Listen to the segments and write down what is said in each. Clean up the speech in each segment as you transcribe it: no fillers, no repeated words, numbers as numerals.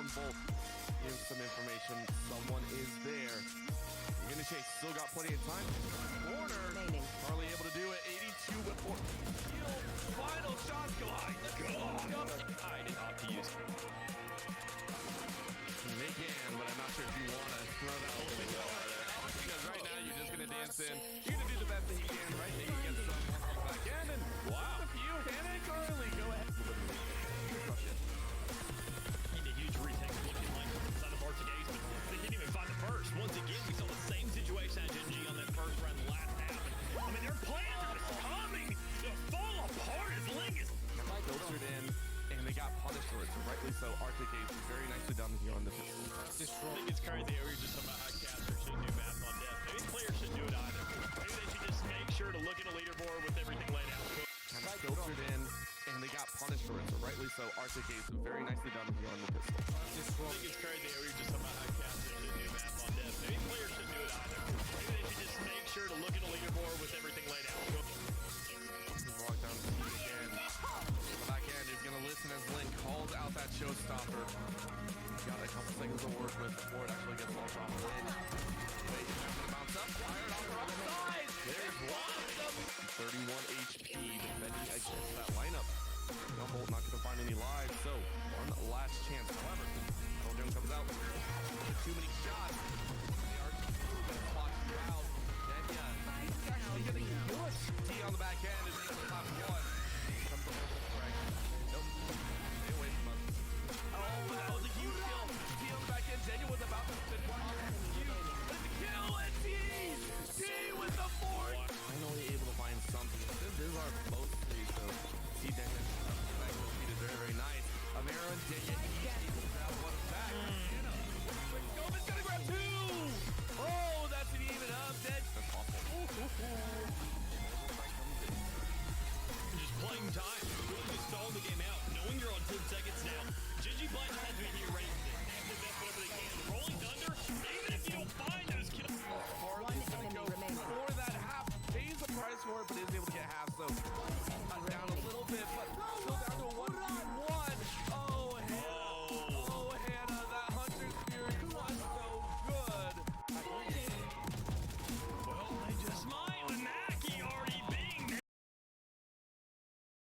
one bolt. Here's some information. Someone is there. You're gonna chase. Still got plenty of time. Corner. Hardly able to do it. 82 with 4. Final shots go high. God. I did not to use it. They can, but I'm not sure if you want to throw that a little bit lower there. Because right now you're just gonna dance in. You're gonna do the best that you can, right? Maybe get some back in and wow. If you panic early, go ahead. Need a huge retake looking like inside of Artigaze, but they didn't even find the first. Once again, we saw the same situation as Gen G on that first round last half. I mean, their plans are just coming to fall apart as Ling is filtered in, and they got punished for it, so rightly so. Artigaze is very nicely done here on the pistol. I think it's crazy how we were just talking about how casters should do math on death. Maybe players should do it either. Maybe they should just make sure to look at a leaderboard with everything laid out. Kind of filtered in, and they got punished for it, so rightly so. Artigaze is very nicely done here on the pistol. I think it's crazy how we were just talking about how casters should do math on death. Maybe players should do it either. Maybe they should just make sure to look at a leaderboard with everything laid out. Walk down the team again. The back end is going to listen as Link calls out that showstopper. Got a couple seconds to work with before it actually gets launched off the ledge. Wait, he's going to bounce up. Fired off the right side. There's one of them. 31 HP defending against that lineup. Bolt not going to find any lives, so one last chance. However, Elgin comes out. Too many shots. They are going to clock you out. Denya is actually getting pushed. T on the back end is able to top one. Comes the first strike. Nope. Stay away from us. Oh, that was a huge kill. T on the back end. Denya was about to spin one. Huge. The kill and T! T with the fourth. Finally able to find something. This is our both three, so T Denya. Is very, very nice. Amaro and Denya each able to grab one back. Gomez gonna grab two! Oh, that's an even up. That's possible. Just playing time. Really just stalling the game out. Knowing you're on 10 seconds now. Gigi Black has to be here ready to invest whatever they can. Rolling Thunder, even if you don't find those kills. One enemy remaining. For that half, pays the price for it, but is able to get half, so down a little bit, but still down to 1v1. Oh, Hannah. Oh, Hannah, that Hunter's Fury was so good. Well, they just might with Mackie already being.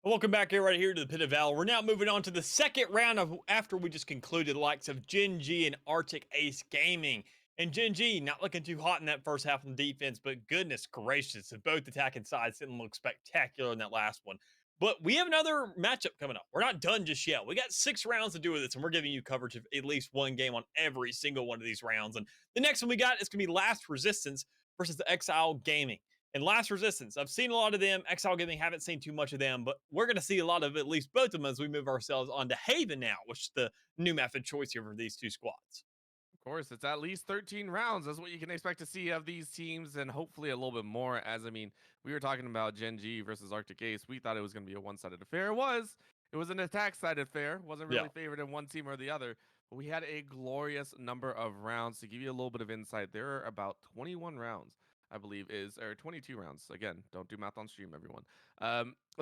Welcome back here, right here to the Pit of Valor. We're now moving on to the second round of after we just concluded the likes of Gen G and Arctic Ace Gaming. And Gen G not looking too hot in that first half on defense, but goodness gracious, both attacking sides didn't look spectacular in that last one. But we have another matchup coming up. We're not done just yet. We got 6 rounds to do with this, and we're giving you coverage of at least one game on every single one of these rounds. And the next one we got is going to be Last Resistance versus the Exile Gaming. And Last Resistance, I've seen a lot of them. Exile Gaming, haven't seen too much of them, but we're going to see a lot of at least both of them as we move ourselves on to Haven now, which is the new method choice here for these two squads. Of course, it's at least 13 rounds. That's what you can expect to see of these teams, and hopefully a little bit more. As I mean, we were talking about Gen G versus Arctic Ace. We thought it was going to be a one-sided affair. It was. It was an attack-sided affair. Wasn't really favored in one team or the other. But we had a glorious number of rounds. To give you a little bit of insight, there are about 21 rounds, I believe, or 22 rounds. Again, don't do math on stream, everyone.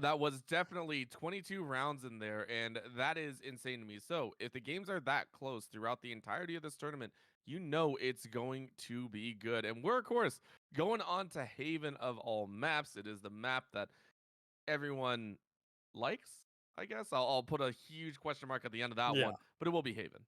That was definitely 22 rounds in there, and that is insane to me. So if the games are that close throughout the entirety of this tournament, you know it's going to be good. And we're, of course, going on to Haven of all maps. It is the map that everyone likes, I guess. I'll put a huge question mark at the end of that one, but it will be Haven.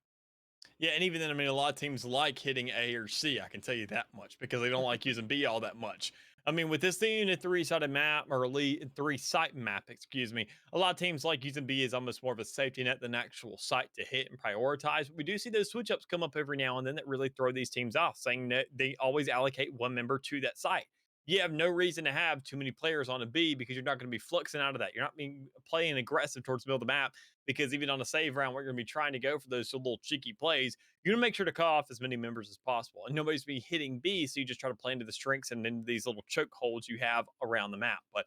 Yeah, and even then, I mean, a lot of teams like hitting A or C, I can tell you that much, because they don't like using B all that much. I mean, with this being a three-sided map, or three-site map, excuse me, a lot of teams like using B as almost more of a safety net than actual site to hit and prioritize. We do see those switch-ups come up every now and then that really throw these teams off, saying that they always allocate one member to that site. You have no reason to have too many players on a B because you're not going to be fluxing out of that. You're not being playing aggressive towards the middle of the map, because even on a save round, we're going to be trying to go for those little cheeky plays. You're going to make sure to cut off as many members as possible. And nobody's be hitting B, so you just try to play into the strengths and into these little choke holds you have around the map. But,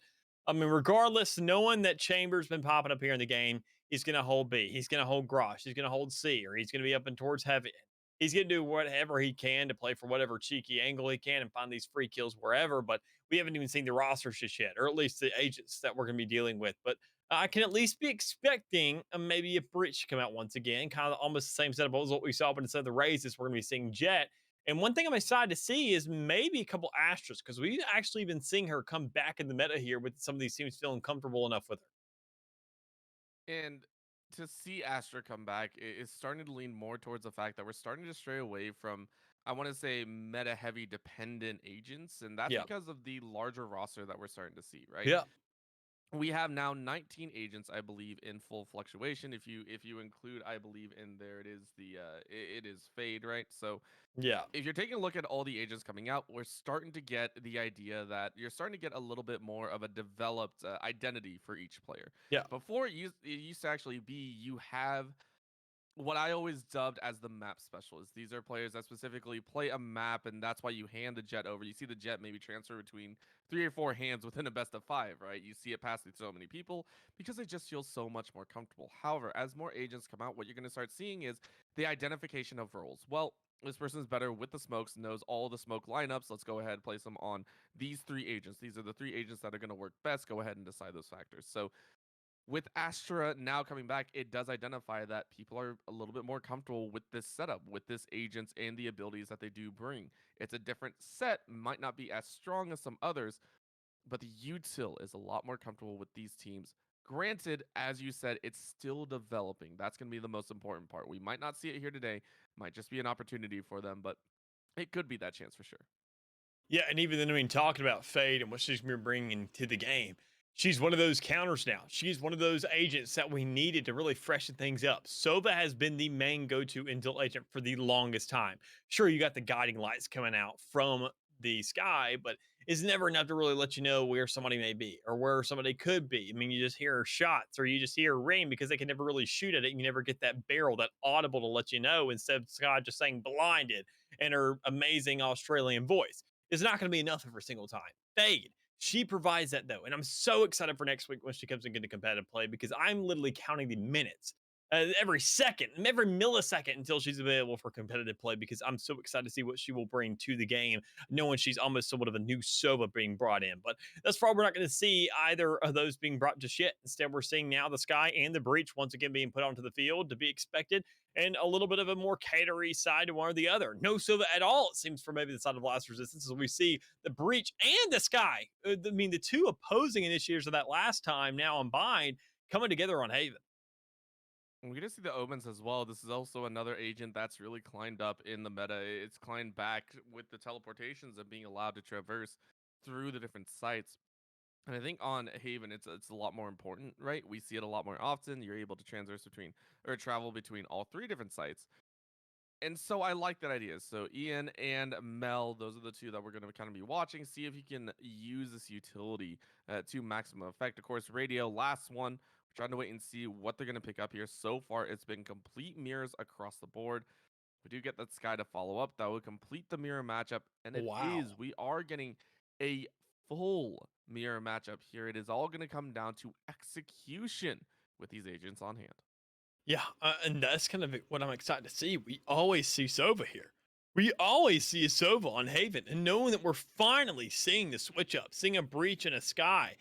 I mean, regardless, knowing that Chamber's been popping up here in the game, he's going to hold B. He's going to hold Grosh. He's going to hold C, or he's going to be up and towards Heavy. He's going to do whatever he can to play for whatever cheeky angle he can and find these free kills wherever. But we haven't even seen the rosters just yet, or at least the agents that we're going to be dealing with. But I can at least be expecting maybe a breach to come out once again, kind of almost the same setup as what we saw, but instead of the raises, we're going to be seeing Jet. And one thing I'm excited to see is maybe a couple Astras because we've actually been seeing her come back in the meta here with some of these teams feeling comfortable enough with her. And to see Astra come back is starting to lean more towards the fact that we're starting to stray away from, I want to say, meta heavy dependent agents. And that's Yeah. because of the larger roster that we're starting to see, right? Yeah. We have now 19 agents, I believe, in full fluctuation. If you include, I believe, in there it is it is Fade, right? So Yeah. if you're taking a look at all the agents coming out, we're starting to get the idea that you're starting to get a little bit more of a developed identity for each player. Yeah. Before it used to actually be you have what I always dubbed as the map specialists. These are players that specifically play a map, and that's why you hand the jet over. You see the jet maybe transfer between 3 or 4 hands within a best of 5, right? You see it pass through so many people because it just feels so much more comfortable. However, as more agents come out, what you're going to start seeing is the identification of roles. Well, this person's better with the smokes, knows all the smoke lineups. Let's go ahead, place them on these 3 agents. These are the 3 agents that are going to work best. Go ahead and decide those factors. So with Astra now coming back, it does identify that people are a little bit more comfortable with this setup, with this agents and the abilities that they do bring. It's a different set, might not be as strong as some others, but the util is a lot more comfortable with these teams. Granted, as you said, it's still developing. That's going to be the most important part. We might not see it here today, might just be an opportunity for them, but it could be that chance for sure. Yeah, and even then, I mean, talking about Fade and what she's been bringing to the game, she's one of those counters now. She's one of those agents that we needed to really freshen things up. Sova has been the main go-to intel agent for the longest time. Sure, you got the guiding lights coming out from the sky, but it's never enough to really let you know where somebody may be or where somebody could be. I mean, you just hear shots or you just hear rain because they can never really shoot at it. You never get that barrel, that audible to let you know instead of Scott just saying blinded in her amazing Australian voice is not going to be enough every single time. Fade. She provides that though. And I'm so excited for next week when she comes into competitive play because I'm literally counting the minutes every second, every millisecond until she's available for competitive play because I'm so excited to see what she will bring to the game, knowing she's almost somewhat of a new Sova being brought in. But that's probably we're not going to see either of those being brought just yet. Instead, we're seeing now the Sky and the Breach once again being put onto the field to be expected and a little bit of a more catery side to one or the other. No Sova at all, it seems, for maybe the side of Last Resistance, as we see the Breach and the Sky. I mean, the two opposing initiators of that last time now combined coming together on Haven. We're gonna see the omens as well. This is also another agent that's really climbed up in the meta. It's climbed back with the teleportations and being allowed to traverse through the different sites. And I think on Haven, it's a lot more important, right? We see it a lot more often. You're able to transverse between or travel between all 3 different sites. And so I like that idea. So Ian and Mel, those are the two that we're going to kind of be watching. See if you can use this utility to maximum effect. Of course, radio, last one. We're trying to wait and see what they're going to pick up here. So far, it's been complete mirrors across the board. We do get that Sky to follow up. That will complete the mirror matchup. And it Wow. is. We are getting a full mirror matchup here. It is all going to come down to execution with these agents on hand. Yeah, and that's kind of what I'm excited to see. We always see Sova here. We always see a Sova on Haven, and knowing that we're finally seeing the switch up, seeing a Breach and a Sky,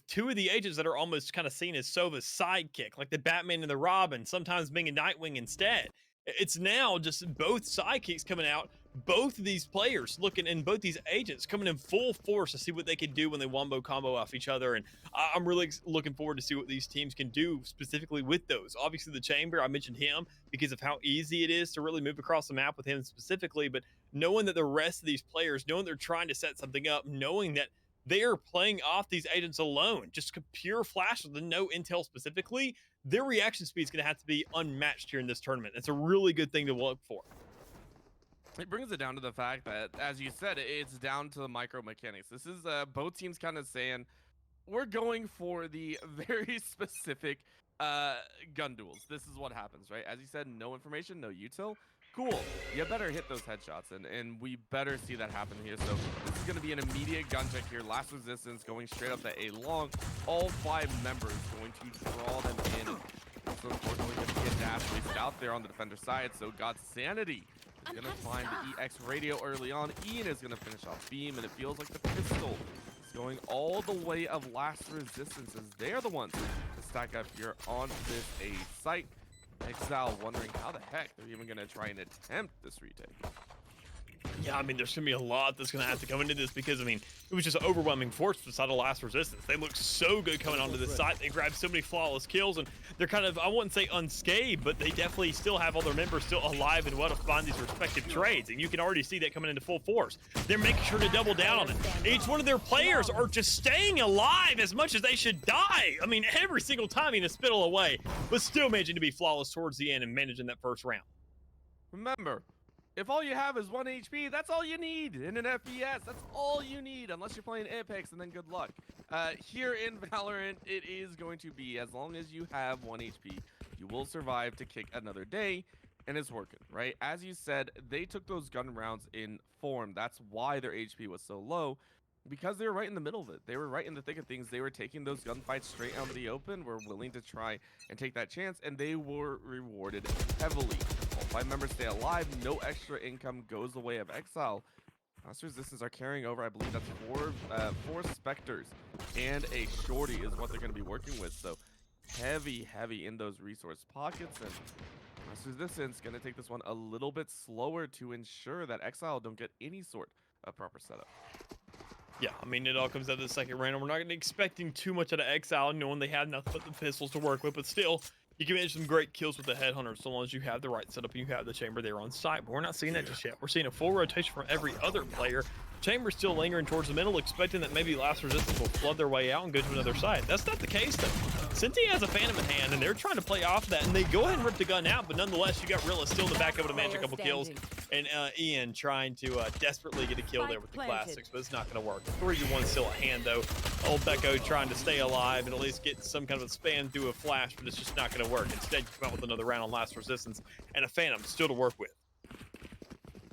two of the agents that are almost kind of seen as Sova's sidekick, like the Batman and the Robin, sometimes being a Nightwing instead. It's now just both sidekicks coming out, both of these players looking, and both these agents coming in full force to see what they can do when they wombo combo off each other. And I'm really looking forward to see what these teams can do specifically with those. Obviously, the Chamber, I mentioned him because of how easy it is to really move across the map with him specifically. But knowing that the rest of these players, knowing they're trying to set something up, knowing that they are playing off these agents alone, just pure flashes and no intel specifically, their reaction speed is going to have to be unmatched here in this tournament. It's a really good thing to look for. It brings it down to the fact that, as you said, it's down to the micro mechanics. This is both teams kind of saying, we're going for the very specific gun duels. This is what happens, right? As you said, no information, no util. Cool. You better hit those headshots, and we better see that happen here. So this is going to be an immediate gun check here. Last Resistance going straight up to A long. All 5 members going to draw them in. So unfortunately, going to get dash wasted out there on the defender side. So God's Sanity is going to find the EX radio early on. Ian is going to finish off Beam, and it feels like the pistol going all the way of Last Resistance as they're the ones to stack up here on this A site. Exile wondering how the heck they're even going to try and attempt this retake. Yeah, I mean, there's going to be a lot that's going to have to come into this because, I mean, it was just an overwhelming force beside the last resistance. They look so good coming onto this site. They grabbed so many flawless kills, and they're kind of, I wouldn't say unscathed, but they definitely still have all their members still alive and well to find these respective trades. And you can already see that coming into full force. They're making sure to double down on it. Each one of their players are just staying alive as much as they should die. I mean, every single time in a spittle away, but still managing to be flawless towards the end and managing that first round. Remember, if all you have is 1 HP, that's all you need in an FPS. That's all you need, unless you're playing Apex, and then good luck. Here in Valorant, it is going to be, as long as you have 1 HP, you will survive to kick another day, and it's working, right? As you said, they took those gun rounds in form. That's why their HP was so low, because they were right in the middle of it. They were right in the thick of things. They were taking those gunfights straight out of the open, were willing to try and take that chance, and they were rewarded heavily. All 5 members stay alive, no extra income goes the way of Exile. Last Resistance are carrying over, I believe that's four Spectres and a Shorty is what they're going to be working with. So heavy in those resource pockets, and Last Resistance going to take this one a little bit slower to ensure that Exile don't get any sort of proper setup. Yeah, I mean, it all comes down to the second round. We're not going to be expecting too much out of Exile, knowing they have nothing but the pistols to work with, but still, you can manage some great kills with the Headhunter so long as you have the right setup and you have the Chamber there on site. But we're not seeing that just yet. We're seeing a full rotation from every other player. Chamber's still lingering towards the middle, expecting that maybe Last Resistance will flood their way out and go to another side. That's not the case, though. Senti has a Phantom in hand, and they're trying to play off that, and they go ahead and rip the gun out, but nonetheless, you got Rilla still in the back able to manage a couple kills, and Ian trying to desperately get a kill there with the Classics, but it's not going to work. 3-1 still at hand, though. Old Becco trying to stay alive and at least get some kind of a spam through a flash, but it's just not going to work. Instead, you come out with another round on Last Resistance, and a Phantom still to work with.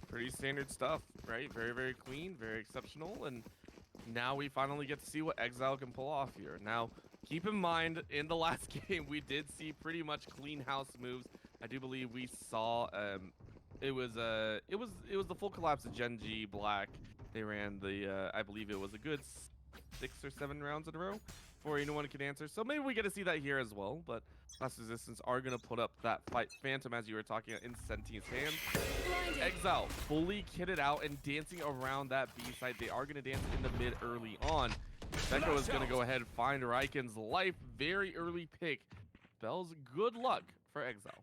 Pretty standard stuff, right? Very clean, very exceptional, and now we finally get to see what Exile can pull off here. Now, keep in mind, in the last game, we did see pretty much clean house moves. I do believe we saw it was the full collapse of Gen G Black. They ran the I believe it was a good 6 or 7 rounds in a row before anyone could answer. So maybe we get to see that here as well. But Last Resistance are gonna put up that fight. Phantom, as you were talking, in Senti's hands. Exile fully kitted out and dancing around that B side. They are gonna dance in the mid early on. Becco is gonna go ahead and find Riken's life. Very early pick. Spells good luck for Exile.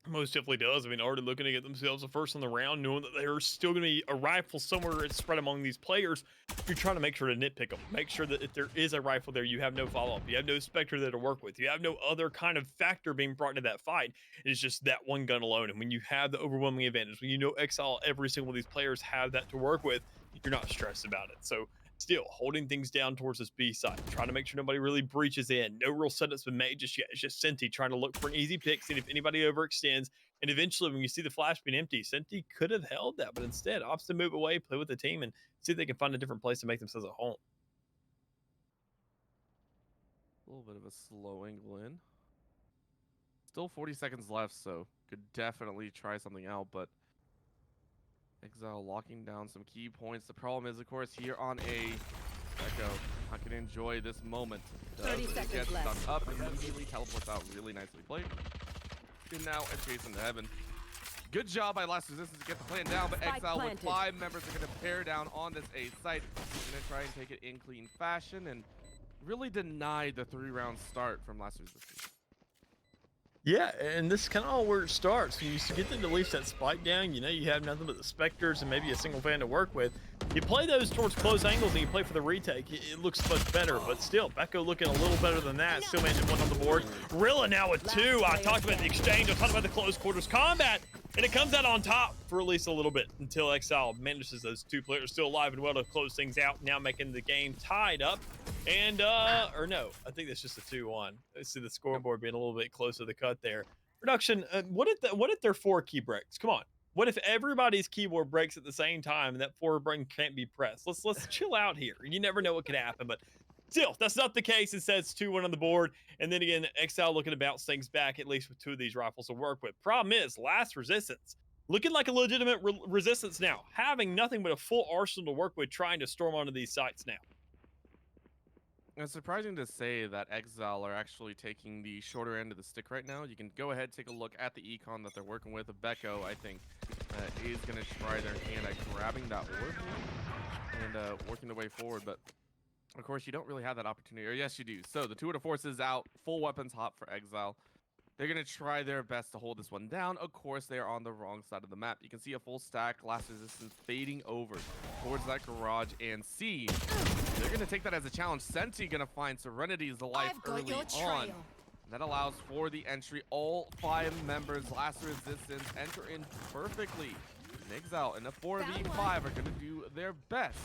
Most definitely does. I mean, already looking to get themselves a first on the round, knowing that there's still going to be a rifle somewhere spread among these players. You're trying to make sure to nitpick them. Make sure that if there is a rifle there, you have no follow-up. You have no Spectre there to work with. You have no other kind of factor being brought into that fight. It's just that one gun alone. And when you have the overwhelming advantage, when you know Exile, every single one of these players have that to work with, you're not stressed about it. So still holding things down towards this B side, trying to make sure nobody really breaches in. No real setup's been made just yet. It's just Senti trying to look for an easy pick, seeing if anybody overextends. And eventually, when you see the flash being empty, Senti could have held that, but instead opts to move away, play with the team, and see if they can find a different place to make themselves at home. A little bit of a slow angle in. Still 40 seconds left, so could definitely try something out, but Exile locking down some key points. The problem is, of course, here on A, Becco not going to enjoy this moment. 30 seconds left. Stuck up, immediately teleports out. Really nicely played. And now a chase into heaven. Good job by Last Resistance to get the plan down, but Exile with 5 members are going to bear down on this A site. Going to try and take it in clean fashion and really deny the 3-round start from Last Resistance. Yeah, and this is kind of all where it starts. When you get them to leave that spike down, you know you have nothing but the Spectres and maybe a single fan to work with. You play those towards close angles and you play for the retake. It looks much better, but still, Becco looking a little better than that. Still managing 1 on the board. Rilla now with 2. I talked about the exchange. I talked about the close quarters combat. And it comes out on top for at least a little bit until Exile manages those 2 players still alive and well to close things out, now making the game tied up. And, or no, I think that's just a 2-1. I see the scoreboard being a little bit closer to the cut there. Production, what if there are 4 key breaks? Come on. What if everybody's keyboard breaks at the same time and that forward button can't be pressed? Let's chill out here. You never know what could happen, but still, that's not the case. It says 2-1 on the board. And then again, Exile looking to bounce things back, at least with 2 of these rifles to work with. Problem is, Last Resistance, looking like a legitimate resistance now, having nothing but a full arsenal to work with, trying to storm onto these sites now. It's surprising to say that Exile are actually taking the shorter end of the stick right now. You can go ahead, take a look at the econ that they're working with. Becco, I think, is going to try their hand at grabbing that orb and working their way forward. But, of course, you don't really have that opportunity. Or, yes, you do. So, the 2 of the force is out. Full weapons hot for Exile. They're going to try their best to hold this one down. Of course, they are on the wrong side of the map. You can see a full stack, last resistance fading over towards that garage. And see, they're going to take that as a challenge. Senti going to find Serenity's life early on. That allows for the entry. All 5 members, last resistance, enter in perfectly. And Exile and the 4v5 are going to do their best.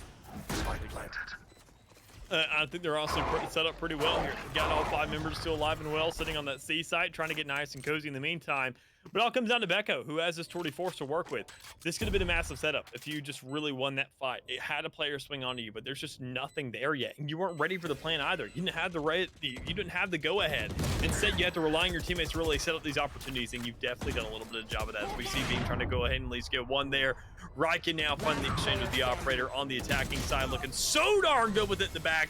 I think they're also set up pretty well here. They've got all 5 members still alive and well, sitting on that C site, trying to get nice and cozy in the meantime. But it all comes down to Becco, who has this Tour de Force to work with. This could have been a massive setup if you just really won that fight. It had a player swing onto you, but there's just nothing there yet. And you weren't ready for the plan either. You didn't have the go-ahead. Instead, you have to rely on your teammates to really set up these opportunities, and you've definitely done a little bit of job of that. As we see Beam trying to go ahead and at least get one there. Riken now finding the exchange with the operator on the attacking side, looking so darn good with it in the back.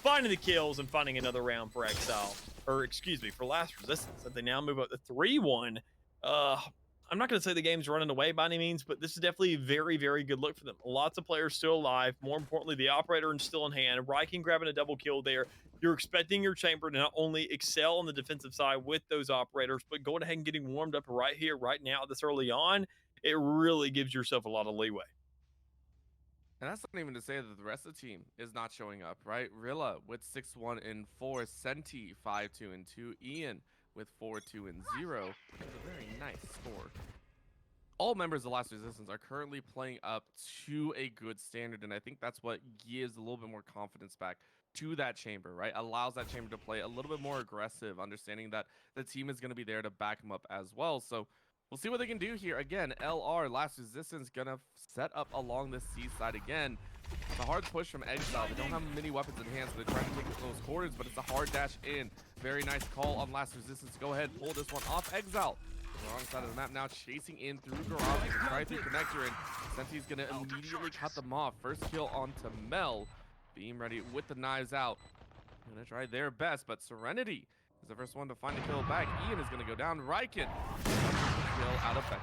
Finding the kills and finding another round for Exile, or excuse me, for Last Resistance. That they now move up to 3-1. I'm not going to say the game's running away by any means, but this is definitely a very, very good look for them. Lots of players still alive. More importantly, the operator is still in hand. Riken grabbing a double kill there. You're expecting your chamber to not only excel on the defensive side with those operators, but going ahead and getting warmed up right here, right now, this early on, it really gives yourself a lot of leeway. And that's not even to say that the rest of the team is not showing up, right? Rilla with 6-1 and 4, Senti 5-2 and 2, Ian with 4-2 and 0. That's a very nice score. All members of Last Resistance are currently playing up to a good standard, and I think that's what gives a little bit more confidence back to that chamber, right? Allows that chamber to play a little bit more aggressive, understanding that the team is going to be there to back them up as well. So we'll see what they can do here. Again, LR, Last Resistance, gonna set up along the C side again. It's a hard push from Exile. They don't have many weapons in hand, so they're trying to take those corners, but it's a hard dash in. Very nice call on Last Resistance. Go ahead, pull this one off. Exile, wrong side of the map now, chasing in through garage, try through connector, and Senti's gonna immediately cut them off. First kill onto Mel. Beam ready with the knives out. Gonna try their best, but Serenity is the first one to find a kill back. Ian is gonna go down. Riken kill out of Becco.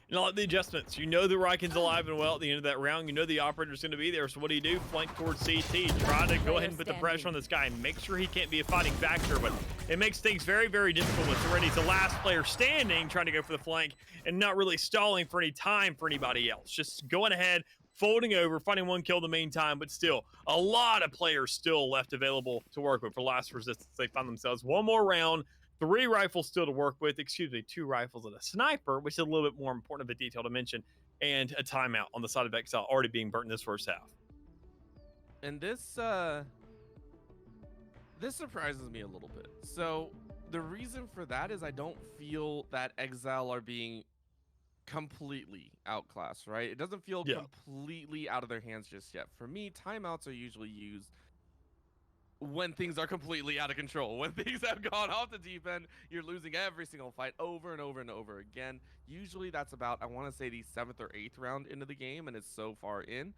You know, like the adjustments. You know the Riken's alive and well at the end of that round. You know the operator's going to be there. So what do? Flank towards CT. Try to go ahead and put the pressure on this guy and make sure he can't be a fighting factor. But it makes things very, very difficult when Serenity's the last player standing, trying to go for the flank and not really stalling for any time for anybody else. Just going ahead, folding over, finding one kill in the meantime. But still, a lot of players still left available to work with for Last Resistance. They found themselves one more round. 3 rifles still to work with, 2 rifles and a sniper, which is a little bit more important of a detail to mention, and a timeout on the side of Exile already being burnt in this first half. And this surprises me a little bit. So the reason for that is I don't feel that Exile are being completely outclassed, right? It doesn't feel completely out of their hands just yet. For me, timeouts are usually used when things are completely out of control. When things have gone off the deep end, you're losing every single fight over and over and over again. Usually that's about, I want to say, the 7th or 8th round into the game, and it's so far in.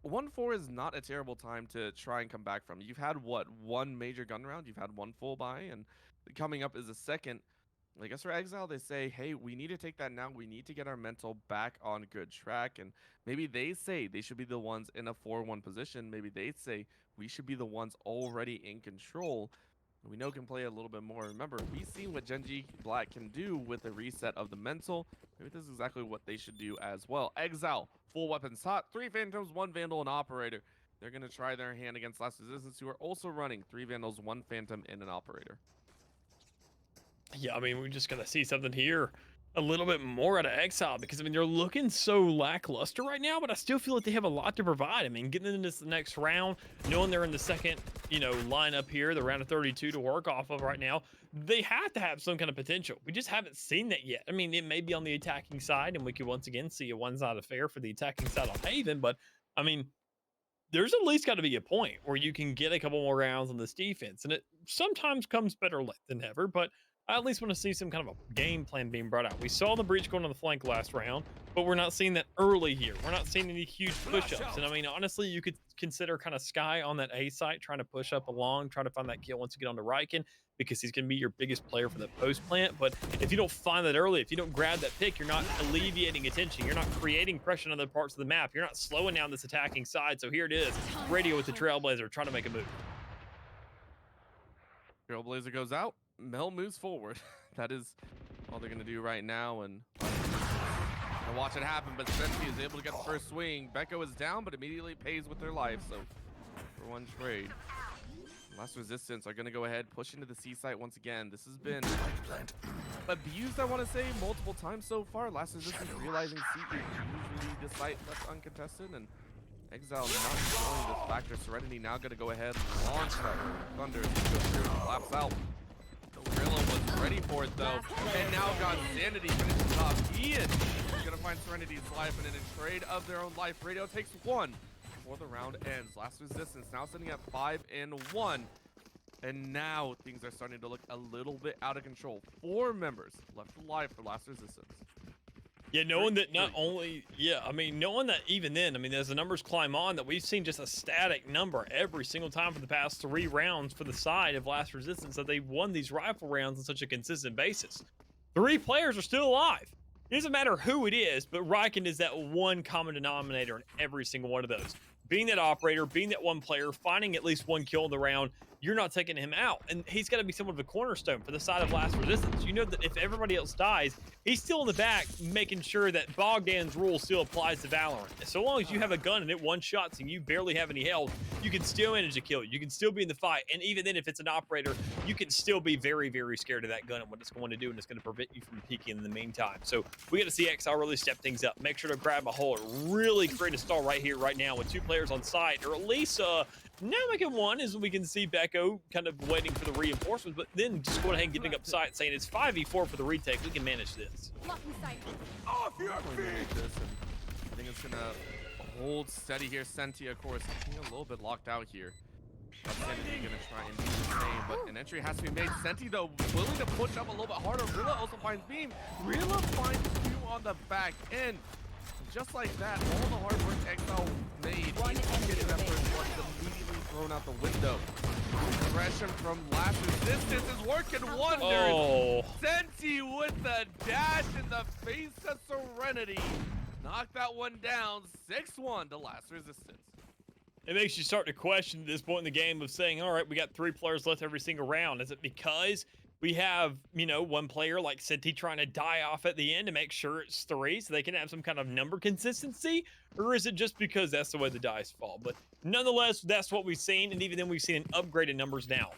1-4 is not a terrible time to try and come back from. You've had, what, 1 major gun round? You've had 1 full buy, and coming up is a second. I guess for Exile, they say, hey, we need to take that now. We need to get our mental back on good track. And maybe they say they should be the ones in a 4-1 position. Maybe they say we should be the ones already in control. We know can play a little bit more. Remember, we've seen what Genji Black can do with the reset of the mental. Maybe this is exactly what they should do as well. Exile, full weapons hot, 3 Phantoms, 1 Vandal, and Operator. They're going to try their hand against Last Resistance, who are also running 3 Vandals, 1 Phantom, and an Operator. Yeah, I mean, we're just going to see something here a little bit more out of Exile because, I mean, they're looking so lackluster right now, but I still feel like they have a lot to provide. I mean, getting into this next round, knowing they're in the second, lineup here, the round of 32 to work off of right now, they have to have some kind of potential. We just haven't seen that yet. I mean, it may be on the attacking side, and we could once again see a one-sided affair for the attacking side on Haven, but, I mean, there's at least got to be a point where you can get a couple more rounds on this defense, and it sometimes comes better late than never, but I at least want to see some kind of a game plan being brought out. We saw the breach going on the flank last round, but we're not seeing that early here. We're not seeing any huge push-ups. And I mean, honestly, you could consider kind of Sky on that A site, trying to push up along, try to find that kill once you get onto Riken, because he's going to be your biggest player for that post plant. But if you don't find that early, if you don't grab that pick, you're not alleviating attention. You're not creating pressure on other parts of the map. You're not slowing down this attacking side. So here it is, Radio with the Trailblazer trying to make a move. Trailblazer goes out. Mel moves forward. That is all they're gonna do right now, and watch it happen. But Senti is able to get the first swing. Becco is down, but immediately pays with their life. So for one trade, Last Resistance are gonna go ahead, push into the C site once again. This has been abused, I want to say, multiple times so far. Last Resistance realizing C is usually the site left uncontested, and Exile not showing this factor. Serenity now gonna go ahead, launch that Thunder, collapse out. Gorilla was ready for it though, and now got Sanity finishes off. Ian is gonna find Serenity's life, and in a trade of their own life, Radio takes one before the round ends. Last Resistance now sitting at 5-1, and now things are starting to look a little bit out of control. 4 members left alive for Last Resistance. Yeah, knowing that not only, knowing that even then, I mean, as the numbers climb on, that we've seen just a static number every single time for the past 3 rounds for the side of Last Resistance, that they've won these rifle rounds on such a consistent basis. 3 players are still alive. It doesn't matter who it is, but Riken is that one common denominator in every single one of those. Being that operator, being that one player, finding at least 1 kill in the round, you're not taking him out. And he's got to be somewhat of a cornerstone for the side of Last Resistance. You know that if everybody else dies, he's still in the back making sure that Bogdan's rule still applies to Valorant. And so long as you have a gun and it one-shots and you barely have any health, you can still manage to kill. You can still be in the fight. And even then, if it's an operator, you can still be very, very scared of that gun and what it's going to do, and it's going to prevent you from peeking in the meantime. So we got to see Exile really step things up. Make sure to grab a hole and really create a stall right here, right now, with 2 players on site, or at least now making 1, as we can see Becco kind of waiting for the reinforcements, but then just going ahead and getting up sight, saying it's 5v4 for the retake. We can manage this. Off your feet! I think it's gonna hold steady here. Senti, of course, getting a little bit locked out here. Senti gonna try and do the same, but an entry has to be made. Senti, though, willing to push up a little bit harder. Rilla also finds Beam. Rilla finds 2 on the back end. Just like that, all the hard work Exile made, getting that first one, is immediately thrown out the window. Aggression from Last Resistance is working wonders. Oh. Senti with the dash in the face of Serenity. Knock that one down, 6-1 to Last Resistance. It makes you start to question at this point in the game of saying, all right, we got 3 players left every single round. Is it because we have, one player like Senti trying to die off at the end to make sure it's 3 so they can have some kind of number consistency? Or is it just because that's the way the dice fall? But nonetheless, that's what we've seen. And even then, we've seen an upgraded numbers now.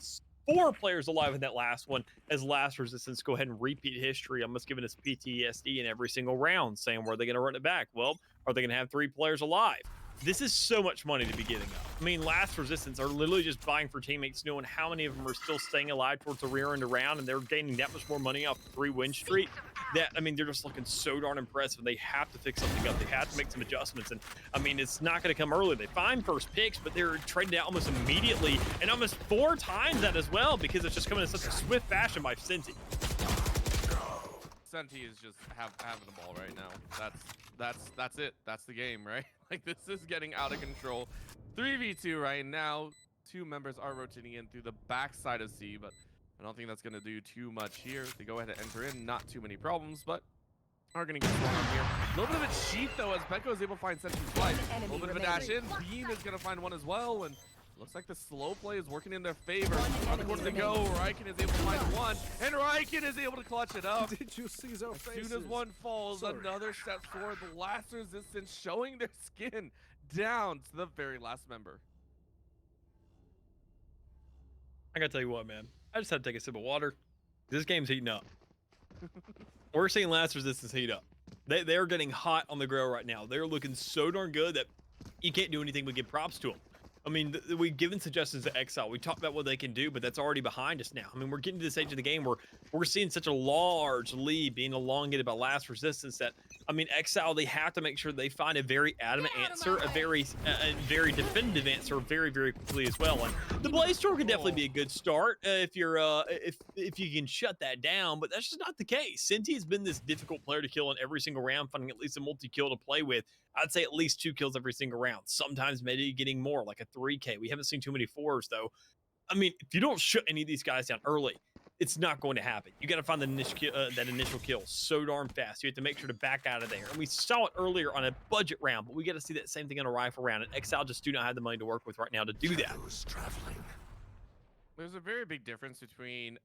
4 players alive in that last one, as Last Resistance go ahead and repeat history, almost giving us PTSD in every single round, saying, where are they going to run it back? Well, are they going to have 3 players alive? This is so much money to be giving up. I mean, Last Resistance are literally just buying for teammates, knowing how many of them are still staying alive towards the rear end around, and they're gaining that much more money off the 3-win streak. That, I mean, they're just looking so darn impressive. They have to fix something up. They have to make some adjustments. And I mean, it's not going to come early. They find first picks, but they're traded out almost immediately, and almost 4 times that as well, because it's just coming in such a swift fashion by Senti. Senti is just having the ball right now. That's it. That's the game, right? Like, this is getting out of control. 3v2 right now. 2 members are rotating in through the backside of C, but I don't think that's going to do too much here. They go ahead and enter in. Not too many problems, but are going to get swung on here. A little bit of a cheat, though, as Becco is able to find Senti's life. A little bit of a dash in. Beam is going to find one as well, and looks like the slow play is working in their favor. On the corner they go. Riken is able to find 1, and Riken is able to clutch it up. Did you see their faces? As soon as 1 falls, another step forward. The Last Resistance showing their skin down to the very last member. I gotta tell you what, man. I just had to take a sip of water. This game's heating up. We're seeing Last Resistance heat up. They're getting hot on the grill right now. They're looking so darn good that you can't do anything but give props to them. I mean, we've given suggestions to Exile. We talked about what they can do, but that's already behind us now. I mean, we're getting to the stage of the game where we're seeing such a large lead being elongated by Last Resistance that, I mean, Exile, they have to make sure they find a very adamant answer, a very definitive answer very, very quickly as well. And the Blaze Storm can definitely be a good start if you're if you can shut that down, but that's just not the case. Senti has been this difficult player to kill in every single round, finding at least a multi-kill to play with. I'd say at least 2 kills every single round. Sometimes maybe getting more, like a 3K. We haven't seen too many 4s though. I mean, if you don't shut any of these guys down early, it's not going to happen. You got to find that initial kill so darn fast. You have to make sure to back out of there. And we saw it earlier on a budget round, but we got to see that same thing on a rifle round. And Exile just do not have the money to work with right now to do that. There's a very big difference between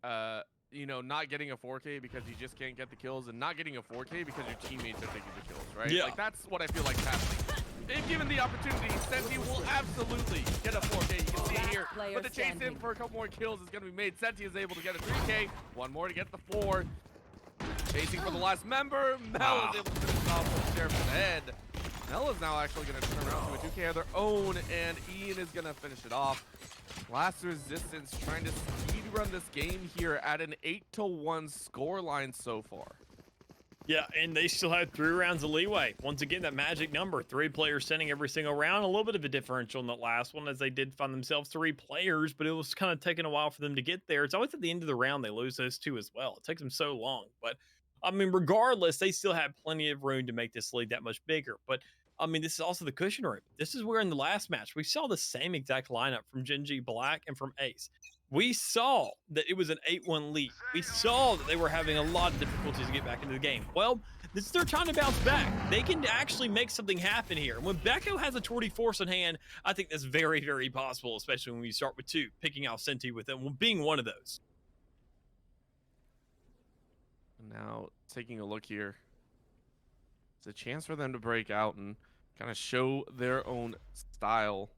you know, not getting a 4K because you just can't get the kills, and not getting a 4K because your teammates are taking the kills, right? Yeah. Like, that's what I feel like is happening. If given the opportunity, Senti will absolutely get a 4K. You can see it here. But the chase in for a couple more kills is going to be made. Senti is able to get a 3K. One more to get the 4. Chasing for the last member. Mel is able to finish off with Sheriff in the head. Mel is now actually going to turn around to a 2K of their own, and Ian is going to finish it off. Last Resistance trying to speedrun this game here at an 8-1 scoreline so far. Yeah, and they still have 3 rounds of leeway. Once again, that magic number, 3 players sending every single round. A little bit of a differential in that last one, as they did find themselves 3 players, but it was kind of taking a while for them to get there. It's always at the end of the round they lose those 2 as well. It takes them so long. But, I mean, regardless, they still have plenty of room to make this lead that much bigger. But, I mean, this is also the cushion room. This is where in the last match, we saw the same exact lineup from Genji Black and from Ace. We saw that it was an 8-1 lead. We saw that they were having a lot of difficulties to get back into the game. Well, this is their time to bounce back. They can actually make something happen here. When Becco has a 20 force in hand, I think that's very, very possible, especially when we start with 2, picking out Senti with them being one of those. Now, taking a look here, it's a chance for them to break out and kind of show their own style.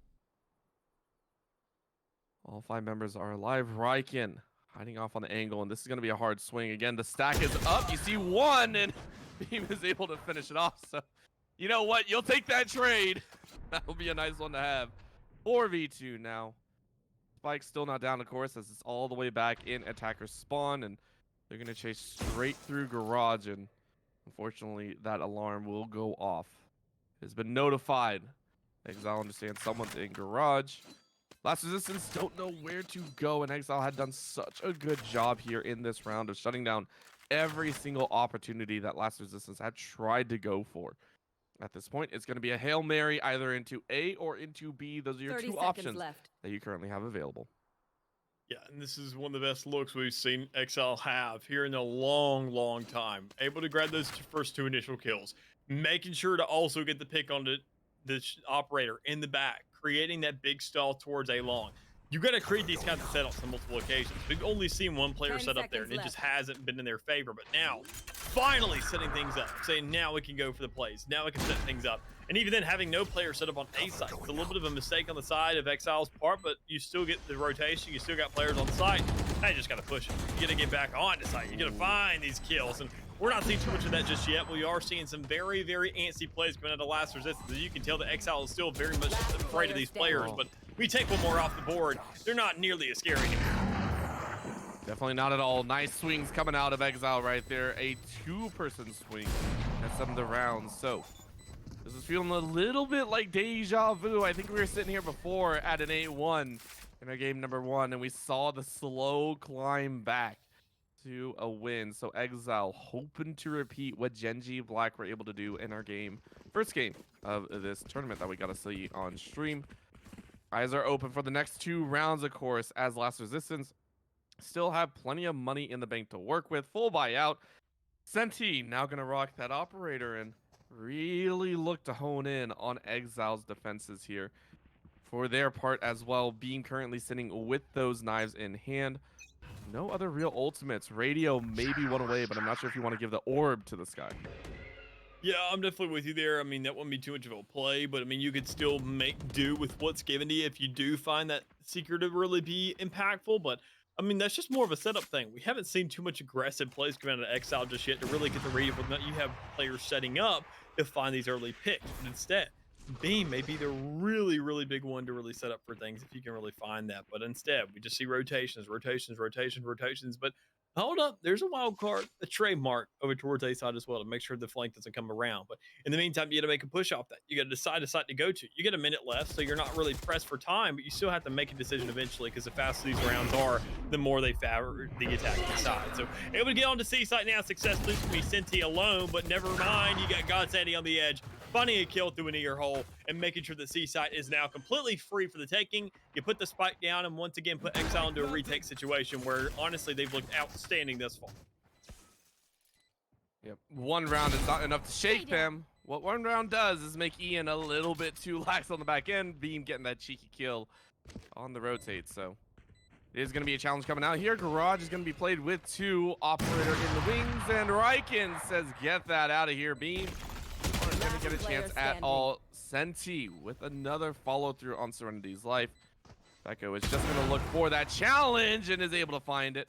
All 5 members are alive. Ryken hiding off on the angle, and this is going to be a hard swing. Again, the stack is up. You see 1, and Beam is able to finish it off. So, you know what? You'll take that trade. That'll be a nice one to have. 4v2 now. Spike's still not down, of course, as it's all the way back in attacker spawn, and they're going to chase straight through garage, and unfortunately, that alarm will go off. It has been notified. Exile understands someone's in garage. Last Resistance don't know where to go, and Exile had done such a good job here in this round of shutting down every single opportunity that Last Resistance had tried to go for. At this point, it's going to be a Hail Mary either into A or into B. Those are your 2 options that you currently have available. Yeah, and this is one of the best looks we've seen Exile have here in a long, long time. Able to grab those first 2 initial kills. Making sure to also get the pick on the operator in the back. Creating that big stall towards A long. You got to create these kinds of setups on multiple occasions. We've only seen 1 player set up there, and it just hasn't been in their favor. But now, finally setting things up, saying now we can go for the plays. Now we can set things up. And even then, having no player set up on A site. It's a little bit of a mistake on the side of Exile's part, but you still get the rotation. You still got players on site. Now you just got to push it. You got to get back on the site. You got to find these kills. And we're not seeing too much of that just yet. We are seeing some very, very antsy plays coming out of Last Resistance. You can tell that Exile is still very much afraid of these players, but we take 1 more off the board. They're not nearly as scary anymore. Definitely not at all. Nice swings coming out of Exile right there. A 2-person swing at some of the rounds. So this is feeling a little bit like deja vu. I think we were sitting here before at an 8-1 in our game number 1, and we saw the slow climb back to a win. So Exile hoping to repeat what Genji Black were able to do in our first game of this tournament that we got to see on stream. Eyes are open for the next 2 rounds, of course, as Last Resistance still have plenty of money in the bank to work with. Full buyout. Senti now going to rock that operator and really look to hone in on Exile's defenses here for their part as well, being currently sitting with those knives in hand. No other real ultimates. Radio maybe 1 away, but I'm not sure if you want to give the orb to this guy. Yeah, I'm definitely with you there. I mean, that wouldn't be too much of a play, but I mean, you could still make do with what's given to you if you do find that secret to really be impactful. But I mean, that's just more of a setup thing. We haven't seen too much aggressive plays come out of Exile just yet to really get the read of what you have players setting up to find these early picks. But instead, Beam may be the really big one to really set up for things if you can really find that. But instead, we just see rotations. But hold up, there's a wild card, a trademark over towards A side as well to make sure the flank doesn't come around. But in the meantime, you got to make a push off that. You got to decide a site to go to. You get a minute left, so you're not really pressed for time, but you still have to make a decision eventually because the faster these rounds are, the more they favor the attacking side. So able to get on to C site now successfully to be Senti alone, but never mind, you got God Sandy on the edge, finding a kill through an ear hole and making sure that Seaside is now completely free for the taking. You put the spike down and once again put Exile into a retake situation where honestly they've looked outstanding thus far. Yep, one round is not enough to shake them. What one round does is make Ian a little bit too lax on the back end. Beam getting that cheeky kill on the rotate, so it is going to be a challenge coming out here. Garage is going to be played with 2, Operator in the wings, and Ryken says, get that out of here, Beam. Aren't going to get a chance at all. Senti with another follow through on Serenity's life. Becco is just going to look for that challenge and is able to find it.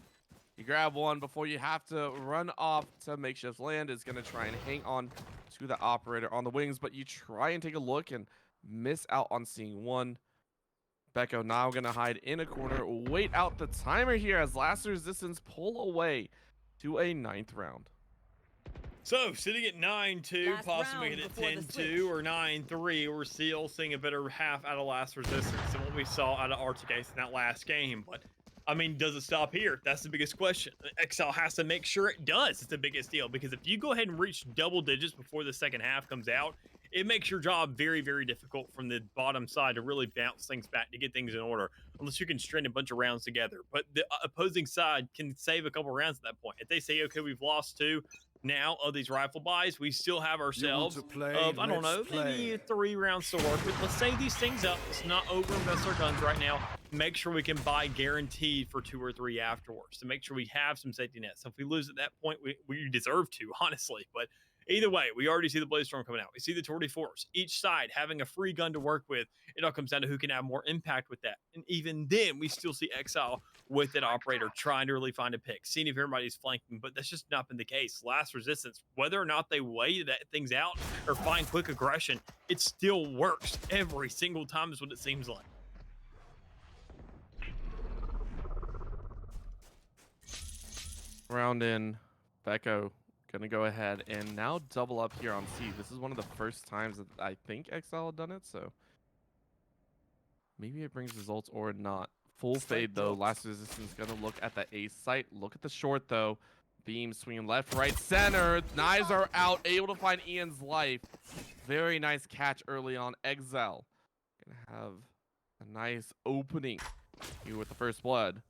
You grab one before you have to run off to makeshift land. Is going to try and hang on to the Operator on the wings, but you try and take a look and miss out on seeing one. Becco now going to hide in a corner, wait out the timer here as Last Resistance pull away to a 9th round. So, sitting at 9-2, possibly hit at 10-2 or 9-3, we're still seeing a better half out of Last Resistance than what we saw out of RTKs in that last game. But, I mean, does it stop here? That's the biggest question. Exile has to make sure it does. It's the biggest deal. Because if you go ahead and reach double digits before the second half comes out, it makes your job very difficult from the bottom side to really bounce things back, to get things in order, unless you can string a bunch of rounds together. But the opposing side can save a couple rounds at that point. If they say, okay, we've lost 2, now of these rifle buys, we still have ourselves of, I don't know, maybe 3 rounds to work with. Let's save these things up. Let's not overinvest our guns right now. Make sure we can buy guaranteed for 2 or 3 afterwards to make sure we have some safety nets. So if we lose at that point, we deserve to, honestly. But either way, we already see the Blaze Storm coming out. We see the 24s. Each side having a free gun to work with. It all comes down to who can have more impact with that. And even then, we still see Exile with that Operator trying to really find a pick, seeing if everybody's flanking, but that's just not been the case. Last Resistance, whether or not they weigh that things out or find quick aggression, it still works every single time is what it seems like. Round in, Becco gonna go ahead and now double up here on C. This is one of the first times that I think Exile had done it, so maybe it brings results or not. Full fade though. Last Resistance gonna look at the A site. Look at the short though. Beam swinging left, right, center. Knives are out, able to find Ian's life. Very nice catch early on. Exile gonna have a nice opening here with the first blood.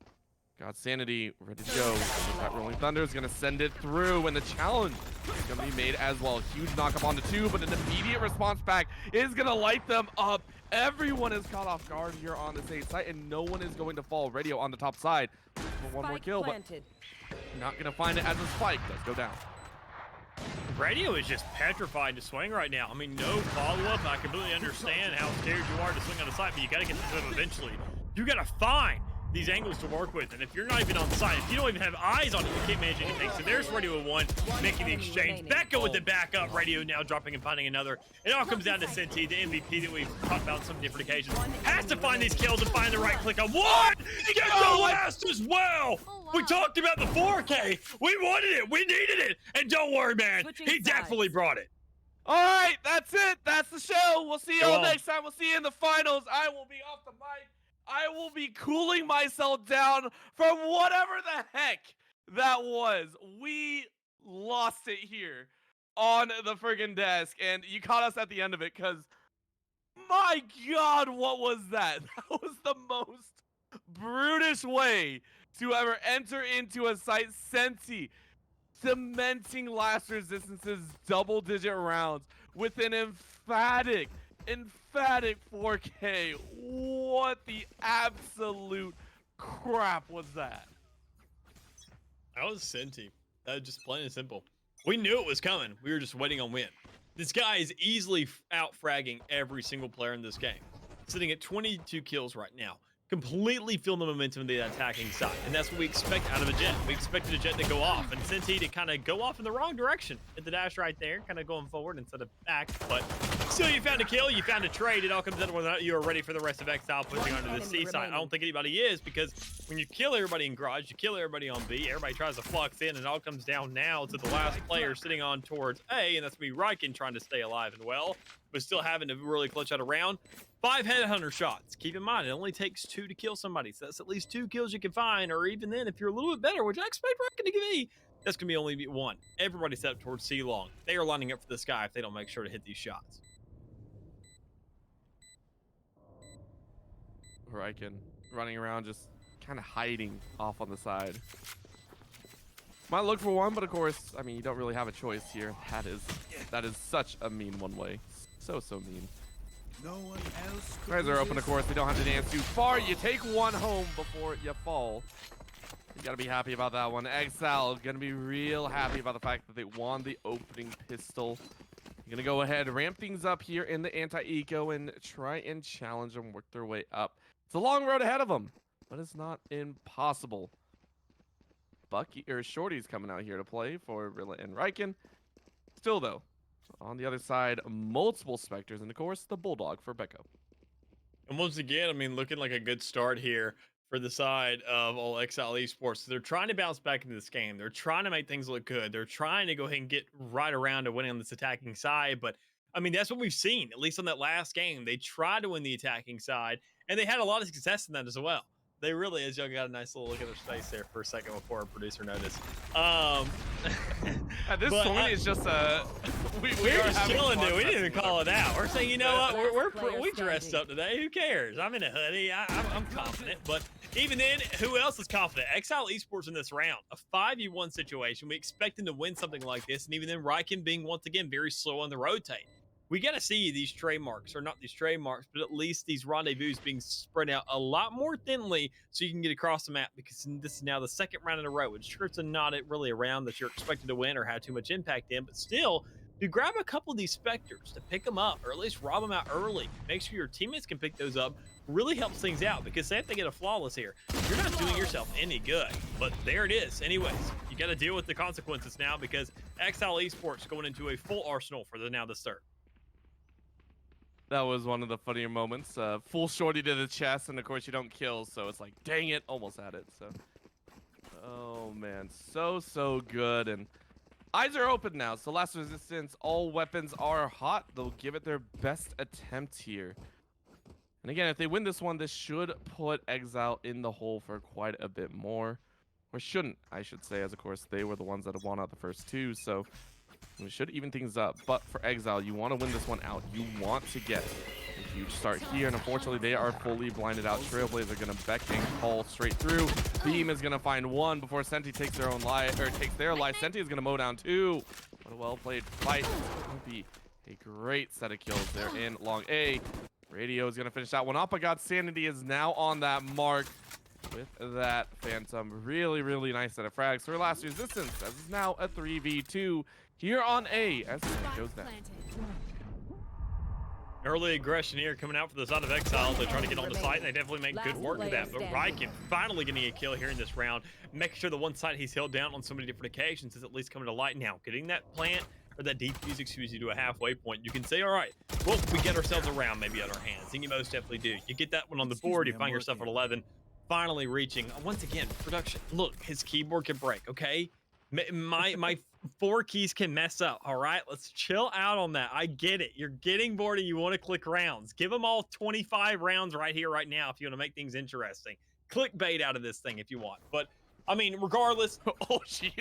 Got Sanity ready to go. That Rolling Thunder is going to send it through, and the challenge is going to be made as well. Huge knockup onto 2, but an immediate response back is going to light them up. Everyone is caught off guard here on this 8 site, and no one is going to fall. Radio on the top side for one more kill, but not going to find it as a spike does go down. Radio is just petrified to swing right now. I mean, no follow-up. I completely understand how scared you are to swing on the site, but you got to get to them eventually. You got to find these angles to work with, and if you're not even on site, if you don't even have eyes on it, you can't manage anything. So there's Radio 1 making the exchange. Becco with the backup. Radio now dropping and finding another. It all comes down to Senti, the MVP that we've talked about on some different occasions. Has to find these kills and find the right click on one. He gets the last as well. We talked about the 4K. We wanted it. We needed it. And don't worry, man. He definitely brought it. All right, that's it. That's the show. We'll see you all next time. We'll see you in the finals. I will be off the mic. I will be cooling myself down from whatever the heck that was. We lost it here on the friggin' desk, and you caught us at the end of it because, my God, what was that? That was the most brutish way to ever enter into a site. Senti cementing Last Resistance's double-digit rounds with an emphatic 4K. What the absolute crap was that? That was Senti. That was just plain and simple. We knew it was coming. We were just waiting on win. This guy is easily out fragging every single player in this game. Sitting at 22 kills right now. completely feel the momentum of the attacking side. And that's what we expect out of a Jet. We expected a Jet to go off, and Senti to kind of go off in the wrong direction at the dash right there, kind of going forward instead of back. But still, you found a kill, you found a trade. It all comes down to whether or not you are ready for the rest of Exile pushing onto the C side. I don't think anybody is, because when you kill everybody in Garage, you kill everybody on B, everybody tries to flux in, and it all comes down now to the last player sitting on towards A, and that's me, Riken, trying to stay alive and well, but still having to really clutch out a round. 5 headhunter shots. Keep in mind, it only takes 2 to kill somebody, so that's at least 2 kills you can find, or even then, if you're a little bit better, which I expect Riken to give me, that's going to be only 1. Everybody set up towards C long. They are lining up for the sky if they don't make sure to hit these shots. Riken running around just kind of hiding off on the side. Might look for one, but of course, I mean, you don't really have a choice here. That is such a mean one way. So mean. No one else. Eyes are open, of course. They don't have to dance too far. You take one home before you fall. You gotta be happy about that one. Exile gonna be real happy about the fact that they won the opening pistol. You're gonna go ahead, ramp things up here in the anti-eco and try and challenge them, work their way up. It's a long road ahead of them, but it's not impossible. Bucky or Shorty's coming out here to play for Rilla and Riken. Still though, on the other side, multiple Spectres, and of course the Bulldog for Becco. And once again, I mean, looking like a good start here for the side of all Exile Esports. They're trying to bounce back into this game. They're trying to make things look good. They're trying to go ahead and get right around to winning on this attacking side. But I mean, that's what we've seen, at least on that last game. They tried to win the attacking side, and they had a lot of success in that as well. They really, as y'all got a nice little look at their face there for a second before our producer noticed. At this point, it's just we're just chilling, dude. We didn't even call it out. We're saying, you know what, we dressed up today. Who cares? I'm in a hoodie. I'm confident. But even then, who else is confident? Exile Esports in this round, a 5v1 situation. We expect them to win something like this, and even then, Riken being once again very slow on the rotate. We got to see these trademarks, or not these trademarks, but at least these rendezvous being spread out a lot more thinly so you can get across the map, because this is now the second round in a row. It's sure it's not really a round that you're expected to win or have too much impact in, but still, you grab a couple of these Spectres to pick them up, or at least rob them out early. Make sure your teammates can pick those up. Really helps things out, because say if they get a flawless here, you're not doing yourself any good. But there it is. Anyways, you got to deal with the consequences now, because Exile Esports going into a full arsenal for now this third. That was one of the funnier moments. Full Shorty to the chest, and of course you don't kill, so it's like, dang it, almost had it. So, oh man, so good. And eyes are open now, so last resistance, all weapons are hot. They'll give it their best attempt here. And again, if they win this one, this should put Exile in the hole for quite a bit more. Or shouldn't, I should say, as of course they were the ones that have won out the first 2, so we should even things up. But for Exile, you want to win this one out. You want to get a huge start here, and unfortunately they are fully blinded out. Trailblazer are going to beck and call straight through. Beam is going to find one before Senti takes their own life, or takes their life. Senti is going to mow down 2. What a well-played fight. It's going to be a great set of kills there in long A. Radio is going to finish that one up. I got Sanity is now on that mark with that Phantom. Really nice set of frags for last resistance, as is now a 3v2 here on A as it goes down. Early aggression here coming out for the side of Exile. They're trying to get on the site, and they definitely make good work of that. But Riken finally getting a kill here in this round, making sure the one site he's held down on so many different occasions is at least coming to light now. Getting that plant, or that defuse, excuse you, to a halfway point. You can say, all right, well, we get ourselves around maybe at our hands. And you most definitely do. You get that one on the board, you find yourself at 11. Finally reaching, once again, production. Look, his keyboard can break, okay? My 4 keys can mess up, all right? Let's chill out on that. I get it. You're getting bored and you want to click rounds. Give them all 25 rounds right here, right now, if you want to make things interesting. Clickbait out of this thing if you want. But, I mean, regardless, oh, shit.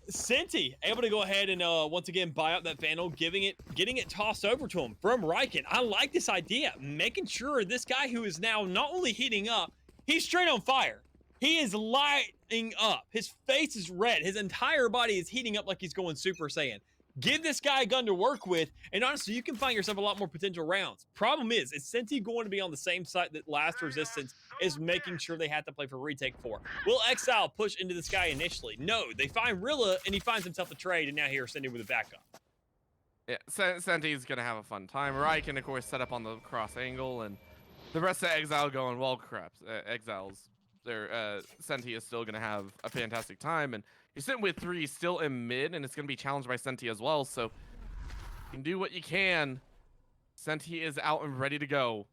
Senti able to go ahead and once again buy up that Vandal, getting it tossed over to him from Riken. I like this idea, making sure this guy who is now not only heating up, he's straight on fire. He is lighting up. His face is red. His entire body is heating up like he's going Super Saiyan. Give this guy a gun to work with, and honestly, you can find yourself a lot more potential rounds. Problem is Senti going to be on the same site that last resistance is making sure they have to play for retake 4. Will Exile push into this guy initially? No, they find Rilla, and he finds himself a trade, and now here's Senti with a backup. Yeah, Senti's going to have a fun time. Riken, of course, set up on the cross angle, and the rest of Exile going, well, crap. Exiles, their Senti is still going to have a fantastic time. And you're sitting with 3 still in mid, and it's going to be challenged by Senti as well. So you can do what you can. Senti is out and ready to go.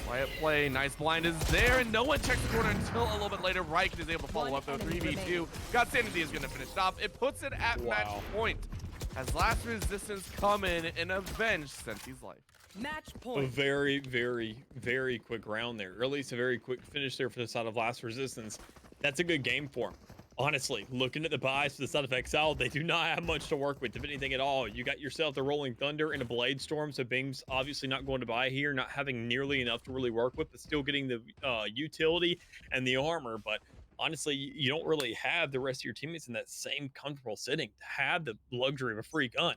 Quiet play. Nice blind is there, and no one checks the corner until a little bit later. Riken is able to follow up, though. 3v2. God Sanity is going to finish it off. It puts it at match point as Last Resistance come in and avenge Senti's life. Match A point. very, very, very quick round there, or at least a very quick finish there for the side of Last Resistance. That's a good game for him. Honestly, looking at the buys for the side of Exile, they do not have much to work with, if anything at all. You got yourself the Rolling Thunder and a Blade Storm, so Bing's obviously not going to buy here, not having nearly enough to really work with, but still getting the utility and the armor. But honestly, you don't really have the rest of your teammates in that same comfortable sitting to have the luxury of a free gun.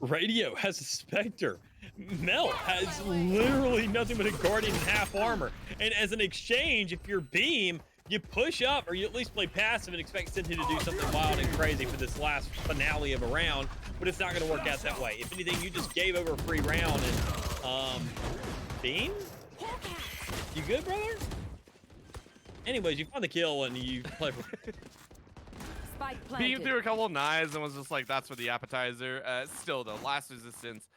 Radio has a Spectre. Mel has literally nothing but a Guardian and half armor. And as an exchange, if you're Beam, you push up, or you at least play passive and expect Senti to do something wild and crazy for this last finale of a round, but it's not going to work out that way. If anything, you just gave over a free round. And Beam, you good, brother? Anyways, you found the kill and you play for Spike Beam planted. threw a couple of knives and was just like, that's for the appetizer. Still, though, Last Resistance.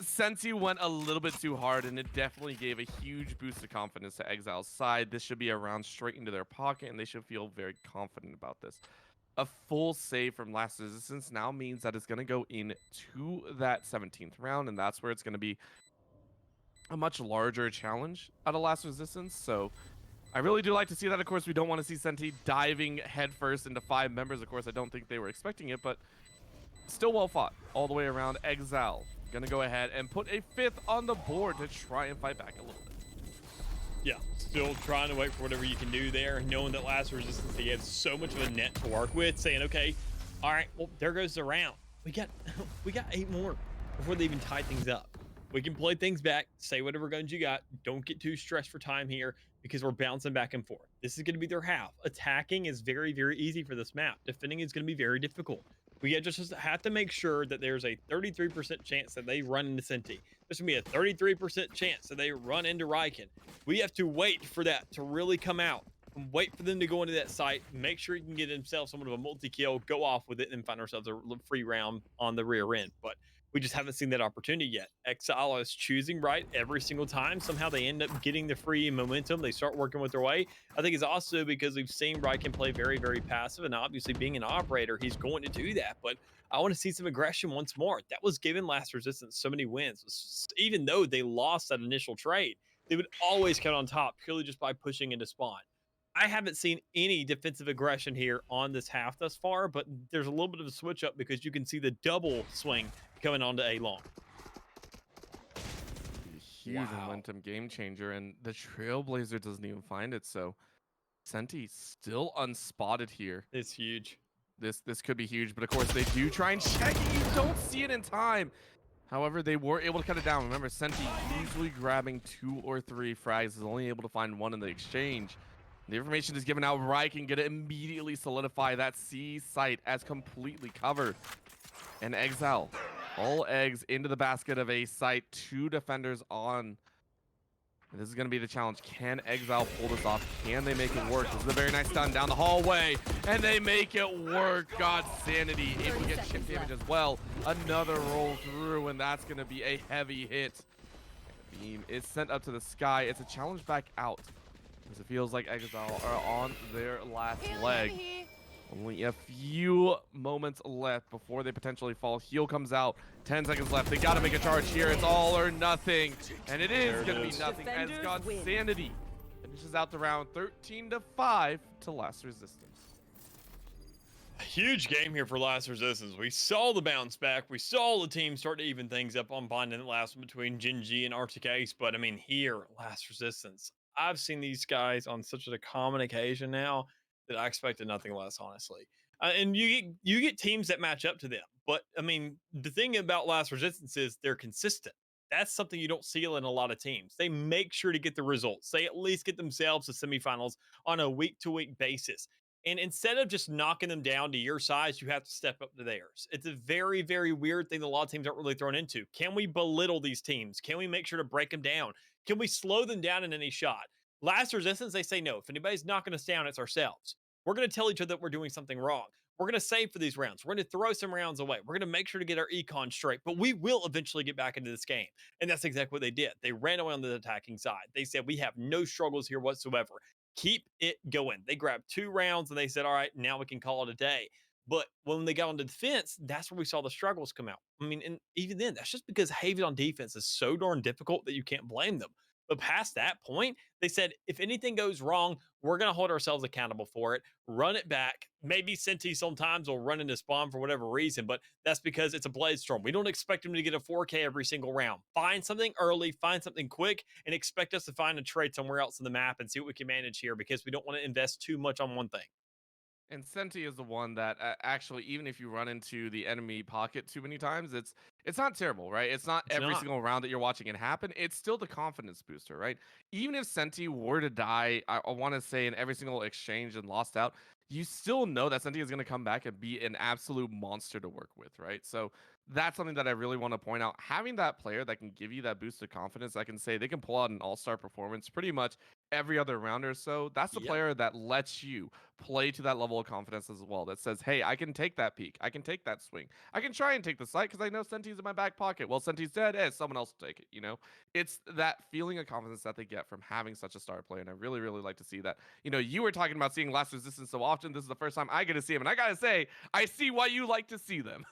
Senti went a little bit too hard, and it definitely gave a huge boost of confidence to Exile's side. This should be a round straight into their pocket, and they should feel very confident about this. A full save from Last Resistance now means that it's going to go into that 17th round, and that's where it's going to be a much larger challenge out of Last Resistance. So I really do like to see that. Of course, we don't want to see Senti diving headfirst into 5 members. Of course, I don't think they were expecting it, but still well fought all the way around. Exile gonna go ahead and put a 5th on the board to try and fight back a little bit. Yeah, still trying to wait for whatever you can do there, knowing that Last Resistance, they have so much of a net to work with, saying, okay, all right, well, there goes the round. We got 8 more before they even tie things up. We can play things back, say whatever guns you got. Don't get too stressed for time here because we're bouncing back and forth. This is going to be their half. Attacking is very, very easy for this map. Defending is going to be very difficult. We just have to make sure that there's a 33% chance that they run into Senti. There's going to be a 33% chance that they run into Riken. We have to wait for that to really come out. Wait for them to go into that site, make sure he can get himself somewhat of a multi-kill, go off with it, and find ourselves a free round on the rear end. But we just haven't seen that opportunity yet. Exile is choosing right every single time. Somehow they end up getting the free momentum. They start working with their way. I think it's also because we've seen Riken play very, very passive, and obviously being an operator, he's going to do that. But I want to see some aggression once more. That was giving Last Resistance so many wins. Even though they lost that initial trade, they would always come on top purely just by pushing into spawn. I haven't seen any defensive aggression here on this half thus far, but there's a little bit of a switch up because you can see the double swing coming onto A long. Huge momentum game changer, and the Trailblazer doesn't even find it. So Senti still unspotted here. It's huge. This could be huge, but of course they do try and check it. You don't see it in time. However, they were able to cut it down. Remember, Senti usually grabbing 2 or 3 frags, is only able to find 1 in the exchange. The information is given out. Riken gonna immediately solidify that C site as completely covered. And Exile, all eggs into the basket of A site. 2 defenders on. And this is gonna be the challenge. Can Exile pull this off? Can they make it work? This is a very nice stun down the hallway, and they make it work. God Sanity able to get chip damage as well. Another roll through, and that's gonna be a heavy hit. Beam is sent up to the sky. It's a challenge back out, as it feels like Exile are on their last leg. Only a few moments left before they potentially fall. Heal comes out. 10 seconds left. They got to make a charge here. It's all or nothing. And it is going to be nothing as God Sanity finishes out the round 13-5 to Last Resistance. A huge game here for Last Resistance. We saw the bounce back. We saw the team start to even things up on binding the last one between Genji and Arctic Ace. But I mean, here, Last Resistance. I've seen these guys on such a common occasion now that I expected nothing less, honestly. And you get teams that match up to them. But I mean, the thing about Last Resistance is they're consistent. That's something you don't see in a lot of teams. They make sure to get the results. They at least get themselves to semifinals on a week-to-week basis. And instead of just knocking them down to your size, you have to step up to theirs. It's a very, very weird thing that a lot of teams aren't really thrown into. Can we belittle these teams? Can we make sure to break them down? Can we slow them down in any shot? Last resistance, they say no. If anybody's knocking us down, it's ourselves. We're going to tell each other that we're doing something wrong. We're going to save for these rounds. We're going to throw some rounds away. We're going to make sure to get our econ straight, but we will eventually get back into this game. And that's exactly what they did. They ran away on the attacking side. They said, we have no struggles here whatsoever. Keep it going. They grabbed 2 rounds and they said, all right, now we can call it a day. But when they got on the defense, that's where we saw the struggles come out. I mean, and even then, that's just because Haven on defense is so darn difficult that you can't blame them. But past that point, they said, if anything goes wrong, we're going to hold ourselves accountable for it, run it back. Maybe Senti sometimes will run into spawn for whatever reason, but that's because it's a Blade Storm. We don't expect him to get a 4K every single round. Find something early, find something quick, and expect us to find a trade somewhere else in the map and see what we can manage here because we don't want to invest too much on one thing. And Senti is the one that actually, even if you run into the enemy pocket too many times, it's not terrible, right? It's not every single round that you're watching it happen. It's still the confidence booster, right? Even if Senti were to die, I want to say in every single exchange and lost out, you still know that Senti is going to come back and be an absolute monster to work with, right? So that's something that I really want to point out. Having that player that can give you that boost of confidence, I can say they can pull out an all-star performance pretty much every other round or so. That's the player that lets you play to that level of confidence as well. That says, hey, I can take that peek. I can take that swing. I can try and take the site because I know Senti's in my back pocket. Well, Senti's dead. Someone else will take it, you know? It's that feeling of confidence that they get from having such a star player. And I really, really like to see that. You know, you were talking about seeing Last Resistance so often. This is the first time I get to see him. And I got to say, I see why you like to see them.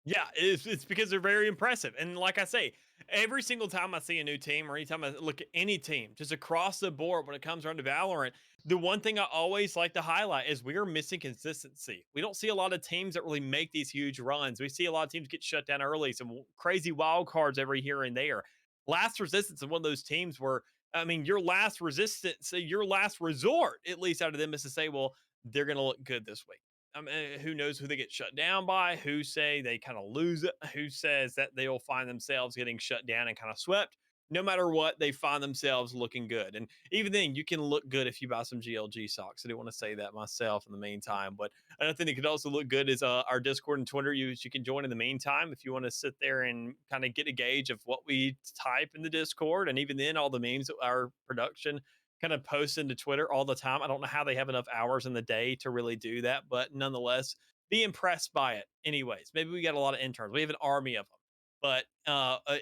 Yeah, it's because they're very impressive. And like I say, every single time I see a new team or anytime I look at any team, just across the board when it comes around to Valorant, the one thing I always like to highlight is we are missing consistency. We don't see a lot of teams that really make these huge runs. We see a lot of teams get shut down early, some crazy wild cards every here and there. Last Resistance is one of those teams where, I mean, your last resistance, your last resort, at least out of them, is to say, well, they're going to look good this week. I mean, who knows who they get shut down by, who say they kind of lose it, who says that they'll find themselves getting shut down and kind of swept. No matter what, they find themselves looking good. And even then, you can look good if you buy some GLG socks. I didn't want to say that myself in the meantime. But another thing that could also look good is our Discord and Twitter. You can join in the meantime if you want to sit there and kind of get a gauge of what we type in the Discord. And even then, all the memes that our production kind of post into Twitter all the time. I don't know how they have enough hours in the day to really do that, but nonetheless, be impressed by it. Anyways, maybe we got a lot of interns. We have an army of them. But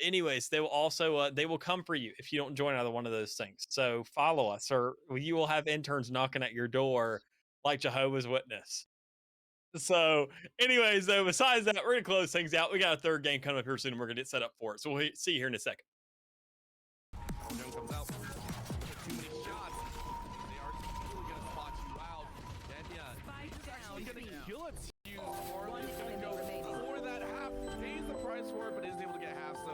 anyways, they will also they will come for you if you don't join either one of those things. So follow us, or you will have interns knocking at your door like Jehovah's Witness. So, anyways, though, besides that, we're gonna close things out. We got a third game coming up here soon, and we're gonna get set up for it. So we'll see you here in a second. Jones comes out. Too many shots. They are easily going to spot you out. Denya is actually going to kill it. You Marley is going to go for that half. Pays the price for it, but isn't able to get half. So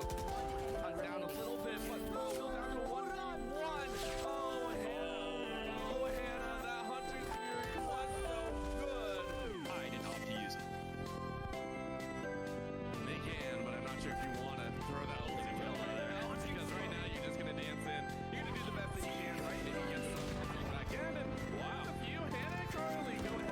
cut down a little bit, but still down to 1v1. Oh, Hannah. Oh, Hannah. That Hunter's Fury was so good. I did not have to use it. They can, but I'm not sure if you want to throw that ultimate kill out of there. Because right now you're just going to dance in. You're going to do the best that you can, right? If you get some back in, and wow, a few Hannah and Carly go ahead.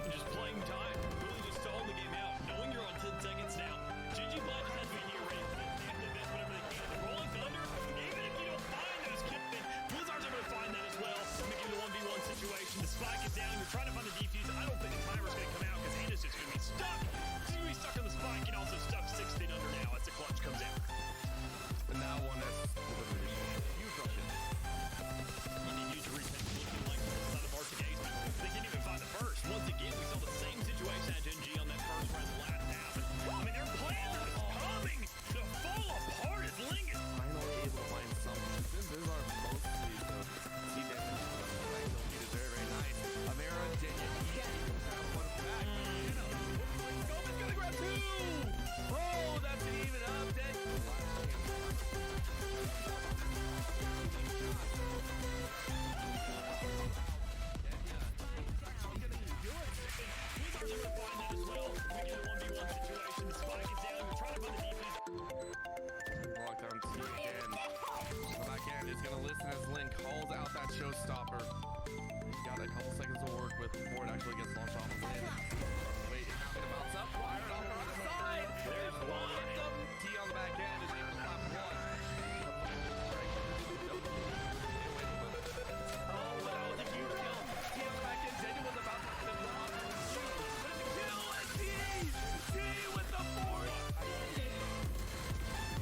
Just playing time, really just stalling the game out, knowing you're on 10 seconds now. GG Blood has been here ready to activate whatever they can. The Rolling Thunder, even if you don't find those kills, Blizzards are going to find that as well. Making the 1v1 situation. The spike is down. You're trying to find the defuse. I don't think the timer's going to come out because Hannah's just going to be stuck. He's going to be stuck on the spike and also stuck 6 feet under now as the clutch comes out. And that one is huge rush. You need huge reset looking like the side of Arcade. They can't even find the first. Once again, we saw the same situation at Gen G on that first round the last half. I mean, their plan is coming to fall apart as Ling is Finally able to find something. Those are mostly the see that don't get it very nice. Amira and Denya each have one back. Goldman's gonna grab 2. Oh, that's an a couple seconds to work with before it actually gets launched off the lid. Wait, it's gonna bounce up. Wired off the other side. There's one. T on the back end is able to slap one. Oh, that was a huge kill. T on the back end. Zeddy was about to drop. But it's a kill. And T with the fourth.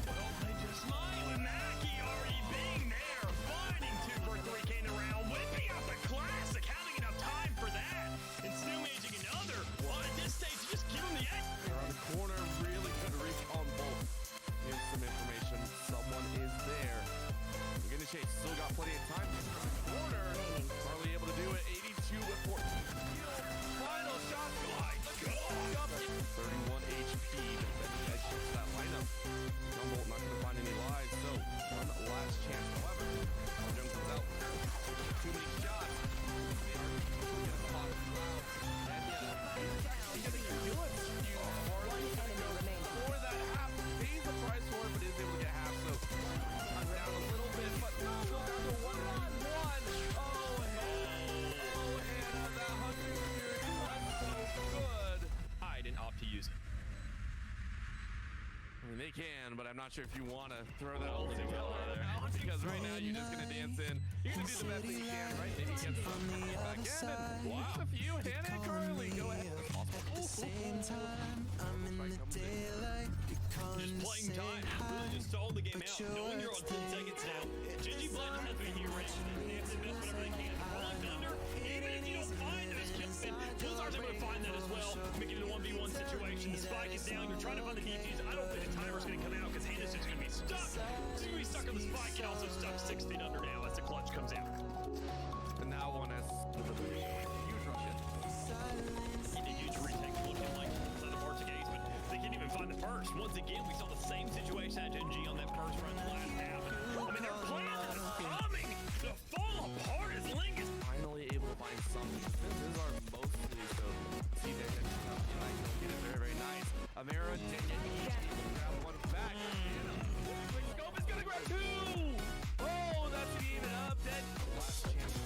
Well, they just smile and Mackie already being there, finding 2 for 3K in the round, whipping out the classic, having enough time for that, and still managing another. Well, at this stage, just give him the X. Around the corner, really good reach on both. Here's some information. Someone is there. We're gonna chase. Still got plenty of time. Corner, hardly able to do it. 82 with 14. Final shot. Up 31 HP. Defending exits that lineup. Rumble not gonna find any lives. So one last chance. However, Jung comes out. Too many shots. They are gonna pop out. And he's gonna kill it. For that half, pays the price for it, but is able to get half. So cut down a little bit, but no, go down to 1-on-1. Oh, Hannah, that 100 security was so good. I didn't opt to use it. I mean, they can, but I'm not sure if you want to throw that whole thing out because right now you're just going to dance in. You're going to do the best that you can, right? Maybe get some back in. And wow, a few. Hannah and Carly, go ahead. Same time, I'm in the daylight. Just playing time. Really just stalled the game out. Knowing you're on 10 seconds now. Gingy Blend has been here range. They have to invest whatever they can. Rolling Thunder, even if you don't find those kills, Blizzard's able to find that as well. Making it a 1v1 situation. The spike is down. You're trying to find the DPs. I don't think the timer's going to come out because Hannah's just going to be stuck. She's going to be stuck on the spike and also stuck 16 under now as the clutch comes out. And now one has huge rush in. A huge retake looking like Son of Artigaze, but they can't even find the first. Once again, we saw the same situation at NG on that first run the last half. I mean, their plans are coming to fall apart as Ling is Finally able to find some. This is our mostly so. See that get it very, very nice. Amira didn't get able to grab one back. Quick scope is gonna grab two. Oh, that's even up. Dead. Last chance.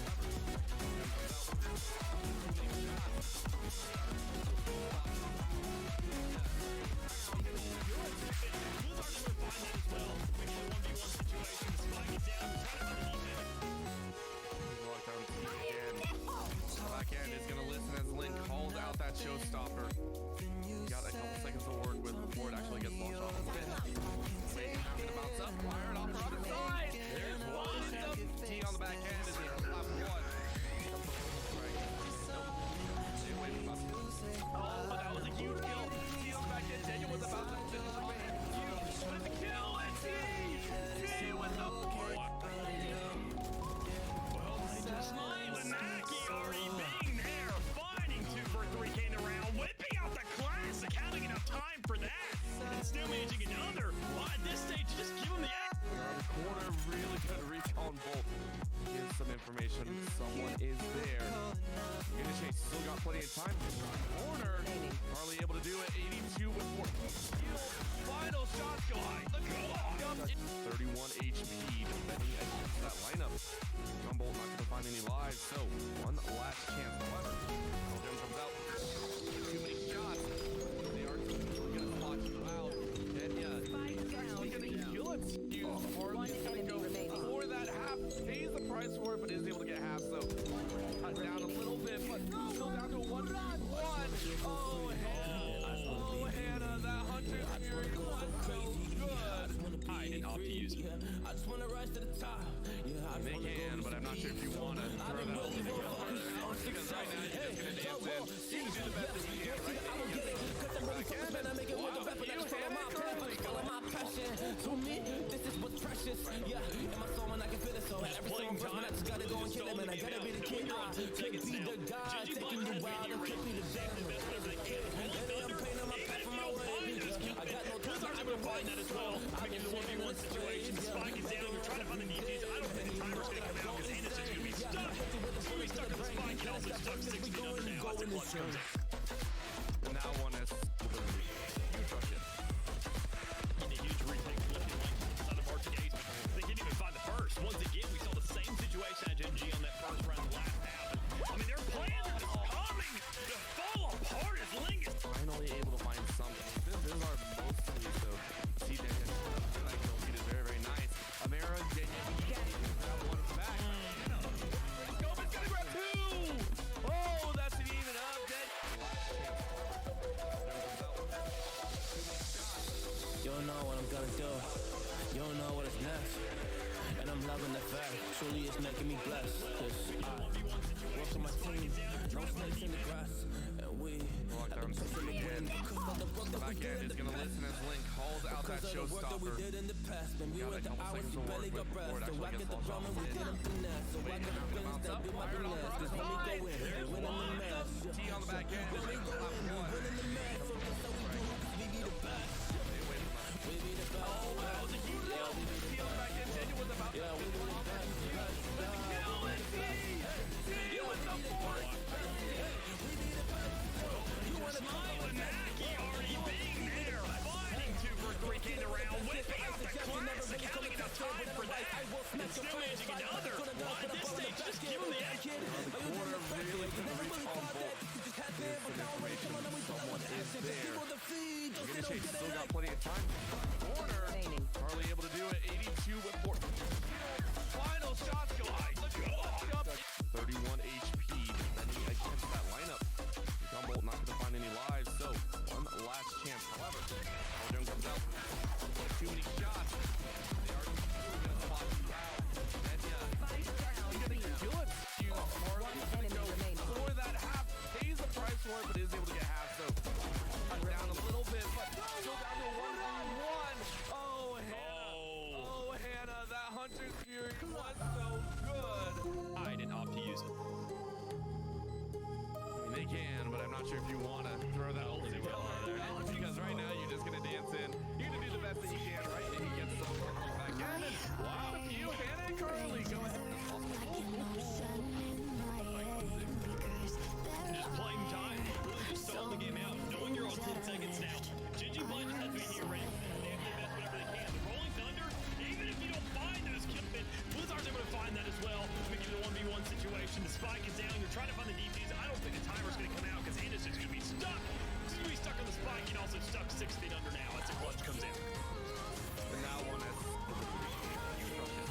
Back end is gonna listen as Link calls out that showstopper. Got a couple seconds to work with before it actually gets launched off the pin. Wait, gonna bounce up, wired off the other side. There's one. T on the back end is gonna slap one. Oh, but that was a huge kill. T on the back end. Daniel was about to finish the win. Huge, but it's a kill. And T with the fourth. well, they just smile and Mackie already being there, finding 2 for 3K in the round, whipping out the classic, having enough time for that, and still managing another. Well, at this stage, just give him the X. Around the corner, really good reach on bolt. Here's some information. Someone is there. Gonna chase. Still got plenty of time. Corner, hardly able to do it. 82 with 4. Final shot going. The clock. 31 HP. Defending against that lineup. Gumbolt not going to find any lives. So one last chance. However, Jung comes out. Too many shots. They are going to spot you out. And yeah, actually going to kill it. Hardly going to go for that half. Pays the price for it, but is able to get half. So cut down a little bit, but still down to 1-on-1. Oh, Hannah. Oh, Hannah. That hunter fury was so good. I didn't opt to use it. I just wanna rise to the top. Yeah, They can, but I'm not sure if you want to throw that whole thing out. Because right now you're just going to dance in. You can do the best that you can, right? I make it work. I'm rapping, I just follow my path, follow my passion. To me, this is what's precious. Yeah, in my soul, and I can feel it. So every song breath, man, I just gotta go and kill him, and I gotta be the king. I could be the God, taking you wild, and could be the devil. Lately, I'm painting my path for my way. I got no time. Blizzard's able to find that as well. Making it a 1v1 situation. The spike is down. You're trying to find the DPs. I don't think the timer's going to come out because Hannah's just going to be stuck. She's going to be stuck on the spike and also stuck 16 under now as the clutch comes out. And that one is huge rush in. In a huge retake looking like Son of Artigaze, but they didn't even find the first. Once again, we saw the same situation at NG on that first round last half. I mean, they're gonna do. You don't know what is next. And I'm loving the fact, truly it's making me blessed. Cause I work on my team, no snakes in the grass. And we Lockdown again. Back end is gonna listen as Link calls out that showstopper. did in the past, when we Got a went to couple hours, seconds we to barely work got with before rest. it So I actually get gets the launched drum off and we the did them finesse. So I Waiting got the for the feelings bounce that up, be my fired off finesse. for Cause other when we go side. in, There's we win in the match. T on the back end. When we go in, we win in the match. So that's how we do, cause we be the best. We be the best. Oh, that was a huge deal. T on the back end. Daniel was about to Yeah, we be the best. kill it. T with the force. Smile and Mackie already being there, fighting 2 for 3 came around, whipping out the classic, having enough time for that, and still managing another. At this stage, just give him the edge. Corner really couldn't reach on both. Here's some information. Someone is there. We're gonna chase. Still got plenty of time. Corner. Charlie able to do it. 82 with 4. Final shots go high. Up. 31 HP. Defending against that lineup. Gumball not gonna find any lives. So one last chance. However, Jones comes out. Too many shots. They are gonna spot you out. And he's gonna kill it. One enemy remaining. For that half, pays the price for it, but is able to get half. So cut down a little bit, but still down to 1-on-1. Oh, Hannah. Oh, Hannah. That Hunter's Fury was so good. I didn't opt to use it. I mean, they can, but I'm not sure if you want to throw that ulti well there. Because right now you're just going to dance in. You're going to do the best that you can, right? And he gets some back in. Wow. You, Hannah and Carly, go ahead. Just playing time, really just stalling the game out, knowing you're on 10 seconds now. Gingy Blind has been here ready. They have to invest whatever they can. The Rolling Thunder, even if you don't find those kills, Blizzard's able to find that as well. Making it a 1v1 situation. The spike is down. You're trying to find the DPs. I don't think the timer's going to come out because Anderson's going to be stuck. He's going to be stuck on the spike and also stuck 6 feet under now. That's a clutch comes in. And now one has huge rushes.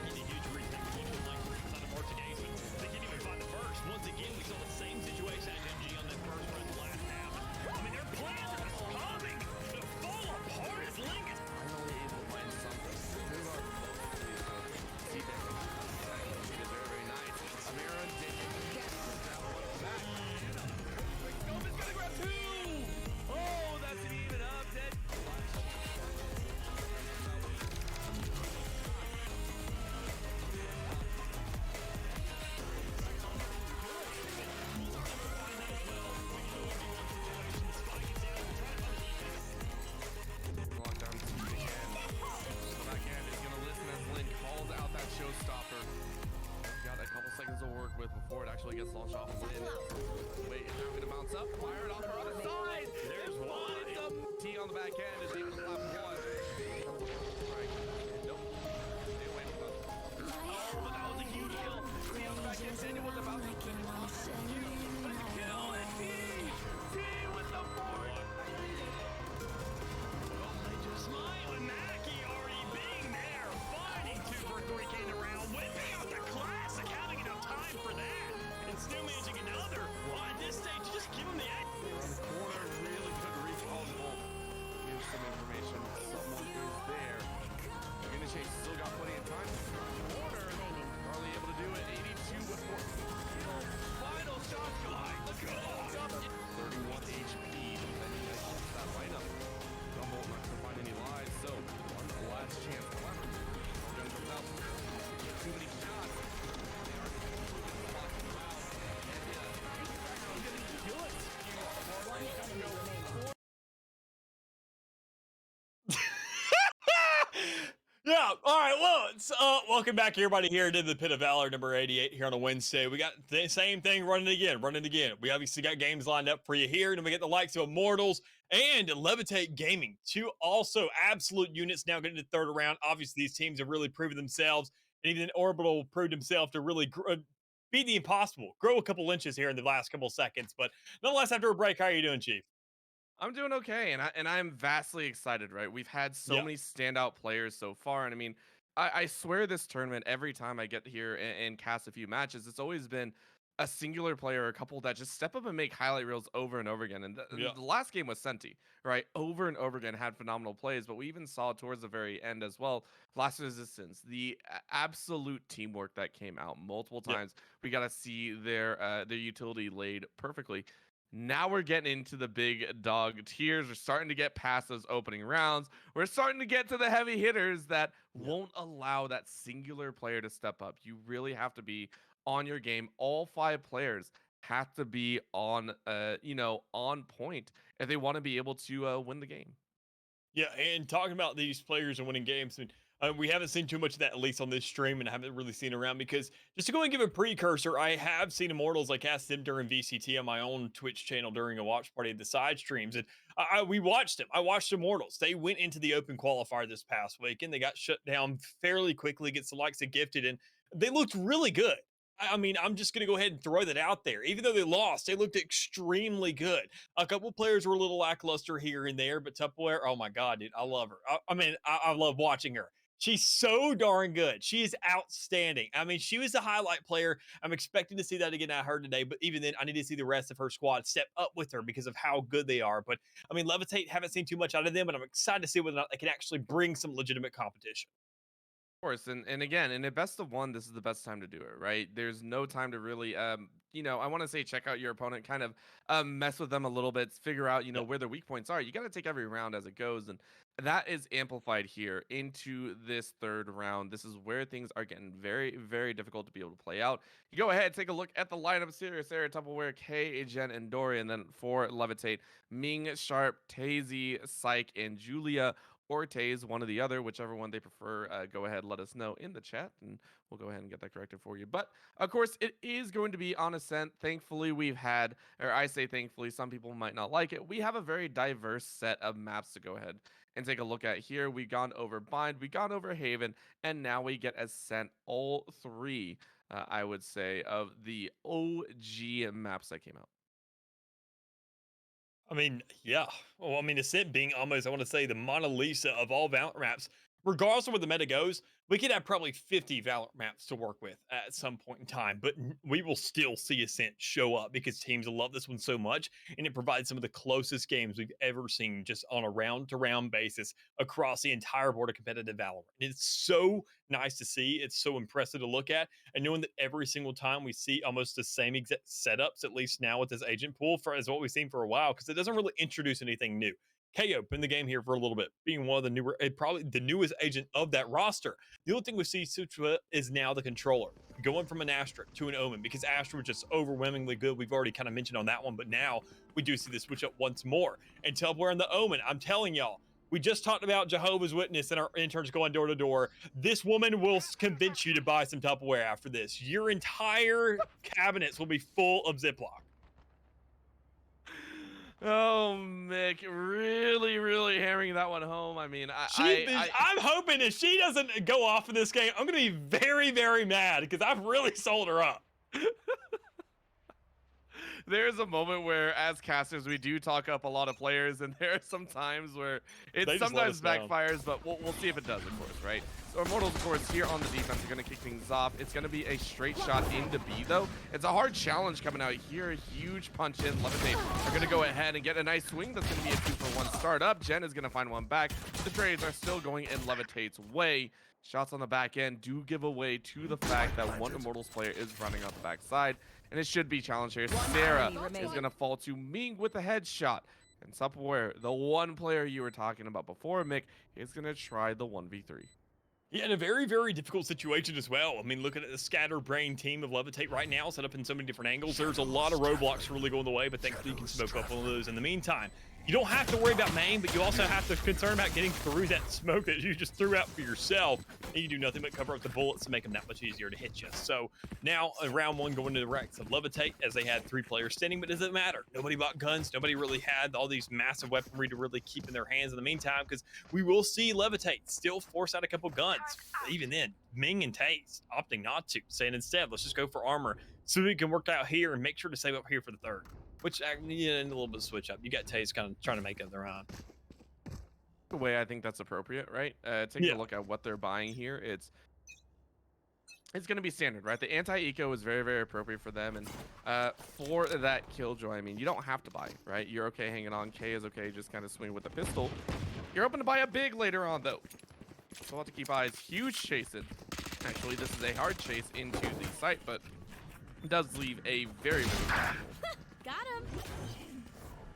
He's a huge rethink. Huge like on the March against, but they can't even find the first. Once again, we saw the same situation as MG on that first run last half. I mean, their plans are just coming to fall apart as Link is Finally able to find something. Here's our see that. It is very, very nice. Amira did back. Nova's gonna grab 2. Oh, that's an even up. Dead. Lockdown again. Back end is gonna listen as Link calls out that showstopper. Got a couple seconds to work with before it actually gets launched off. Wait, is now gonna bounce up? Fire it off her other side. There's one. T on the back end is able to slap one. Right. Nope. Stay away from us. Oh, but that was a huge kill. T on the back end. Daniel was about to kill it. T with the board. Smile and Mackie already being there, fighting 2 for 3 came around, whipping out the classic, having enough time for that, and still managing another. Well, at this stage, just give him the edge. On the corner, really couldn't reach all the ball. Here's some information. Someone is there. They're gonna chase. Still got plenty of time. Corner. Charlie able to do it. 82 with 4. Final shot. Let's go. 31 HP. Defending against that lineup. Gumball not gonna find any lives. So one last chance. However, Jones comes out. Too many shots. They are blocking him out. And he's gonna kill it. One enemy remaining. Yeah, all right, well, it's, welcome back, everybody, here to the Pit of Valor, number 88, here on a Wednesday. We got the same thing running again. We obviously got games lined up for you here, and we get the likes of Immortals and Levitate Gaming, 2 also absolute units now getting to the 3rd round. Obviously, these teams have really proven themselves, and even Orbital proved himself to really be the impossible, grow a couple inches here in the last couple seconds. But nonetheless, after a break, how are you doing, Chief? I'm doing okay, and I'm vastly excited. Right, we've had so Yep. many standout players so far, and I mean, I swear this tournament every time I get here and cast a few matches, it's always been a singular player, or a couple that just step up and make highlight reels over and over again. And Yeah. the last game was Senti, right? Over and over again had phenomenal plays, but we even saw towards the very end as well. Last Resistance, the absolute teamwork that came out multiple Yep. times. We got to see their utility laid perfectly. Now we're getting into the big dog tiers. We're starting to get past those opening rounds. We're starting to get to the heavy hitters that won't allow that singular player to step up. You really have to be on your game. All 5 players have to be on on point if they want to be able to win the game. Yeah, and talking about these players and winning games, and we haven't seen too much of that, at least on this stream, and I haven't really seen around because just to go and give a precursor, I have seen Immortals like asked them during VCT on my own Twitch channel during a watch party of the side streams, and we watched them. I watched Immortals. They went into the open qualifier this past week, and they got shut down fairly quickly against the likes of Gifted, and they looked really good. I mean, I'm just going to go ahead and throw that out there. Even though they lost, they looked extremely good. A couple players were a little lackluster here and there, but Tupperware, oh my God, dude, I love her. I love watching her. She's so darn good. She is outstanding. I mean, she was the highlight player. I'm expecting to see that again out of her today, but even then, I need to see the rest of her squad step up with her because of how good they are. But I mean, Levitate, haven't seen too much out of them, but I'm excited to see whether or not they can actually bring some legitimate competition. Course, and again, in a best of one, this is the best time to do it, right? There's no time to really I want to say check out your opponent, kind of mess with them a little bit, figure out Yep. where their weak points are. You got to take every round as it goes, and that is amplified here into this third round. This is where things are getting very, very difficult to be able to play out. You go ahead, take a look at the lineup: Sirius, Sarah, Tupperware, K, Jen, and Dory, and then for Levitate, Ming, Sharp, Tazy, Psych, and Julia, or Taze, one or the other, whichever one they prefer. Go ahead, let us know in the chat, and we'll go ahead and get that corrected for you. But of course, it is going to be on Ascent. Thankfully, we've had, or I say thankfully, some people might not like it. We have a very diverse set of maps to go ahead and take a look at here. We've gone over Bind, we've gone over Haven, and now we get Ascent. All 3, I would say, of the OG maps that came out. I mean, yeah. Well, I mean, Ascent being almost, I want to say, the Mona Lisa of all Valorant maps, regardless of where the meta goes, we could have probably 50 Valorant maps to work with at some point in time, but we will still see Ascent show up because teams love this one so much, and it provides some of the closest games we've ever seen just on a round-to-round basis across the entire board of competitive Valorant. And it's so nice to see. It's so impressive to look at, and knowing that every single time we see almost the same exact setups, at least now with this agent pool, for as what we've seen for a while, because it doesn't really introduce anything new. KO in the game here for a little bit, being one of the newer, probably the newest agent of that roster. The only thing we see Sutra is now the controller, going from an Astra to an Omen, because Astra was just overwhelmingly good. We've already kind of mentioned on that one, but now we do see the switch up once more. And Tupperware and the Omen, I'm telling y'all, we just talked about Jehovah's Witness and our interns going door to door. This woman will convince you to buy some Tupperware after this. Your entire cabinets will be full of Ziploc. Oh, Mick, really, really hammering that one home. I mean, I'm hoping if she doesn't go off in this game, I'm going to be very, very mad because I've really sold her up. There's a moment where, as casters, we do talk up a lot of players, and there are some times where it sometimes backfires, but we'll see if it does, of course, right? So Immortals, of course, here on the defense are going to kick things off. It's going to be a straight shot into B, though. It's a hard challenge coming out here. Huge punch in. Levitate are going to go ahead and get a nice swing. That's going to be a 2-for-1 start up. Jen is going to find one back. The trades are still going in Levitate's way. Shots on the back end do give away to the fact that one Immortals player is running out the backside. And it should be challenge here. Sarah is going to fall to Ming with a headshot. And Tupperware, the one player you were talking about before, Mick, is going to try the 1v3. Yeah, in a very, very difficult situation as well. I mean, looking at the scatterbrain team of Levitate right now, set up in so many different angles. There's a lot of roadblocks really going the way, but thankfully you can smoke up one of those in the meantime. You don't have to worry about main, but you also have to concern about getting through that smoke that you just threw out for yourself. And you do nothing but cover up the bullets to make them that much easier to hit you. So now round 1 going to the ranks of Levitate, as they had 3 players standing, but it doesn't matter. Nobody bought guns. Nobody really had all these massive weaponry to really keep in their hands in the meantime, because we will see Levitate still force out a couple guns. Even then, Ming and Taze opting not to, saying instead, let's just go for armor so we can work out here and make sure to save up here for the third. Which, yeah, a little bit of switch up. You got Taze kind of trying to make up their own. The way I think that's appropriate, right? Taking a look at what they're buying here, it's it's going to be standard, right? The anti-eco is very, very appropriate for them. And for that killjoy, I mean, you don't have to buy, right? You're okay hanging on. K is okay, just kind of swing with the pistol. You're open to buy a big later on, though. So we'll have to keep eyes. Huge chase in. Actually, this is a hard chase into the site, but it does leave a very, very valuable. Got him.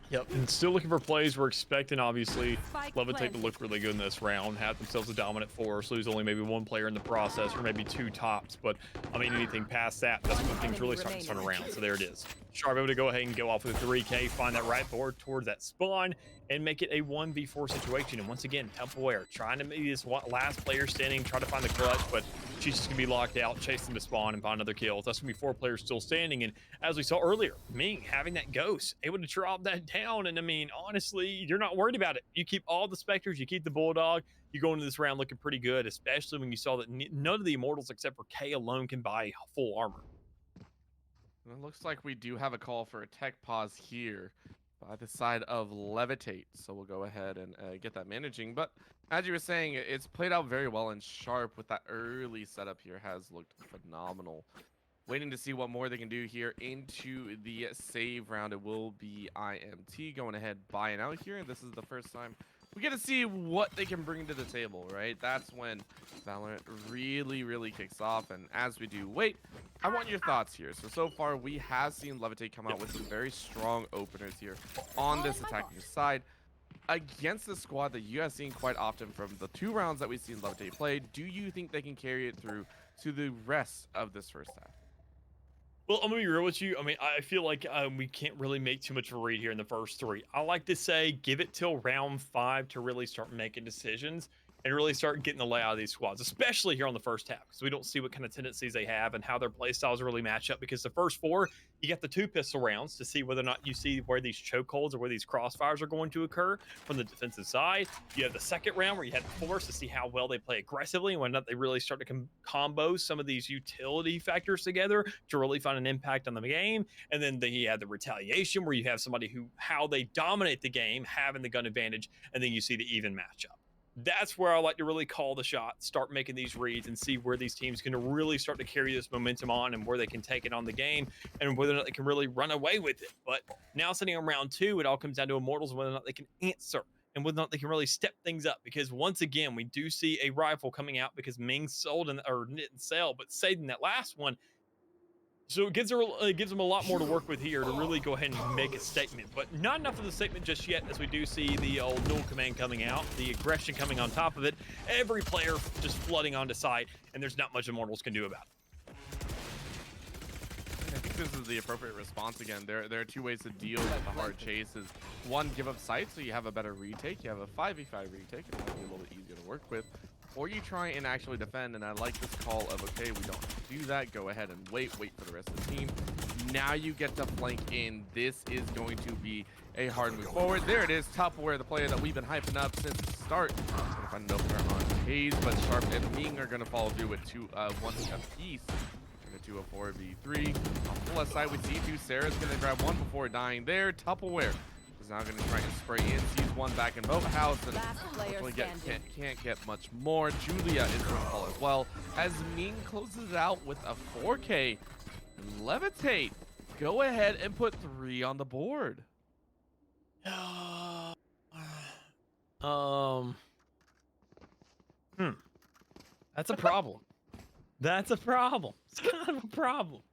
Yep, and still looking for plays. We're expecting, obviously, Spike Levitate to planted. look really good in this round, have themselves a dominant force, lose only maybe one player in the process, or maybe two tops. But, I mean, anything past that, that's when things really start to turn around. So there it is. Sharp able to go ahead and go off with a 3K, find that right board towards that spawn, and make it a 1v4 situation. And once again, Templeware trying to maybe this last player standing, try to find the clutch, but she's just going to be locked out, chase them to spawn and find another kill. That's going to be 4 players still standing. And as we saw earlier, Ming having that ghost, able to drop that down. And I mean, honestly, you're not worried about it. You keep all the Spectres, you keep the Bulldog, you go into this round looking pretty good, especially when you saw that none of the Immortals except for K alone can buy full armor. It looks like we do have a call for a tech pause here by the side of Levitate. So we'll go ahead and get that managing. But as you were saying, it's played out very well, and Sharp with that early setup here has looked phenomenal. Waiting to see what more they can do here into the save round. It will be IMT going ahead buying out here, and this is the first time we get to see what they can bring to the table, right? That's when Valorant really, really kicks off. And as we do, wait, I want your thoughts here. So far, we have seen Levitate come out with some very strong openers here on this attacking side. Against the squad that you have seen quite often from the 2 rounds that we've seen Levitate play, do you think they can carry it through to the rest of this first half? Well, I'm gonna be real with you. I mean, I feel like we can't really make too much of a read here in the first 3. I like to say give it till round 5 to really start making decisions and really start getting the layout of these squads, especially here on the first half, because we don't see what kind of tendencies they have and how their play styles really match up. Because the first 4, you got the 2 pistol rounds to see whether or not you see where these chokeholds or where these crossfires are going to occur from the defensive side. You have the second round where you have the force to see how well they play aggressively and whether or not they really start to combo some of these utility factors together to really find an impact on the game. And then you have the retaliation where you have somebody how they dominate the game, having the gun advantage, and then you see the even matchup. That's where I like to really call the shot, start making these reads and see where these teams can really start to carry this momentum on and where they can take it on the game and whether or not they can really run away with it. But now sitting on round 2, it all comes down to Immortals and whether or not they can answer and whether or not they can really step things up. Because once again, we do see a rifle coming out because Ming sold or didn't sell, but saving that last one. So it gives them a lot more to work with here to really go ahead and make a statement, but not enough of the statement just yet, as we do see the old dual command coming out, the aggression coming on top of it, every player just flooding onto site, and there's not much Immortals can do about it. I think this is the appropriate response again. There are 2 ways to deal with the hard chases. 1, give up sight so you have a better retake. You have a 5v5 retake, and it'll be a little bit easier to work with. Or you try and actually defend, and I like this call of, okay, we don't have to do that. Go ahead and wait for the rest of the team. Now you get to flank in. This is going to be a hard move forward. There it is, Tupperware, the player that we've been hyping up since the start. Gonna find an opener on Hayes, but Sharp and Ming are gonna follow through with 1 apiece. To a 4v3. On the left side, we see 2. Sarah's gonna grab 1 before dying there. Tupperware is now gonna try and spray in. Sees 1 back in boathouse, and Last player can't get much more. Julia is gonna fall as well as Ming closes it out with a 4K. Levitate, go ahead and put 3 on the board. That's a problem. That's a problem. It's kind of a problem.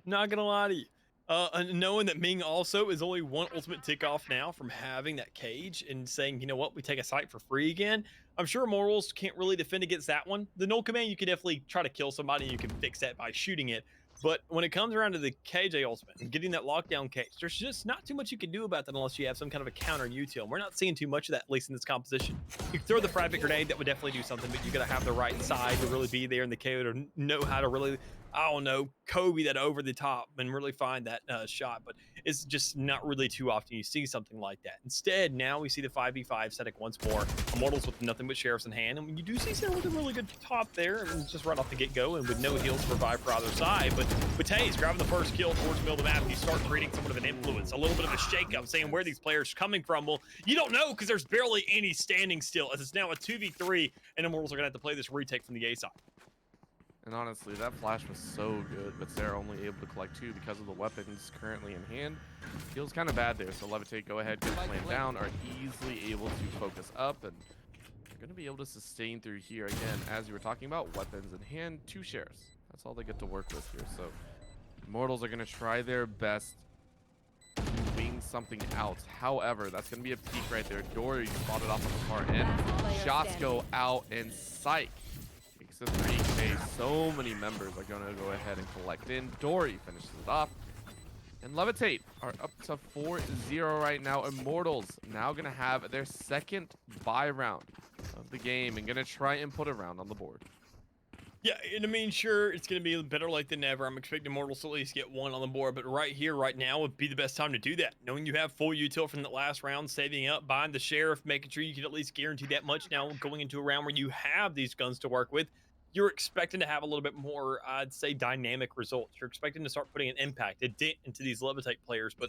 Not gonna lie to you. And knowing that Ming also is only 1 ultimate tick off now from having that cage and saying, you know what, we take a site for free again. I'm sure Immortals can't really defend against that one. The null command, you can definitely try to kill somebody. You can fix that by shooting it. But when it comes around to the KJ ultimate and getting that lockdown cage, there's just not too much you can do about that unless you have some kind of a counter util. And we're not seeing too much of that, at least in this composition. You can throw the fragment grenade, that would definitely do something, but you got to have the right side to really be there in the KO to know how to really, I don't know, Kobe that over the top and really find that shot. But it's just not really too often you see something like that. Instead, now we see the 5v5 static once more. Immortals with nothing but sheriffs in hand. And you do see Sarah looking really good top there, and just right off the get-go, and with no heals to provide for either side. But Taze grabbing the first kill towards the middle of the map, you start creating somewhat of an influence, a little bit of a shakeup, saying where these players coming from. Well, you don't know because there's barely any standing still, as it's now a 2v3, and Immortals are going to have to play this retake from the A side. And honestly, that flash was so good, but Sarah only able to collect 2 because of the weapons currently in hand. Feels kind of bad there, so Levitate go ahead, get the plan down, are easily able to focus up, and they're going to be able to sustain through here. Again, as you were talking about, weapons in hand, 2 shares. That's all they get to work with here, so Immortals are going to try their best to wing something out. However, that's going to be a peek right there. Dory spotted off on the far end. Shots go out, and Psych takes a 3K. So many members are going to go ahead and collect in. Dory finishes it off. And Levitate are up to 4-0 right now. Immortals now going to have their second buy round of the game and going to try and put a round on the board. Yeah, and I mean, sure, it's going to be better late than never. I'm expecting Immortals to at least get 1 on the board, but right here, right now would be the best time to do that. Knowing you have full util from that last round, saving up, buying the Sheriff, making sure you can at least guarantee that much now going into a round where you have these guns to work with. You're expecting to have a little bit more, I'd say, dynamic results. You're expecting to start putting an impact, a dent into these Levitate players, but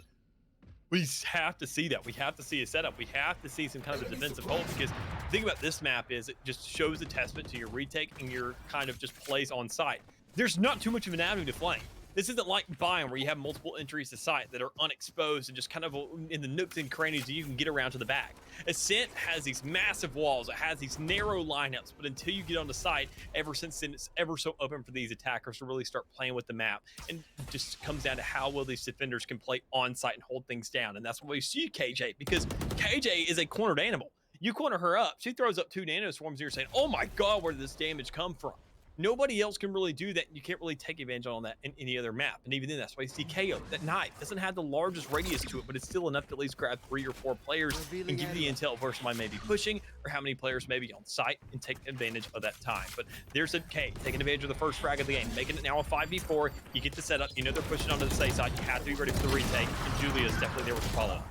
we have to see that. We have to see a setup. We have to see some kind of a defensive hold, because the thing about this map is it just shows a testament to your retake and your kind of just plays on site. There's not too much of an avenue to flame. This isn't like Biome where you have multiple entries to site that are unexposed and just kind of in the nooks and crannies that you can get around to the back. Ascent has these massive walls. It has these narrow lineups, but until you get on the site, ever since then, it's ever so open for these attackers to really start playing with the map. And it just comes down to how well these defenders can play on site and hold things down. And that's why we see KJ, because KJ is a cornered animal. You corner her up, she throws up 2 nano swarms, and you're saying, oh my God, where did this damage come from? Nobody else can really do that. You can't really take advantage on that in any other map. And even then, that's why you see KO. That knife doesn't have the largest radius to it, but it's still enough to at least grab 3 or 4 players and give you the intel of where somebody may be pushing or how many players may be on site and take advantage of that time. But there's a K taking advantage of the first frag of the game, making it now a 5v4. You get the setup. You know they're pushing onto the safe side. You have to be ready for the retake. And Julia is definitely there with the follow.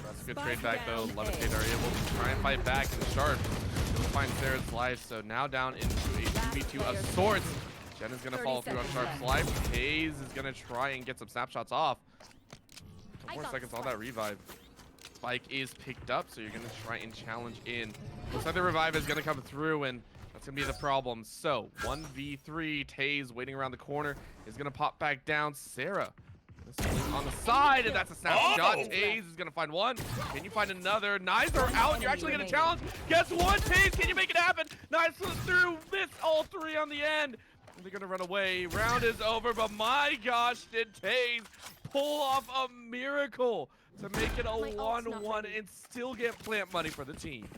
That's a good trade back, though. Levitate are able to try and fight back, and Sharp will find Sarah's life. So now down into a 2v2 of sorts. Jen is going to follow through on Sharp's life. Hayes is going to try and get some snapshots off. A couple more seconds on that revive. Spike is picked up, so you're going to try and challenge in. Looks like the revive is going to come through, and that's going to be the problem. So 1v3, Taze waiting around the corner is going to pop back down. Sarah on the side, and that's a snapshot. Taze is going to find one. Can you find another? Knives are out, and you're actually going to challenge. Guess what, Taze? Can you make it happen? Knives slips through, miss all 3 on the end. They're going to run away. Round is over, but my gosh, did Taze pull off a miracle to make it a 1-1 and still get plant money for the team.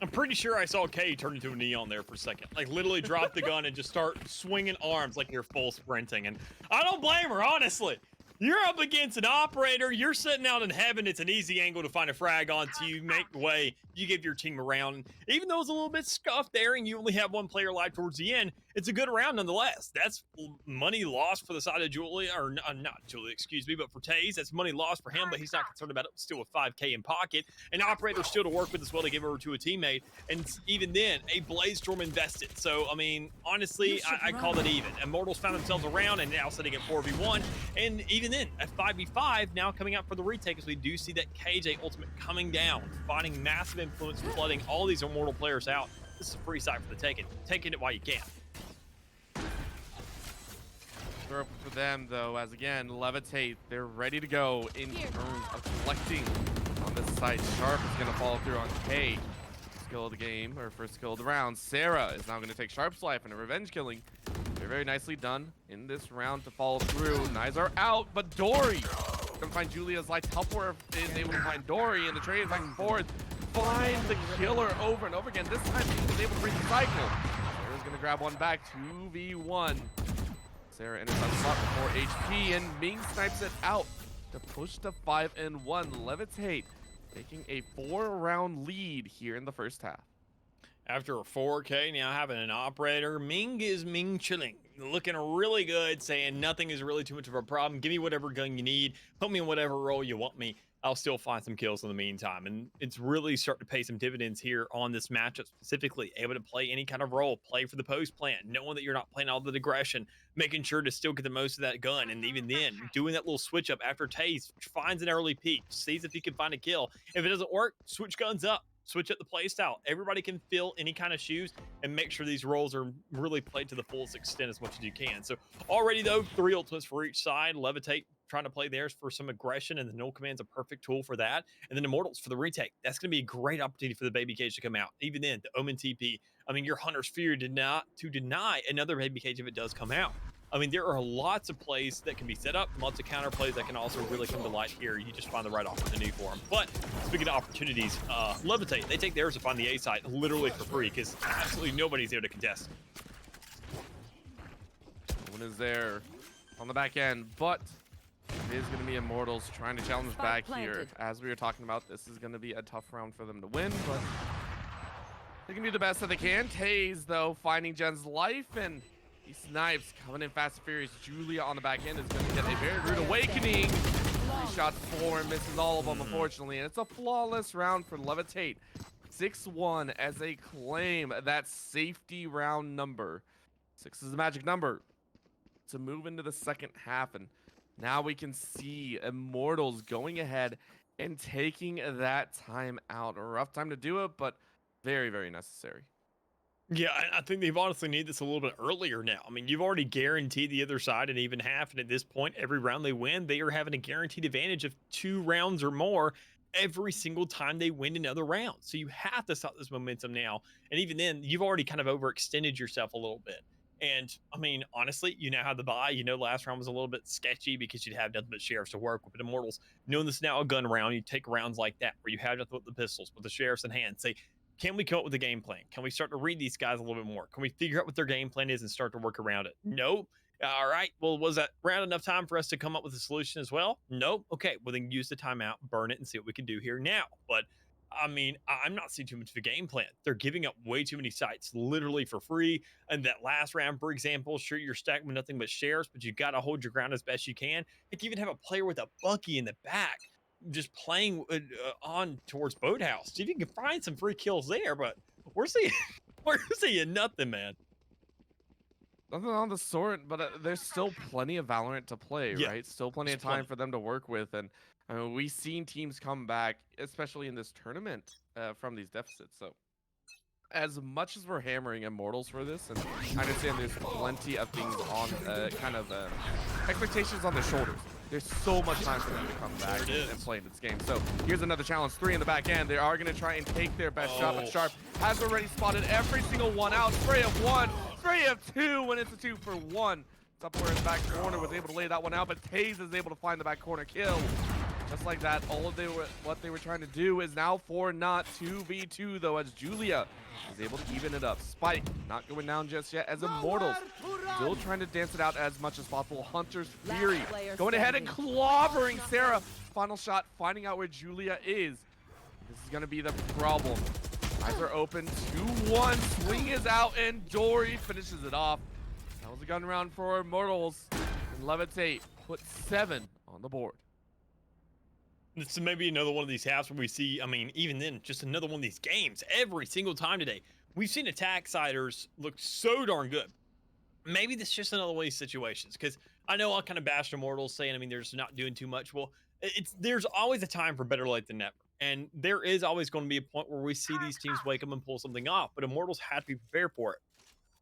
I'm pretty sure I saw Kay turn into a neon there for a second. Like, literally drop the gun and just start swinging arms like you're full sprinting. And I don't blame her, honestly. You're up against an operator. You're sitting out in heaven. It's an easy angle to find a frag onto you. Make way. You give your team a round. Even though it's a little bit scuffed there and you only have 1 player alive towards the end, it's a good round nonetheless. That's money lost for the side of Julia, or not Julia, excuse me, but for Taze. That's money lost for him, but he's not concerned about it. Still with 5K in pocket. An operator still to work with as well to give over to a teammate. And even then, a Blaze Storm invested. So, I mean, honestly, I call it even. Immortals found themselves around and now sitting at 4v1. And even then, at 5v5, now coming out for the retake, as we do see that KJ ultimate coming down, finding massive influence, flooding all these Immortal players out. This is a free site for the taking. Taking it while you can. For them, though, as again, Levitate, they're ready to go in terms of collecting on this site. Sharp is going to follow through on K. Skill of the game, or first skill of the round. Sarah is now going to take Sharp's life in a revenge killing. Very, very nicely done in this round to follow through. Knives are out, but Dory going to find Julia's life. Helper is able to find Dory, and the trade is back and forth. Find the killer over and over again. This time he was able to break the cycle. Sarah's going to grab one back, 2v1. Sarah enters on spot for 4 HP, and Ming snipes it out to push to 5-1. Levitate taking a 4-round lead here in the first half. After a 4K, now having an operator, Ming is Ming chilling. Looking really good, saying nothing is really too much of a problem. Give me whatever gun you need. Put me in whatever role you want me. I'll still find some kills in the meantime. And it's really starting to pay some dividends here on this matchup specifically. Able to play any kind of role, play for the post plan, knowing that you're not playing all the aggression, making sure to still get the most of that gun. And even then, doing that little switch up after Taze finds an early peak, sees if he can find a kill. If it doesn't work, switch guns up. switch up the play style. Everybody can fill any kind of shoes and make sure these roles are really played to the fullest extent as much as you can. So already though, 3 ultimates for each side. Levitate trying to play theirs for some aggression, and the null command's a perfect tool for that. And then Immortals for the retake. That's going to be a great opportunity for the baby cage to come out. Even then, the Omen TP. I mean, your Hunter's Fear did not to deny another baby cage if it does come out. I mean, there are lots of plays that can be set up, lots of counter plays that can also really come to light here. You just find the right opportunity for them. But speaking of opportunities, Levitate, they take theirs to find the A site literally for free because absolutely nobody's there to contest. One is there on the back end, but it is going to be Immortals trying to challenge back here. As we were talking about, this is going to be a tough round for them to win, but they can do the best that they can. Taze, though, finding Jen's life, and he snipes, coming in fast and furious. Julia on the back end is going to get a very rude awakening. 3 shots, 4, and misses all of them, unfortunately. And it's a flawless round for Levitate. 6-1 as they claim that safety round number. 6 is the magic number to move into the second half. And now we can see Immortals going ahead and taking that time out. A rough time to do it, but very, very necessary. Yeah, I think they've honestly needed this a little bit earlier now. I mean, you've already guaranteed the other side an even half, and at this point, every round they win, they are having a guaranteed advantage of 2 rounds or more every single time they win another round. So you have to stop this momentum now. And even then, you've already kind of overextended yourself a little bit. And I mean, honestly, you now have the bye. You know, last round was a little bit sketchy because you'd have nothing but sheriffs to work with. But Immortals, knowing this is now a gun round, you take rounds like that where you have nothing but the pistols, with the sheriffs in hand. Say, can we come up with a game plan? Can we start to read these guys a little bit more? Can we figure out what their game plan is and start to work around it? Nope. All right. Well, was that round enough time for us to come up with a solution as well? Nope. Okay. Well, then use the timeout, burn it, and see what we can do here now. But I mean, I'm not seeing too much of a game plan. They're giving up way too many sites literally for free. And that last round, for example, sure, you're stacked with nothing but sheriffs, but you got to hold your ground as best you can. Like, even have a player with a Bucky in the back just playing on towards Boathouse. See if you can find some free kills there, but we're seeing nothing, man. Nothing on the sort, but there's still plenty of Valorant to play, right? Still plenty of time for them to work with. And I mean, we've seen teams come back, especially in this tournament, from these deficits. So as much as we're hammering Immortals for this, and I understand there's plenty of things on expectations on their shoulders. There's so much time for them to come back and play in this game. So here's another challenge. 3 in the back end. They are going to try and take their best shot, but Sharp has already spotted every single one out. Spray of 1, spray of 2, when it's a 2 for 1. Somewhere in the back corner was able to lay that one out, but Taze is able to find the back corner kill. Just like that, what they were trying to do is now 4 not 2v2 though, as Julia is able to even it up. Spike not going down just yet, as Immortals still trying to dance it out as much as possible. Hunter's Fury going ahead and clobbering Sarah. Final shot, finding out where Julia is. This is going to be the problem. Eyes are open, 2-1, swing is out, and Dory finishes it off. That was a gun round for Immortals, and Levitate put 7 on the board. It's maybe another one of these halves where we see, I mean, even then, just another one of these games every single time today. We've seen attack siders look so darn good. Maybe this is just another one of these situations, because I know I'll kind of bash Immortals saying, I mean, they're just not doing too much. Well, there's always a time for better late than never. And there is always going to be a point where we see these teams wake up and pull something off, but Immortals had to be prepared for it.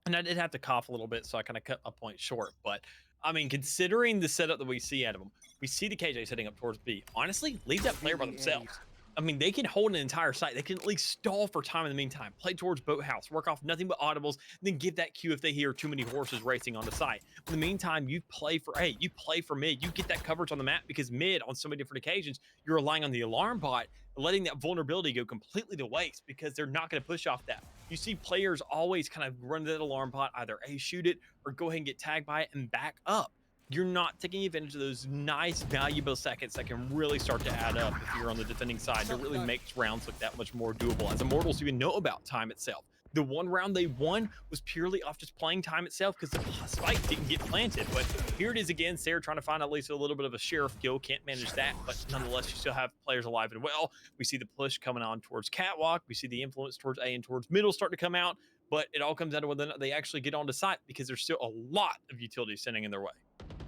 And I did have to cough a little bit, so I kind of cut my point short. But I mean, considering the setup that we see out of them, we see the KJ setting up towards B. Honestly, leave that player by themselves. I mean, they can hold an entire site. They can at least stall for time in the meantime. Play towards Boathouse, work off nothing but audibles, then give that cue if they hear too many horses racing on the site. In the meantime, you play for A, you play for mid, you get that coverage on the map, because mid, on so many different occasions, you're relying on the alarm bot, letting that vulnerability go completely to waste because they're not going to push off that. You see players always kind of run to that alarm bot, either A, shoot it, or go ahead and get tagged by it and back up. You're not taking advantage of those nice, valuable seconds that can really start to add up if you're on the defending side. It really makes rounds look that much more doable, as Immortals even know about time itself. The one round they won was purely off just playing time itself because the spike didn't get planted. But here it is again. Sarah trying to find at least a little bit of a sheriff kill. Can't manage that, but nonetheless, you still have players alive and well. We see the push coming on towards Catwalk. We see the influence towards A and towards middle start to come out. But it all comes down to whether or not they actually get onto site, because there's still a lot of utility standing in their way.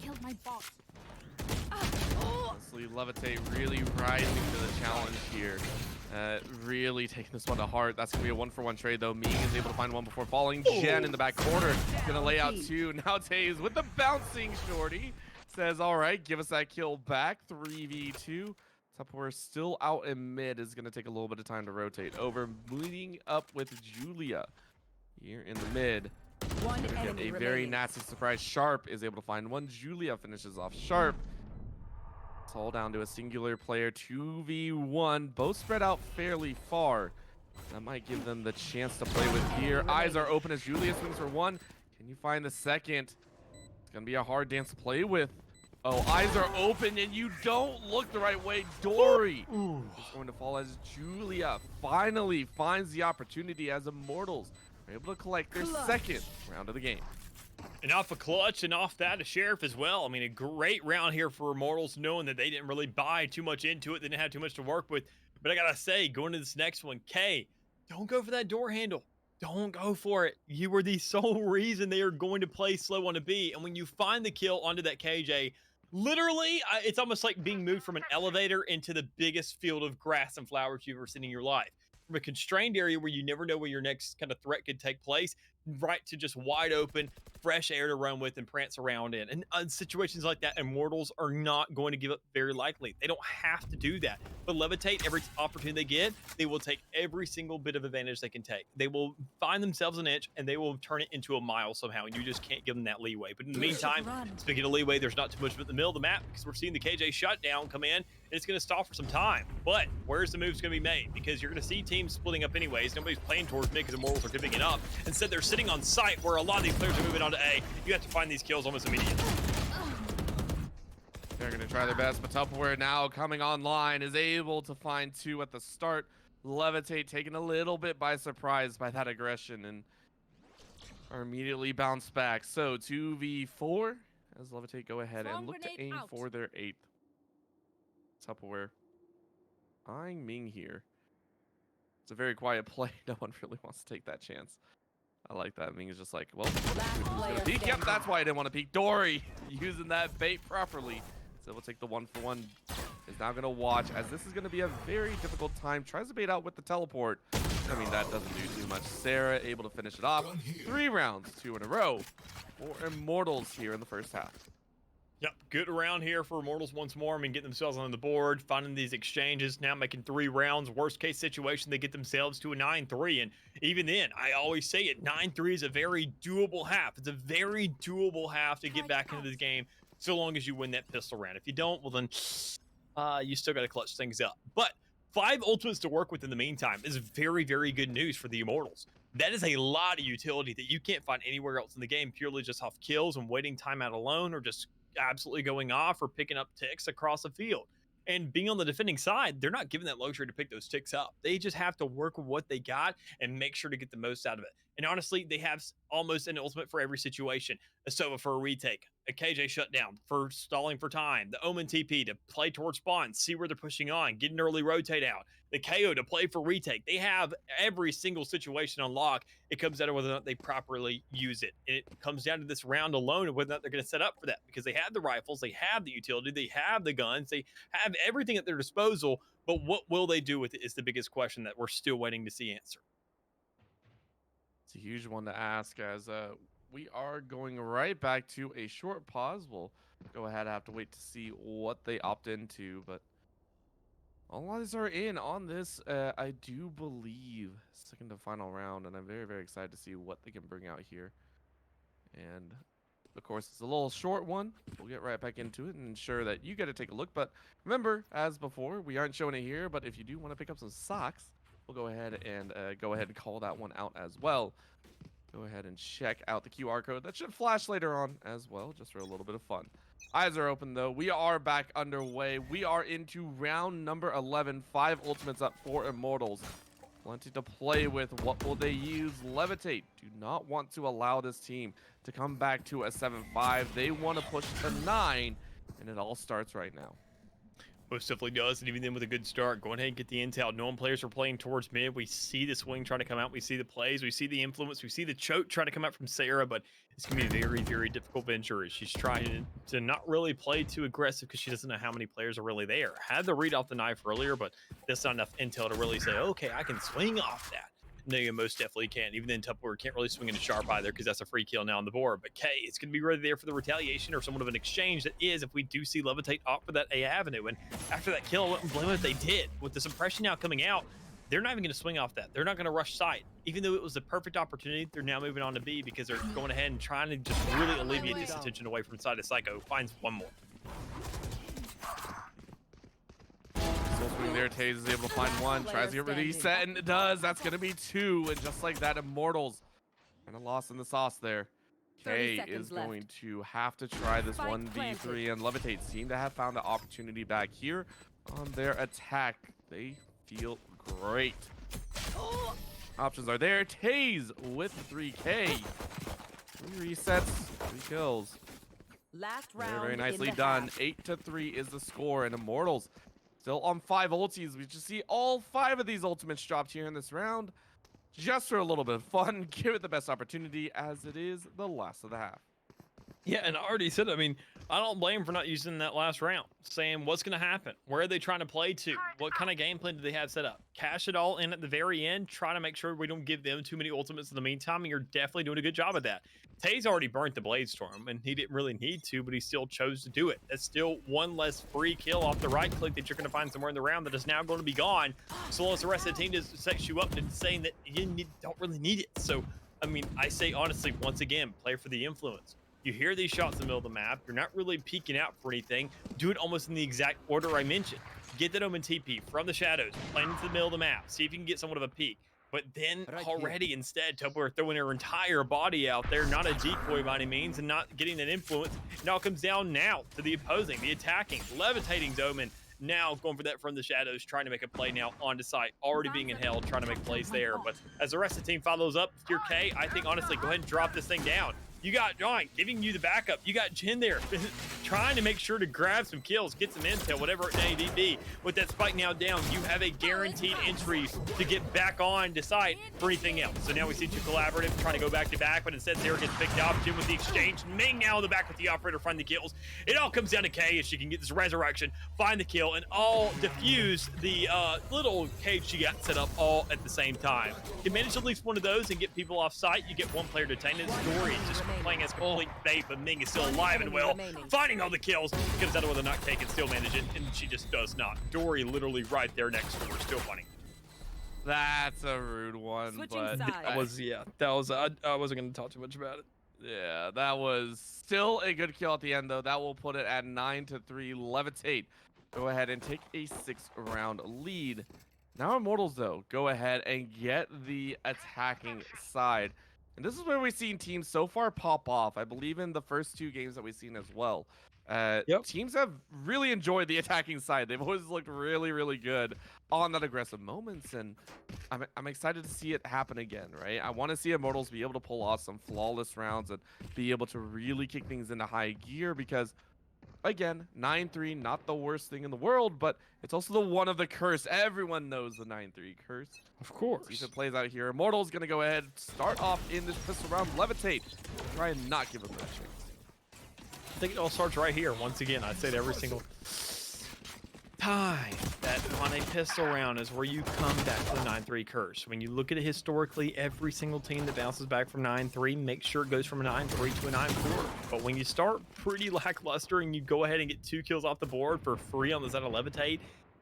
Killed my boss. Honestly, Levitate really rising to the challenge here. Really taking this one to heart. That's going to be a 1-for-1 trade, though. Ming is able to find one before falling. Jen in the back corner going to lay out two. Now Taze with the bouncing shorty says, all right, give us that kill back. 3v2. Tupperware still out in mid is going to take a little bit of time to rotate over. Meeting up with Julia here in the mid. One Get enemy a very remaining. nasty surprise. Sharp is able to find one. Julia finishes off Sharp. It's all down to a singular player. 2v1. Both spread out fairly far. That might give them the chance to play with here. Eyes are open as Julia swings for one. Can you find the second? It's going to be a hard dance to play with. Oh, eyes are open and you don't look the right way. Dory is going to fall as Julia finally finds the opportunity as Immortals are able to collect their second round of the game. And off a clutch and off that, a Sheriff as well. I mean, a great round here for Immortals, knowing that they didn't really buy too much into it. They didn't have too much to work with. But I gotta say, going to this next one, K, don't go for that door handle. Don't go for it. You were the sole reason they are going to play slow on a B. And when you find the kill onto that KJ, literally, it's almost like being moved from an elevator into the biggest field of grass and flowers you've ever seen in your life. From a constrained area where you never know where your next kind of threat could take place, right to just wide open, fresh air to run with and prance around in. And situations like that, Immortals are not going to give up very likely. They don't have to do that. But Levitate, every opportunity they get, they will take every single bit of advantage they can take. They will find themselves an inch and they will turn it into a mile somehow. You just can't give them that leeway. But in the meantime, speaking of leeway, there's not too much of it in the middle of the map because we're seeing the KJ shutdown come in and it's going to stall for some time. But where's the moves going to be made? Because you're going to see teams splitting up anyways. Nobody's playing towards mid because Immortals are giving it up. Instead, they're sitting on site where a lot of these players are moving on to A. You have to find these kills almost immediately. They're going to try their best, but Tupperware now coming online is able to find two at the start. Levitate taken a little bit by surprise by that aggression and are immediately bounced back. So 2v4 as Levitate go ahead and look to aim for their 8th. Tupperware eyeing Ming here. It's a very quiet play. No one really wants to take that chance. I like that. Ming is just like, well, gonna peek. Yep, that's why I didn't want to peek. Dory using that bait properly. So we'll take the 1-for-1. Is now gonna watch as this is gonna be a very difficult time. Tries to bait out with the teleport. I mean, that doesn't do too much. Sarah able to finish it off. 3 rounds, 2 in a row for Immortals here in the first half. Yep, good round here for Immortals once more. I mean, getting themselves on the board, finding these exchanges, now making 3 rounds. Worst case situation, they get themselves to a 9-3. And even then, I always say it, 9-3 is a very doable half. It's a very doable half to get back into the game, so long as you win that pistol round. If you don't, well then, you still got to clutch things up. But 5 ultimates to work with in the meantime is very, very good news for the Immortals. That is a lot of utility that you can't find anywhere else in the game, purely just off kills and waiting time out alone, or just absolutely going off or picking up ticks across the field. And being on the defending side, they're not given that luxury to pick those ticks up. They just have to work with what they got and make sure to get the most out of it. And honestly, they have almost an ultimate for every situation. A Sova for a retake, a KJ shutdown for stalling for time, the Omen TP to play towards spawn, see where they're pushing on, get an early rotate out, the KO to play for retake. They have every single situation on lock. It comes down to whether or not they properly use it. And it comes down to this round alone of whether or not they're going to set up for that, because they have the rifles, they have the utility, they have the guns, they have everything at their disposal. But what will they do with it is the biggest question that we're still waiting to see answered. It's a huge one to ask as we are going right back to a short pause. We'll go ahead and have to wait to see what they opt into, but all eyes are in on this, I do believe, second to final round, and I'm very, very excited to see what they can bring out here. And of course, it's a little short one. We'll get right back into it and ensure that you get to take a look. But remember, as before, we aren't showing it here, but if you do want to pick up some socks, we'll go ahead and call that one out as well. Go ahead and check out the QR code. That should flash later on as well, just for a little bit of fun. Eyes are open, though. We are back underway. We are into round number 11. 5 ultimates up for Immortals. Plenty to play with. What will they use? Levitate. Do not want to allow this team to come back to a 7-5. They want to push to 9, and it all starts right now. Most definitely does, and even then with a good start, going ahead and get the intel. Knowing players are playing towards mid, we see the swing trying to come out, we see the plays, we see the influence, we see the choke trying to come out from Sarah, but it's going to be a very, very difficult venture as she's trying to not really play too aggressive because she doesn't know how many players are really there. Had the read off the knife earlier, but that's not enough intel to really say, okay, I can swing off that. No, you most definitely can. Even then, Tupperware can't really swing into Sharp either because that's a free kill now on the board. But K, it's going to be right there for the retaliation or somewhat of an exchange that is if we do see Levitate opt for that A avenue. And after that kill, I wouldn't blame it if they did. With the suppression now coming out, they're not even going to swing off that. They're not going to rush site. Even though it was the perfect opportunity, they're now moving on to B because they're going ahead and trying to just really alleviate this attention away from side of Psycho. Finds one more. There, Taze is able to find one, tries to get reset, and it does. That's going to be two, and just like that, Immortals kind of lost in the sauce there. K is going to have to try this 1v3, and Levitate seem to have found an opportunity back here on their attack. They feel great. Options are there. Taze with 3K. 3 resets, 3 kills. Last round. Very nicely done. 8-3 is the score, and Immortals still on 5 ultis. We just see all 5 of these ultimates dropped here in this round. Just for a little bit of fun. Give it the best opportunity as it is the last of the half. Yeah, and I already said, I mean, I don't blame for not using that last round. Saying what's going to happen? Where are they trying to play to? What kind of game plan do they have set up? Cash it all in at the very end. Try to make sure we don't give them too many ultimates in the meantime. And you're definitely doing a good job of that. Taze already burnt the Blade Storm, and he didn't really need to, but he still chose to do it. That's still one less free kill off the right click that you're going to find somewhere in the round that is now going to be gone. So long as the rest of the team just sets you up and saying that you don't really need it. So, I mean, I say honestly, once again, play for the influence. You hear these shots in the middle of the map. You're not really peeking out for anything. Do it almost in the exact order I mentioned. Get that Omen TP from the shadows, plane into the middle of the map. See if you can get somewhat of a peek. But then already instead, Tupperware throwing her entire body out there, not a decoy by any means, and not getting that influence. It all comes down now to the opposing, the attacking, levitating Omen. Now going for that from the shadows, trying to make a play now onto site, already being in hell, trying to make plays there. But as the rest of the team follows up, if you're K, I think honestly, go ahead and drop this thing down. You got John giving you the backup. You got Jin there trying to make sure to grab some kills, get some intel, whatever it may be. With that spike now down, you have a guaranteed entry to get back on to site for anything else. So now we see two collaborative trying to go back to back, but instead Sarah gets picked off. Jin with the exchange. Ming now in the back with the operator, find the kills. It all comes down to K as she can get this resurrection, find the kill, and all defuse the little cage she got set up all at the same time. Can manage at least one of those and get people off site. You get one player detained. It's Dory just playing as complete bait, but Ming is still alive and well, finding all the kills. Comes out of whether or not K can still manage it, and she just does not. Dory literally right there next to her, still funny. That's a rude one, but That was, I wasn't going to talk too much about it. Yeah, that was still a good kill at the end, though. That will put it at 9-3. Levitate go ahead and take a 6-round lead. Now Immortals, though, go ahead and get the attacking side. And this is where we've seen teams so far pop off. I believe in the first 2 games that we've seen as well. Teams have really enjoyed the attacking side. They've always looked really, really good on that aggressive moments. And I'm excited to see it happen again, right? I want to see Immortals be able to pull off some flawless rounds and be able to really kick things into high gear because, again, 9-3, not the worst thing in the world, but it's also the one of the curse. Everyone knows the 9-3 curse. Of course. See if it plays out here. Immortal's going to go ahead, start off in this pistol round. Levitate. Try and not give him that chance. I think it all starts right here. Once again, I'd say it every single time that on a pistol round is where you come back to the 9-3 curse. When you look at it historically, every single team that bounces back from 9-3, make sure it goes from a 9-3 to a 9-4. But when you start pretty lackluster and you go ahead and get 2 kills off the board for free on the side of Levitate,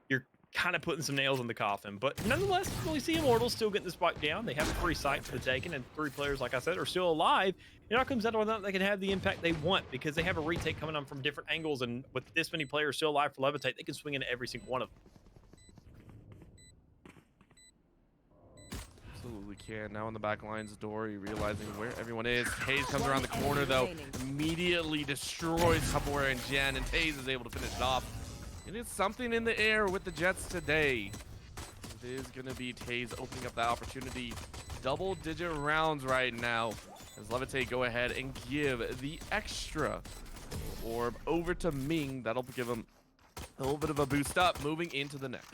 you're kind of putting some nails in the coffin. But nonetheless, we see Immortals still getting the spike down. They have a free site for the taking, and 3 players, like I said, are still alive. It all comes down to whether or not they can have the impact they want because they have a retake coming on from different angles, and with this many players still alive for Levitate, they can swing into every single one of them. Absolutely can. Now in the back lines, Dory realizing where everyone is. Taze comes around the corner, though, immediately destroys Tupperware and Jen, and Taze is able to finish it off. It is something in the air with the Jets today. It is going to be Taze opening up that opportunity. Double-digit rounds right now as Levitate go ahead and give the extra orb over to Ming. That'll give him a little bit of a boost up moving into the next.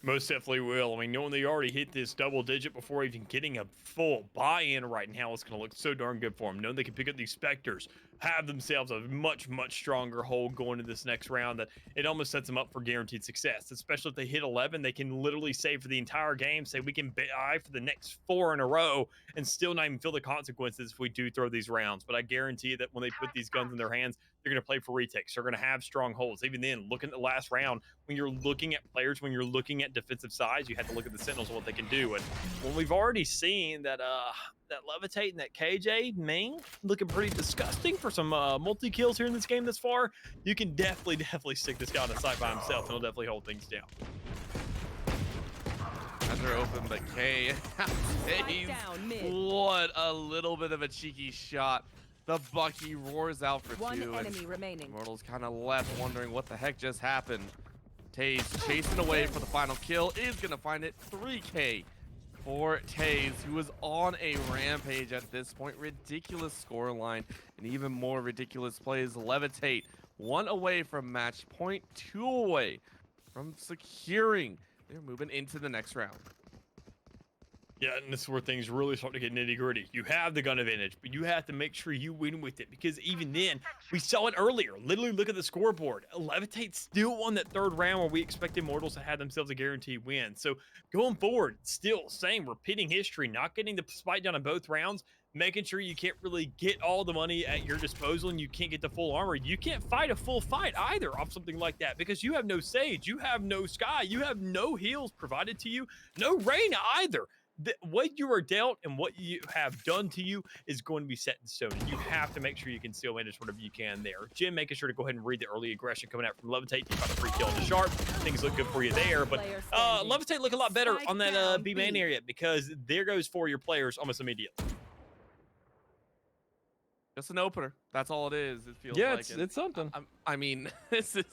Most definitely will. I mean, knowing they already hit this double digit before even getting a full buy-in right now, it's going to look so darn good for them. Knowing they can pick up these Spectres, have themselves a much, much stronger hold going into this next round, that it almost sets them up for guaranteed success. Especially if they hit 11, they can literally say for the entire game, say we can buy for the next 4 in a row and still not even feel the consequences if we do throw these rounds. But I guarantee you that when they put these guns in their hands, they're going to play for retakes. They're going to have strong holds. Even then, looking at the last round, when you're looking at players, when you're looking at defensive size, you have to look at the Sentinels and what they can do. And when we've already seen that that Levitate and that KJ Ming looking pretty disgusting for some multi kills here in this game thus far, you can definitely stick this guy on the side by himself, and he'll definitely hold things down. As they're open, but K, what a little bit of a cheeky shot. The Bucky roars out for One two. enemy remaining. Immortals kind of left wondering what the heck just happened. Taze chasing away for the final kill, is going to find it. 3K for Taze, who is on a rampage at this point. Ridiculous scoreline and even more ridiculous plays. Levitate, 1 away from match point, 2 away from securing. They're moving into the next round. Yeah, and this is where things really start to get nitty gritty. You have the gun advantage, but you have to make sure you win with it, because even then, we saw it earlier. Literally look at the scoreboard. Levitate still won that 3rd round where we expect Immortals to have themselves a guaranteed win. So going forward, still same, repeating history, not getting the spike down in both rounds, making sure you can't really get all the money at your disposal and you can't get the full armor. You can't fight a full fight either off something like that, because you have no Sage, you have no Sky, you have no heals provided to you, no Reyna either. What you are dealt and what you have done to you is going to be set in stone. And you have to make sure you can still manage whatever you can there. Jim making sure to go ahead and read the early aggression coming out from Levitate. You got a free kill on the Sharp. Things look good for you there. But Levitate look a lot better on that B main area, because there goes 4 of your players almost immediately. Just an opener. That's all it is. It feels Yeah, like it's something. I mean, this is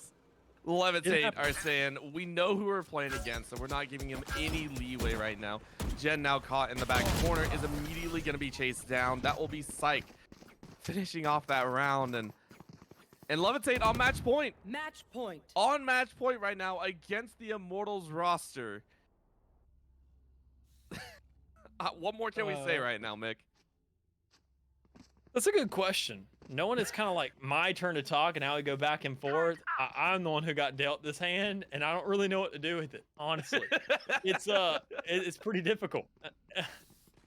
Levitate are saying we know who we're playing against, so we're not giving him any leeway right now. Jen, now caught in the back corner, is immediately going to be chased down. That will be Psych finishing off that round, and Levitate on match point. Match point. On match point right now against the Immortals roster. What more can we say right now, Mick? That's a good question. Knowing it's kind of like my turn to talk and how we go back and forth, I'm the one who got dealt this hand, and I don't really know what to do with it, honestly. It's pretty difficult.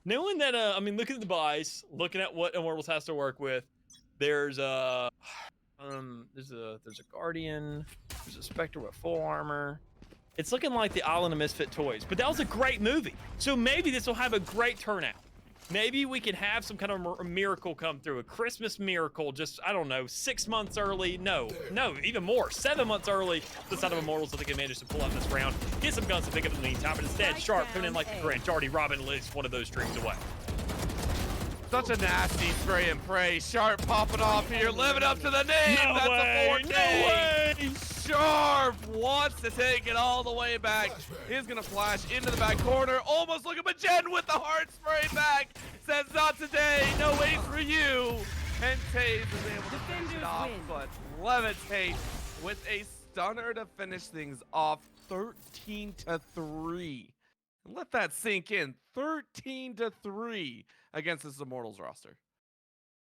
Knowing that, I mean, looking at the buys, looking at what Immortals has to work with, there's a Guardian, there's a Spectre with full armor. It's looking like the Island of Misfit Toys, but that was a great movie. So maybe this will have a great turnout. Maybe we can have some kind of miracle come through, a Christmas miracle, just, I don't know, 6 months early. No, even more, 7 months early, the side of Immortals, so they can manage to pull out this round, get some guns to pick up in the meantime, but instead, Sharp coming in like the Grinch, already robbing at least one of those streams away. Such a nasty spray and pray. Sharp popping off here, living up to the name. No That's way, a 4K. no way. Sharp wants to take it all the way back. He's going to flash into the back corner. Almost looking, but Jen with the hard spray back says, not today. No wait for you. And Taze is able to finish it off, but Levitate with a stunner to finish things off, 13-3. Let that sink in. 13-3 against this Immortals roster.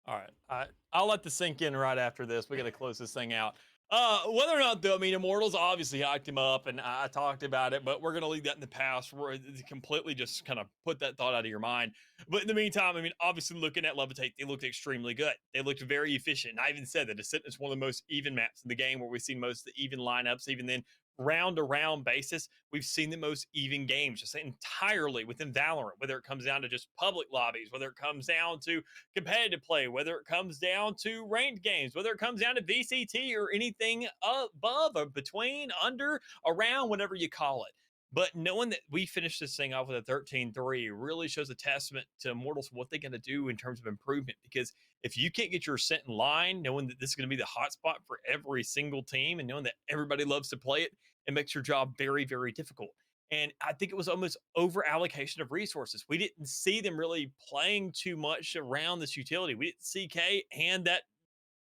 All right, I'll let this sink in right after this. We got to close this thing out. Whether or not, though, I mean, Immortals obviously hyped him up, and I talked about it, but we're going to leave that in the past. We're completely just kind of put that thought out of your mind. But in the meantime, I mean, obviously looking at Levitate, they looked extremely good. They looked very efficient. And I even said that Descent is one of the most even maps in the game, where we've seen most of the even lineups. Even then, round to round basis, we've seen the most even games just entirely within Valorant, whether it comes down to just public lobbies, whether it comes down to competitive play, whether it comes down to ranked games, whether it comes down to VCT or anything above or between, under, around, whatever you call it. But knowing that we finished this thing off with a 13-3 really shows a testament to Immortals, what they're going to do in terms of improvement. Because if you can't get your scent in line, knowing that this is going to be the hot spot for every single team, and knowing that everybody loves to play it, it makes your job very, very difficult. And I think it was almost over allocation of resources. We didn't see them really playing too much around this utility. We didn't see K and that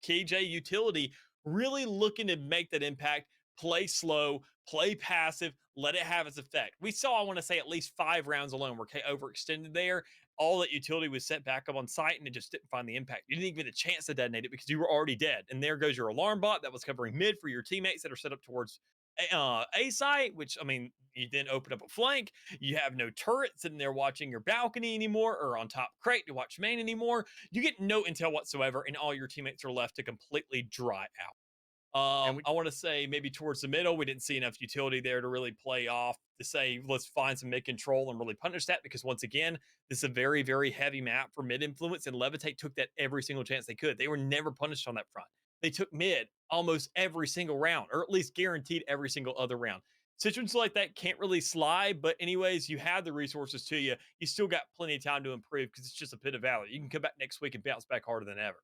KJ utility really looking to make that impact play slow, play passive, let it have its effect. We saw, I want to say, at least 5 rounds alone where K overextended there. All that utility was set back up on site and it just didn't find the impact. You didn't even get a chance to detonate it because you were already dead. And there goes your alarm bot that was covering mid for your teammates that are set up towards A site, which, I mean, you then open up a flank. You have no turret sitting there watching your balcony anymore or on top crate to watch main anymore. You get no intel whatsoever, and all your teammates are left to completely dry out. And we I want to say maybe towards the middle, we didn't see enough utility there to really play off to say, let's find some mid control and really punish that. Because once again, this is a very, very heavy map for mid influence, and Levitate took that every single chance they could. They were never punished on that front. They took mid almost every single round, or at least guaranteed every single other round. Situations like that can't really slide, but anyways, you have the resources to you. You still got plenty of time to improve because it's just a pit of valor. You can come back next week and bounce back harder than ever.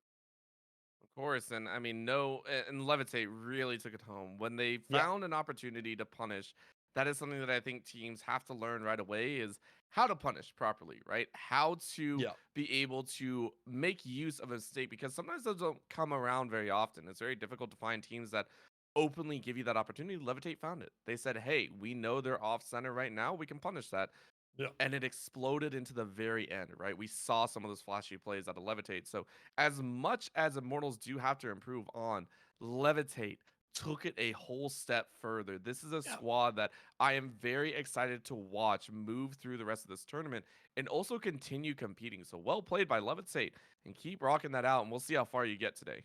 Of course, and I mean, no, and Levitate really took it home when they Yeah. found an opportunity to punish. That is something that I think teams have to learn right away is how to punish properly, right? How to Yeah. be able to make use of a mistake because sometimes those don't come around very often. It's very difficult to find teams that openly give you that opportunity. Levitate found it. They said, "Hey, we know they're off center right now. We can punish that." Yeah. And it exploded into the very end, right? We saw some of those flashy plays out of Levitate. So, as much as Immortals do have to improve on, Levitate took it a whole step further. This is a Yeah. squad that I am very excited to watch move through the rest of this tournament and also continue competing. So, well played by Levitate and keep rocking that out. And we'll see how far you get today.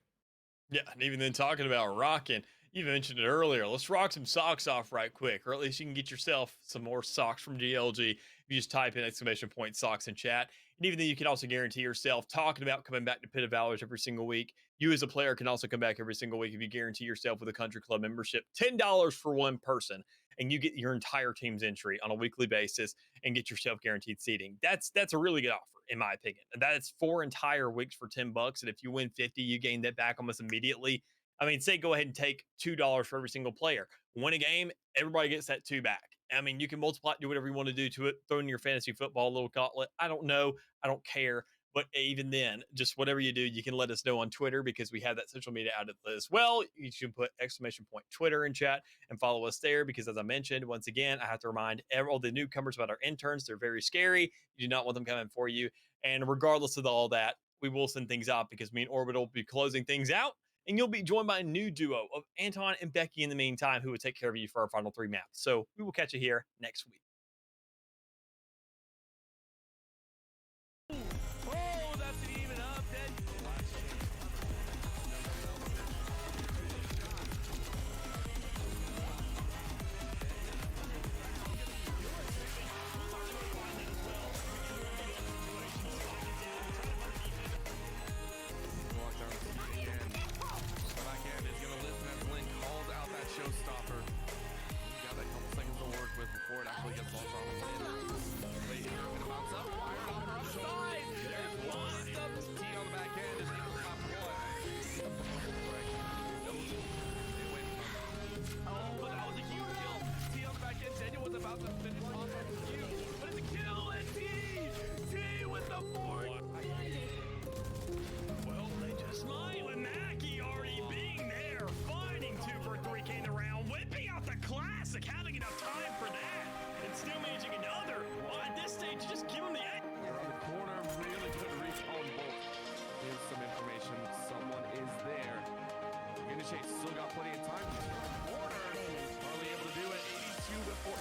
Yeah, and even then talking about rocking, you mentioned it earlier. Let's rock some socks off right quick, or at least you can get yourself some more socks from GLG. If you just type in !socks in chat. And even then, you can also guarantee yourself talking about coming back to Pit of Valors every single week. You as a player can also come back every single week if you guarantee yourself with a country club membership, $10 for one person, and you get your entire team's entry on a weekly basis and get yourself guaranteed seating. That's a really good offer, in my opinion. And that's 4 entire weeks for $10. And if you win 50, you gain that back almost immediately. I mean, say go ahead and take $2 for every single player. Win a game, everybody gets that 2 back. I mean, you can multiply it, do whatever you want to do to it, throw in your fantasy football little gauntlet. I don't know. I don't care. But even then, just whatever you do, you can let us know on Twitter because we have that social media outlet as well. You should put !Twitter in chat and follow us there because, as I mentioned, once again, I have to remind all the newcomers about our interns. They're very scary. You do not want them coming for you. And regardless of all that, we will send things out because me and Orbital will be closing things out. And you'll be joined by a new duo of Anton and Becky in the meantime, who will take care of you for our final 3 maps. So we will catch you here next week. Oh, that's an even up. Walk down the street again. Backhand is going to listen as Link calls out that showstopper. You got a couple seconds to work with before it actually gets launched on the win. Wait, gonna bounce up. Fire off her upside. There's one. T on the backhand is out top one. Oh, but that was a huge kill. T on the backhand. Daniel was about to finish off on the queue, but it's a kill and T with the fourth. Well, they just might with Mackie already being there, finding 2 for 3K in the round, whipping out the classic, having enough time for that, and still managing another. Well, at this stage, just give him the A. Around the corner, really good reach on both. Here's some information. Someone is there. Gonna chase. Still got plenty of time. Corner. Hardly able to do it. 82 before.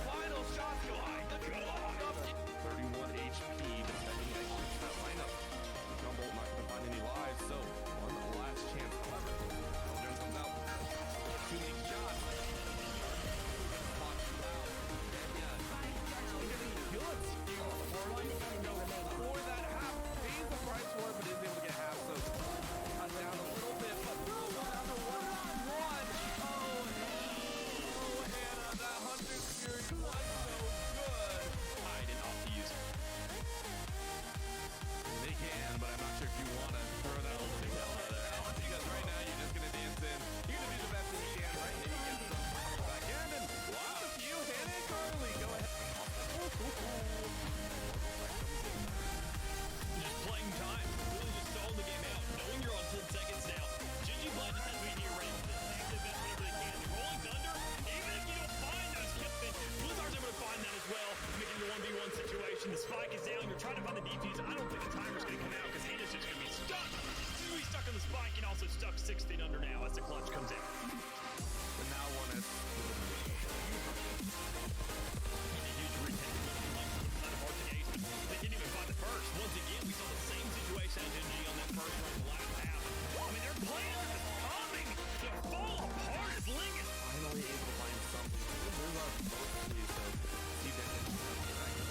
Final shot. Go high. 31 HP. Defending against that lineup. Jumbo not gonna find any lives. So one last chance. However, Jones comes out. 2 big shots. For that half, pays the price for it, but isn't able to get half, so cut down a little bit, but down to 1-1. Oh, Hannah, that Hunter's Fury was so good. I didn't opt to use it. They can, but I'm not sure if you want to throw that over the hill. as the clutch comes in. And now one is A huge retake. They didn't even find the first. Once again, we saw the same situation as NG on that first run in the last half. I mean, their plans are just coming to fall apart as Ling is finally able to find something. Those are mostly so see that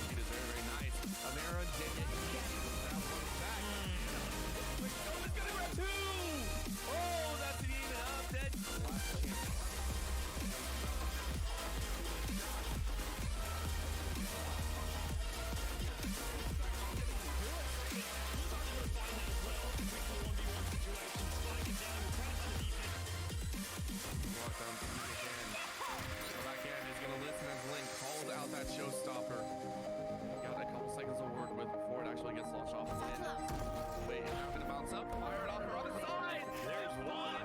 it is very, very nice. Amara did it. That one back. Quick, oh, it's gonna grab two. Oh, that's an even up. Dead. Last chance. Lockdown again. Go back in. He's gonna listen as Link calls out that showstopper. Got a couple seconds to work with before it actually gets launched off the end. Wait, it's gonna bounce up. Fire it off the other side. There's one.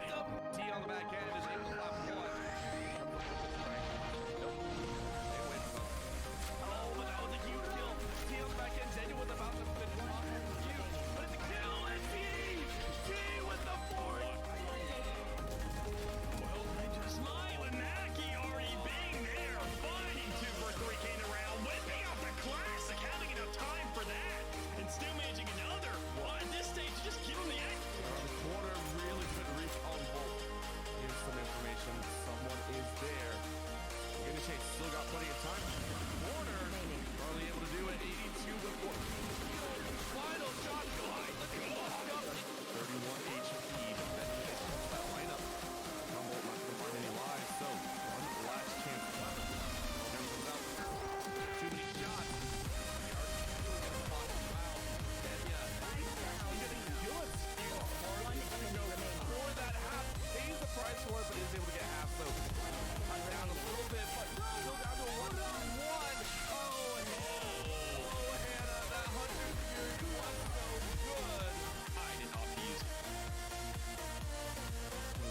T on the back end is able to left one. Nope. Stay away from us. Oh, but that was a huge kill. T on the back end. Daniel was about to finish off. Huge. But it's a kill. And T with the fourth. Smile and Mackie already being there, finding 2 for 3 came around, whipping out the classic, having enough time for that, and still managing another. Well, at this stage, just give him the act. The corner really could reach on both. Here's some information. Someone is there. Gonna chase. Still got plenty of time. Corner. Probably able to do it. 82 before. Final shot. Let's go. 31 HP. Defending that lineup. Rumble not gonna find any lives. So one last chance left. There comes out. Too many shots. For that half, pays the price for it, but is able to get half. So cut down a little bit, but still down to 1-1. Oh, Hannah, that 100 Fury was so good. I did not use it.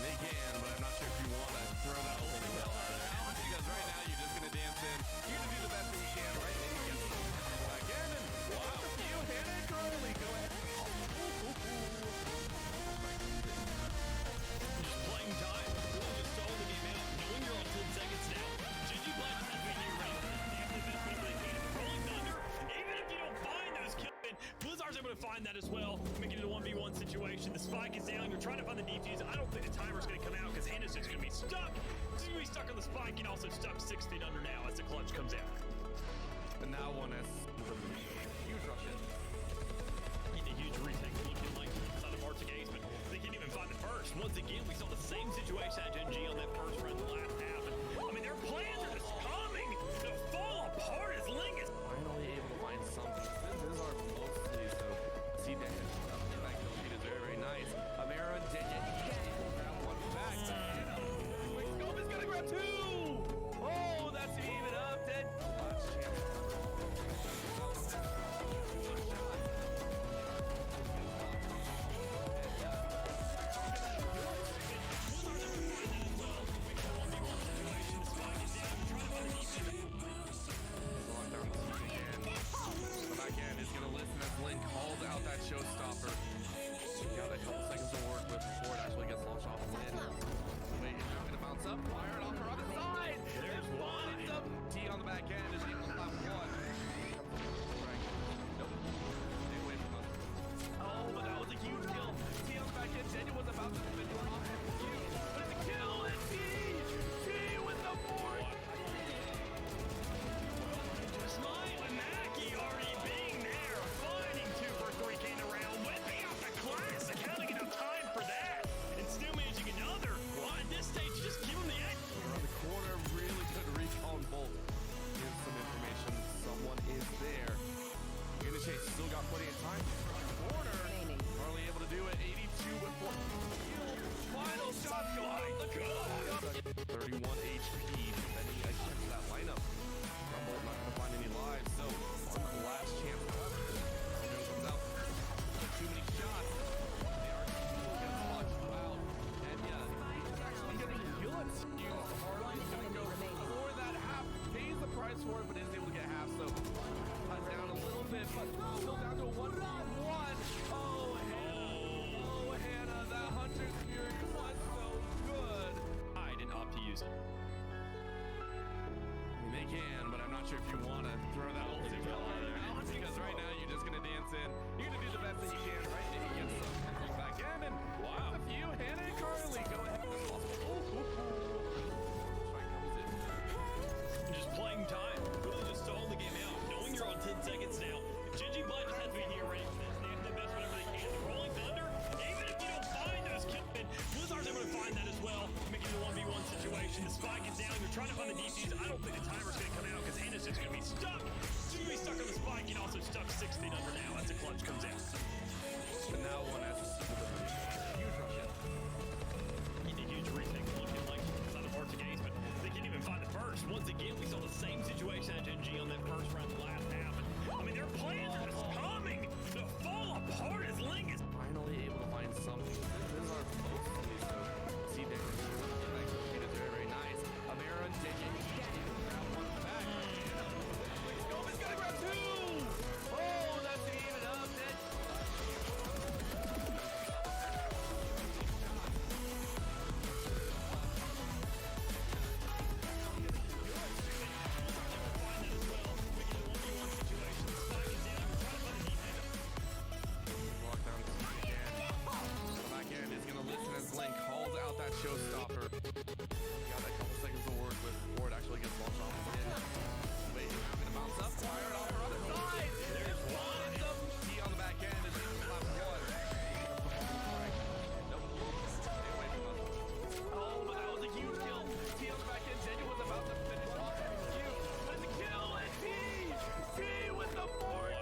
They can, but I'm not sure if you want to throw that whole thing out there. Because right now you're just going to dance in. You're going to do the best that you can, right? And you get again, and wow, you, Hannah and Curly, go ahead. Just playing time. Really just stall the game out. Knowing you're on 10 seconds now. Gigi Black has been here right now. Rolling Thunder. Even if you don't find those kills, Blizzard's able to find that as well. Making it a 1v1 situation. The spike is down. You're trying to find the defuse. I don't think the timer's going to come out because Hannah's just going to be stuck. She's going to be stuck on the spike and also stuck 6 feet under now as the clutch comes out. And now one is huge rush in. Getting a huge retake looking like inside of Arctic Ace, but they can't even find the first. Once again, we saw the same situation at NG on that first run in the last half. And, I mean, their plans are just coming to fall apart as Ling is Finally able to find something. This is our mostly so see that that kill sheet is very, very nice. Amara did it. Grab one back. Quick scope is gonna grab two. Oh, that's even up. Dead. Last chance. Lockdown again. Come back in. Is gonna listen as Link calls out that showstopper. Got a couple seconds to work with before it actually gets launched off the end. Wait, it's gonna bounce up. Fire it off the other side. There's one. It's up. T on the back end is able to stop one. Nope. Stay away from us. Oh, but that was a huge kill. T on the back end. Daniel was about to finish it off. Huge. But it's a kill. And T with the fourth. Smile and Mackie already being there, finding 2 for 3 came around, whipping out the classic, having enough time for that, and still managing another. Well, at this stage, just give him the edge. Around the corner, really could reach on both. Here's some information. Someone is there. Gonna chase. Still got plenty of time. Corner. Hardly able to do it. 82 with 4. Final shot. Look at 31 HP. Defending against that lineup. Rumble not going to find any lives. So one last chance left. Here comes out. Too many shots. They are getting watched out. And yeah, he's actually getting good. He's going to go for that half. Pays the price for it, but isn't able to get half. So cut down a little bit, but still down to a 1-1. Oh, Hannah. Oh, Hannah. That Hunter's Fury was so not sure if you want to throw that ultimate color out because right now you're just going to dance in. You're going to do the best that you can, right? And you get some pencils back in. And wow, a few. Hannah and Carly go ahead. Strike comes in. Just playing time, really just stalling the game out, knowing you're on 10 seconds now. Gingy Blind just has to be here ready for this. They have to invest whatever they can. The Rolling Thunder, even if you don't find those kills, Blizzard's able to find that as well, making it a 1v1 situation. The spike is down, you're trying to find the DCs. I don't think the timer's going to come out because Hannah's just going to be stuck. She's going to be stuck on the spike and also stuck 6 feet under now as the clutch comes out. And now one has a huge rush in. Getting a huge retake, looking like it's not a hard to gaze, but they can't even find the first. Once again, we saw the same situation at NG on that first round of the last half. I mean, their plans are just coming to fall apart as Ling is Finally able to find something. This is our mostly so see there. Executed very, very nice. Amira and Diggy. Grab one back. Gomez gonna grab two. Oh, that's an even up. Walk down to the again. The back end is gonna listen as Link calls out that showstopper. Got that couple seconds to work with before it actually gets launched off the end. Waiting, having to bounce up, fire it off the other side. There's one. T on the back end is the last one. Nope. Stay away from us. Oh, but that was a huge kill. T on the back end. Daniel was about to finish off that Q. But the kill and T with the board.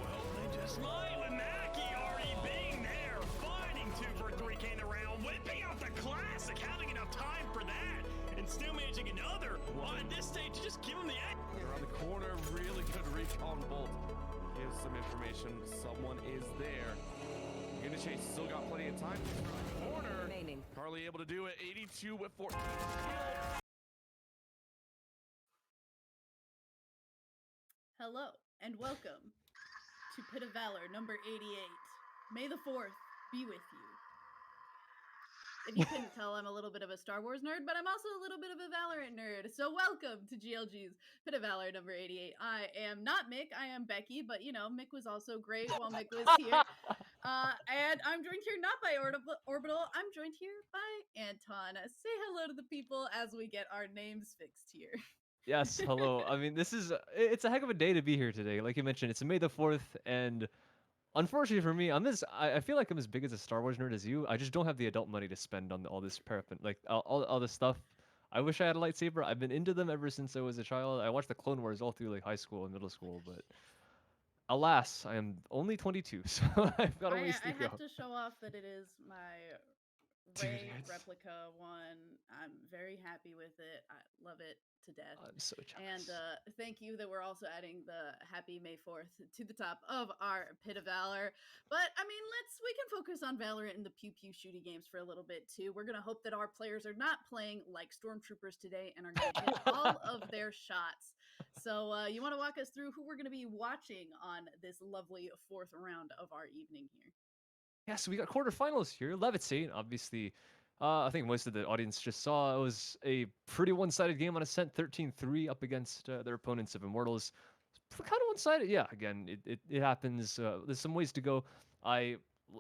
well, they just might with Mackie already being there, fighting 2 for 3K in the round, whipping out the classic, having enough time for that, and still managing another. At this stage, just give him the egg. Around the corner, really good recon bolt. Gives some information. Someone is there. Unichase still got plenty of time. Around the corner. Remaining. Carly able to do it. 82 with 4. Hello and welcome to Pit of Valor number 88. May the 4th be with you. If you couldn't tell, I'm a little bit of a Star Wars nerd, but I'm also a little bit of a Valorant nerd. So welcome to GLG's Pit of Valor number 88. I am not Mick, I am Becky, but you know, Mick was also great while Mick was here. And I'm joined here not by Orbital, I'm joined here by Anton. Say hello to the people as we get our names fixed here. Yes, hello. I mean, this is it's a heck of a day to be here today. Like you mentioned, it's May the 4th, and unfortunately for me, I feel like I'm as big as a Star Wars nerd as you. I just don't have the adult money to spend on all this paraphernalia, like all this stuff. I wish I had a lightsaber. I've been into them ever since I was a child. I watched the Clone Wars all through like high school and middle school, but alas, I am only 22, so I've got a ways to I go. have to show off that it is my Dude, Ray it's- replica one. I'm very happy with it. I love it to death. I'm so And jealous. thank you that we're also adding the happy May 4th to the top of our Pit of Valor. But I mean, we can focus on Valorant and the pew pew shooty games for a little bit too. We're gonna hope that our players are not playing like stormtroopers today and are gonna hit all of their shots. So you want to walk us through who we're gonna be watching on this lovely 4th round of our evening here? Yeah, so we got quarterfinals here. Levitate, obviously. I think most of the audience just saw it was a pretty one-sided game on Ascent, 13-3 up against their opponents of Immortals. Kind of one-sided, yeah. Again, it happens. There's some ways to go. I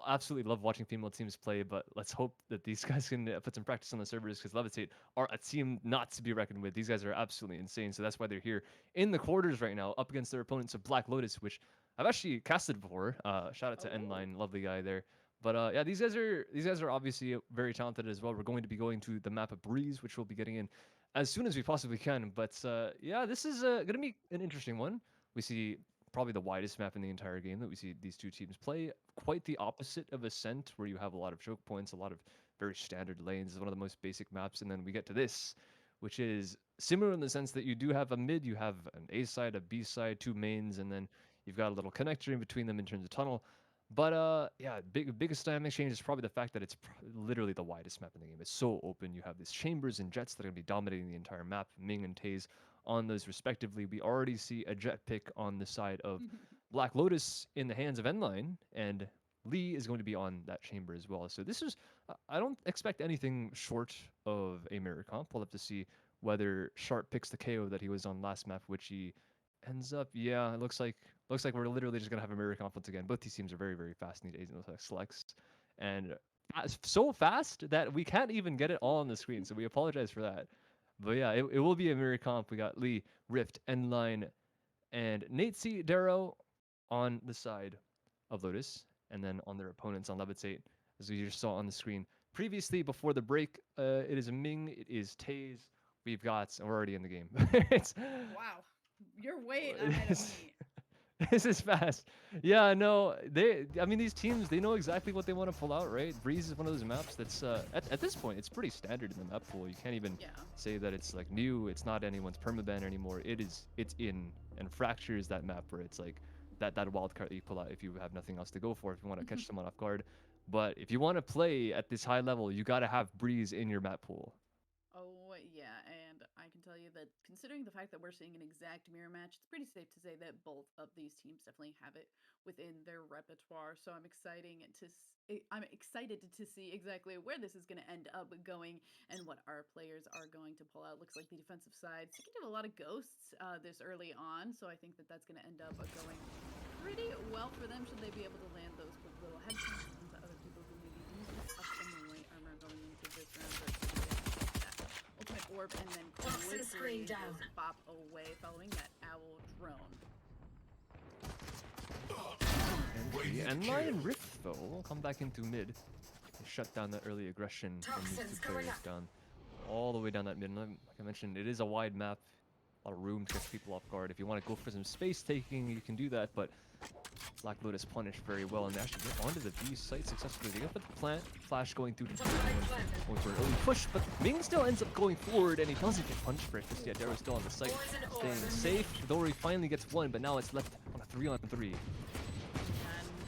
absolutely love watching female teams play, but let's hope that these guys can put some practice on the servers because Levitate are a team not to be reckoned with. These guys are absolutely insane, so that's why they're here in the quarters right now, up against their opponents of Black Lotus, which I've actually casted before. Shout out to Nline, lovely guy there. But yeah, these guys are obviously very talented as well. We're going to be going to the map of Breeze, which we'll be getting in as soon as we possibly can. But yeah, this is going to be an interesting one. We see probably the widest map in the entire game that we see these two teams play. Quite the opposite of Ascent, where you have a lot of choke points, a lot of very standard lanes. It's one of the most basic maps. And then we get to this, which is similar in the sense that you do have a mid, you have an A side, a B side, two mains, and then you've got a little connector in between them in terms of tunnel. But yeah, biggest dynamic change is probably the fact that it's literally the widest map in the game. It's so open. You have these chambers and jets that are going to be dominating the entire map. Ming and Taze on those respectively. We already see a jet pick on the side of Black Lotus in the hands of Nline, and Lee is going to be on that chamber as well. So this is, I don't expect anything short of a mirror comp. We'll have to see whether Sharp picks the KO that he was on last map, which he ends up. Yeah, it looks like we're literally just gonna have a mirror conflict again. Both these teams are very very fast in these selects, and so fast that we can't even get it all on the screen. So we apologize for that. But yeah, it will be a mirror comp. We got Lee, Rift, Endline, and Nate C. Darrow on the side of Lotus, and then on their opponents on Levitate, as we just saw on the screen previously before the break. It is Ming, it is Taze. We're already in the game. It's Wow, you're way ahead of me. this is fast. Yeah, no, I mean, these teams, they know exactly what they want to pull out, right? Breeze is one of those maps that's at this point, it's pretty standard in the map pool. You can't even say that it's like new. It's not anyone's permaban anymore. It's in, and Fracture is that map where it's like that wild card that you pull out if you have nothing else to go for, if you want to catch someone off guard. But if you want to play at this high level, you got to have Breeze in your map pool. Oh, yeah, and I can tell you that considering the fact that we're seeing an exact mirror match, it's pretty safe to say that both of these teams definitely have it within their repertoire. So I'm excited to see exactly where this is going to end up going and what our players are going to pull out. Looks like the defensive side sticking to a lot of ghosts this early on, so I think that that's going to end up going pretty well for them should they be able to land those quick little headshots into other people who maybe didn't get up in the light armor going into this round. Ultimate orb and then quickly just bop away following that owl drone. And Lion Rift though will come back into mid. They shut down that early aggression from these two players down all the way down that mid. And like I mentioned, it is a wide map, a lot of room to catch people off guard. If you want to go for some space taking, you can do that, but Black Lotus punished very well, and they actually get onto the B site successfully. They got the plant, Flash going through to going for an early push, but Ming still ends up going forward, and he doesn't get punched for it just yet. Darrow's still on the site, staying safe. Dory finally gets one, but now it's left on a 3-on-3. And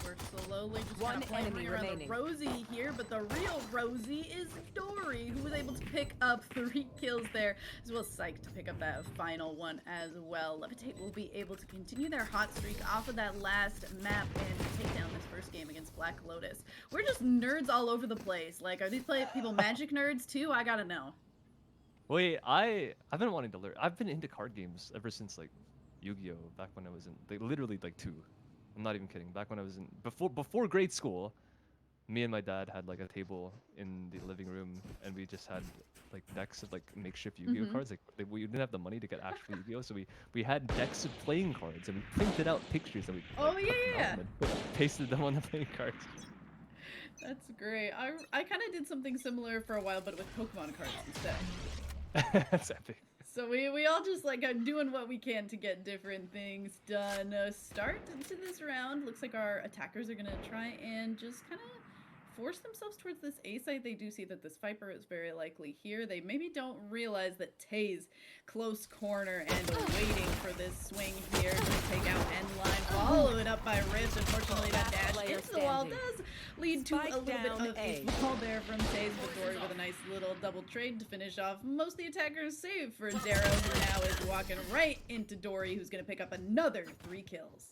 we're slowly just One kind of enemy around remaining. the Rosie here, but the real Rosie is Dory, who was able to pick up 3 kills there, as well as Psych to pick up that final one as well. Levitate will be able to continue their hot streak off of that last map and take down this first game against Black Lotus. We're just nerds all over the place. Like, are these people Magic nerds too? I gotta know. Wait, I've been wanting to learn. I've been into card games ever since like Yu-Gi-Oh! Back when I was in literally like 2. I'm not even kidding. Back when I was in before grade school, me and my dad had like a table in the living room, and we just had like decks of like makeshift Yu-Gi-Oh! Cards. Like we didn't have the money to get actual Yu-Gi-Oh! So we had decks of playing cards, and we printed out pictures and we pasted them on the playing cards. That's great. I kind of did something similar for a while, but with Pokemon cards instead. That's epic. So we all just like are doing what we can to get different things done. Start to this round. Looks like our attackers are gonna try and just kind of force themselves towards this A site. They do see that this Viper is very likely here. They maybe don't realize that Taze close corner and waiting for this swing here to take out Endline. Follow it up by Rift. Unfortunately, that dash into the wall does lead to a little bit of a fall there from Taze, but Dory with a nice little double trade to finish off most of the attackers, save for Darrow, who now is walking right into Dory, who's going to pick up another 3 kills.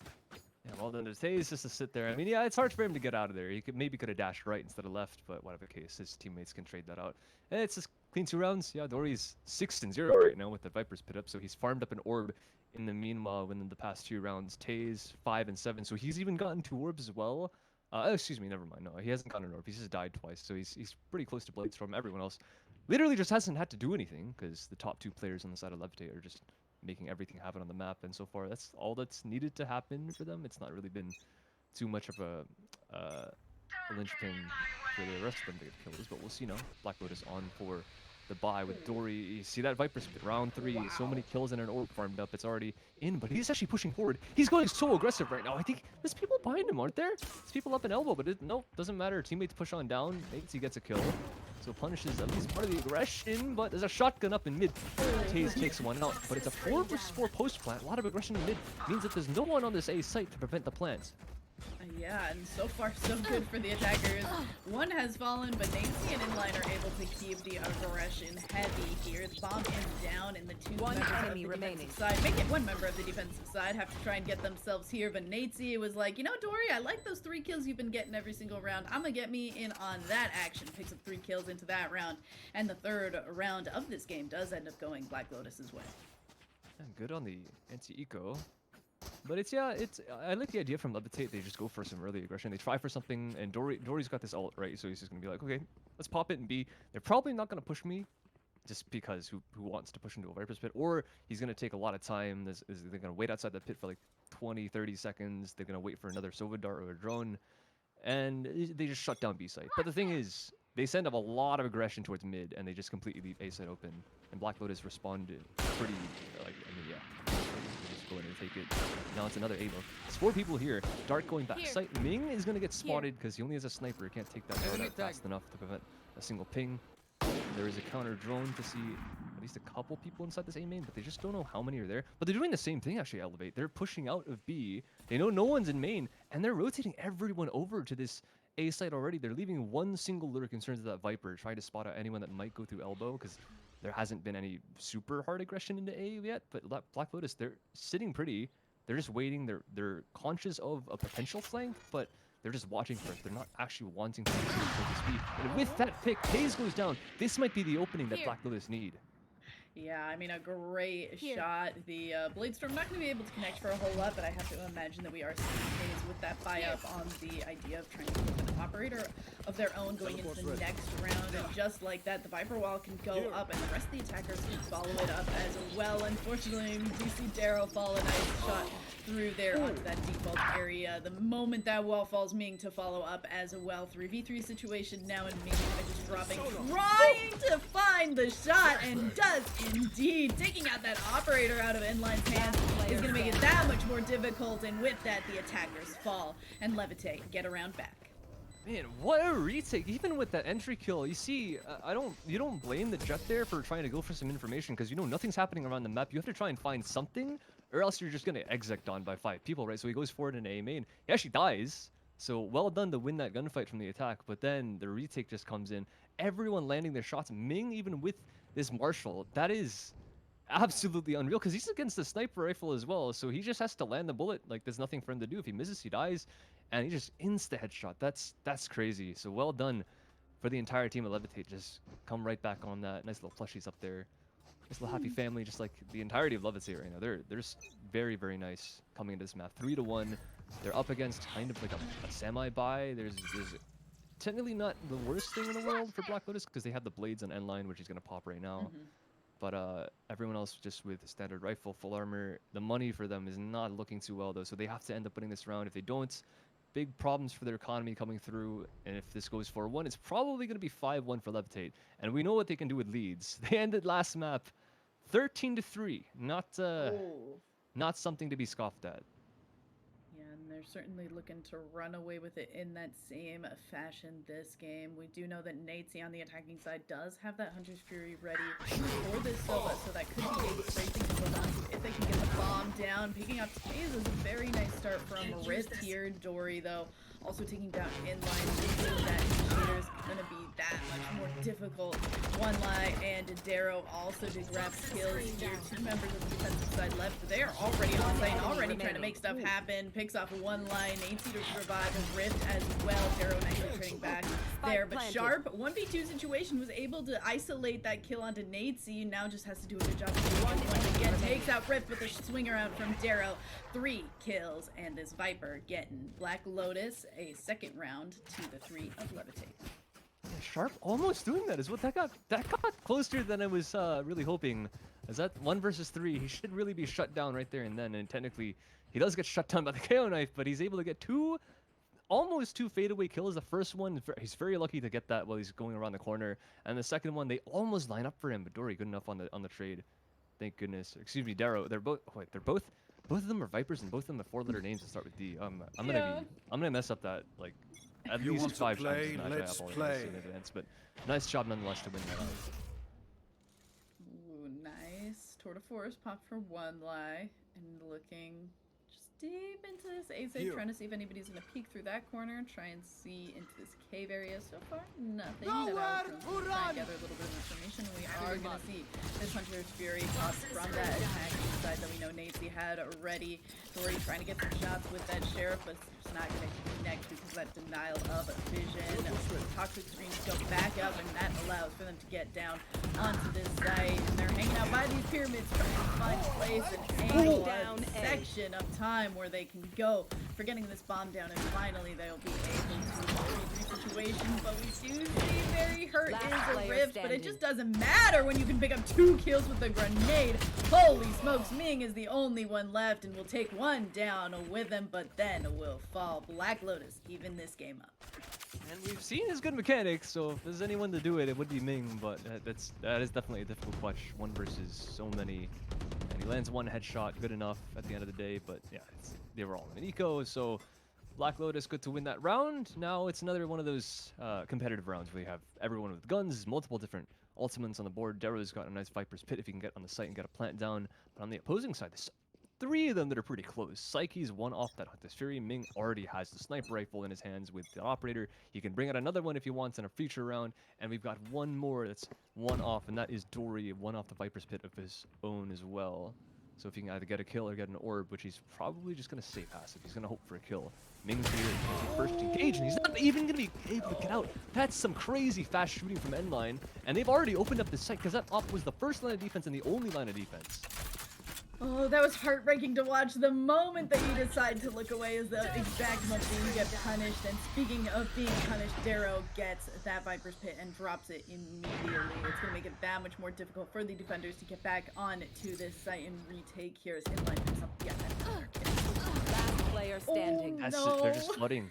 Yeah, well then there's Taze just to sit there. I mean, yeah, it's hard for him to get out of there. He could have dashed right instead of left, but whatever case, his teammates can trade that out. And it's just clean 2 rounds. Yeah, Dory's 6-0 right now with the Viper's pit up, so he's farmed up an orb in the meanwhile within the past 2 rounds. Taze 5-7, so he's even gotten 2 orbs as well. Excuse me, never mind. No, he hasn't gotten an orb. He's just died twice, so he's pretty close to Blades from everyone else. Literally just hasn't had to do anything because the top 2 players on the side of Levitate are just making everything happen on the map, and so far that's all that's needed to happen for them. It's not really been too much of a linchpin for the rest of them to get kills, but we'll see now. Black Lotus on for the buy with Dory. You see that Viper spit, round 3, so many kills and an orb farmed up. It's already in, but he's actually pushing forward. He's going so aggressive right now. I think there's people behind him, aren't there? There's people up in elbow, but nope, doesn't matter. Teammates push on down. Maybe he gets a kill. So punishes at least part of the aggression, but there's a shotgun up in mid. Taze takes one out, but it's a 4 versus 4 post plant. A lot of aggression in mid means that there's no one on this A site to prevent the plant. Yeah, and so far so good for the attackers. One has fallen, but Nancy and Inline are able to keep the aggression heavy here. The bomb is down, and the two One members enemy of the remaining. defensive side, make it one member of the defensive side, have to try and get themselves here. But Nancy was like, you know, Dory, I like those 3 kills you've been getting every single round. I'm gonna get me in on that action. Picks up 3 kills into that round, and the third round of this game does end up going Black Lotus's way. And good on the anti-eco. But it's, yeah, I like the idea from Levitate. They just go for some early aggression. They try for something, and Dory's got this ult, right? So he's just going to be like, okay, let's pop it and B. They're probably not going to push me just because who wants to push into a Viper's pit? Or he's going to take a lot of time. They're going to wait outside the pit for like 20, 30 seconds. They're going to wait for another Sova dart or a drone. And they just shut down B site. But the thing is, they send up a lot of aggression towards mid, and they just completely leave A site open. And Black Lotus responded pretty, like, I mean, yeah. They just go in and take it. Now it's another A look. There's 4 people here. Dart going back site. Ming is going to get spotted because he only has a sniper. He can't take that dart out fast enough to prevent a single ping. There is a counter drone to see at least a couple people inside this A main, but they just don't know how many are there. But they're doing the same thing, actually, Elevate. They're pushing out of B. They know no one's in main, and they're rotating everyone over to this A site already. They're leaving one single lurk in terms of that Viper, trying to spot out anyone that might go through elbow, because there hasn't been any super hard aggression into A yet. But Black Lotus, they're sitting pretty. They're just waiting. They're conscious of a potential flank, but they're just watching for it. They're not actually wanting to take this B. And with that pick, Hayes goes down. This might be the opening that Black Lotus need. Yeah, I mean, a great shot. The Bladestorm not going to be able to connect for a whole lot, but I have to imagine that we are seeing Hayes with that buy-up on the idea of trying to put an operator of their own going into the next round. And just like that, the Viper wall can go up, and the rest of the attackers can follow it up as well. Unfortunately, we do see Darrow fall a nice shot through there onto that default area. The moment that wall falls, Ming to follow up as well. 3v3 situation now, and Ming just dropping, trying to find the shot, and does indeed. Taking out that operator out of Inline's hands is going to make it that much more difficult, and with that, the attackers fall, and Levitate get around back. Man, what a retake! Even with that entry kill, you see, you don't blame the Jet there for trying to go for some information, because you know nothing's happening around the map. You have to try and find something, or else you're just gonna exec on by 5 people, right? So he goes forward in A main. He actually dies. So well done to win that gunfight from the attack. But then the retake just comes in. Everyone landing their shots. Ming, even with this Marshall, that is absolutely unreal, because he's against the sniper rifle as well. So he just has to land the bullet. Like, there's nothing for him to do. If he misses, he dies. And he just insta headshot. That's crazy. So well done for the entire team at Levitate. Just come right back on that. Nice little plushies up there. Nice little happy family, just like the entirety of Levitate right now. They're just very, very nice coming into this map. 3-1. They're up against kind of like a semi-buy. There's technically not the worst thing in the world for Black Lotus, because they have the blades on end line, which is going to pop right now. But everyone else just with standard rifle, full armor. The money for them is not looking too well, though, so they have to end up winning this round. If they don't, big problems for their economy coming through. And if this goes 4-1, it's probably going to be 5-1 for Levitate. And we know what they can do with leads. They ended last map 13-3. Not something to be scoffed at. Yeah, and they're certainly looking to run away with it in that same fashion this game. We do know that Natesy on the attacking side does have that Hunter's Fury ready for this Sova, so that could be a great thing to put on if they can get the bomb down. Picking up Taze is a very nice start from Rift here. Dory, though, also taking down Inline. That initiator is going to be that much more difficult. One lie, and Darrow also did grab kills here. 2 members of the defensive side left. They are already on site, already trying to make stuff happen. Picks off one line, Nancy to revive a Rift as well. Darrow nicely turning back there, but Sharp, 1v2 situation, was able to isolate that kill onto Nancy. Now just has to do a good job of once again. Takes out Rift with a swing around from Darrow. 3 kills, and this Viper getting Black Lotus a second round to the 3 of Levitate. Sharp almost doing that is what that got closer than I was really hoping. As that 1 versus 3, he should really be shut down right there and then. And technically, he does get shut down by the KO knife, but he's able to get almost two fadeaway kills. The first one, he's very lucky to get that while he's going around the corner, and the second one, they almost line up for him. But Dory good enough on the trade. Thank goodness. Excuse me, Darrow. Both of them are Vipers, and both of them have 4-letter names that start with D. I'm gonna mess up that like at You least want to 5 play? times. And I Let's apologize play. in advance, but nice job nonetheless to win that out. Ooh, nice. Tour de Force popped for one lie, and looking just deep into this A-side, Here. trying to see if anybody's going to peek through that corner, try and see into this cave area. So far, nothing. Nowhere That to try run! and gather a little bit of information. We are going to see this Hunter's Fury pop from that attack side that we know Natezy had already. Dory trying to get some shots with that Sheriff, but it's not going to connect because of that denial of vision. Toxic screens go back up, and that allows for them to get down onto this site. And they're hanging out by these pyramids, trying to find a place and angle down a A. section of time where they can go for getting this bomb down, and finally they'll be able to read the situation. But we do see very hurt Last is a player rift, but it standing. just doesn't matter when you can pick up 2 kills with a grenade. Holy smokes, Ming is the only one left and will take one down with him, but then will fall. Black Lotus even this game up. And we've seen his good mechanics, so if there's anyone to do it, it would be Ming, but that is definitely a difficult clutch, one versus so many. And he lands one headshot, good enough at the end of the day, but yeah, they were all in an eco, so Black Lotus good to win that round. Now it's another one of those competitive rounds where you have everyone with guns, multiple different ultimates on the board. Darrow's got a nice Viper's Pit if he can get on the site and get a plant down, but on the opposing side, there's 3 of them that are pretty close. Psyche's one off that Hunter's Fury. Ming already has the sniper rifle in his hands with the operator. He can bring out another one if he wants in a future round. And we've got one more that's one off, and that is Dory, one off the Viper's Pit of his own as well. So if he can either get a kill or get an orb, which he's probably just going to stay passive. He's going to hope for a kill. Ming's here to first engage, and he's not even going to be able to get out. That's some crazy fast shooting from Endline. And they've already opened up the site because that op was the first line of defense and the only line of defense. Oh, that was heartbreaking to watch. The moment that you decide to look away is the exact moment that you get punished. And speaking of being punished, Darrow gets that Viper's Pit and drops it immediately. It's going to make it that much more difficult for the defenders to get back onto this site and retake here as Inline picks up yet another kill. Last player standing. That's No. it. They're just flooding.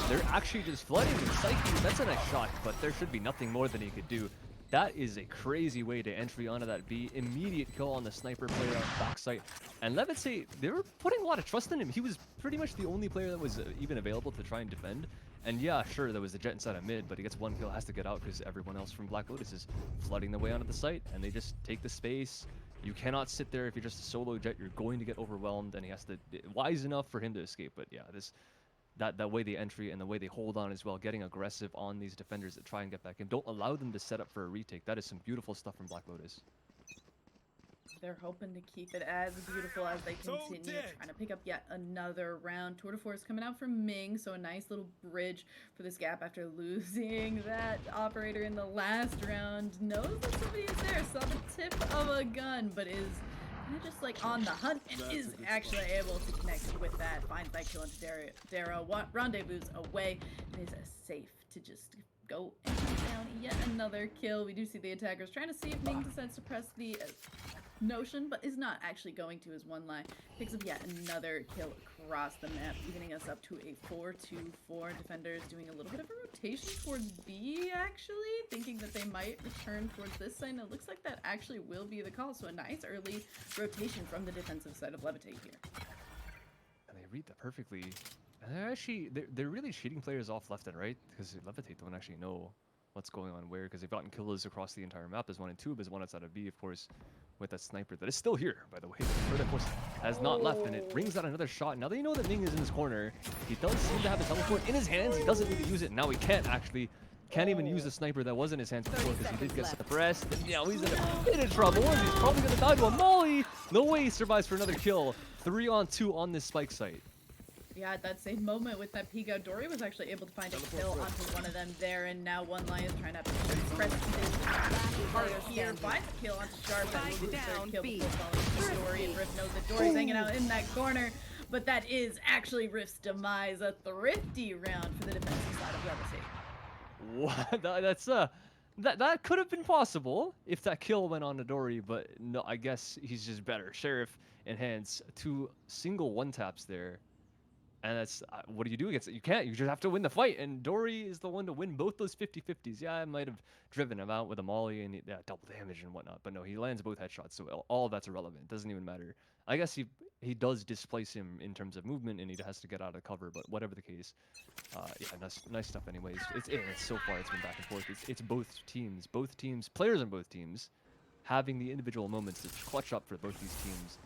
They're actually just flooding. And Psyche, that's a nice shot, but there should be nothing more than he could do. That is a crazy way to entry onto that B. Immediate kill on the sniper player on backside. And Levitsy, they were putting a lot of trust in him. He was pretty much the only player that was even available to try and defend. And yeah, sure, there was the Jet inside of mid, but he gets one kill, has to get out because everyone else from Black Lotus is flooding the way onto the site. And they just take the space. You cannot sit there if you're just a solo Jet. You're going to get overwhelmed, and he has to... Wise enough for him to escape, but yeah, that way they entry and the way they hold on as well, getting aggressive on these defenders that try and get back in. Don't allow them to set up for a retake. That is some beautiful stuff from Black Lotus. They're hoping to keep it as beautiful as they continue, trying to pick up yet another round. Tour de Force coming out from Ming, so a nice little bridge for this gap after losing that operator in the last round. Knows that somebody is there, saw the tip of a gun, but is kind of just like on the hunt and is actually able to connect with that. Finds that kill into Darrow. Rendezvous away and is safe to just go and hunt down yet another kill. We do see the attackers trying to see if Ming decides to press the notion, but is not actually going to his one line. Picks up yet another kill across the map, evening us up to a 4-2-4. Defenders doing a little bit of a rotation towards B, actually, thinking that they might return towards this side, and it looks like that actually will be the call. So a nice early rotation from the defensive side of Levitate here. And they read that perfectly. And they're really cheating players off left and right, because Levitate don't actually know what's going on where, because they've gotten kills across the entire map. There's 1 and 2, but there's one outside of B, of course, with that sniper that is still here, by the way. The of course, has not left, and it brings out another shot. Now that you know that Ming is in this corner, he does seem to have the teleport in his hands. He doesn't need to use it. Now he can't actually. Can't even use the sniper that was in his hands before, because he did get suppressed. And, you know, he's in a bit of trouble, and he's probably going to die to a molly. No way he survives for another kill. 3-on-2 on this spike site. Yeah, at that same moment with that peek out, Dory was actually able to find a kill onto one of them there, and now one line is trying to press this hard here, finds a kill onto Sharp, and loses their kill before falling to Dory, and Rift knows that Dory's hanging out in that corner, but that is actually Rift's demise, a thrifty round for the defensive side of Legacy. What? That's that could have been possible if that kill went on to Dory, but no, I guess he's just better. Sheriff in hands, 2 single one-taps there. And that's, what do you do against it? You can't. You just have to win the fight. And Dory is the one to win both those 50-50s. Yeah, I might have driven him out with a molly and double damage and whatnot. But no, he lands both headshots. So all of that's irrelevant. It doesn't even matter. I guess he does displace him in terms of movement, and he has to get out of cover. But whatever the case, yeah, nice stuff anyways. It's so far it's been back and forth. It's both teams, players on both teams, having the individual moments to clutch up for both these teams.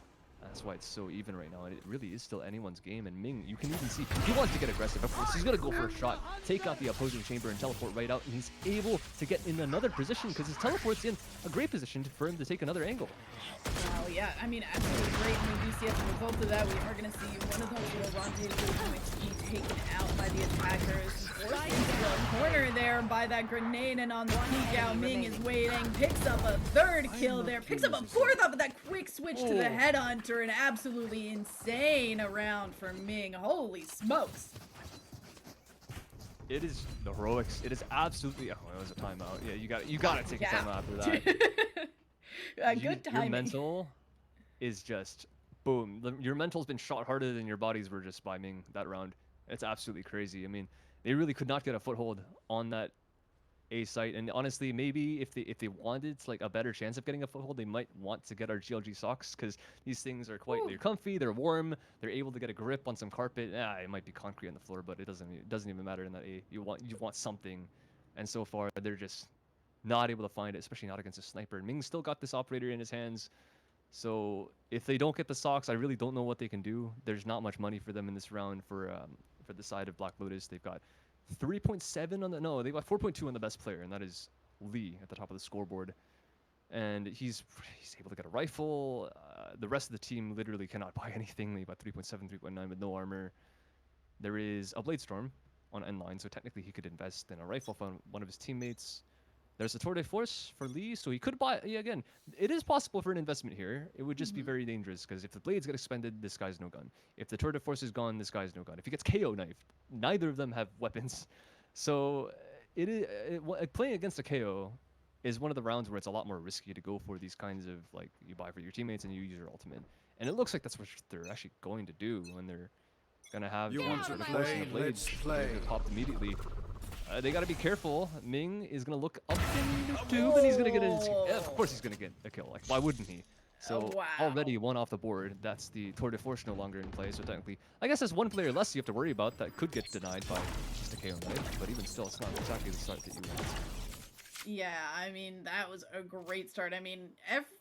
That's why it's so even right now, and it really is still anyone's game. And Ming, you can even see he wants to get aggressive. Of course, he's gonna go for a shot, take out the opposing chamber, and teleport right out. And he's able to get in another position because his teleport's in a great position for him to take another angle. Well, yeah, I mean, absolutely great. And we do see as a result of that, we are going to see one of those little rendezvous points be taken out by the attackers. Forced into the corner there by that grenade, and on the peek out, Ming is waiting, picks up a third kill there, picks up a fourth off of that quick switch to the headhunter, and absolutely insane around for Ming. Holy smokes. It is the heroics. It is absolutely. Oh, it was a timeout. Yeah, you gotta take a timeout after that. Good timing. Your mental is just boom. Your mental's been shot harder than your bodies were just by Ming that round. It's absolutely crazy. I mean, they really could not get a foothold on that A site, and honestly, maybe if they wanted like a better chance of getting a foothold, they might want to get our GLG socks because these things are they're comfy, they're warm, they're able to get a grip on some carpet. It might be concrete on the floor, but it doesn't even matter in that A. You want something, and so far they're just not able to find it, especially not against a sniper. And Ming still got this operator in his hands, so if they don't get the socks, I really don't know what they can do. There's not much money for them in this round for the side of Black Lotus. They've got 3.7 on the they've got 4.2 on the best player, and that is Lee at the top of the scoreboard. And he's able to get a rifle. The rest of the team literally cannot buy anything. They've got 3.7, 3.9 with no armor. There is a Blade Storm on end line, so technically he could invest in a rifle from one of his teammates. There's a Tour de Force for Lee, so he could buy. Yeah, again, it is possible for an investment here. It would just be very dangerous because if the blades get expended, this guy's no gun. If the Tour de Force is gone, this guy's no gun. If he gets KO knifed, neither of them have weapons. So playing against a KO is one of the rounds where it's a lot more risky to go for these kinds of like you buy for your teammates and you use your ultimate. And it looks like that's what they're actually going to do when they're gonna have You want to the Force and the play? blades. Let's play. They're popped immediately. They got to be careful. Ming is going to look up into tube, and he's going to get a... Of course he's going to get a kill. Like, why wouldn't he? So, already one off the board. That's the Tour de Force no longer in play. So, technically, I guess there's one player less you have to worry about that could get denied by just a KO knife. But even still, it's not exactly the start that you want. Yeah, I mean, that was a great start. I mean,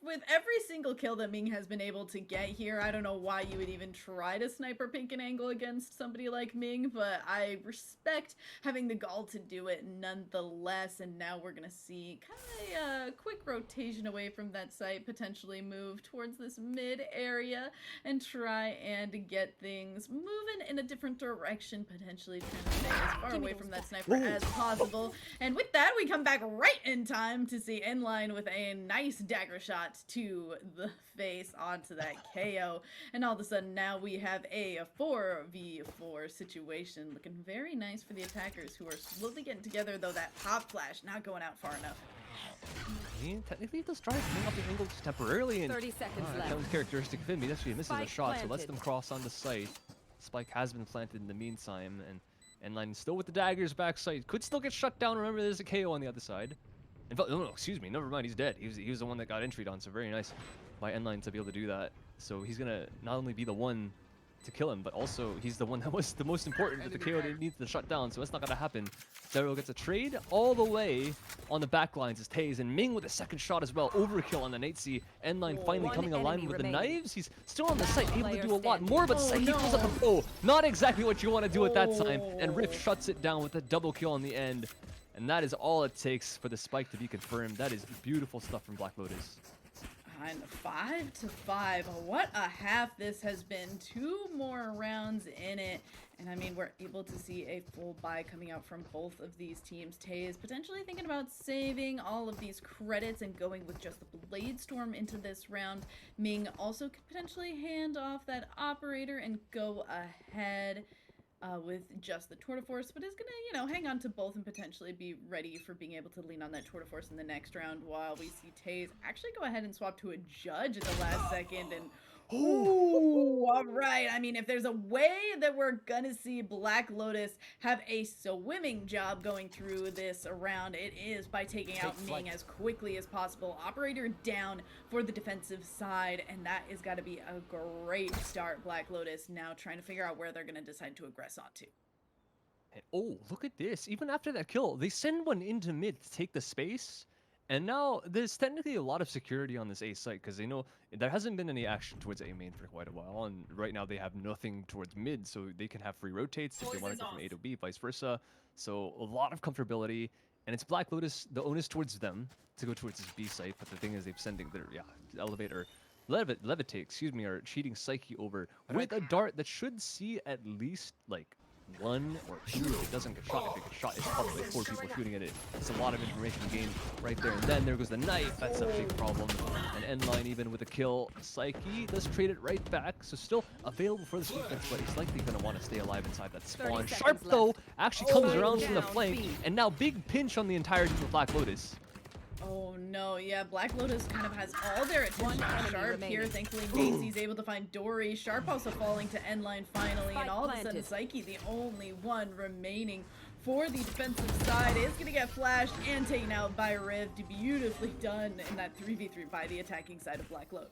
with every single kill that Ming has been able to get here, I don't know why you would even try to sniper pink an angle against somebody like Ming, but I respect having the gall to do it nonetheless. And now we're going to see kind of a quick rotation away from that site, potentially move towards this mid area and try and get things moving in a different direction, potentially trying to stay as far away from that sniper as possible. And with that, we come back right in time to see Inline with a nice dagger shot to the face onto that KO. And all of a sudden now we have a 4v4 situation looking very nice for the attackers who are slowly getting together, though that pop flash not going out far enough. I mean, technically, those tries bring up the angle just temporarily. And 30 seconds that was left. characteristic of him. He actually misses Spike a shot, so lets planted. them cross on the site. Spike has been planted in the meantime, and Line still with the daggers backside. Could still get shut down. Remember, there's a KO on the other side. In fact, no, excuse me, never mind. He's dead. He was the one that got entryed on, so very nice by N-Line to be able to do that. So he's gonna not only be the one to kill him, but also he's the one that was the most important with the KO that needs to shut down. So that's not gonna happen. Daryl gets a trade all the way on the back lines as Taze, and Ming with a second shot as well. Overkill on the Nightsea. N-Line finally One coming alive enemy with the remaining. knives. He's still on the site, able to Player do a lot standing. more, but Psyche pulls up the bow. Not exactly what you want to do at that time. And Rift Oh. shuts it down with a double kill on the end. And that is all it takes for the spike to be confirmed. That is beautiful stuff from Black Lotus. And 5-5. What a half this has been. 2 more rounds in it. And I mean, we're able to see a full buy coming out from both of these teams. Tay is potentially thinking about saving all of these credits and going with just the Blade Storm into this round. Ming also could potentially hand off that operator and go ahead with just the Tour de Force, but is gonna, you know, hang on to both and potentially be ready for being able to lean on that Tour de Force in the next round, while we see Taze actually go ahead and swap to a Judge at the last second. And ooh, all right. I mean, if there's a way that we're gonna see Black Lotus have a swimming job going through this round, it is by taking out Ming as quickly as possible. Operator down for the defensive side, and that is got to be a great start. Black Lotus now trying to figure out where they're gonna decide to aggress onto. And, oh, look at this. Even after that kill, they send one into mid to take the space. And now there's technically a lot of security on this A site because they know there hasn't been any action towards A main for quite a while, and right now they have nothing towards mid, so they can have free rotates if they want to go from A to B, vice versa. So a lot of comfortability, and it's Black Lotus, the onus towards them to go towards this B site, but the thing is they're sending their elevator. Levitate, excuse me, are cheating Psyche over with a dart that should see at least like 1 or 2 if it doesn't get shot. If it gets shot, it's probably 4 people shooting at it. It's a lot of information gained right there. And then there goes the knife. That's a big problem. And end line even with a kill. Psyche does trade it right back. So still available for this defense, but he's likely going to want to stay alive inside that spawn. Sharp, though, actually comes around from the flank. And now big pinch on the entire team of Black Lotus. Oh no, yeah, Black Lotus kind of has all their attention on Sharp here. Thankfully, Daisy's able to find Dory. Sharp also falling to endline finally, and all of a sudden Psyche, the only one remaining for the defensive side, is going to get flashed and taken out by Rift. Beautifully done in that 3v3 by the attacking side of Black Lotus.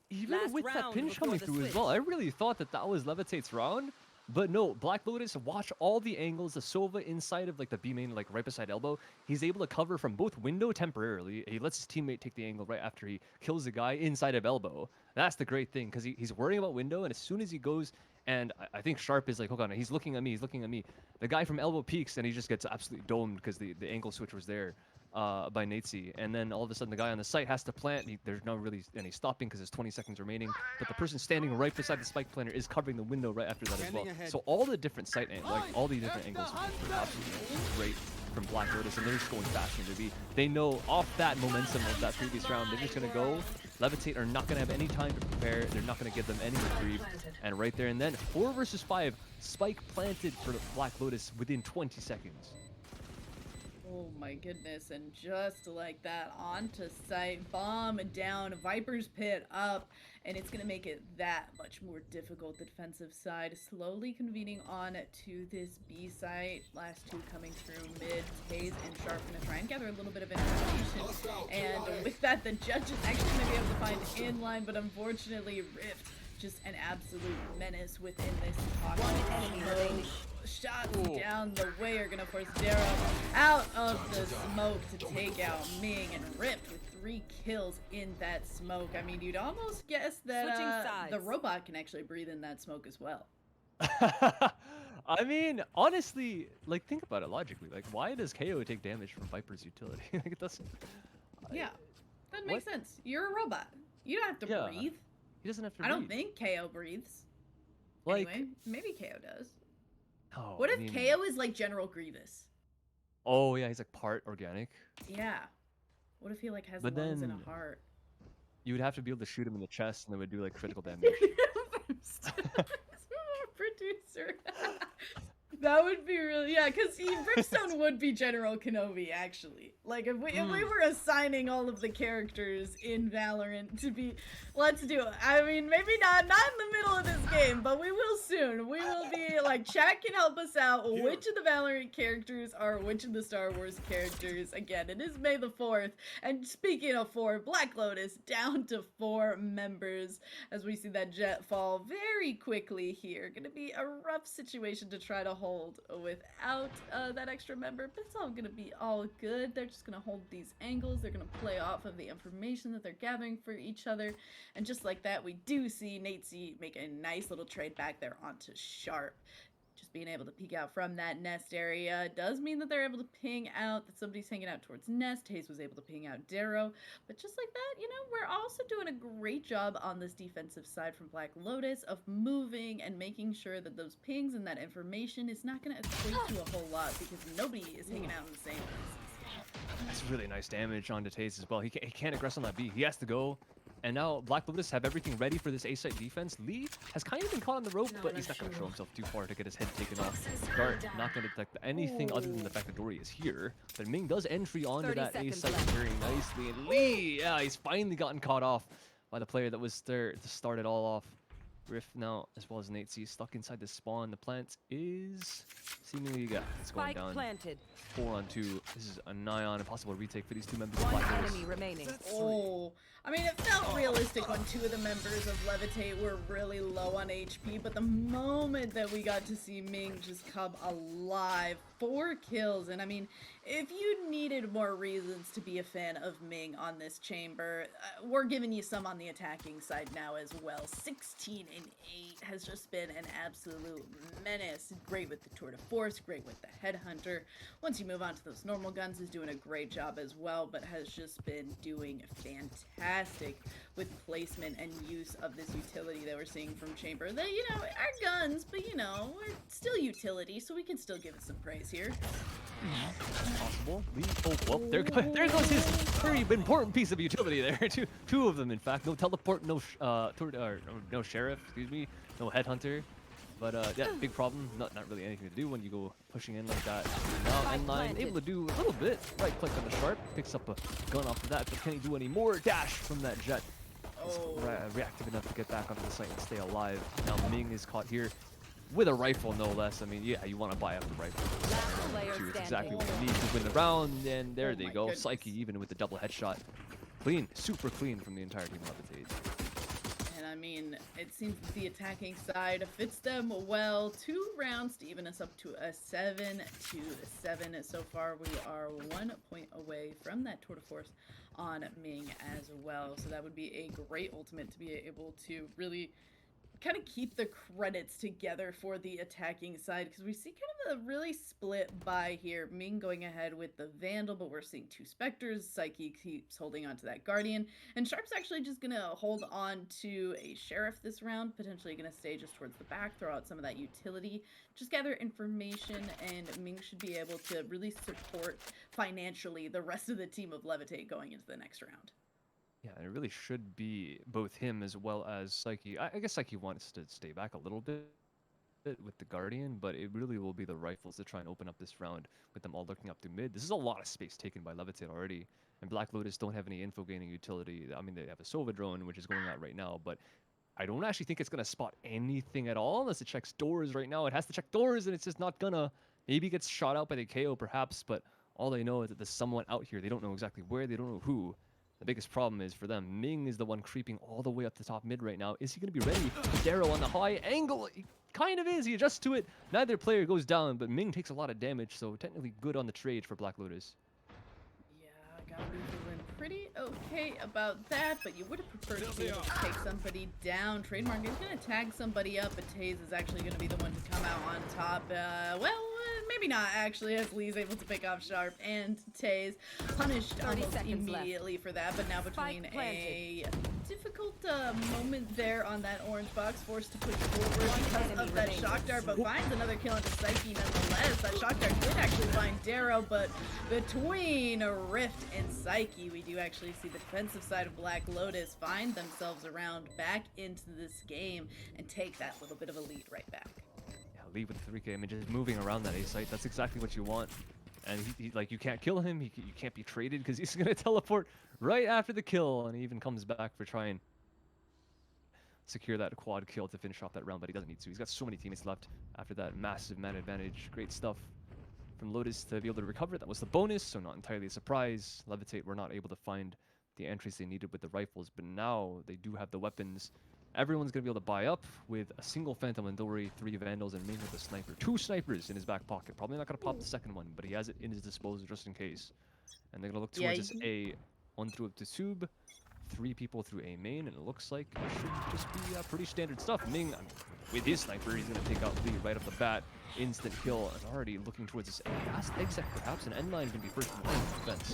Even with that pinch coming through as well, I really thought that that was Levitate's round. But no, Black Lotus, watch all the angles. The Sova inside of like the B main, like right beside elbow. He's able to cover from both window temporarily. He lets his teammate take the angle right after he kills the guy inside of elbow. That's the great thing, because he's worrying about window, and as soon as he goes, and I think Sharp is like, hold on, he's looking at me, The guy from elbow peeks, and he just gets absolutely domed because the angle switch was there by Natesy. And then all of a sudden the guy on the site has to plant. There's not really any stopping because there's 20 seconds remaining. But the person standing right beside the spike planter is covering the window right after that as well. So all the different site angles, like all the different angles were absolutely great from Black Lotus, and they're just going faster than B. They know off that momentum of that previous round, they're just going to go. Levitate are not going to have any time to prepare. They're not going to give them any reprieve. And right there and then, 4 versus 5, spike planted for Black Lotus within 20 seconds. Oh my goodness, and just like that, onto site, bomb down, Viper's Pit up, and it's going to make it that much more difficult. The defensive side slowly convening on to this B site. Last two coming through mid. Taze and Sharp going to try and gather a little bit of information, and with that, the judge is actually going to be able to find inline, but unfortunately, Rift, just an absolute menace within this pocket. One enemy remaining. Shots down the way are gonna force Darrow out of the smoke to take out Ming, and Ripped with 3 kills in that smoke. I mean, you'd almost guess that the robot can actually breathe in that smoke as well. I mean, honestly, like, think about it logically. Like, why does KO take damage from Viper's utility? Like, it doesn't. Yeah, that makes sense. You're a robot. You don't have to breathe. He doesn't have to. I don't think KO breathes. Like, anyway, maybe KO does. Oh, what if KO is like General Grievous? Oh yeah, he's like part organic. Yeah. What if he like has lungs and a heart? You would have to be able to shoot him in the chest, and it would do like critical damage. Producer. That would be really, yeah, because Brimstone would be General Kenobi, actually. Like, if we were assigning all of the characters in Valorant to be, let's do it. I mean, maybe not in the middle of this game, but we will soon. We will be, like, chat can help us out. Which of the Valorant characters are which of the Star Wars characters? Again, it is May the 4th, and speaking of 4, Black Lotus down to 4 members, as we see that jet fall very quickly here. Gonna be a rough situation to try to hold without that extra member, but it's all gonna be all good. They're just gonna hold these angles. They're gonna play off of the information that they're gathering for each other, and just like that, we do see Natesy make a nice little trade back there onto Sharp. Just being able to peek out from that nest area does mean that they're able to ping out, that somebody's hanging out towards nest. Hayes was able to ping out Darrow, but just like that, you know, we're also doing a great job on this defensive side from Black Lotus of moving and making sure that those pings and that information is not going to equate to a whole lot, because nobody is hanging out in the same places. That's really nice damage onto Taze as well. He can't aggress on that B. He has to go. And now Black Lotus have everything ready for this A-site defense. Lee has kind of been caught on the rope, but he's not going to show himself too far to get his head taken off. Dart not going to detect anything other than the fact that Dory is here. But Ming does entry onto that A-site very nicely. And Lee, yeah, he's finally gotten caught off by the player that was there to start it all off. Rift now, as well as Natesy, stuck inside the spawn. The plant is seemingly, it's going down. 4 on 2. This is a nigh on a possible retake for these 2 members of Black Lotus. Remaining. Oh, I mean, it felt realistic when 2 of the members of Levitate were really low on HP, but the moment that we got to see Ming just come alive 4 kills, and I mean, if you needed more reasons to be a fan of Ming on this chamber, we're giving you some on the attacking side now as well. 16 and 8 has just been an absolute menace. Great with the Tour de Force, great with the Headhunter. Once you move on to those normal guns, is doing a great job as well, but has just been doing fantastic with placement and use of this utility that we're seeing from Chamber. They, you know, are guns, but you know, we're still utility, so we can still give it some praise here. Possible. Oh, well, there goes his very important piece of utility there. Two of them, in fact. No teleport, no no sheriff, excuse me, no headhunter. But yeah, big problem. Not really anything to do when you go pushing in like that. Now N9 able to do a little bit. Right click on the sharp, picks up a gun off of that, but can he do any more? Dash from that jet. He's reactive enough to get back onto the site and stay alive. Now Ming is caught here with a rifle, no less. I mean, yeah, you want to buy up the rifle. It's exactly what you need to win the round, and there they go. Goodness. Psyche, even with the double headshot. Clean, super clean from the entire team of Levitate. And I mean, it seems that the attacking side fits them well. 2 rounds to even us up to a 7-7. So far, we are 1 point away from that Tour de Force on Ming as well. So that would be a great ultimate to be able to really kind of keep the credits together for the attacking side, because we see kind of a really split buy here. Ming going ahead with the Vandal, but we're seeing 2 Spectres. Psyche keeps holding on to that Guardian, and Sharp's actually just gonna hold on to a Sheriff this round, potentially gonna stay just towards the back, throw out some of that utility, just gather information, and Ming should be able to really support financially the rest of the team of Levitate going into the next round. Yeah, it really should be both him as well as Psyche. I guess Psyche wants to stay back a little bit with the Guardian, but it really will be the rifles to try and open up this round with them all looking up to mid. This is a lot of space taken by Levitate already, and Black Lotus don't have any info gaining utility. I mean, they have a Sova drone, which is going out right now, but I don't actually think it's going to spot anything at all unless it checks doors right now. It has to check doors, and it's just not gonna. Maybe it gets shot out by the KO, perhaps, but all they know is that there's someone out here. They don't know exactly where, they don't know who. The biggest problem is for them, Ming is the one creeping all the way up the top mid right now. Is he going to be ready? Darrow on the high angle. He kind of is. He adjusts to it. Neither player goes down, but Ming takes a lot of damage, so technically good on the trade for Black Lotus. Yeah, gotta be feeling pretty okay about that, but you would have preferred to be able to take somebody down. Trademark is going to tag somebody up, but Taze is actually going to be the one to come out on top. Maybe not, actually, as Lee's able to pick off Sharp and Taze. Punished almost immediately for that, but now between a difficult moment there on that orange box, forced to push forward because of that shock dart, but finds another kill into Psyche nonetheless. That shock dart did actually find Darrow, but between Rift and Psyche, we do actually see the defensive side of Black Lotus find themselves around back into this game and take that little bit of a lead right back. Lead with 3K, I mean, just moving around that A site, that's exactly what you want. And he like, you can't kill him, you can't be traded because he's going to teleport right after the kill, and he even comes back for trying secure that quad kill to finish off that round, but he doesn't need to. He's got so many teammates left after that massive man advantage. Great stuff from Lotus to be able to recover. That was the bonus, so not entirely a surprise. Levitate were not able to find the entries they needed with the rifles, but now they do have the weapons. Everyone's going to be able to buy up with a single Phantom Landori, 3 Vandals, and Ming with a sniper. 2 snipers in his back pocket. Probably not going to pop the second one, but he has it in his disposal just in case. And they're going to look towards this A. 1 through up to Tube, 3 people through A main, and it looks like it should just be pretty standard stuff. Ming, I mean, with his sniper, he's going to take out Lee right off the bat. Instant kill, and already looking towards this last exec perhaps, and N9 is going to be first in line defense.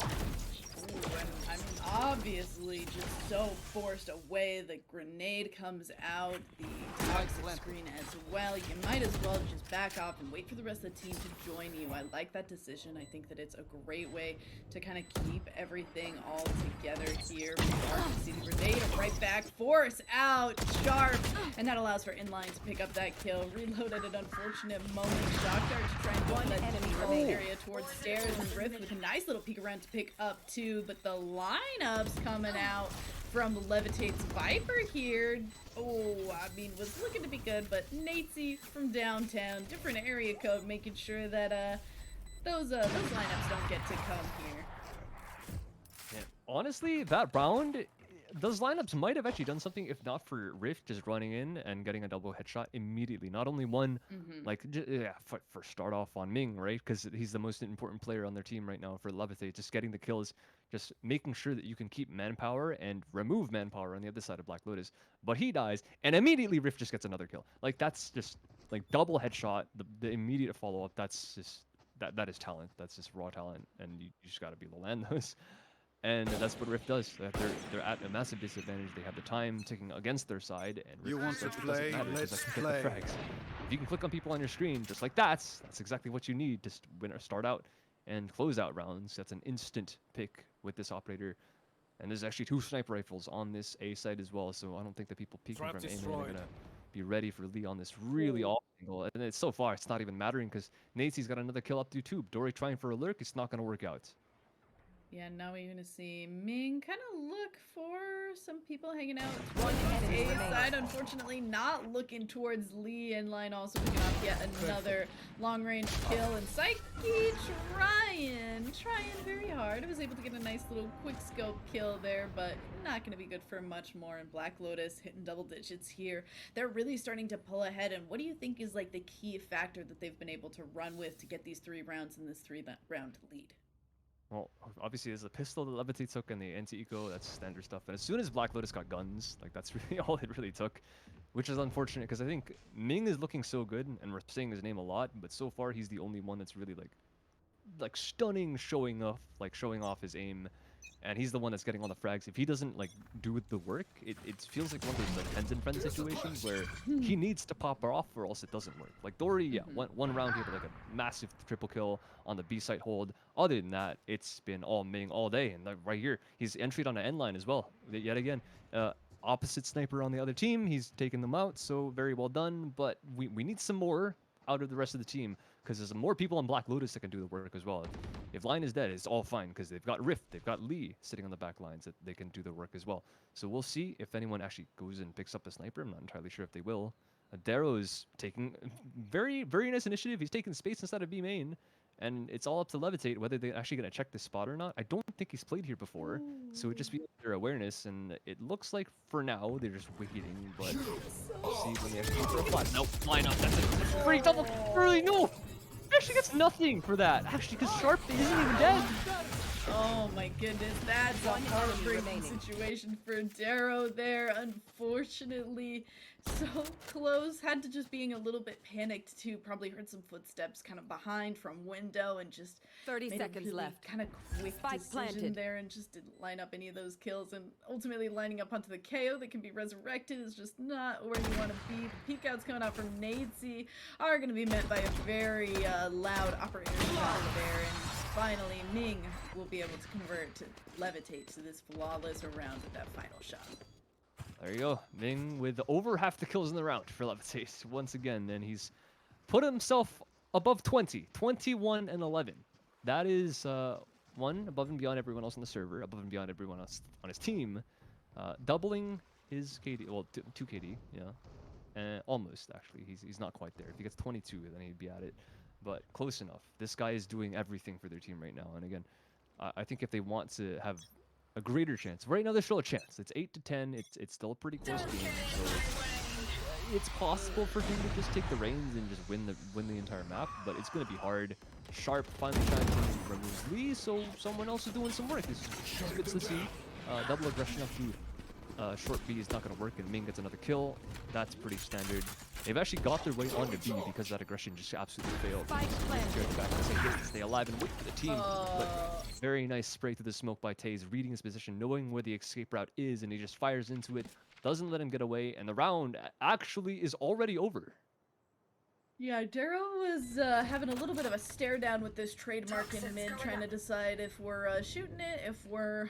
Ooh, and I mean, obviously just so forced away. The grenade comes out, the toxic screen as well. You might as well just back off and wait for the rest of the team to join you. I like that decision. I think that it's a great way to kind of keep everything all together here. See the grenade right back, force out, Sharp, and that allows for Inline to pick up that kill. Reload at an unfortunate moment. Shock dart to try and go that enemy area towards stairs, and Rift with a nice little peek around to pick up 2, but the lineups coming out from Levitate's Viper here. Oh, I mean, was looking to be good, but Natesy from downtown, different area code, making sure that those lineups don't get to come here. Yeah, honestly, that round, those lineups might have actually done something if not for Rift just running in and getting a double headshot immediately. Not only one, like, for start off on Ming, right? Because he's the most important player on their team right now for Levitate. Just getting the kills, just making sure that you can keep manpower and remove manpower on the other side of Black Lotus. But he dies, and immediately Rift just gets another kill. Like, that's just, like, double headshot, the immediate follow-up, that's just, that is talent. That's just raw talent, and you just got to be able to land those. And that's what Rift does. They're at a massive disadvantage. They have the time ticking against their side, and Rift You want just to says it doesn't play? matter because Let's I can get the play. frags. If you can click on people on your screen just like that's exactly what you need to win or start out and close out rounds. That's an instant pick with this operator. And there's actually 2 sniper rifles on this A side as well, so I don't think the people peeking Trap from A main are destroyed. gonna be ready for Lee on this really off angle. And it's so far it's not even mattering because Nate's got another kill up through tube. Dory trying for a lurk, it's not gonna work out. Yeah, now we're gonna see Ming kind of look for some people hanging out One towards enemy A remaining. side. Unfortunately, not looking towards Lee and line also picking off yet another long range kill. And Psyche trying very hard. Was able to get a nice little quick scope kill there, but not gonna be good for much more. And Black Lotus hitting double digits here. They're really starting to pull ahead. And what do you think is like the key factor that they've been able to run with to get these 3 rounds in this 3-round lead? Well, obviously there's the pistol that Levitate took and the anti-eco, that's standard stuff. And as soon as Black Lotus got guns, like that's really all it really took, which is unfortunate because I think Ming is looking so good and we're saying his name a lot, but so far he's the only one that's really like stunning showing off his aim, and he's the one that's getting all the frags. If he doesn't like do the work, it feels like one of those like Tenzin friend situations where he needs to pop her off or else it doesn't work. Like Dory, yeah, one round here with like a massive triple kill on the B site hold. Other than that, it's been all Ming all day, and like, right here he's entryed on the end line as well. Yet again, opposite sniper on the other team, he's taken them out, so very well done. But we need some more out of the rest of the team because there's more people on Black Lotus that can do the work as well. If line is dead, it's all fine because they've got Rift, they've got Lee sitting on the back lines that they can do the work as well. So we'll see if anyone actually goes and picks up a sniper. I'm not entirely sure if they will. Darrow is taking very, very nice initiative. He's taking space inside of B main, and it's all up to Levitate whether they're actually going to check this spot or not. I don't think he's played here before, so it just be their awareness, and it looks like for now they're just waiting, but we'll see when they actually go for a flash. Nope, line up, that's it. Free double, really, no! Actually gets nothing for that, actually, because Sharp isn't even dead. Oh my goodness, that's a One enemy heartbreaking remaining. situation for Darrow there. Unfortunately, so close. Had to just being a little bit panicked too. Probably heard some footsteps kind of behind from window and just 30 made seconds a really left. kind of quick Spike decision planted. there and just didn't line up any of those kills. And ultimately lining up onto the KO that can be resurrected is just not where you want to be. The peek outs coming out from Nadesy are going to be met by a very loud operator shot there. And finally, Ming will be able to convert to Levitate to this flawless round with that final shot. There you go. Ming with over half the kills in the round for Levitate once again. And he's put himself above 20. 21 and 11. That is one above and beyond everyone else on the server, above and beyond everyone else on his team. Doubling his KD, well, 2 KD, yeah. Almost, actually. He's not quite there. If he gets 22, then he'd be at it. But close enough. This guy is doing everything for their team right now. And again, I think if they want to have a greater chance, right now there's still a chance. It's 8-10. It's still a pretty close game. So it's possible for him to just take the reins and just win the entire map. But it's going to be hard. Sharp finally trying to remove Lee, so someone else is doing some work. This is good to see. Double aggression up to short B is not going to work, and Ming gets another kill. That's pretty standard. They've actually got their way onto B because that aggression just absolutely failed. Spike planted. Back to stay alive and wait for the team. But very nice spray through the smoke by Taze, reading his position, knowing where the escape route is, and he just fires into it, doesn't let him get away, and the round actually is already over. Yeah, Darrow was having a little bit of a stare down with this trademark in mid, trying to decide if we're shooting it, if we're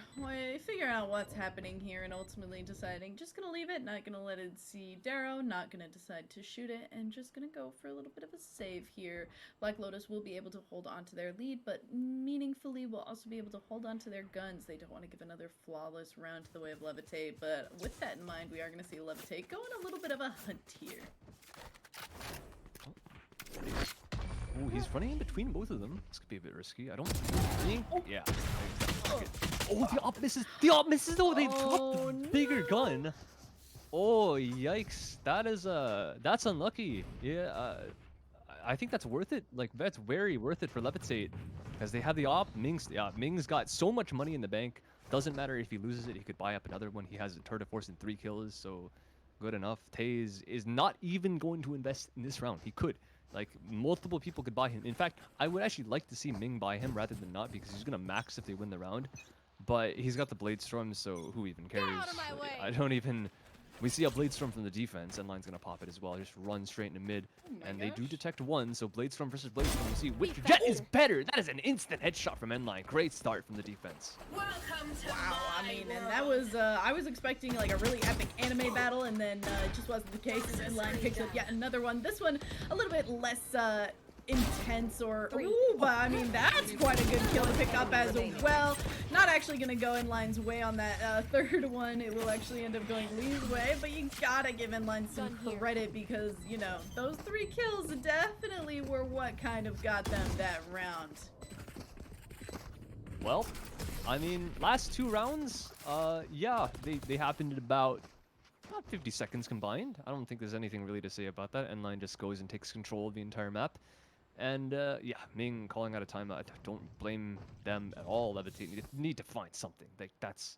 figuring out what's happening here, and ultimately deciding just gonna leave it, not gonna let it see Darrow, not gonna decide to shoot it, and just gonna go for a little bit of a save here. Black Lotus will be able to hold on to their lead, but meaningfully will also be able to hold on to their guns. They don't want to give another flawless round to the way of Levitate, but with that in mind, we are gonna see Levitate go on a little bit of a hunt here. Ooh, he's running in between both of them. This could be a bit risky. I don't think... Yeah. Exactly. Oh, the op misses. The op misses. Oh, they dropped Oh, the bigger gun. Oh, yikes. That's unlucky. Yeah, I think that's worth it. Like, that's very worth it for Levitate. Because they have the op. Ming's got so much money in the bank. Doesn't matter if he loses it, he could buy up another one. He has a turret of force and 3 kills, so good enough. Taze is not even going to invest in this round. He could. Like, multiple people could buy him. In fact, I would actually like to see Ming buy him rather than not, because he's going to max if they win the round. But he's got the Blade Storm, so who even cares? out of my way. I don't even... We see a Blade Storm from the defense, and Line's going to pop it as well. Just run straight into mid. my And they do gosh. detect one, so Blade Storm versus Blade Storm. You see which Jet is better. That is an instant headshot from Endline. Great start from the defense. Wow, I mean, and that was, I was expecting like a really epic anime battle, and then it just wasn't the case. And Line picks up yet another one. This one a little bit less intense or ooh, but I mean that's quite a good kill to pick up as well. Not actually gonna go in Line's way on that third one. It will actually end up going Lee's way, but you gotta give Inline some credit because, you know, those 3 kills definitely were what kind of got them that round. Well, I mean, last 2 rounds, yeah, they happened in about 50 seconds combined. I don't think there's anything really to say about that. Endline just goes and takes control of the entire map. And yeah, Ming calling out a timeout. I don't blame them at all. Levitate need to find something. Like that's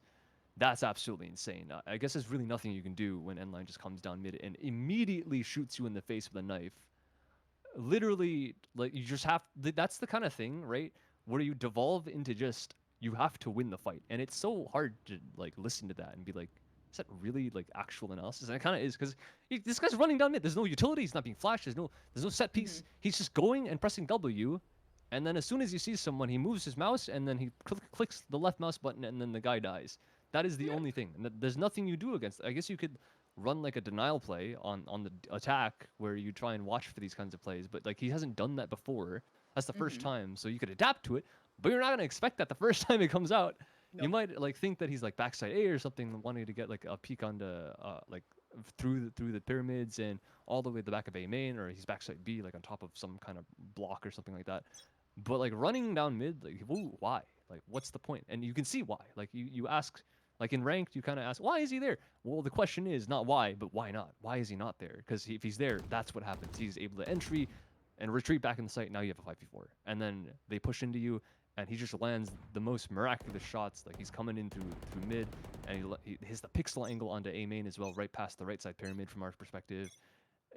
absolutely insane. I guess there's really nothing you can do when Endline just comes down mid and immediately shoots you in the face with a knife. Literally, like you just have. That's the kind of thing, right? Where you devolve into just you have to win the fight, and it's so hard to like listen to that and be like, is that really like actual analysis? And it kind of is because this guy's running down mid. There's no utility. He's not being flashed. There's no set piece. He's just going and pressing W, and then as soon as he sees someone, he moves his mouse and then he clicks the left mouse button, and then the guy dies. That is the only thing. And there's nothing you do against it. I guess you could run like a denial play on the attack where you try and watch for these kinds of plays, but like he hasn't done that before. That's the first time, so you could adapt to it, but you're not gonna expect that the first time it comes out. You might like think that he's like backside A or something, wanting to get like a peek on the like through the pyramids and all the way to the back of A main, or he's backside B like on top of some kind of block or something like that. But like running down mid, like why? Like what's the point? And you can see why. Like you ask, like in ranked, you kind of ask, why is he there? Well, the question is not why, but why not? Why is he not there? Because if he's there, that's what happens. He's able to entry and retreat back in the site. Now you have a 5v4, and then they push into you. And he just lands the most miraculous shots. Like he's coming in through mid, and he hits the pixel angle onto A main as well, right past the right side pyramid from our perspective.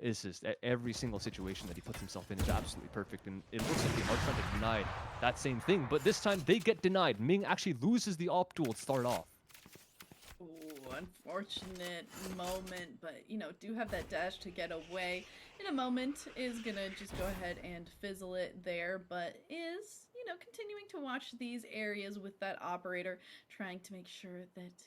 It's just every single situation that he puts himself in is absolutely perfect. And it looks like the Arch trying to deny that same thing, but this time they get denied. Ming actually loses the op duel to start off. Ooh, unfortunate moment, but you know, do have that dash to get away. In a moment, is gonna just go ahead and fizzle it there, but is, you know, continuing to watch these areas with that operator, trying to make sure that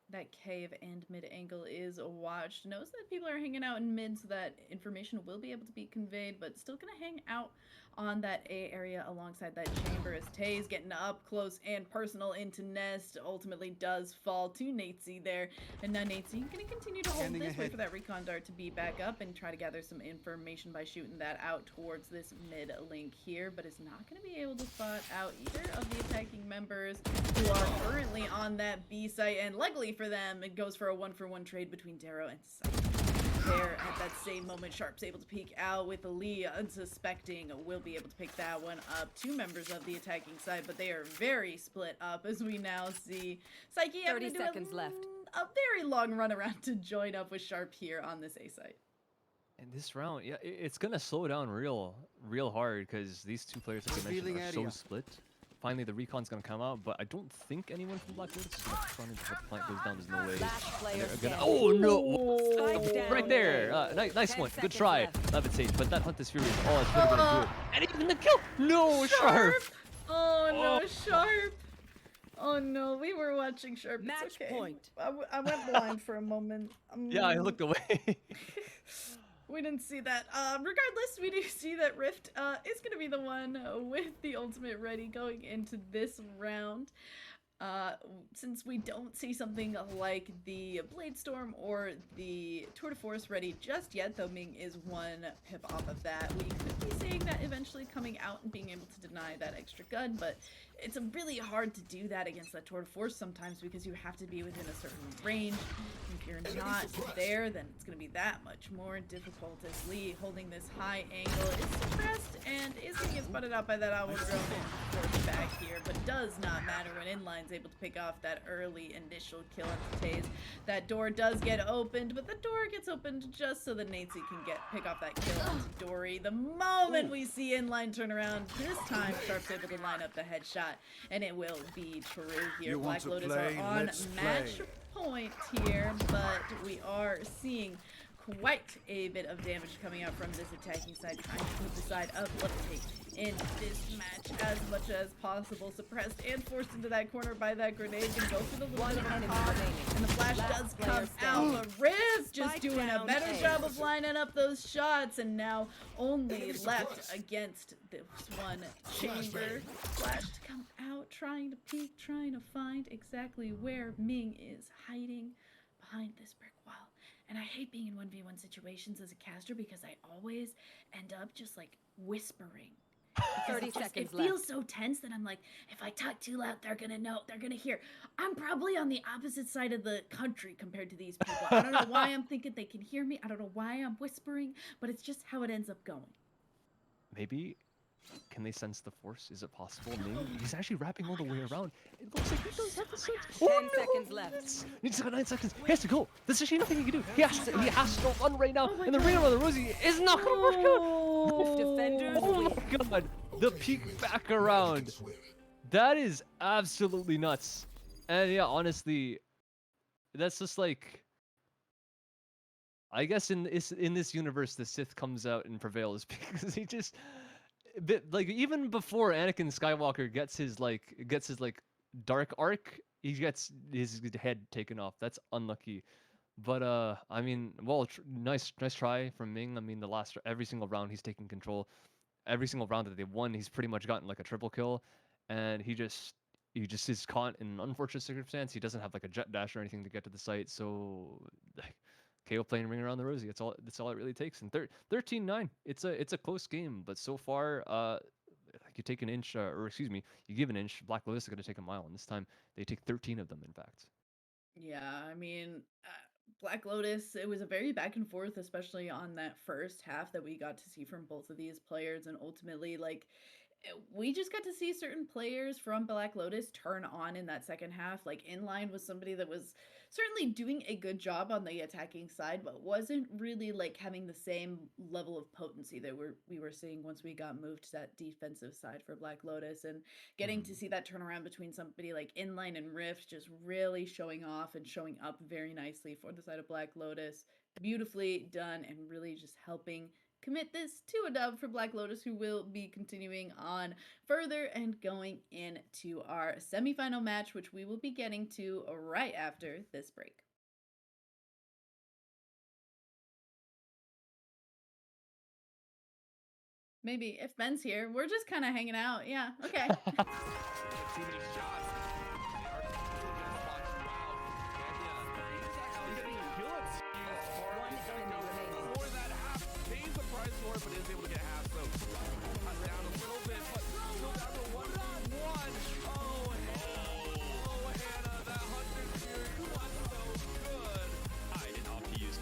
that cave and mid angle is watched. Knows that people are hanging out in mid, so that information will be able to be conveyed, but still gonna hang out on that A area alongside that chamber as Taze getting up close and personal into Nest. Ultimately does fall to Natesy there. And now Natesy gonna continue to hold Standing this, wait ahead. for that recon dart to be back up and try to gather some information by shooting that out towards this mid link here, but is not gonna be able to spot out either of the attacking members who are currently on that B site, and luckily for them, it goes for a 1-for-1 trade between Darrow and Sight. There at that same moment, Sharp's able to peek out with Lee unsuspecting. Will be able to pick that one up. 2 members of the attacking side, but they are very split up as we now see Psyche having 30 to do seconds left. a very long run around to join up with Sharp here on this A site. And this round, yeah, it's gonna slow down real hard because these 2 players, like I mentioned, Revealing are so area. split. Finally, the recon's gonna come out, but I don't think anyone from Black Lotus is gonna run into the plant goes down. There's no way. Last player They're gonna, standing. oh no! Spike down Right there, A. nice 10 one. Good seconds try, left. Levitate. But that Hunt is Fury is all it's really gonna do. And even the kill. No, Sharp. Oh no, Sharp! Oh no, we were watching Sharp. It's Match okay. point. I went blind for a moment. Yeah, I looked away. We didn't see that. Regardless, we do see that Rift is going to be the one with the ultimate ready going into this round. Since we don't see something like the Blade Storm or the Tour de Force ready just yet, though Ming is one pip off of that, we could be seeing that eventually coming out and being able to deny that extra gun, but it's really hard to do that against that Tour de Force sometimes because you have to be within a certain range. If you're not there, then it's going to be that much more difficult as Lee, holding this high angle, is suppressed and is going to get spotted out by that owl drone and forced back here, but does not matter when Inline's able to pick off that early initial kill at the Taze. That door does get opened, but the door gets opened just so that Natesy can pick off that kill onto Dory. The moment we see Inline turn around, this time Sharp's able to line up the headshot, and it will be true here. You want Black to Lotus play? are on Let's match play. point here, but we are seeing quite a bit of damage coming out from this attacking side, trying to keep the side of Levitate in this match as much as possible. Suppressed and forced into that corner by that grenade, and go for the little bit of a pop, and the flash does come out, but Riz just doing a better job of lining up those shots, and now only left against this one chamber. Flash to come out, trying to peek, trying to find exactly where Ming is hiding behind this brick wall. And I hate being in 1v1 situations as a caster because I always end up just like whispering. 30 It seconds feels left. so tense that I'm like, if I talk too loud, they're gonna know, they're gonna hear. I'm probably on the opposite side of the country compared to these people. I don't know why I'm thinking they can hear me. I don't know why I'm whispering, but it's just how it ends up going. Maybe can they sense the force? Is it possible? Maybe he's actually wrapping all the way around. It looks like he does have the sense. 10 seconds left. He's got 9 seconds. He has to go. There's actually nothing he can do. He has to run right now. Oh my And the God. ring around the Rosie is not gonna work out. Defenders Oh my God. The peek back around. That is absolutely nuts. And yeah, honestly, that's just like, I guess in this universe, the Sith comes out and prevails because he just, like, even before Anakin Skywalker gets his dark arc, he gets his head taken off. That's unlucky. But I mean, well, nice try from Ming. I mean, every single round he's taking control. Every single round that they won, he's pretty much gotten like a triple kill, and he just is caught in an unfortunate circumstance. He doesn't have like a jet dash or anything to get to the site, so like, KO playing ring around the Rosie. That's all it really takes. And 13-9. It's a close game, but so far, you take an inch, or excuse me, you give an inch. Black Lotus is going to take a mile, and this time they take 13 of them. In fact. Yeah, I mean, Black Lotus, it was a very back and forth, especially on that first half that we got to see from both of these players. And ultimately, like, we just got to see certain players from Black Lotus turn on in that second half. Like, Inline was somebody that was certainly doing a good job on the attacking side, but wasn't really like having the same level of potency that we were seeing once we got moved to that defensive side for Black Lotus. And getting to see that turnaround between somebody like Inline and Rift just really showing off and showing up very nicely for the side of Black Lotus. Beautifully done, and really just helping commit this to a dub for Black Lotus, who will be continuing on further and going into our semifinal match, which we will be getting to right after this break. Maybe if Ben's here, we're just kind of hanging out. Yeah, okay. Too many shots. They are still gonna spot you out. And he's actually getting a good excuse for it. He's gonna go for that half. Pays the price for it, but is able to get half. So cut down a little bit, but still down to 1v1. Oh, Hannah, that hunter fury was so good. I did not opt to use.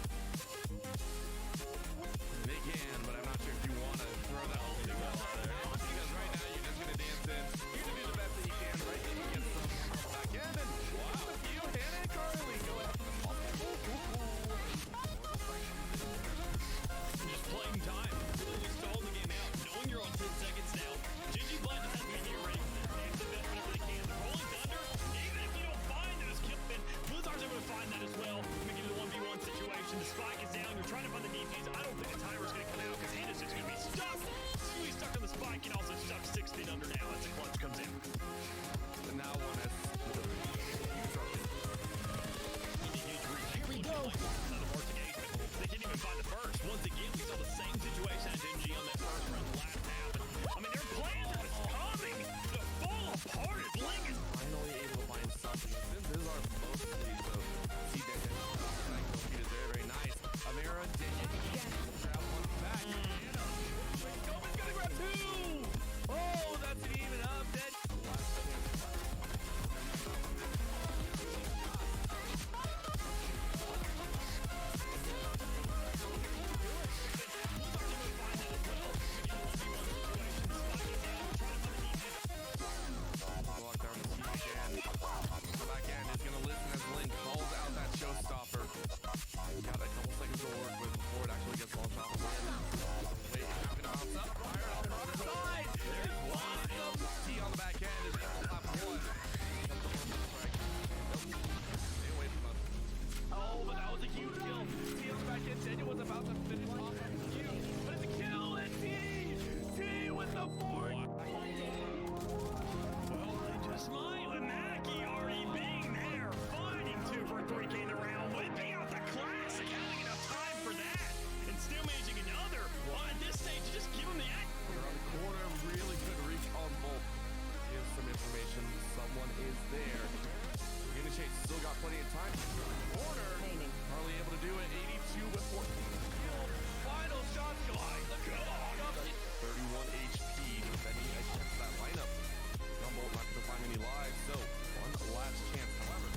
They can, but I'm not sure if you want to throw that whole thing out there. Because right now you're just gonna dance in. You're gonna do the best that you can, right? Then you get some back in, and wow, with you, Hannah and Carly go ahead. Just playing time. Really stalling the game out. Knowing you're on 10 seconds now. GG Blind has been here ready. It's the best whenever they can. Rolling Thunder, even if you don't find those kills, Blizzard's able to find that as well. We get to the 1v1 situation. The spike is down. You're trying to find the defuse. I don't think the timer's going to come out because Hannah's just going to be stuck. He's stuck on the spike and also stuck 6 feet under now as the clutch comes in. And now one has Here we go. They didn't even find the first. Once again, we saw the same situation as MG on that first run last half. I mean, their plan was coming to fall apart as Link is finally able to find plenty of time. Corner. Remaining. Hardly able to do it. 82 with 14 kills. Final shot. Glide. Come on. 31 HP. Defending against that lineup. Rumble not going to find any lives. So one last chance. However,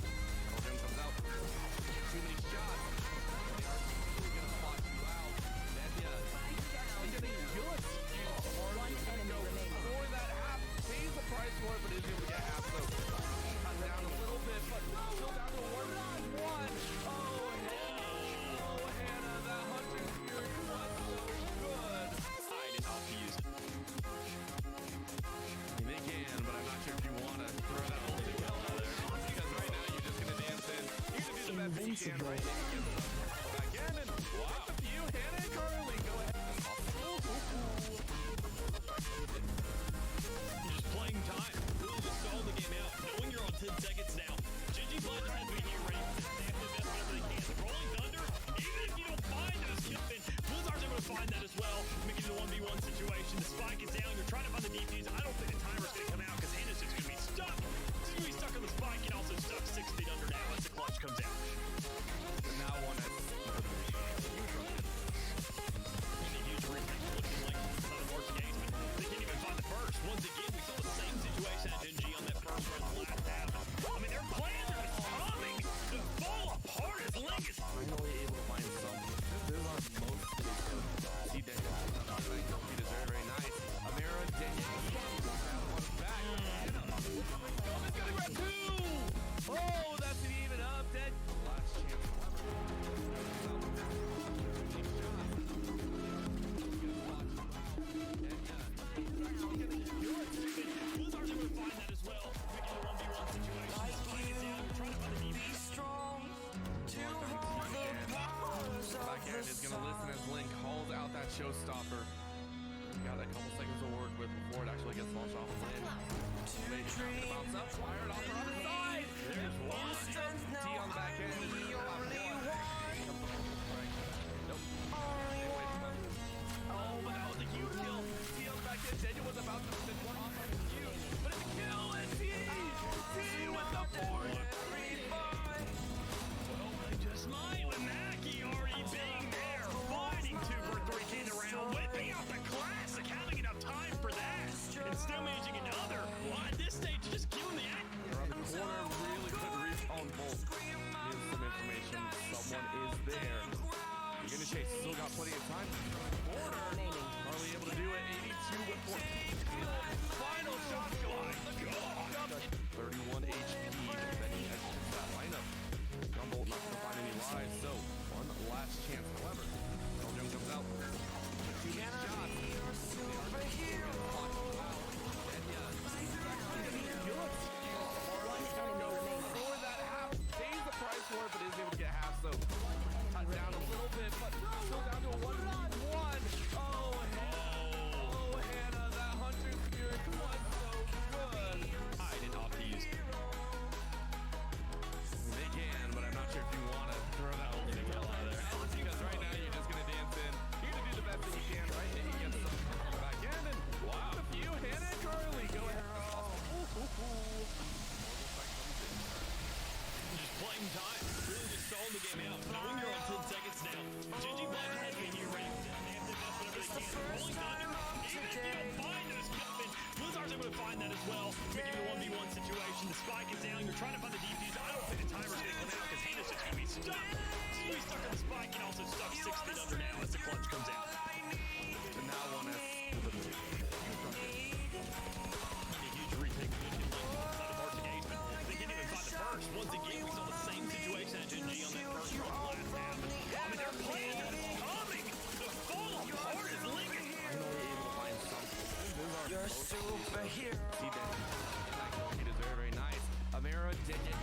Elgin comes out. Too many shots. They are easily going to spot you out. Nenya. Getting good. One enemy remaining. For that half. Pays the price for it, but is able to get half. So cut down a little bit, but still down to 1-1. Oh, Hannah, that hunter's fury was so good. I did not use it. They can, but I'm not sure if you want to throw that whole thing out there. Because right now you're just going to dance in. You're going to do the best that you can, right? Back in and wow. With you, Hannah and Carly. Go ahead. You're just playing time. Really just stall the game out. Knowing you're on 10 seconds now. GG Blood just has to be here ready. They have to invest whatever they can. The Rolling Thunder, even if you don't find those kills, Blizzard's able to find that as well. Making it a 1v1 situation. The spike is down. You're trying to find the defuse. I don't think the timer's going to come out because Hannah's just going to be stuck. She's going to be stuck on the spike and also stuck 6 feet under now as the clutch comes out. And now one is A huge retake looking like not a worse engagement. They can't even find the first. Once again, we saw the same situation at NG on that first run last half. I mean, their plans are just coming to fall apart as Link is finally able to find something. This is on most cases. See Denya. He does very, very nice. Amira, Denya. One back. It's gonna grab two. Oh, that's an even up. Dead. Last chance. Blizzard's able to find that as well. Making a 1v1 situation. Spike is down. Trying to find the defuse. Backhand is gonna listen as Link calls out that showstopper. Got a couple seconds to work with before it actually gets launched off of Link. Bounce up, fired off the other side. There's one. T on the back end. Nope. Oh, but that was a huge kill. T on the back end. Daniel was about to finish one off. Huge. But it's a kill. And T with the fourth. Well, they just might with Mackie already being there. Fighting 2 for 3 kids around. Whipping out the classic. Having enough time for that. And still managing another. Well, at this stage, just killing the act. Around the corner, really couldn't reach on both. Here's some information. Someone is there. You're gonna chase. Still got plenty of time. Corner. Hardly able to do it. 82 with 14. Final shot. Glide. 31 HP. Defending against that lineup. Rumble not gonna find any lives. So one last chance. However, Elgin comes out. 2 shots. For that half, pays the price for it, but is able to get half. So cut down a little bit, but still down to a 1-1. Oh, Hannah, that hunter's fury was so good. I did not use it. They can, but I'm not sure if you want to throw that whole thing out there. Because right now you're just going to dance in. You're going to do the best that you can, right? And you get some on the back end. And wow, a few. Hannah and Carly, go ahead. Just playing time. Really just stalling the game out. Knowing you're on 10 seconds now. GG Blood has been here ready. They have to invest whatever they can. Rolling Thunder, even if you don't find those kills, Blizzard's able to find that as well. Making it a 1v1 situation. The spike is down. You're trying to find the defuse. I don't think the timer's going to come out because Hannah's just going to be stuck. She's going to be stuck on the spike and also stuck 6 feet under now as the clutch comes out. And now one is A huge retake. Not a worse engagement. They can't even find the first. Once again, we saw the same situation at GG on that first run last half. I mean, their plans are coming to fall apart as Link is finally able to find something. You're a superhero. He does very, very nice. Amira, Denya,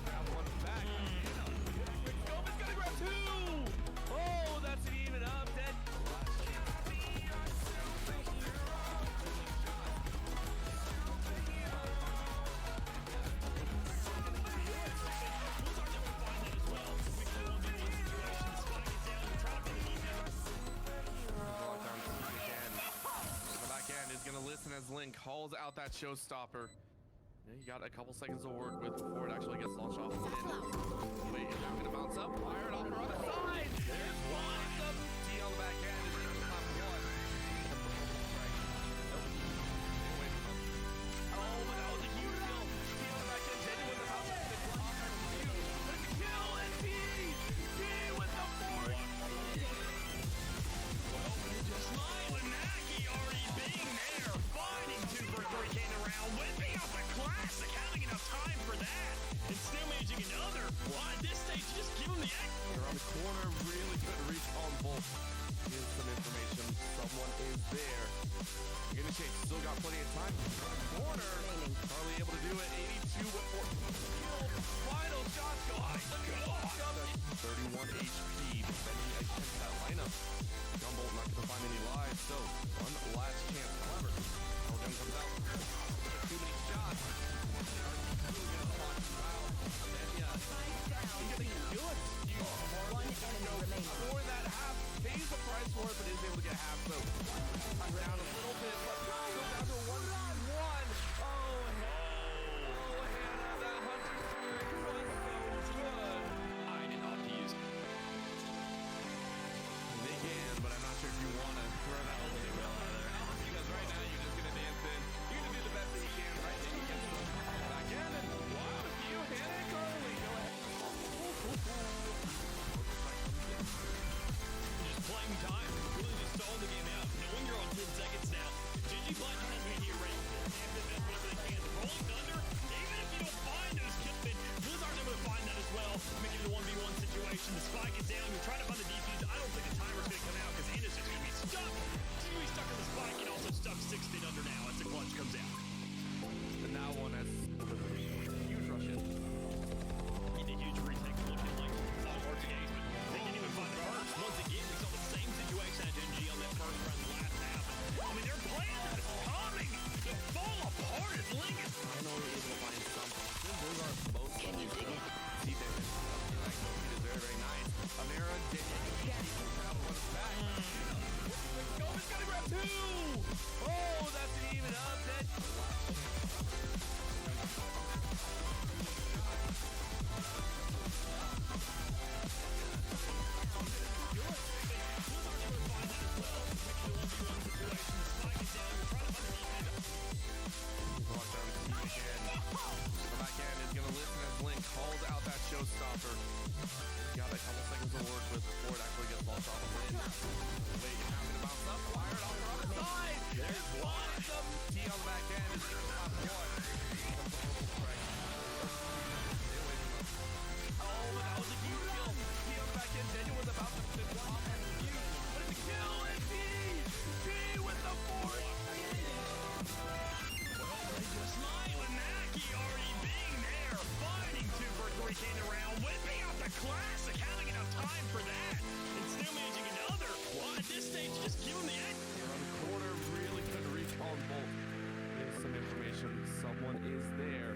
grab one back. Quick scope is gonna grab 2. Oh, that's an even up. Dead. Listen as Link calls out that showstopper. Yeah, you got a couple seconds to work with before it actually gets launched off. up, fired off her on the side. There's one of them. T on the back end is in the top one. Oh, but that was a huge kill. T on the back end, Jenny with the house. But it's a kill, and T with the fourth. Smilanaki already being there, finding 2 for 3 came around, whipping out the classic, having enough time for that, and still managing another. Well, at this stage, just give him the X. Around the corner, really good reach on both. Here's some information. Someone is there. You're gonna chase. Still got plenty of time. Corner. Hardly able to do it. 82 with 4 kills. Final shots go high. 31 HP. Defending against that lineup. Gumball not gonna find any lives. So one last chance. However, Elgin comes out. Too many shots. One enemy remaining. For that half, pays the price for it, but is able to get half. So cut down a little bit, but still down to 1-1. Oh, Hannah, that hunter streak was so good. I did not use it. They can, but I'm not sure if you want to throw that one in there. Because right now you're just gonna dance in. You're gonna do the best that you can, right? Then you get the back in, and wow, you, Hannah and Carly, go ahead. Just playing time, really just stalling the game out, knowing you're on 10 seconds now. GG Black has been here ready to stamp the best whatever they can. Rolling Thunder, even if you don't find those kills, Blizzard's able to find that as well. Making it a 1v1 situation. The spike is down. You're trying to find the defuse. I don't think the timer's going to come out because Anna's just going to be stuck. She's going to be stuck on the spike and also stuck 6 feet under now as the clutch comes out. And now one has huge rush in. He did a huge retake looking like all hard to gauge, but they didn't even find the first. Once again, we saw the same situation at NG on that first round last half. I mean, their plan is coming to fall apart at Lincoln. I know we're able to find some. Those are both. Can you dig it? See them. Like, it is very, very nice. Amira did it. One's back. Goma's got to grab 2. Oh, that's an even upset. Calls out that showstopper. Got a couple seconds to work with before it actually gets lost off the win. Wait, having to bounce up, fired off the other side. There's one of them. T on the back end is in the top 1. Oh, but that was a huge kill. T on the back end, Daniel was about to flip off. But it's a kill, and T with the 4th. Smilanaki already being there, finding 2 for 3 came around, whipping out the classic, having enough time for that, and still managing another. Well, at this stage, just give him the edge. Around the corner, really good reach on both. There's some information. Someone is there.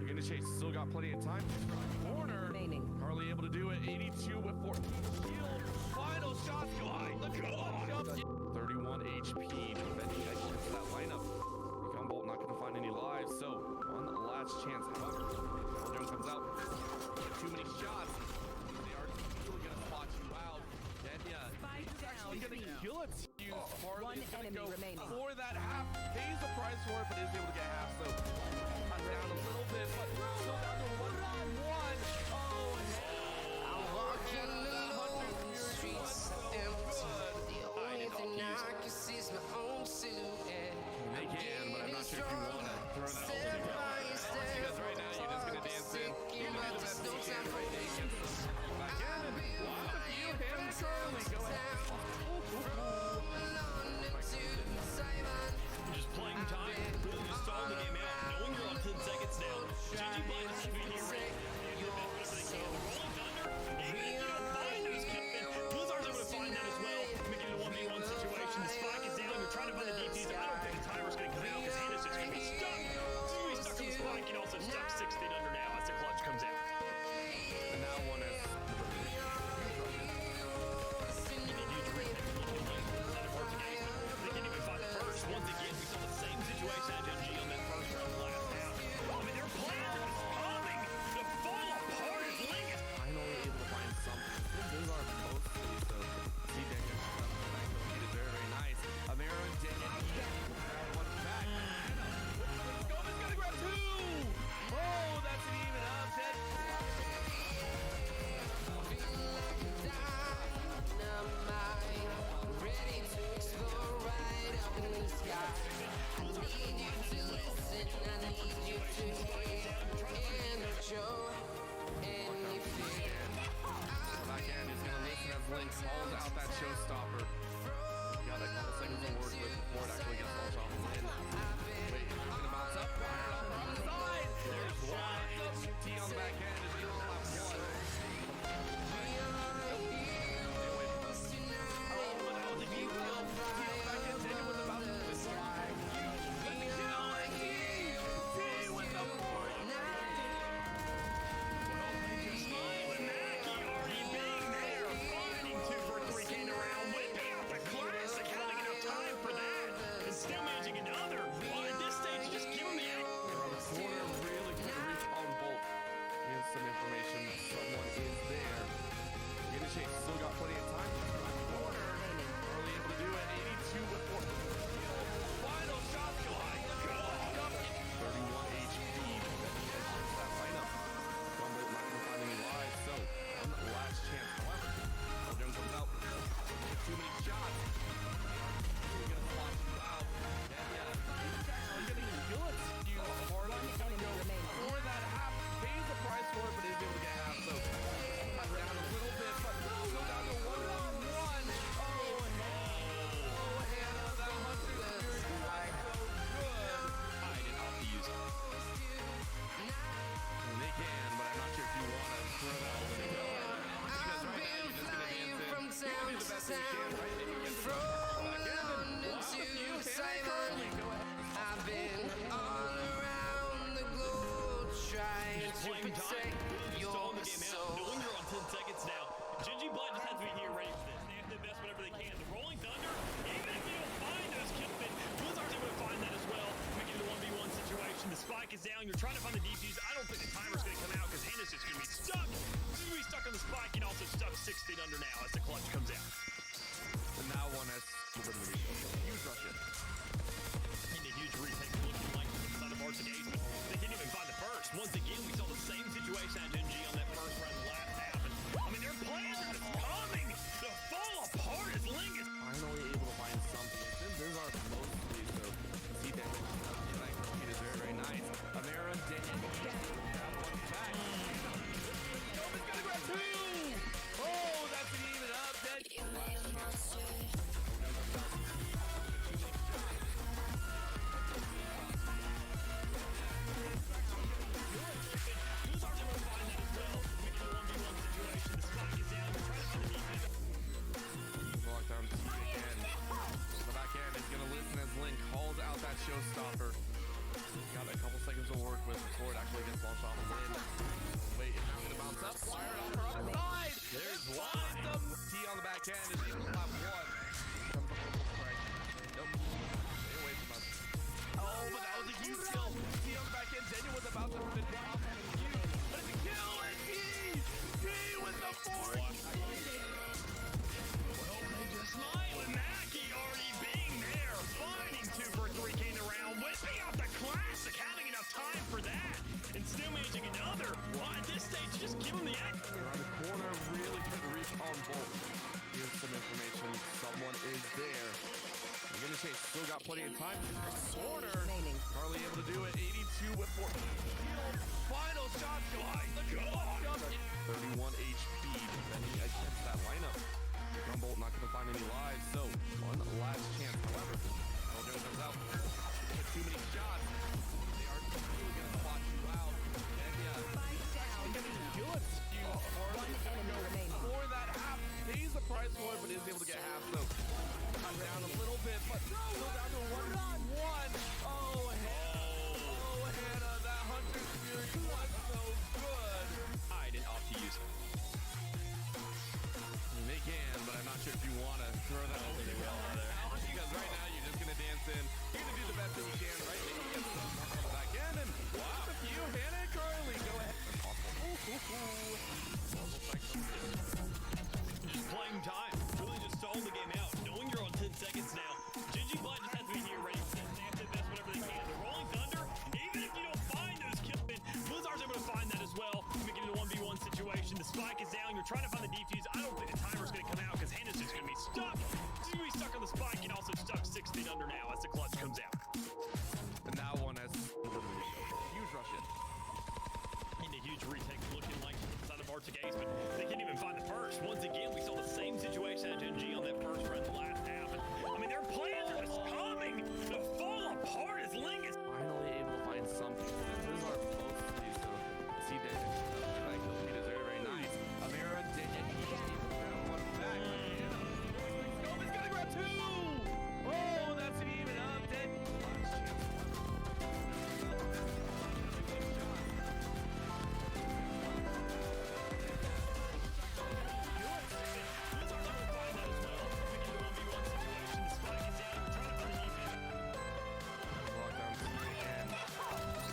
You're gonna chase. Still got plenty of time. Corner. Remaining. Hardly able to do it. 82 with 4. Shield. Final shots go high. 31 HP. Defending against that lineup. Gumball not gonna find any lives. So one last chance. However, Elgin comes out. Too many shots. They are really gonna spot you out. Denya is actually gonna kill it. One enemy remaining. For that half, pays the price for it, but is able to get half. So cut down a little bit, but still down to 1-1. Oh, I'm walking alone, the streets are empty. The only thing I can see is my own silhouette. they can, but I'm not sure if you want to throw that whole thing out there. Because right now you're just gonna dance in. You're gonna do the best that you can right there against them. Back in, and wow, you, Hannah and Carly, go ahead. Just playing time, really just stalling the game out, knowing you're on 10 seconds now. GG Black calls out that showstopper. Got a couple seconds to work with before it actually gets launched off the win. Wait, it's gonna bounce up. Fire it off on the side. There's one. T on the back end is gonna left one. Still got plenty of time. Corner. Early able to do it. 82 with 4. Final shot. Go. 31 HP. That lineup. Gumbo not going to find any lives. So, one last chance. However, Jones comes out. Too many shots. He's going to slot you out. Yeah. He's going to kill it. You hard on for that half. Pays the price for it, but he's able to get half. So, cut down a little bit, but still down to 1-1-1. Hannah, that Hunter Fury was so good. I didn't have to use it. They can, but I'm not sure if you want to throw that all in. Because right now you're just going to dance in. From town You can do the best to that you can, town, right? Maybe you get from London to Taiwan. I've been all around the globe trying to protect your soul. Knowing you're on 10 seconds now, Gingy Blood just has to be here ready for this. They have to invest whatever they can. The Rolling Thunder, even if you don't find those Killfin, Blizzard's able to find that as well. Making it a 1v1 situation. The spike is down. You're trying to find the defuse. I don't think the timer's going to come out because Hannah's just going to be stuck. She's going to be stuck on the spike and also stuck 6 feet under now as the clutch comes out. And now one has a little bit of a huge rush in. In a huge retake, looking like inside of March engagement. They didn't even find the first. Once again, we saw the same situation at NG on that first round last half. And, I mean, their plans are just coming to fall apart as Ling is. Finally able to find something. These are mostly so. See damage. Like, it is very, very nice. Amara, Daniel, that one back. Nova's gonna grab 2. Oh, that's gonna even it up. Dead. Lockdown T again. On the back end is gonna listen as Link calls out that showstopper. Got a couple seconds to work with before it actually gets launched off the win. Wait, it's not gonna bounce up. Fire it off her other side. There's one. T on the back end is gonna slap one. Comes up with a strike. Nope. Stay away from us. Oh, but that was a huge kill. T on the back end. Daniel was about to finish off. But it's a kill. And T with the 4. Smiling Mackie already being there, finding 2 for 3 gain around, whipping out the classic, having enough time for that, and still managing another. Well, at this stage, just give him the act. Around the corner, really couldn't reach on both. Here's some information. Someone is there. I'm gonna say still got plenty of time. Corner. Carly able to do it. 82 with 4. Final shot. God. 31 HP. Defending against that lineup. Rumble not going to find any lives, so one last chance. However, Jones comes out. Too many shots. They are really going to spot you out. And yeah, actually going to kill it. For that half, pays the price for it, but is able to get half. So cut down a little bit, but still down to 1-1. Oh, Hannah, that Hunter's Fury was so good. I didn't opt to use it. They can, but I'm not sure if you want to throw that over the wall there. Because right now you're just going to dance in. You're going to do the best that you can, right? Maybe get some more on the back end. And wow, a few. Hannah and Carly, go ahead. Just playing time. Really just stalled the game out. Knowing you're on 10 seconds now, Gingy Blood just has to be here ready for this. They have to invest whatever they can. The Rolling Thunder, even if you don't find those Killfin, Blizzard's able to find that as well. Making it a 1v1 situation. The spike is down. You're trying to find the defuse. I don't think the timer's going to come out because Hannah's just going to be stuck. She's going to be stuck on the spike and also stuck 6 feet under now as the clutch comes out. And now one has huge rush in. In a huge retake, looking like inside of Arctic Ace, but they can't even find the first. force. Once again, we saw the same situation at Gen G on that first run last half. I mean, their plans are just coming to fall apart as Ling is Finally able to find something. This is our mostly so see that like it is very nice. Amira didn't even one back. Scope is gonna grab 2. Oh, that's an even up. Dead. Last chance. Lockdown team again.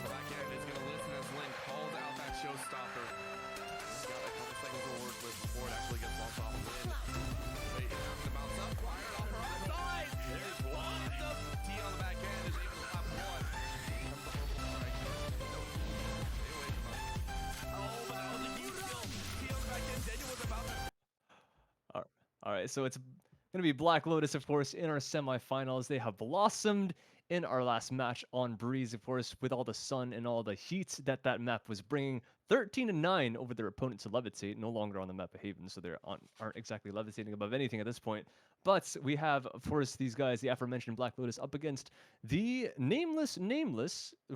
Backend is gonna listen as Link calls out that showstopper. He's got a couple seconds to work with before it actually gets launched off. Lin. Wait, it's gonna bounce up. Fire it off her other side. There's one. The T on the back end is able to stop one. Comes the orbital strike. No. Stay away from us. Oh, but that was a huge kill. T on the back end. Daniel was about to. All right, so it's going to be Black Lotus, of course, in our semifinals. They have blossomed in our last match on Breeze, of course, with all the sun and all the heat that that map was bringing. 13-9 over their opponents to Levitate, no longer on the map of Haven, so they aren't exactly levitating above anything at this point. But we have, of course, these guys, the aforementioned Black Lotus, up against the Nameless,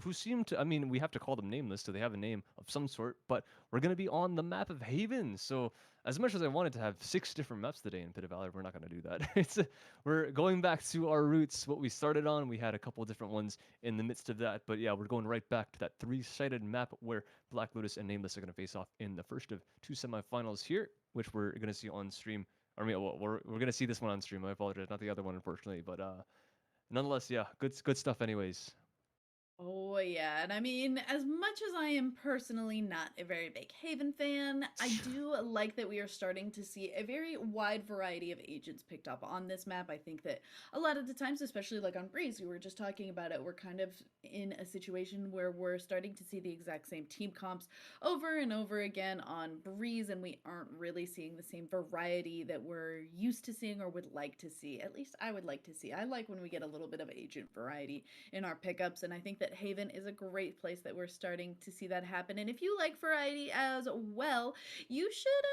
who seem to, I mean, we have to call them Nameless, so they have a name of some sort, but we're going to be on the map of Haven, so as much as I wanted to have 6 different maps today in Pit of Valor, we're not going to do that. We're going back to our roots, what we started on. We had a couple different ones in the midst of that, but yeah, we're going right back to that 3-sided map where Black Lotus and Nameless are going to face off in the first of 2 semifinals here, which we're going to see on stream. I mean, well, we're going to see this one on stream. I apologize, not the other one, unfortunately, but nonetheless, yeah, good stuff, anyways. Oh yeah, and I mean, as much as I am personally not a very big Haven fan, I do like that we are starting to see a very wide variety of agents picked up on this map. I think that a lot of the times, especially like on Breeze, we were just talking about it, we're kind of in a situation where we're starting to see the exact same team comps over and over again on Breeze, and we aren't really seeing the same variety that we're used to seeing or would like to see. At least I would like to see. I like when we get a little bit of agent variety in our pickups, and I think that Haven is a great place that we're starting to see that happen. And if you like variety as well, you should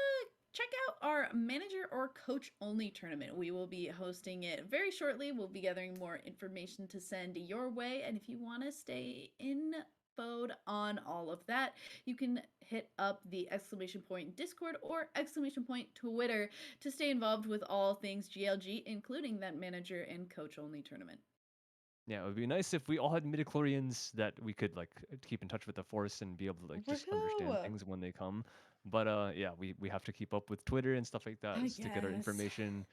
check out our manager or coach only tournament. We will be hosting it very shortly. We'll be gathering more information to send your way, and if you want to stay infoed on all of that, you can hit up the ! Discord or ! Twitter to stay involved with all things GLG, including that manager and coach only tournament. Yeah, it would be nice if we all had midichlorians that we could like keep in touch with the force and be able to like just understand Woohoo! things when they come. But yeah, we have to keep up with Twitter and stuff like that I to get our guess. information.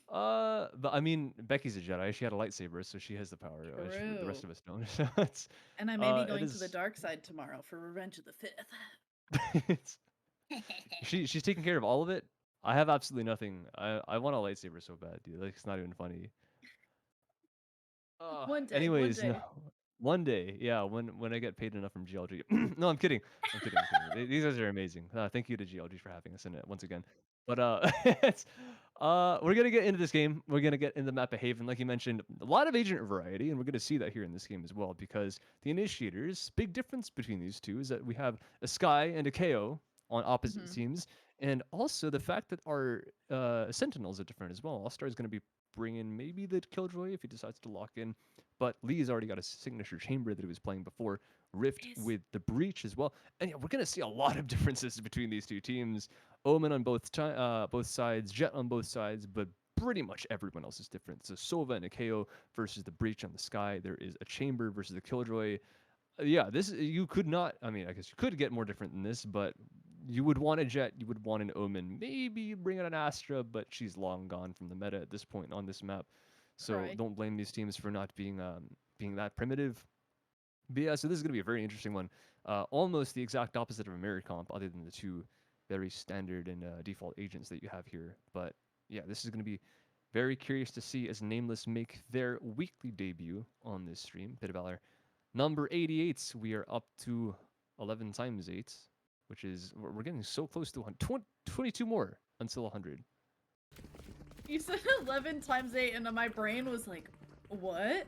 But I mean, Becky's a Jedi. She had a lightsaber, so she has the power. The rest True. of us don't. So it's And I may be it going to the is dark side tomorrow for Revenge of the Fifth. it's she's taking care of all of it. I have absolutely nothing. I want a lightsaber so bad, dude. Like it's not even funny. One day, one Anyways, no. day. One day, yeah, when I get paid enough from GLG. No, I'm kidding. I'm kidding. I'm kidding. These guys are amazing. Thank you to GLG for having us in it once again. But it's, we're gonna get into this game. We're gonna get into the map of Haven, like you mentioned, a lot of agent variety, and we're gonna see that here in this game as well. Because the initiators, big difference between these two is that we have a Sky and a KO on opposite Mhm. teams, and also the fact that our Sentinels are different as well. All-Star is gonna be bringing maybe the Killjoy if he decides to lock in. But Lee's already got a signature chamber that he was playing before, Rift Yes. with the Breach as well. And yeah, we're going to see a lot of differences between these two teams. Omen on both sides, Jet on both sides, but pretty much everyone else is different. So Sova and a KO versus the Breach on the Sky. There is a chamber versus the Killjoy. Yeah, this you could not. I mean, I guess you could get more different than this, but you would want a Jet, you would want an Omen. Maybe you bring out an Astra, but she's long gone from the meta at this point on this map. So Right. don't blame these teams for not being that primitive. But yeah, so this is going to be a very interesting one. Almost the exact opposite of a mirror comp, other than the two very standard and default agents that you have here. But yeah, this is going to be very curious to see as Nameless make their weekly debut on this stream. Pit of Valor number 88. We are up to 11 times 8, which is we're getting so close to 22 more until 100. You said 11 times 8, and my brain was like, what?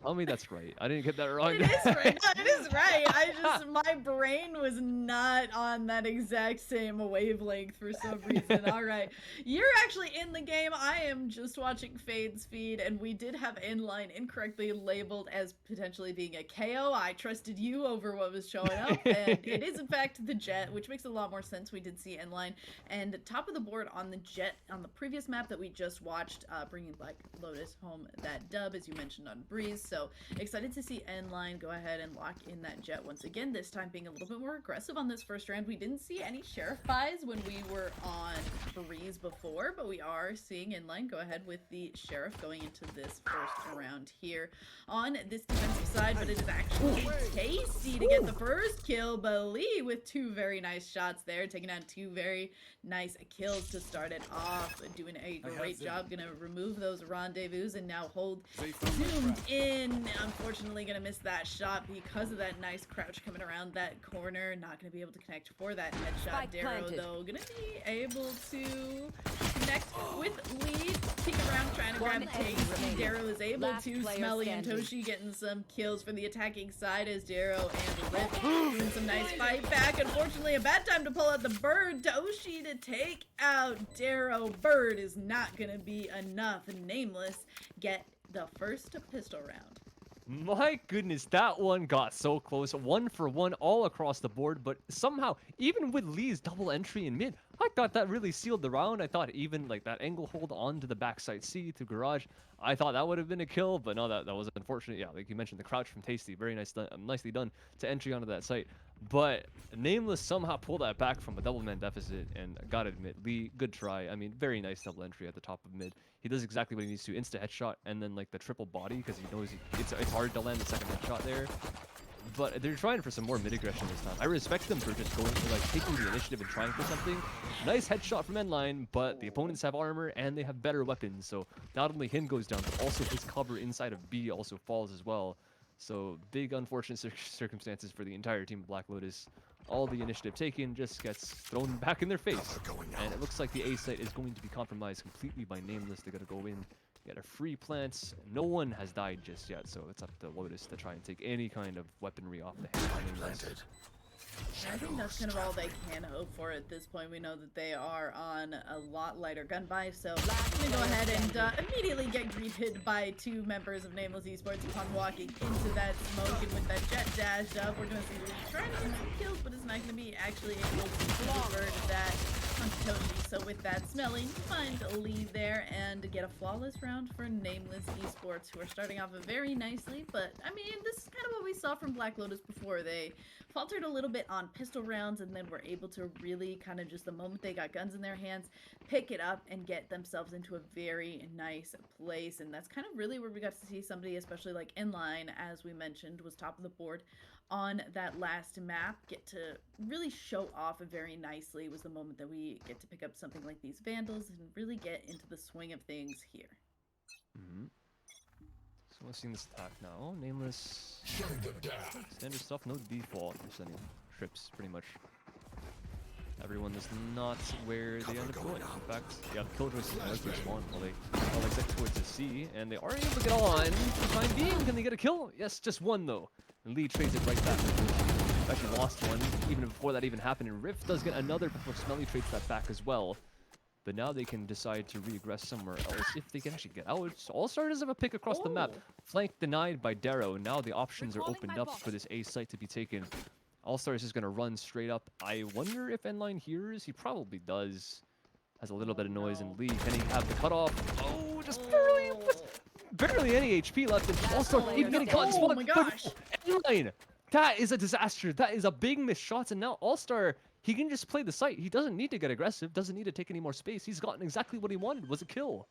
Tell me that's right. I didn't get that wrong. It is right. No, it is right. My brain was not on that exact same wavelength for some reason. All right. You're actually in the game. I am just watching Fade's feed, and we did have Inline incorrectly labeled as potentially being a KO. I trusted you over what was showing up, and it is in fact the Jet, which makes a lot more sense. We did see Inline, and top of the board on the Jet on the previous map that we just watched, bringing Black Lotus home that dub, as you mentioned on Breeze. So excited to see N-Line go ahead and lock in that Jet once again, this time being a little bit more aggressive on this first round. We didn't see any Sheriff buys when we were on Breeze before, but we are seeing N-Line go ahead with the Sheriff going into this first round here on this defensive side, but it is actually Tasty to get the first kill. Bali with two very nice shots there, taking down two very nice kills to start it off, doing a great job. Gonna remove those rendezvous and now hold zoomed in. Unfortunately gonna miss that shot because of that nice crouch coming around that corner. Not gonna be able to connect for that headshot. Darrow though gonna be able to connect with Lee, peek around trying to grab Tasty. Darrow is able to. Smelly and Toshi getting some kills for the attacking side as Darrow and Rip doing some nice fight back. Unfortunately a bad time to pull out the bird. Toshi to take out Darrow. Bird is not gonna be enough. Nameless get the first pistol round. My goodness, that one got so close. 1 for 1 all across the board, but somehow, even with Lee's double entry in mid, I thought that really sealed the round. I thought even like that angle hold onto the backside C through garage, I thought that would have been a kill, but no, that was unfortunate. Yeah, like you mentioned, the crouch from Tasty, very nicely done to entry onto that site. But Nameless somehow pulled that back from a double man deficit, and gotta admit, Lee, good try. I mean, very nice double entry at the top of mid. He does exactly what he needs to, insta headshot, and then like the triple body, because he knows it's hard to land the second headshot there. But they're trying for some more mid aggression this time. I respect them for just going for like taking the initiative and trying for something. Nice headshot from Endline, but the opponents have armor and they have better weapons. So not only him goes down, but also his cover inside of B also falls as well. So big unfortunate circumstances for the entire team of Black Lotus. All the initiative taken just gets thrown back in their face. And it looks like the A site is going to be compromised completely by Nameless. They gotta go in, get a free plant. No one has died just yet, so it's up to Lotus to try and take any kind of weaponry off the hand of Nameless. I think that's kind of all they can hope for at this point. We know that they are on a lot lighter gun buy, so I'm gonna go ahead and immediately get greeted by two members of Nameless Esports upon walking into that smoke, and with that Jet dashed up, we're gonna see Lee trying to get some kills, but is not gonna be actually able to convert that onto Toshi. So with that, Smelly find Lee there and get a flawless round for Nameless Esports, who are starting off very nicely. But I mean, this is kind of what we saw from Black Lotus before. They faltered a little bit on pistol rounds, and then were able to really kind of just the moment they got guns in their hands, pick it up and get themselves into a very nice place. And that's kind of really where we got to see somebody, especially like Inline, as we mentioned, was top of the board on that last map, get to really show off very nicely. Was the moment that we get to pick up something like these Vandals and really get into the swing of things here. So we're seeing this attack now. Nameless. Standard stuff, no default. Just any trips, pretty much. Everyone is not where they end up going. In fact, yeah, Killjoy's like to spawn while they exit towards the C, and they are able to get on. For the time being, can they get a kill? Yes, just one though. And Lee trades it right back. Actually lost one even before that even happened, and Rift does get another before Smelly trades that back as well. But now they can decide to regress somewhere else if they can actually get out. All-Star does have a pick across the map. Flank denied by Darrow. Now the options are opened up for this A site to be taken. All-Star is just going to run straight up. I wonder if Endline hears. He probably does. Has a little bit of noise. And Lee, can he have the cutoff? Oh, just barely. Barely any HP left. And All-Star even getting caught in spawn. Oh my gosh. Endline. That is a disaster. That is a big missed shot. And now All-Star, he can just play the site. He doesn't need to get aggressive. Doesn't need to take any more space. He's gotten exactly what he wanted. Was a kill.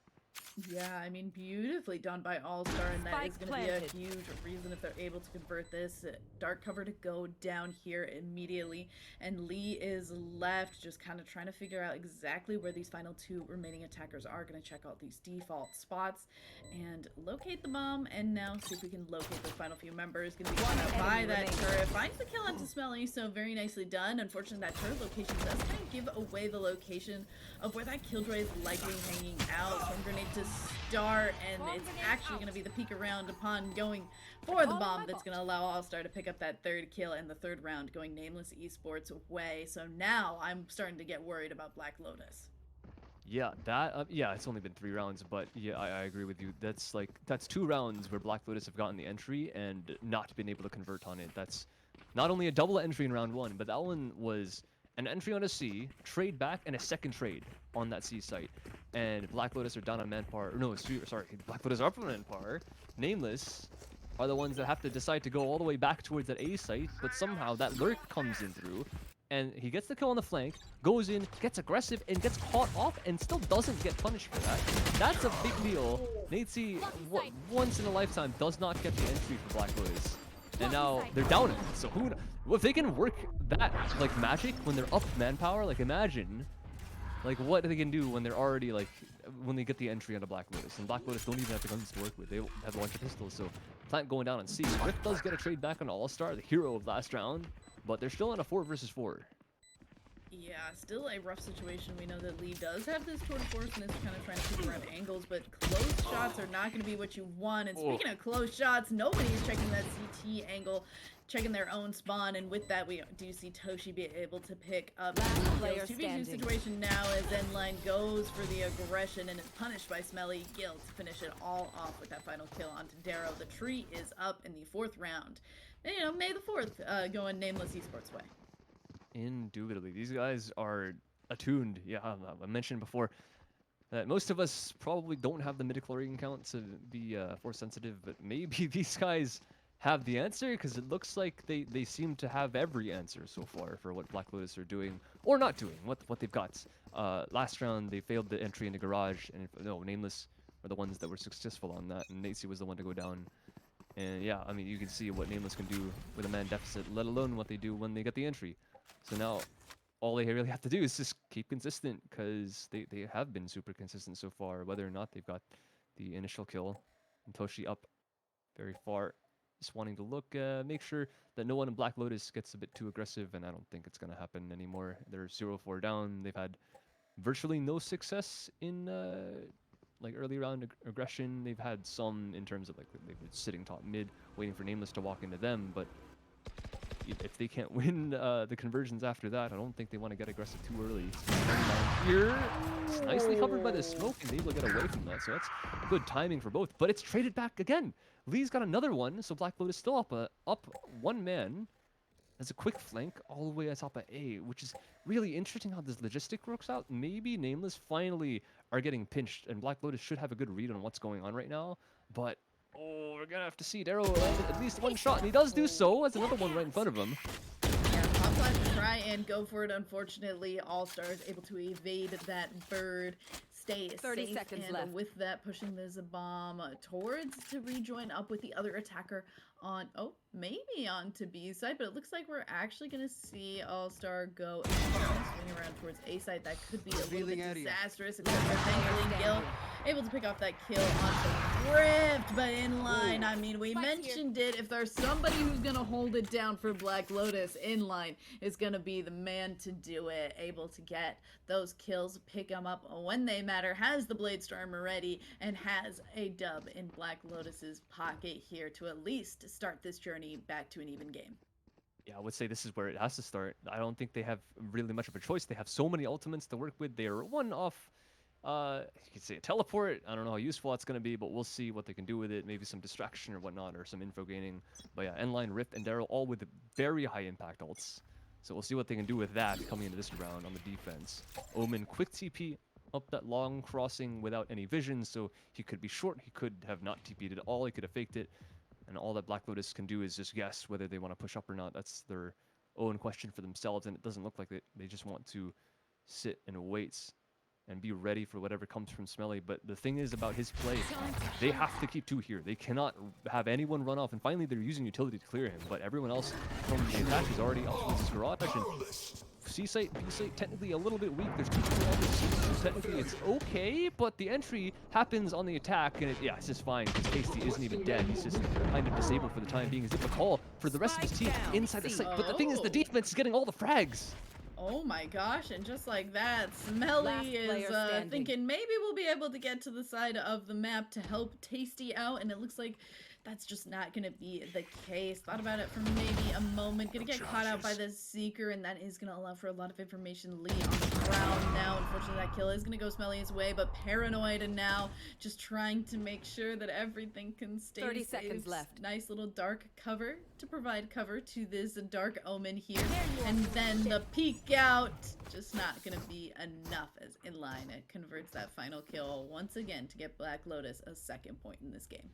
Yeah, I mean, beautifully done by All-Star, and that is going to be a huge reason if they're able to convert this. Dark cover to go down here immediately, and Lee is left just kind of trying to figure out exactly where these final two remaining attackers are. Going to check out these default spots and locate the bomb, and now see if we can locate the final few members. Going to be caught out by that turret. Finds the kill onto Smelly, so very nicely done. Unfortunately, that turret location does kind of give away the location of where that Killjoy is likely hanging out. Some grenade going to start, and it's actually going to be the peak round upon going for the bomb that's going to allow All-Star to pick up that third kill, and the third round going Nameless Esports way. So now I'm starting to get worried about Black Lotus. Yeah, that yeah, it's only been 3 rounds, but yeah, I agree with you. That's 2 rounds where Black Lotus have gotten the entry and not been able to convert on it. That's not only a double entry in round 1, but that one was an entry on a C, trade back, and a second trade on that C site. And Black Lotus are down on manpower. No, sorry, Black Lotus are up on manpower. Nameless are the ones that have to decide to go all the way back towards that A site, but somehow that lurk comes in through, and he gets the kill on the flank, goes in, gets aggressive, and gets caught off, and still doesn't get punished for that. That's a big deal. Nadesy, once in a lifetime, does not get the entry for Black Lotus. And now they're down it. So if they can work that like magic when they're up manpower, like imagine like what they can do when they're already like when they get the entry onto Black Lotus. And Black Lotus don't even have the guns to work with. They have a bunch of pistols. So Plant going down on C. Rift does get a trade back on All-Star, the hero of last round, but they're still in a 4 versus 4. Yeah, still a rough situation. We know that Lee does have this tour de force and is kind of trying to keep around angles, but close shots are not going to be what you want. And speaking of close shots, nobody's checking that CT angle, checking their own spawn, and with that we do see Toshi be able to pick up the 2v2 situation now as Zenline goes for the aggression and is punished by Smelly Gill to finish it all off with that final kill onto Darrow. The tree is up in the 4th round. And, you know, May the 4th going Nameless Esports way. Indubitably. These guys are attuned. Yeah, I mentioned before that most of us probably don't have the midichlorian count to be force sensitive, but maybe these guys have the answer, because it looks like they seem to have every answer so far for what Black Lotus are doing or not doing, what they've got. Last round they failed the entry into Garage, and Nameless are the ones that were successful on that, and Nacy was the one to go down. And yeah, I mean, you can see what Nameless can do with a man deficit, let alone what they do when they get the entry. So now, all they really have to do is just keep consistent, because they have been super consistent so far, whether or not they've got the initial kill. And Toshi up very far, just wanting to look, make sure that no one in Black Lotus gets a bit too aggressive, and I don't think it's going to happen anymore. They're 0-4 down. They've had virtually no success in like early round aggression. They've had some in terms of like they've been sitting top mid, waiting for Nameless to walk into them, but if they can't win the conversions after that, I don't think they want to get aggressive too early. Here, it's nicely covered by the smoke and able to get away from that, so that's good timing for both. But it's traded back again. Lee's got another one, so Black Lotus still up 1 man. There's a quick flank all the way at top of A, which is really interesting how this logistic works out. Maybe Nameless finally are getting pinched, and Black Lotus should have a good read on what's going on right now, but we're gonna have to see. Darrow landed at least 1 shot, and he does do so. That's another one right in front of him. Yeah, Pop Life to try and go for it. Unfortunately, All-Star is able to evade that bird, stay 30 safe, seconds and left. with that, pushing the Zabam towards to rejoin up with the other attacker on, maybe onto B side, but it looks like we're actually going to see All-Star go and swing around towards A side. That could be a little bit disastrous, except for thankfully Gil able to pick off that kill onto Rift, but in line, I mean, we mentioned it, if there's somebody who's going to hold it down for Black Lotus, in line is going to be the man to do it, able to get those kills, pick them up when they matter, has the Blade Storm ready, and has a dub in Black Lotus's pocket here to at least start this journey back to an even game. Yeah, I would say this is where it has to start. I don't think they have really much of a choice. They have so many ultimates to work with. They're one off, you could say a teleport. I don't know how useful that's going to be, but we'll see what they can do with it. Maybe some distraction or whatnot, or some info gaining. But yeah, Endline, Rift, and Darrow all with very high impact ults. So we'll see what they can do with that coming into this round on the defense. Omen, quick TP up that long crossing without any vision, so he could be short. He could have not TP'd at all. He could have faked it. And all that Black Lotus can do is just guess whether they want to push up or not. That's their own question for themselves, and it doesn't look like they just want to sit and wait and be ready for whatever comes from Smelly. But the thing is about his play, they have to keep 2 here. They cannot have anyone run off, and finally they're using utility to clear him, but everyone else from the attack is already up towards his garage. And C site, B site, technically a little bit weak. There's 2 people on the C, so technically it's okay, but the entry happens on the attack, and it's just fine, because Tasty isn't even dead. He's just kind of disabled for the time being. He's able to call for the rest of his team inside the site, but the thing is, the defense is getting all the frags. Oh my gosh, and just like that, Smelly Last is player standing. thinking maybe we'll be able to get to the side of the map to help Tasty out, and it looks like that's just not going to be the case. Thought about it for maybe a moment. Gonna get caught out by the Seeker, and that is going to allow for a lot of information lead on the ground now. Unfortunately, that kill is going to go Smelly's way, but Paranoid and now just trying to make sure that everything can stay 30 safe. seconds left. Nice little dark cover to provide cover to this Dark Omen here. And then the peek out, just not going to be enough as inline. It converts that final kill once again to get Black Lotus a second point in this game.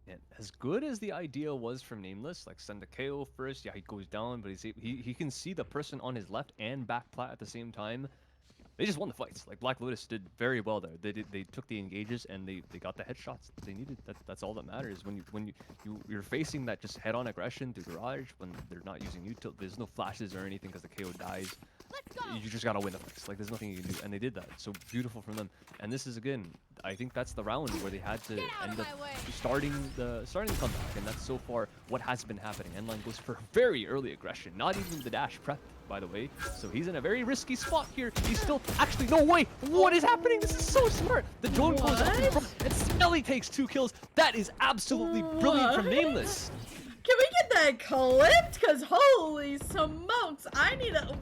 And as good as the idea was from Nameless, like send the KO first, yeah, he goes down, but he can see the person on his left and back plat at the same time. They just won the fights. Like Black Lotus did very well there. They took the engages and they got the headshots that they needed. That's all that matters. When you're facing that just head-on aggression through Garage, when they're not using util, there's no flashes or anything because the KO dies. You just gotta win the fights. Like there's nothing you can do, and they did that. So beautiful from them. And this is again, I think that's the round where they had to end up starting the comeback, and that's so far what has been happening. Endline goes for very early aggression, not even the dash prep, by the way. So he's in a very risky spot here. He's still actually no way. What is happening? This is so smart. The drone goes up in front, and Smelly takes 2 kills. That is absolutely brilliant from Nameless. Can we get that clipped? Cause holy smokes, I need a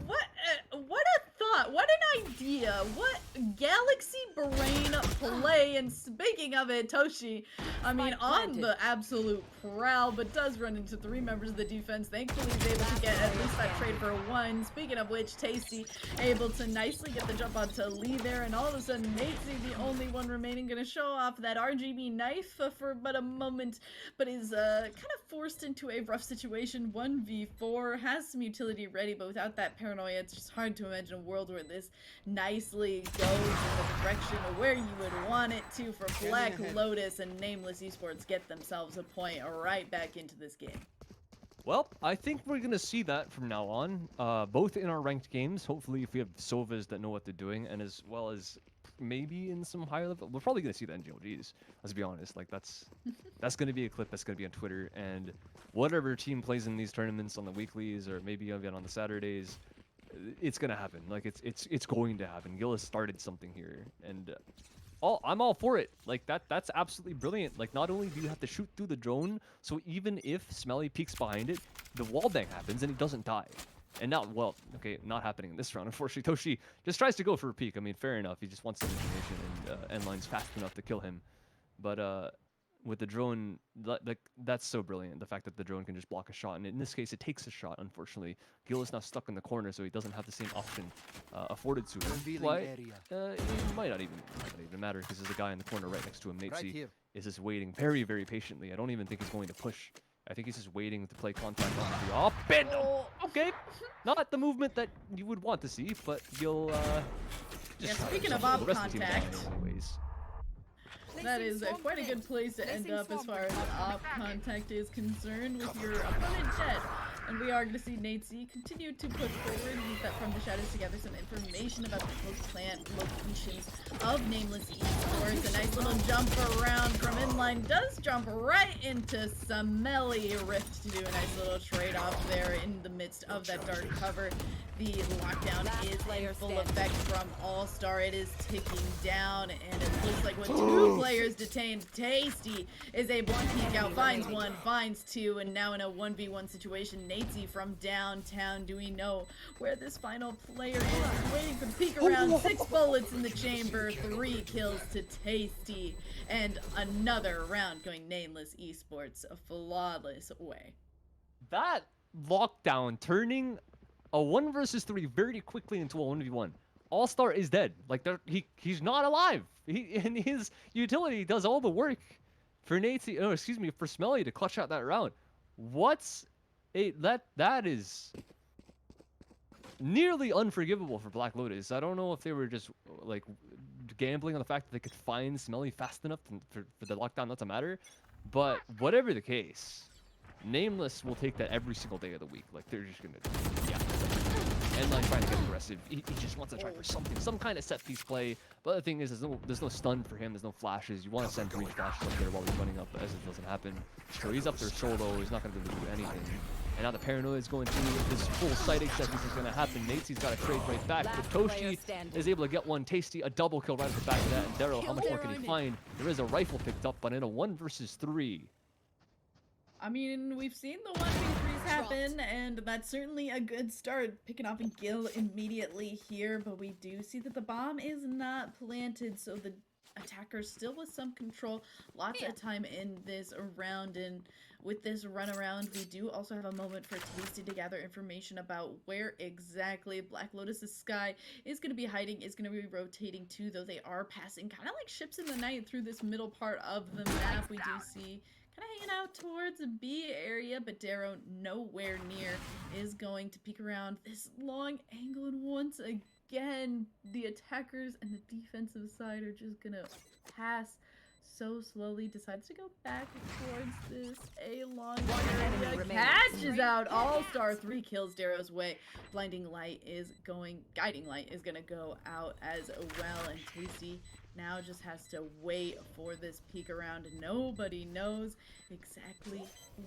what a thought, what an idea, what galaxy brain play. And speaking of it, Toshi, I mean, on the absolute prowl, but does run into 3 members of the defense. Thankfully, he's able to get at least that trade for 1. Speaking of which, Tasty able to nicely get the jump onto Lee there, and all of a sudden, Natesy, the only one remaining, gonna show off that RGB knife for but a moment, but is kind of forced into a rough situation. 1v4, has some utility ready, but without that paranoia, it's just hard to imagine a world where this nicely goes in the direction of where you would want it to for Black Lotus, and Nameless Esports get themselves a point right back into this game. Well, I think we're going to see that from now on, both in our ranked games, hopefully if we have Sovas that know what they're doing, and as well as maybe in some higher level. We're probably going to see that in GLGs, let's be honest. Like, that's going to be a clip that's going to be on Twitter, and whatever team plays in these tournaments on the weeklies or maybe even on the Saturdays, it's going to happen. Like, it's going to happen. Gillis started something here, and I'm all for it. Like, that's absolutely brilliant. Like, not only do you have to shoot through the drone, so even if Smelly peeks behind it, the wall bang happens and he doesn't die. And now, well, okay, not happening in this round. Unfortunately, Toshi just tries to go for a peek. I mean, fair enough. He just wants some information, and Endline's fast enough to kill him. But with the drone, like, that's so brilliant. The fact that the drone can just block a shot, and in this case, it takes a shot. Unfortunately, Gil is now stuck in the corner, so he doesn't have the same option afforded to him. Why? It might not even matter because there's a guy in the corner right next to him. Natesy is just waiting very, very patiently. I don't even think he's going to push. I think he's just waiting to play contact on the op. And okay, not the movement that you would want to see, but you'll just speaking of op contact, that is quite a good place to end up as far as op contact is concerned with your opponent dead. And we are going to see Natesy continue to push forward and use that from the shadows to gather some information about the post-plant locations of Nameless Esports. A nice little jump around from inline does jump right into Smelly Rift to do a nice little trade-off there in the midst of that dark cover. The lockdown is in full effect from All-Star. It is ticking down, and it looks like with 2 players detained, Tasty is able to peek out, finds 1, finds 2, and now in a 1v1 situation, Natesy from downtown. Do we know where this final player is? Waiting for the peek around. 6 bullets in the chamber, 3 kills to Tasty, and another round going Nameless Esports a flawless way. That lockdown turning a 1 versus 3 very quickly into a 1v1. All-Star is dead. Like, he's not alive. And his utility does all the work for Natesy, oh, excuse me, for Smelly to clutch out that round. That is nearly unforgivable for Black Lotus. I don't know if they were just like gambling on the fact that they could find Smelly fast enough for the lockdown not to matter. But whatever the case, Nameless will take that every single day of the week. Like, they're just gonna, yeah. Endline trying to get aggressive. He just wants to try for something, some kind of set piece play. But the thing is, there's no stun for him. There's no flashes. You want to send 3 flashes up there while he's running up, as it doesn't happen. So he's up there solo. He's not gonna be able to do anything. And now the paranoia is going through. This full site except this is going to happen. Nate's got a trade right back. But Last player Toshi standing. is able to get one tasty, a double kill right off the back of that. And Daryl, how much more can he find? There is a rifle picked up, but in a 1 versus 3. I mean, we've seen the 1v3s happen, and that's certainly a good start. Picking off a Gil immediately here, but we do see that the bomb is not planted, so the attackers still with some control. Lots of time in this round, and with this run around, we do also have a moment for Tasty to gather information about where exactly Black Lotus's sky is going to be hiding, is going to be rotating to, though they are passing kind of like ships in the night through this middle part of the map. We do see kind of hanging out towards a B area, but Darrow nowhere near is going to peek around this long angle, and once again, the attackers and the defensive side are just gonna pass so slowly. Decides to go back towards this A long enemy area. remaining. Catches out All-Star, 3 kills Darrow's way. Guiding light is gonna go out as well, and Tasty now just has to wait for this peek around. Nobody knows exactly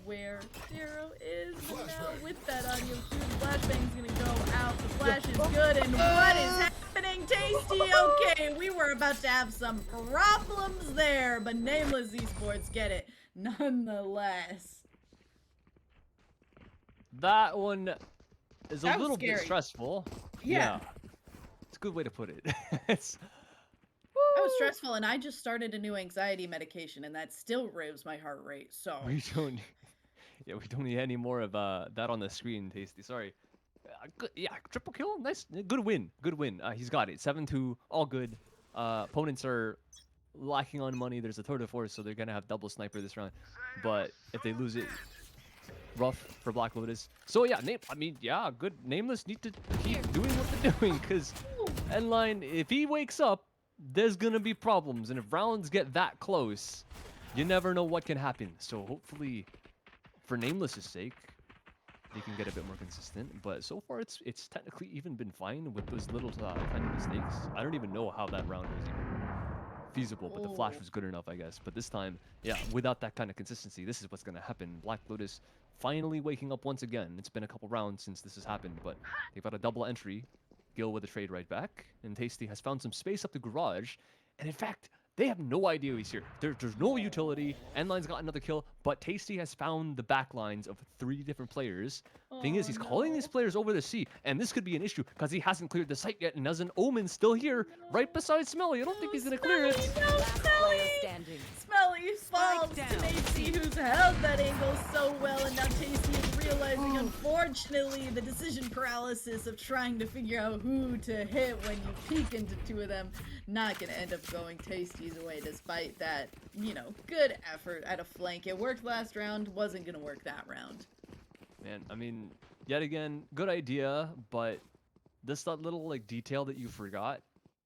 where Darrow is. But now with that audio cue, the flashbang's gonna go out. The flash is good, and what is happening? Tasty, okay, we were about to have some problems there, but Nameless Esports get it nonetheless. That one is a That was little bit scary. stressful. Yeah. It's a good way to put it. It's That was stressful, and I just started a new anxiety medication, and that still raves my heart rate, so. we don't we don't need any more of that on the screen, Tasty. Sorry. Good, yeah, triple kill. Nice. Good win. Good win. He's got it. 7-2. All good. Opponents are lacking on money. There's a tour de force, so they're going to have double sniper this round. But if they lose it, rough for Black Lotus. So yeah, good. Nameless need to keep doing what they're doing, because Endline, if he wakes up, there's going to be problems. And if rounds get that close, you never know what can happen. So hopefully, for Nameless's sake, they can get a bit more consistent. But so far, it's technically even been fine with those little tiny mistakes. I don't even know how that round was even feasible, but the flash was good enough, I guess. But this time, yeah, without that kind of consistency, this is what's going to happen. Black Lotus finally waking up once again. It's been a couple rounds since this has happened, but they've got a double entry. Gil with a trade right back, and Tasty has found some space up the garage. And in fact, they have no idea he's here. There's no utility. Endline's got another kill, but Tasty has found the back lines of 3 different players. Thing is, he's calling these players over the sea, and this could be an issue because he hasn't cleared the site yet, and there's an Omen still here, right beside Smelly. I don't think he's gonna clear it. Last player standing. Smelly falls Spike to down. Tasty, who's held that angle so well, and now Tasty is realizing, unfortunately, the decision paralysis of trying to figure out who to hit when you peek into 2 of them. Not gonna end up going Tasty's way, despite that, good effort at a flank. It worked last round, wasn't gonna work that round. Man, I mean, yet again, good idea, but that little detail that you forgot,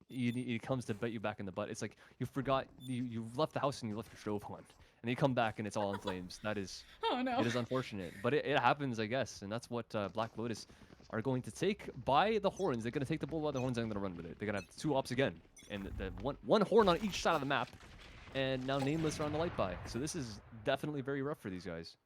it comes to bite you back in the butt. It's like you forgot you left the house and you left your stove on, and you come back and it's all in flames. That is, Oh no. it is unfortunate, but it happens, I guess, and that's what Black Lotus are going to take by the horns. They're going to take the bull by the horns and they're going to run with it. They're going to have 2 ops again, and the one horn on each side of the map, and now Nameless are on the light buy. So this is definitely very rough for these guys.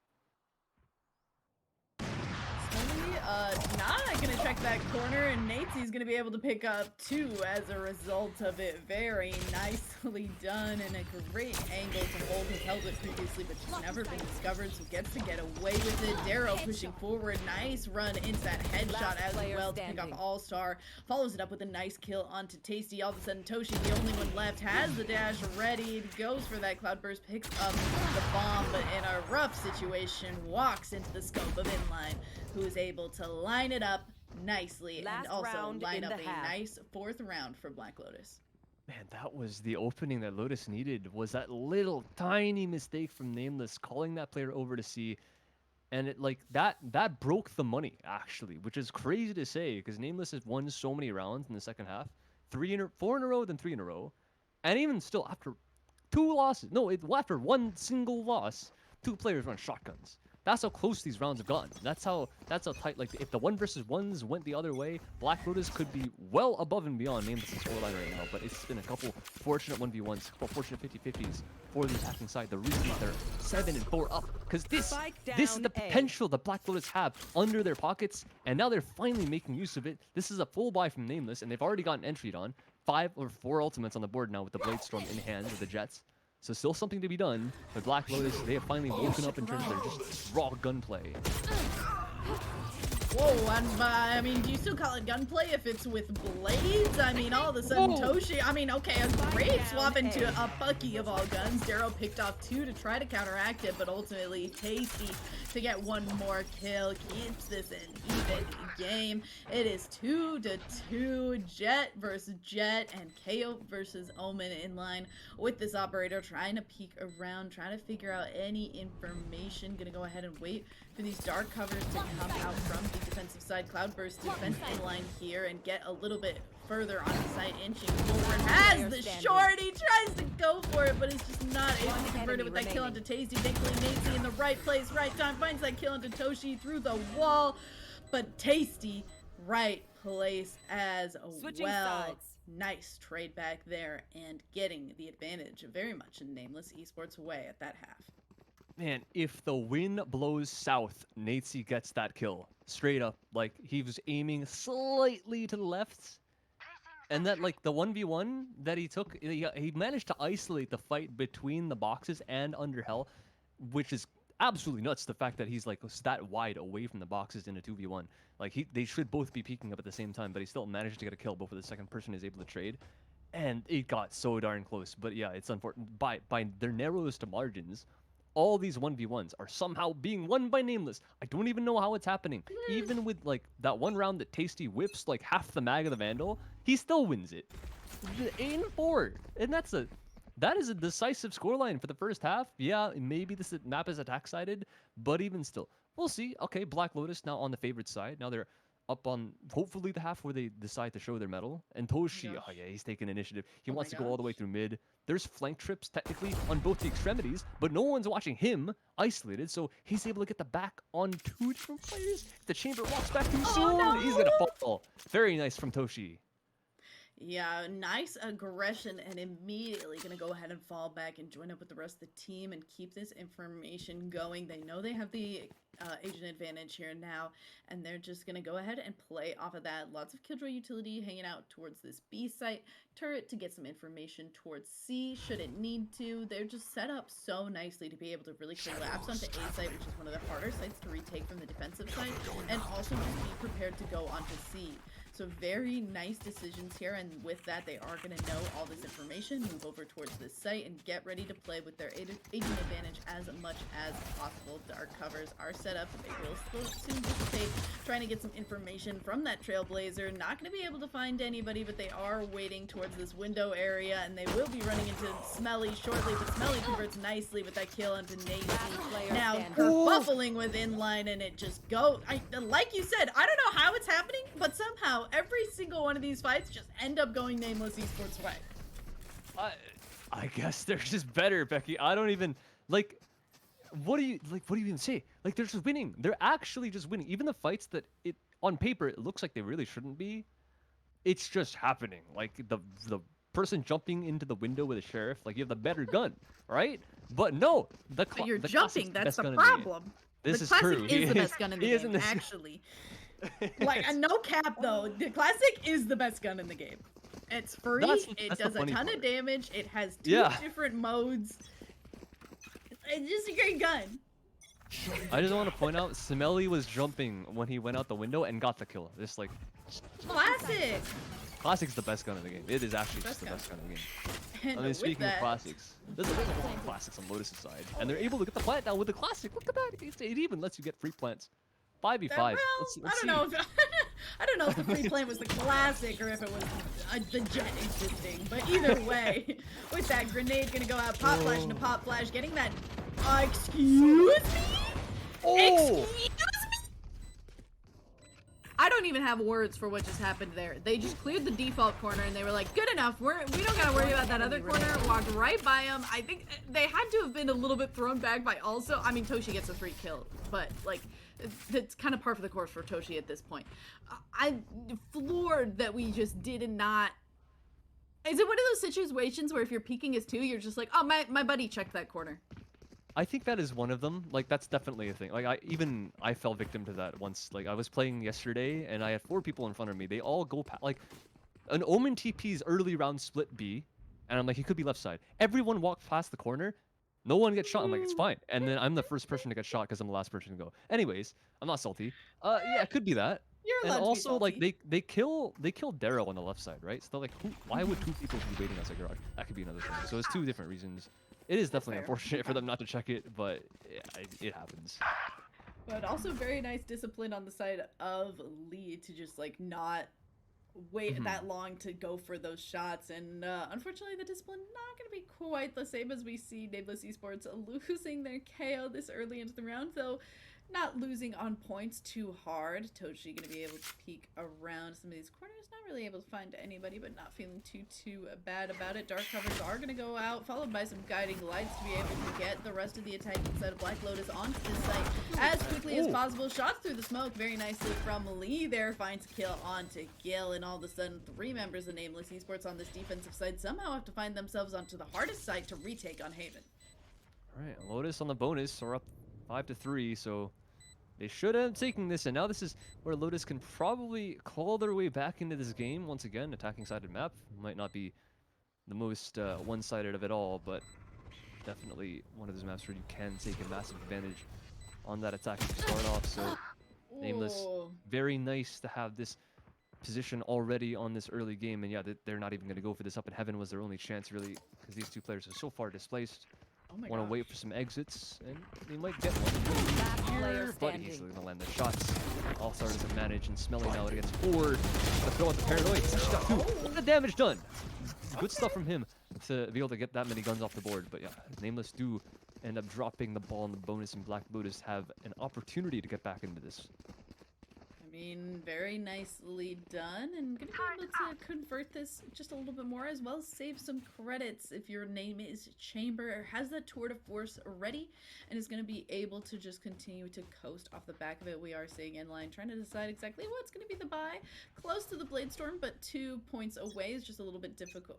Not gonna check that corner, and Natesy's gonna be able to pick up 2 as a result of it. Very nicely done, and a great angle to hold. Has held it previously, but just never been discovered, so gets to get away with it. Darrow pushing forward. Nice run into that headshot Last as player well to pick standing. off All-Star. Follows it up with a nice kill onto Tasty. All of a sudden, Toshi, the only one left, has the dash ready. Goes for that cloudburst, picks up the bomb, but in a rough situation, walks into the scope of Inline, who is able to line it up nicely and Last also round line in up the a half. nice 4th round for Black Lotus. Man, that was the opening that Lotus needed, was that little tiny mistake from Nameless calling that player over to C. And it that broke the money, actually, which is crazy to say because Nameless has won so many rounds in the second half. 4 in a row, then 3 in a row. And even still, after 2 losses, after 1 single loss, 2 players run shotguns. That's how close these rounds have gotten. That's how tight. Like if the 1 versus 1s went the other way, Black Lotus could be well above and beyond Nameless's scoreline right now. But it's been a couple fortunate 1v1s, couple fortunate 50-50s for the attacking side. The reason they're 7-4 up, because this is the potential that Black Lotus have under their pockets, and now they're finally making use of it. This is a full buy from Nameless, and they've already gotten entry on 5 or 4 ultimates on the board now with the Blade Storm in hand with the Jets. So still something to be done, but Black Lotus, they have finally woken up in terms of their just raw gunplay. Whoa, I mean, do you still call it gunplay if it's with blades? I mean, all of a sudden, Toshi, I mean, okay, a great swap into a Bucky of all guns. Darrow picked off 2 to try to counteract it, but ultimately Tasty to get 1 more kill keeps this an even game. It is 2-2, Jet versus Jet, and KO versus Omen in line with this operator trying to peek around, trying to figure out any information. Gonna go ahead and wait for these dark covers to come out from the defensive side. Cloudburst defense in line here and get a little bit further on the side, inching forward. Has the shorty, tries to go for it, but it's just not able to convert it with that kill onto Tasty. Thankfully, Nacy in the right place, right time, finds that kill onto Toshi through the wall, but Tasty, right place as well. Nice trade back there and getting the advantage very much in Nameless Esports way at that half. Man, if the wind blows south, Nacy gets that kill. Straight up. Like, he was aiming slightly to the left. And that, like, the 1v1 that he took, he managed to isolate the fight between the boxes and under hell, which is absolutely nuts. The fact that he's, like, that wide away from the boxes in a 2v1. Like, they should both be peeking up at the same time, but he still managed to get a kill before the second person is able to trade. And it got so darn close. But yeah, it's unfortunate. By their narrowest margins, all these 1v1s are somehow being won by Nameless. I don't even know how it's happening. Even with, like, that one round that Tasty whips, like, half the mag of the Vandal, he still wins it. 8-4. And that is a decisive scoreline for the first half. Yeah, maybe this map is attack-sided, but even still. We'll see. Okay, Black Lotus now on the favorite side. Now they're up on, hopefully, the half where they decide to show their mettle. And Toshi, oh yeah, he's taking initiative. He wants to go all the way through mid. There's flank trips, technically, on both the extremities, but no one's watching him isolated, so he's able to get the back on 2 different players. If the chamber walks back too soon, he's gonna fall. Very nice from Toshi. Yeah, nice aggression, and immediately gonna go ahead and fall back and join up with the rest of the team and keep this information going. They know they have the agent advantage here now, and they're just gonna go ahead and play off of that. Lots of Killjoy utility hanging out towards this B site, turret to get some information towards C should it need to. They're just set up so nicely to be able to really collapse onto A site, which is one of the harder sites to retake from the defensive side, and also just be prepared to go onto C. So very nice decisions here, and with that, they are going to know all this information, move over towards this site, and get ready to play with their agent advantage as much as possible. Dark covers are set up, they will soon dissipate, trying to get some information from that Trailblazer. Not going to be able to find anybody, but they are waiting towards this window area, and they will be running into Smelly shortly, but Smelly converts nicely with that kill onto Nacy. Now, buffling with inline, and it just goes. Like you said, I don't know how it's happening, but somehow every single one of these fights just end up going Nameless Esports way. I guess they're just better, Becky. I don't even like. What do you even say? Like, they're just winning. They're actually just winning. Even the fights that on paper it looks like they really shouldn't be, it's just happening. Like the person jumping into the window with a sheriff, like, you have the better gun, right? But no, but you're the jumping. That's the problem. This the is classic true. is the best gun in the game, actually. Like, no cap though, the classic is the best gun in the game. It's free, it does a ton of damage, it has 2 different modes. It's just a great gun. I just want to point out, Smelly was jumping when he went out the window and got the kill. Just like... Classic! Classic's the best gun in the game. It is actually just the best gun in the game. And I mean, speaking of classics, there's a lot of classics on Lotus' side. And they're able to get the plant down with the classic. Look at that. It even lets you get free plants. 5v5. Well, let's I don't know if I don't know if the free plant was the classic or if it was the jet existing, but either way, with that grenade gonna go out, pop flash into pop flash, getting that. Excuse me. Oh! Excuse me. I don't even have words for what just happened there. They just cleared the default corner and they were like, good enough. We don't gotta worry about that other corner. Walked right by him. I think they had to have been a little bit thrown back by also. I mean, Toshi gets a free kill, but like, it's kind of par for the course for Toshi at this point. I'm floored that we just did not. Is it one of those situations where if you're peeking as two, you're just like, oh, my buddy checked that corner? I think that is one of them. Like, that's definitely a thing. Like, I fell victim to that once. Like, I was playing yesterday, and I had 4 people in front of me. They all go past, like, an Omen TP's early round split B, and I'm like, he could be left side. Everyone walked past the corner. No one gets shot. I'm like, it's fine. And then I'm the first person to get shot because I'm the last person to go. Anyways, I'm not salty. Yeah, it could be that. You're allowed and also, to be like, salty. they kill Daryl on the left side, right? So they're like, why would 2 people be waiting outside garage? That could be another thing. So it's 2 different reasons. It is definitely fair. unfortunate for them not to check it, but yeah, it happens. But also very nice discipline on the side of Lee to just like not wait that long to go for those shots. And unfortunately, the discipline not going to be quite the same as we see Nameless Esports losing their KO this early into the round, though not losing on points too hard. Toshi going to be able to peek around some of these corners, not really able to find anybody, but not feeling too bad about it. Dark covers are going to go out, followed by some guiding lights to be able to get the rest of the attacking side of Black Lotus onto this site as quickly as possible. Shots through the smoke very nicely from Lee there, finds a kill onto Gil, and all of a sudden 3 members of Nameless Esports on this defensive side somehow have to find themselves onto the hardest side to retake on Haven. Alright, Lotus on the bonus are up 5-3, so they should end up taking this, and now this is where Lotus can probably claw their way back into this game once again. Attacking sided map might not be the most one-sided of it all, but definitely one of those maps where you can take a massive advantage on that attack to start off. So Nameless, very nice to have this position already on this early game, and yeah, they're not even going to go for this. Up in Heaven was their only chance really, because these 2 players are so far displaced. Want to wait for some exits, and they might get one here, but he's going to land the shots. All-Star doesn't manage, and Smelly now against 4. The throw at the Paranoid. He's actually got 2. A lot of damage done. Good stuff from him to be able to get that many guns off the board. But yeah, Nameless do end up dropping the ball in the bonus, and Black Lotus have an opportunity to get back into this. I mean, very nicely done, and gonna be able to convert this just a little bit more, as well as save some credits if your name is Chamber, or has that tour de force ready, and is gonna be able to just continue to coast off the back of it. We are seeing Inline trying to decide exactly what's gonna be the buy. Close to the Bladestorm, but 2 points away is just a little bit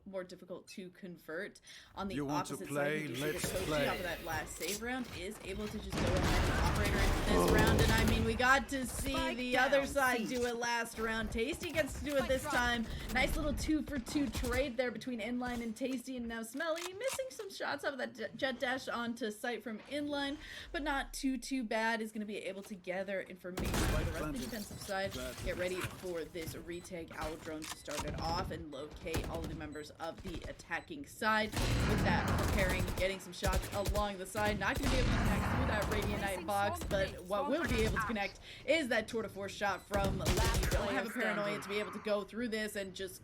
more difficult to convert. On the You want to opposite play? side, you see Let's that Toshi, play. off of that last save round, is able to just go ahead and operator into this round, and I mean, we got to see the other side do it last round. Tasty gets to do it this time. Nice little 2-for-2 trade there between Inline and Tasty, and now Smelly missing some shots out of that jet dash onto site from Inline, but not too bad. Is going to be able to gather information for the rest of the defensive side. Get ready for this retake. Owl drone to start it off and locate all of the members of the attacking side. With that, preparing, getting some shots along the side. Not going to be able to connect through that Radiant box, but what will be able to connect is that tour de force shot from Lee. Don't have a paranoia to be able to go through this, and just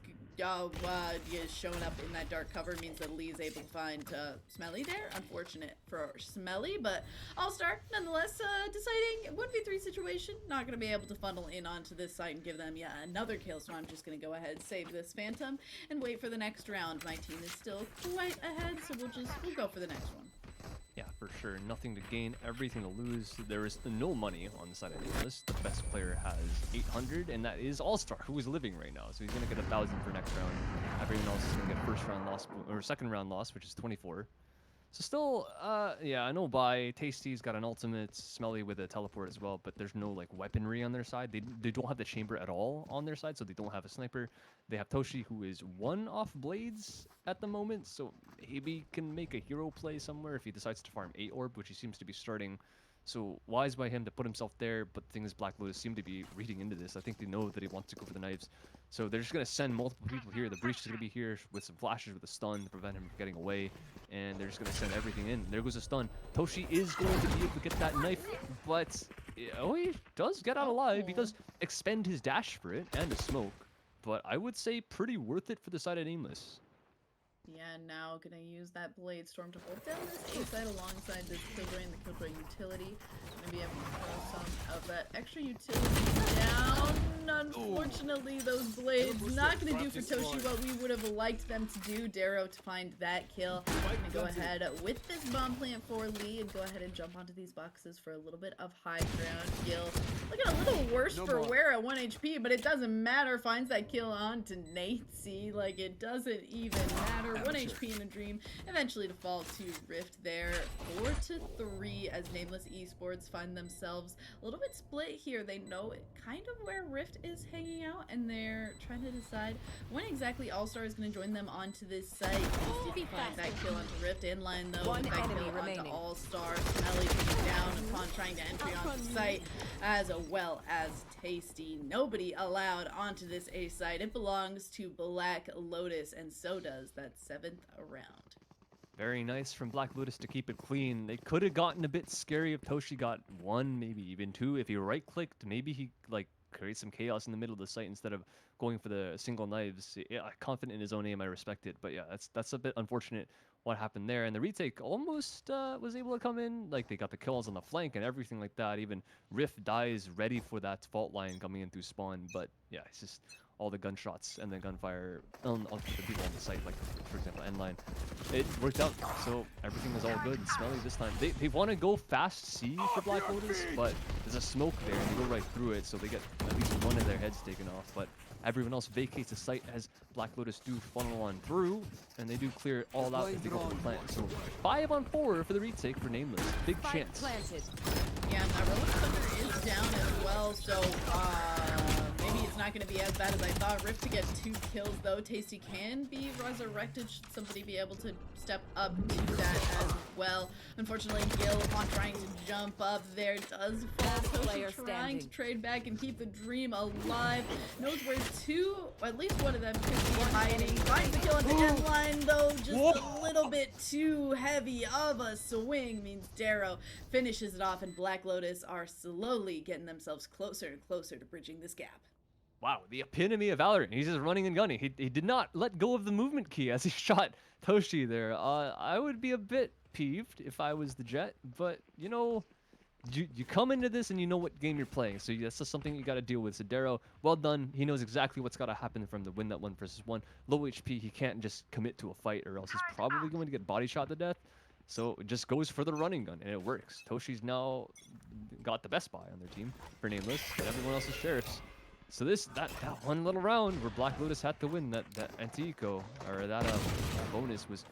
showing up in that dark cover means that Lee is able to find Smelly there. Unfortunate for Smelly, but All-Star nonetheless deciding 1v3 situation, not going to be able to funnel in onto this site and give them another kill, so I'm just going to go ahead, save this Phantom, and wait for the next round. My team is still quite ahead, so we'll go for the next one. Yeah, for sure. Nothing to gain, everything to lose. There is no money on the side of Nameless. The best player has 800, and that is All-Star, who is living right now. So he's going to get 1,000 for next round. Everyone else is going to get first round loss, or second round loss, which is 24. So still, yeah, I know by Tasty's got an ultimate, Smelly with a teleport as well, but there's no like weaponry on their side. They don't have the chamber at all on their side, so they don't have a sniper. They have Toshi, who is 1 off blades at the moment, so maybe can make a hero play somewhere if he decides to farm 8 orb, which he seems to be starting. So wise by him to put himself there, but the thing is Black Lotus seem to be reading into this. I think they know that he wants to go for the knives. So they're just going to send multiple people here. The Breach is going to be here with some flashes with a stun to prevent him from getting away. And they're just going to send everything in. There goes a stun. Toshi is going to be able to get that knife, but oh, he does get out alive. He does expend his dash for it and a smoke. But I would say pretty worth it for the side of Nameless. Yeah, now gonna use that Blade Storm to hold down this A side alongside this Killjoy and the Killjoy utility. Gonna be able to throw some of that extra utility down. unfortunately, those blades not going to do for Toshi what we would have liked them to do. Darrow to find that kill. Going to go ahead with this bomb plant for Lee and go ahead and jump onto these boxes for a little bit of high ground. Gil looking a little worse for wear at 1 HP, but it doesn't matter. Finds that kill on to Nate. See, like it doesn't even matter. 1 HP in a dream. Eventually to fall to Rift there. 4-3 as Nameless Esports find themselves a little bit split here. They know kind of where Rift is hanging out, and they're trying to decide when exactly All-Star is going to join them onto this site. Tasty finds that kill onto Rift. Inline though, One that enemy kill remaining. onto All-Star. Smelly coming down upon trying to entry onto site, as well as Tasty. Nobody allowed onto this A site. It belongs to Black Lotus, and so does that 7th round. Very nice from Black Lotus to keep it clean. They could have gotten a bit scary if Toshi got 1, maybe even 2. If he right-clicked, maybe he like creates some chaos in the middle of the site instead of going for the single knives. Yeah, confident in his own aim, I respect it. But yeah, that's a bit unfortunate what happened there. And the retake almost was able to come in. Like they got the kills on the flank and everything like that. Even Rift dies ready for that fault line coming in through spawn. But yeah, it's just all the gunshots and the gunfire on the people on the site, like for example N-line. It worked out, so everything was all good. And Smelly this time, they want to go fast C for Black Lotus, but there's a smoke there and they go right through it, so they get at least one of their heads taken off. But everyone else vacates the site as Black Lotus do funnel on through, and they do clear it all out as they go for the plant. So 5-on-4 for the retake for Nameless. Big Spike chance. planted. Yeah, and Rolling Thunder is down as well, so maybe it's not going to be as bad as I thought. Rift to get 2 kills, though. Tasty can be resurrected should somebody be able to step up to that as well. Unfortunately, Gil, upon trying to jump up there, does fall. Last Toshi player trying standing. to trade back and keep the dream alive. Knows where 2, or at least one of them could be hiding. Finds the kill on the end line, though. Just a little bit too heavy of a swing means Darrow finishes it off, and Black Lotus are slowly getting themselves closer and closer to bridging this gap. Wow, the epitome of Valor. He's just running and gunning. He did not let go of the movement key as he shot Toshi there. I would be a bit peeved if I was the Jet, but you know, you come into this and you know what game you're playing, so that's just something you got to deal with. So Darrow, well done. He knows exactly what's got to happen from the win that 1-versus-1. Low HP, he can't just commit to a fight or else he's probably going to get body shot to death. So it just goes for the running gun, and it works. Toshi's now got the best buy on their team for Nameless, but everyone else is Sheriffs. So that one little round where Black Lotus had to win that anti-eco, or that bonus was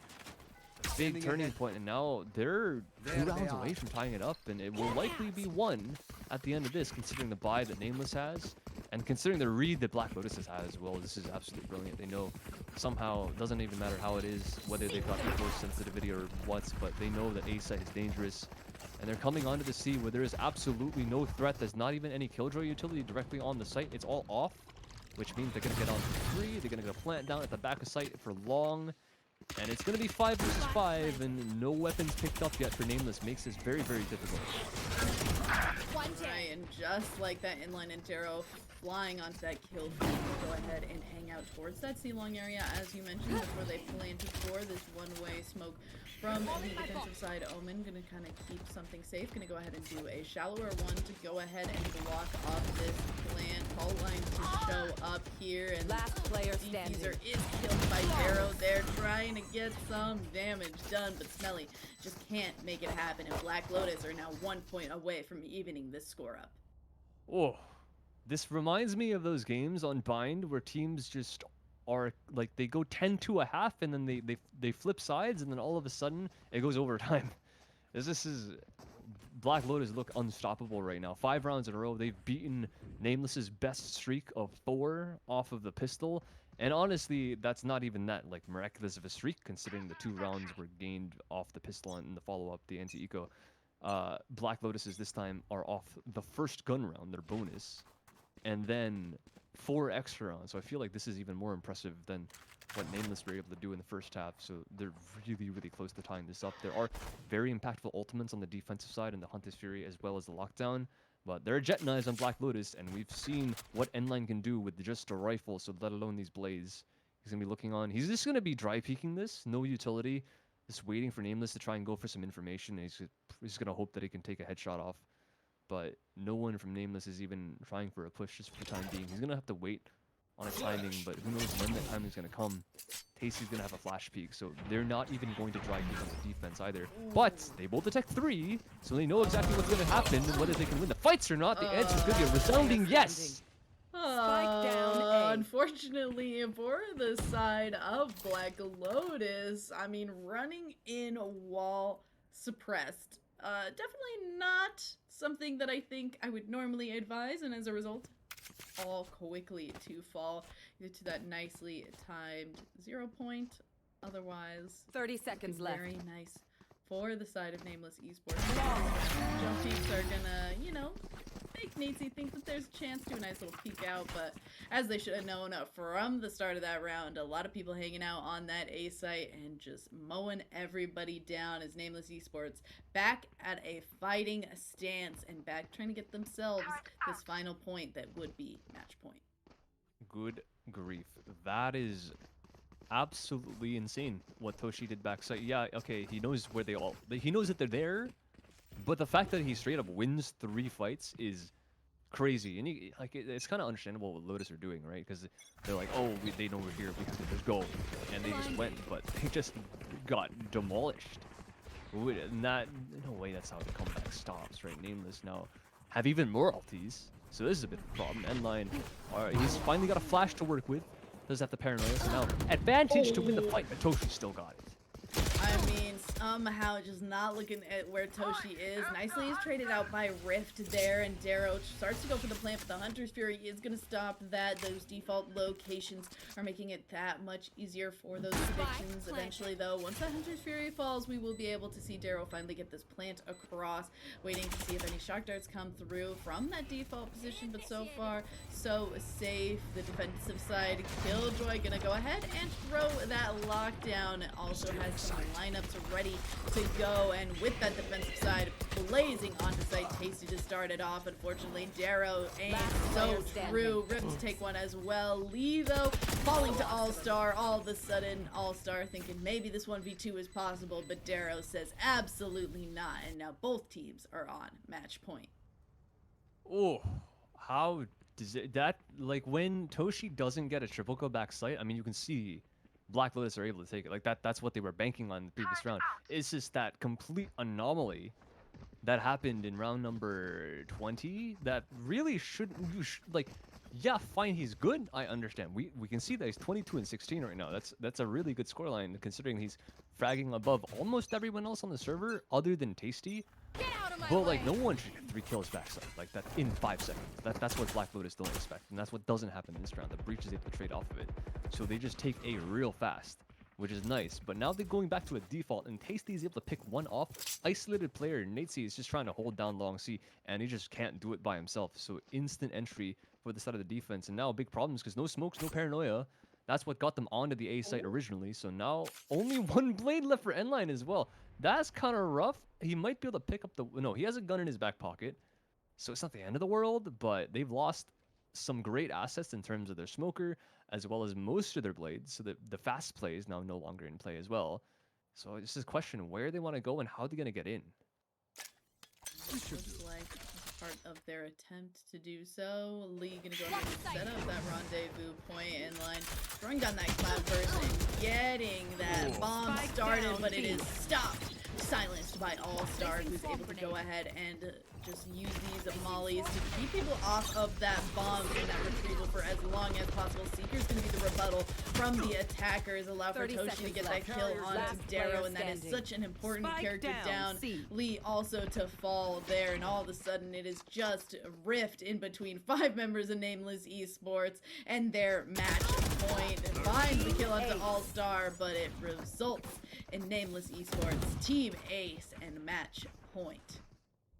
a big turning point, and now they're 2 rounds away from tying it up, and it will likely be won at the end of this, considering the buy that Nameless has, and considering the read that Black Lotus has had as well. This is absolutely brilliant. They know somehow, it doesn't even matter how it is, whether they've got the force sensitivity or what, but they know that A site is dangerous. And they're coming onto the C where there is absolutely no threat. There's not even any Killjoy utility directly on the site. It's all off, which means they're going to get on for 3. They're going to get a plant down at the back of site for long. And it's going to be 5-versus-5, and no weapons picked up yet for Nameless. Makes this very, very difficult. Right, and just like that inline and Darrow flying onto that kill feed, will go ahead and hang out towards that C-long area, as you mentioned, before they planted for this one-way smoke from the defensive side. Omen gonna kind of keep something safe, gonna go ahead and do a shallower one to go ahead and block off this plant. Call line to show up here, and Last player standing. Defuser is killed by Darrow. They're trying to get some damage done, but Smelly just can't make it happen, and Black Lotus are now 1 point away from evening this score up. Oh, this reminds me of those games on Bind where teams just are like, they go 10-2.5 and then they flip sides, and then all of a sudden it goes overtime. This is Black Lotus look unstoppable right now. 5 rounds in a row. They've beaten Nameless's best streak of 4 off of the pistol. And honestly, that's not even that like miraculous of a streak, considering the 2 rounds were gained off the pistol and the follow-up, the anti-eco. Black Lotuses this time are off the first gun round, their bonus, and then 4 extra rounds. So I feel like this is even more impressive than what Nameless were able to do in the first half. So they're really, really close to tying this up. There are very impactful ultimates on the defensive side in the Hunt is Fury as well as the Lockdown. But there are Jet Knives on Black Lotus, and we've seen what N-Line can do with just a rifle, so let alone these blades. He's going to be looking on. He's just going to be dry peeking this, no utility, just waiting for Nameless to try and go for some information, and he's just going to hope that he can take a headshot off. but no one from Nameless is even trying for a push just for the time being. He's gonna have to wait on a timing, but who knows when that timing is gonna come. Tasty's gonna have a flash peek, so they're not even going to drag you on the defense either. But they both detect 3, so they know exactly what's gonna happen and whether they can win the fights or not. The answer is gonna be a resounding yes. Spike down A. Unfortunately for the side of Black Lotus, I mean, running in a wall suppressed. Definitely not something that I think I would normally advise, and as a result, all quickly to fall to that nicely timed 0 point. Otherwise, 30 seconds left. very nice for the side of Nameless Esports. Jump peaks are gonna, you know, make Natesy think that there's a chance to a nice little peek out, but as they should have known from the start of that round, a lot of people hanging out on that A site and just mowing everybody down as Nameless Esports back at a fighting stance and back trying to get themselves this final point that would be match point. Good grief. That is absolutely insane what Toshi did backside. Yeah, okay, he knows where he knows that they're there, but the fact that he straight up wins 3 fights is crazy. And it's kind of understandable what Lotus are doing, right? Because they're like, oh, they know we're here, we have to just go. And they just went, but they just got demolished. Not, no way that's how the comeback stops, right? Nameless now have even more ultis. So this is a bit of a problem. Endline, he's finally got a flash to work with. Doesn't have the paranoia, so now advantage to win the fight, but Toshi still got it. I mean, somehow just not looking at where Toshi is. Nicely is traded out by Rift there, and Darrow starts to go for the plant, but the Hunter's Fury is going to stop that. Those default locations are making it that much easier for those predictions. Eventually, though, once that Hunter's Fury falls, we will be able to see Darrow finally get this plant across, waiting to see if any shock darts come through from that default position, but so far, so safe. The defensive side, Killjoy going to go ahead and throw that lockdown. Also has some lineups ready to go, and with that defensive side blazing onto site, Tasty just started off. Unfortunately, Darrow aimed so true. Rip to take one as well. Lee, though, falling to All-Star. All of a sudden, All-Star thinking maybe this 1v2 is possible, but Darrow says absolutely not, and now both teams are on match point. Oh, how does that, like, when Toshi doesn't get a triple kill back site, I mean, you can see Black Lotus are able to take it. Like, that's what they were banking on the previous round. It's just that complete anomaly that happened in round number 20 that really shouldn't, like, yeah, fine, he's good, I understand. We can see that he's 22 and 16 right now. That's a really good scoreline considering he's fragging above almost everyone else on the server other than Tasty. But like, no one should get 3 kills backside like that in 5 seconds. That's what Black Lotus don't expect, and that's what doesn't happen in this round. The Breach is able to trade off of it, so they just take A real fast, which is nice. But now they're going back to a default, and Tasty is able to pick one off. Isolated player Natesy is just trying to hold down long C, and he just can't do it by himself. So instant entry for the side of the defense, and now big problems because no smokes, no paranoia. That's what got them onto the A site originally. So now only 1 blade left for Endline as well. That's kind of rough. He might be able to pick up the... No, he has a gun in his back pocket. So it's not the end of the world, but they've lost some great assets in terms of their smoker, as well as most of their blades. So the fast play is now no longer in play as well. So it's just a question where they want to go and how they're going to get in. Looks like part of their attempt to do so. Lee gonna go ahead and set up that rendezvous point in line, throwing down that cloud burst and getting that bomb started, but it is stopped, silenced by All-Star, who's able to go ahead and just use these mollies to keep people off of that bomb and that retrieval for as long as possible. Seeker's gonna be the rebuttal from the attackers, allow for Toshi to get that kill onto Darrow, and that is such an important character down. Lee also to fall there, and all of a sudden it is just a rift in between 5 members of Nameless Esports and their match point. It finds the kill onto All-Star, but it results in Nameless Esports Team Ace and match point.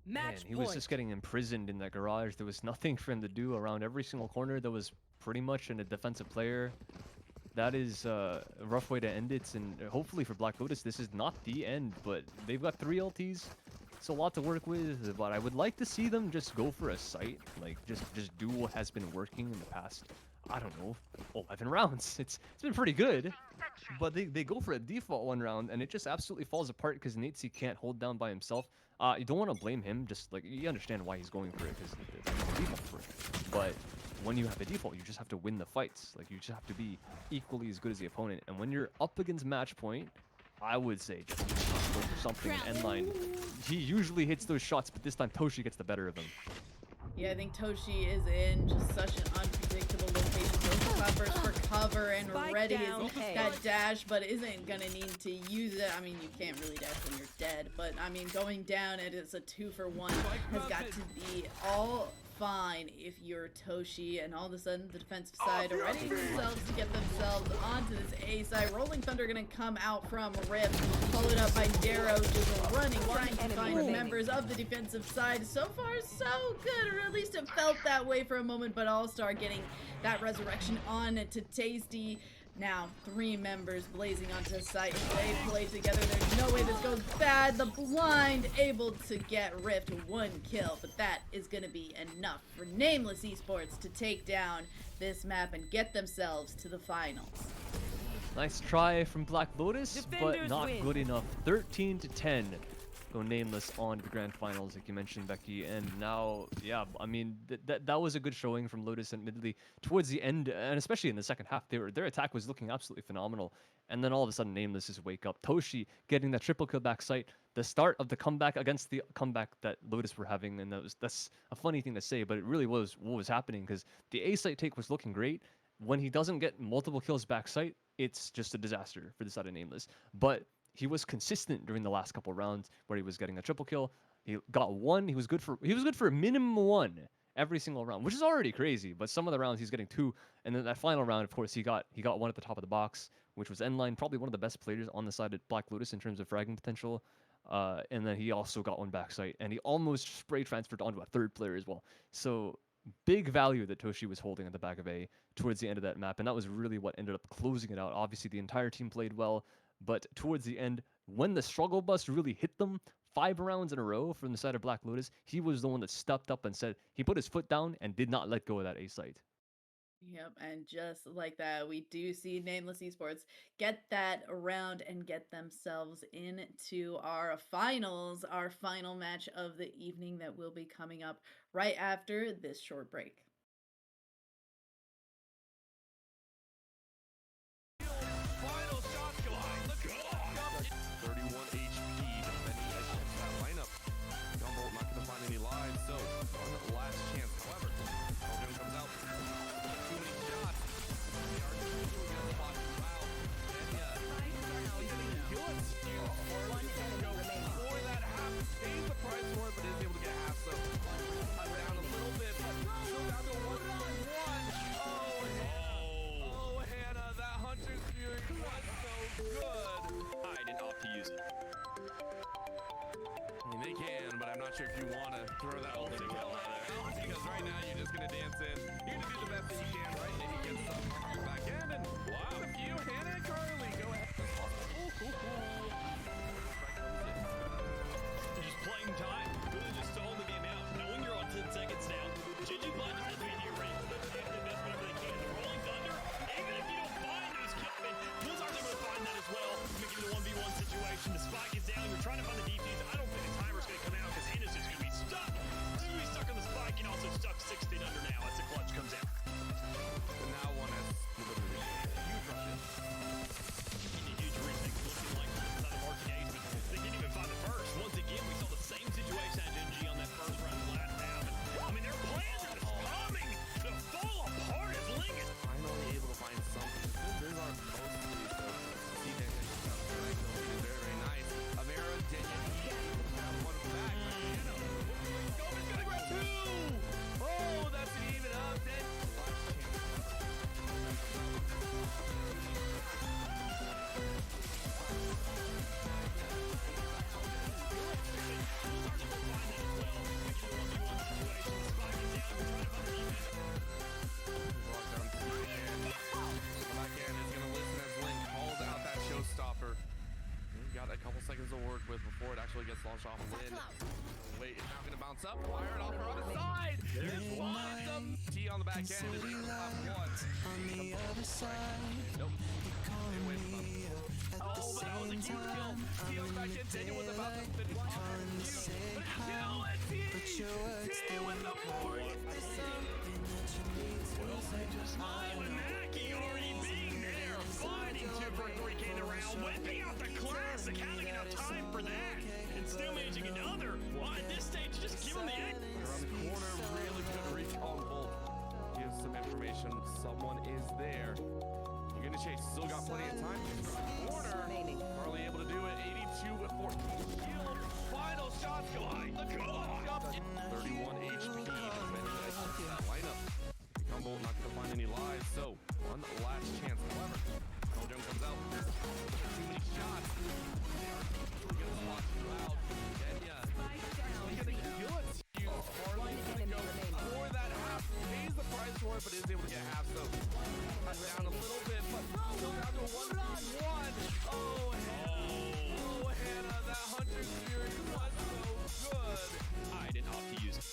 Man, he was just getting imprisoned in that garage. There was nothing for him to do around every single corner. There was pretty much a defensive player. That is a rough way to end it, and hopefully for Black Lotus, this is not the end, but they've got 3 ultis. It's a lot to work with, but I would like to see them just go for a site, like just do what has been working in the past I don't know, 11 rounds. It's been pretty good, but they go for a default 1 round, and it just absolutely falls apart because Natesy can't hold down by himself. You don't want to blame him, just like you understand why he's going for it because it's a default for it. But when you have a default, you just have to win the fights. Like you just have to be equally as good as the opponent. And when you're up against match point, I would say just go for something. Endline, he usually hits those shots, but this time Toshi gets the better of him. Yeah, I think Toshi is in just such an unpredictable location. Goes covers for cover and Spike ready down is A. that dash, but isn't gonna need to use it. I mean, you can't really dash when you're dead, but I mean, going down it is a 2-for-1 has got to be all fine if you're Toshi, and all of a sudden the defensive side are ready themselves to get themselves onto this A side. Rolling Thunder gonna come out from Rift, followed up by Darrow just running, trying to find members of the defensive side. So far, so good, or at least it felt that way for a moment, but All-Star getting that resurrection on to Tasty. Now, 3 members blazing onto the site. They play together. There's no way this goes bad. The blind able to get Rift 1 kill, but that is going to be enough for Nameless Esports to take down this map and get themselves to the finals. Nice try from Black Lotus, but Defenders not win. good enough. 13-10. Go Nameless on to the grand finals, like you mentioned, Becky. And now, yeah, I mean, that was a good showing from Lotus, admittedly. Towards the end, and especially in the second half, their attack was looking absolutely phenomenal. And then all of a sudden, Nameless is wake up. Toshi getting that triple kill back site. The start of the comeback against the comeback that Lotus were having, and that's a funny thing to say, but it really was what was happening, because the A site take was looking great. When he doesn't get multiple kills back site, it's just a disaster for the side of Nameless. But he was consistent during the last couple rounds where he was getting a triple kill. He got 1. He was good for a minimum 1 every single round, which is already crazy. But some of the rounds he's getting 2, and then that final round, of course, he got 1 at the top of the box, which was Endline, probably one of the best players on the side of Black Lotus in terms of fragging potential. And then he also got 1 backside, and he almost spray transferred onto a 3rd player as well. So big value that Toshi was holding at the back of A towards the end of that map, and that was really what ended up closing it out. Obviously, the entire team played well, but towards the end, when the struggle bus really hit them, 5 rounds in a row from the side of Black Lotus, he was the one that stepped up and said he put his foot down and did not let go of that A site. Yep, and just like that, we do see Nameless Esports get that round and get themselves into our finals, our final match of the evening that will be coming up right after this short break. Final shot go high. Look at 31 HP defending against that lineup. Gumball not going to find any lives, so one last chance. However, Elgin comes out. Too many shots. They are going to spot foul. And yeah, now he's getting good. Before that half, pays the price for it, but isn't able to get half, so cut down a little bit, but still down to 1-on-1. Oh, Hannah, that Hunter's Fury was so good. I didn't opt to use it. I mean, they can, but I'm not sure if you want to throw that whole thing out there. Because right now, you're just going to dance in. You're going to do the best that you can, right? Maybe get some back end, and wow, a few. Hannah and Carly, go ahead. Just playing time. Really just stalled the game out. Knowing you're on 10 seconds down. Changing buttons has been your range. But they have to invest whatever they can. The Rolling Thunder, even if you don't find those kills, Blizzard's able to find that as well. Making it a 1v1 situation. The spike is down. You're trying to find the defuse. I don't think the timer's going to come out because Hannah's just going to be stuck. She's going to be stuck on the spike and also stuck 16 under now as the clutch comes out. And now one has literally huge rushes. a couple seconds to work with before it actually gets launched off Lynn. Wait, it's now going to bounce up. Fire it off on the side. There's one. T on the back end. Is going to have one. On the other side, Nope. Stay away from him. Oh, but that was a huge kill. T on the back end. Daniel was about to finish off the feud. But kill and T with the board. With Mackie already being there, fighting 2 for 3 K in the round, whipping out the classic, having enough time for that, and still managing another. Well, at this stage, just give him the egg. Around the corner, really good recon bolt. Gives some information. Someone is there. You're gonna chase. Still got plenty of time. Corner. Hardly able to do it. 82 with 4 kills. Final shots go high. The jump. 31 HP. That lineup. Gumball not gonna find any lives. So one last chance. However, Jung comes out. Too many shots. We're gonna watch you out. Kenya. He's gonna kill it. Harley gonna go for that half. Pays the price for it, but is able to get half. So cut down a little bit, but still down to 1-1. Oh, Hannah. Oh, Hannah. That Hunter Spirit was so good. I didn't opt to use it.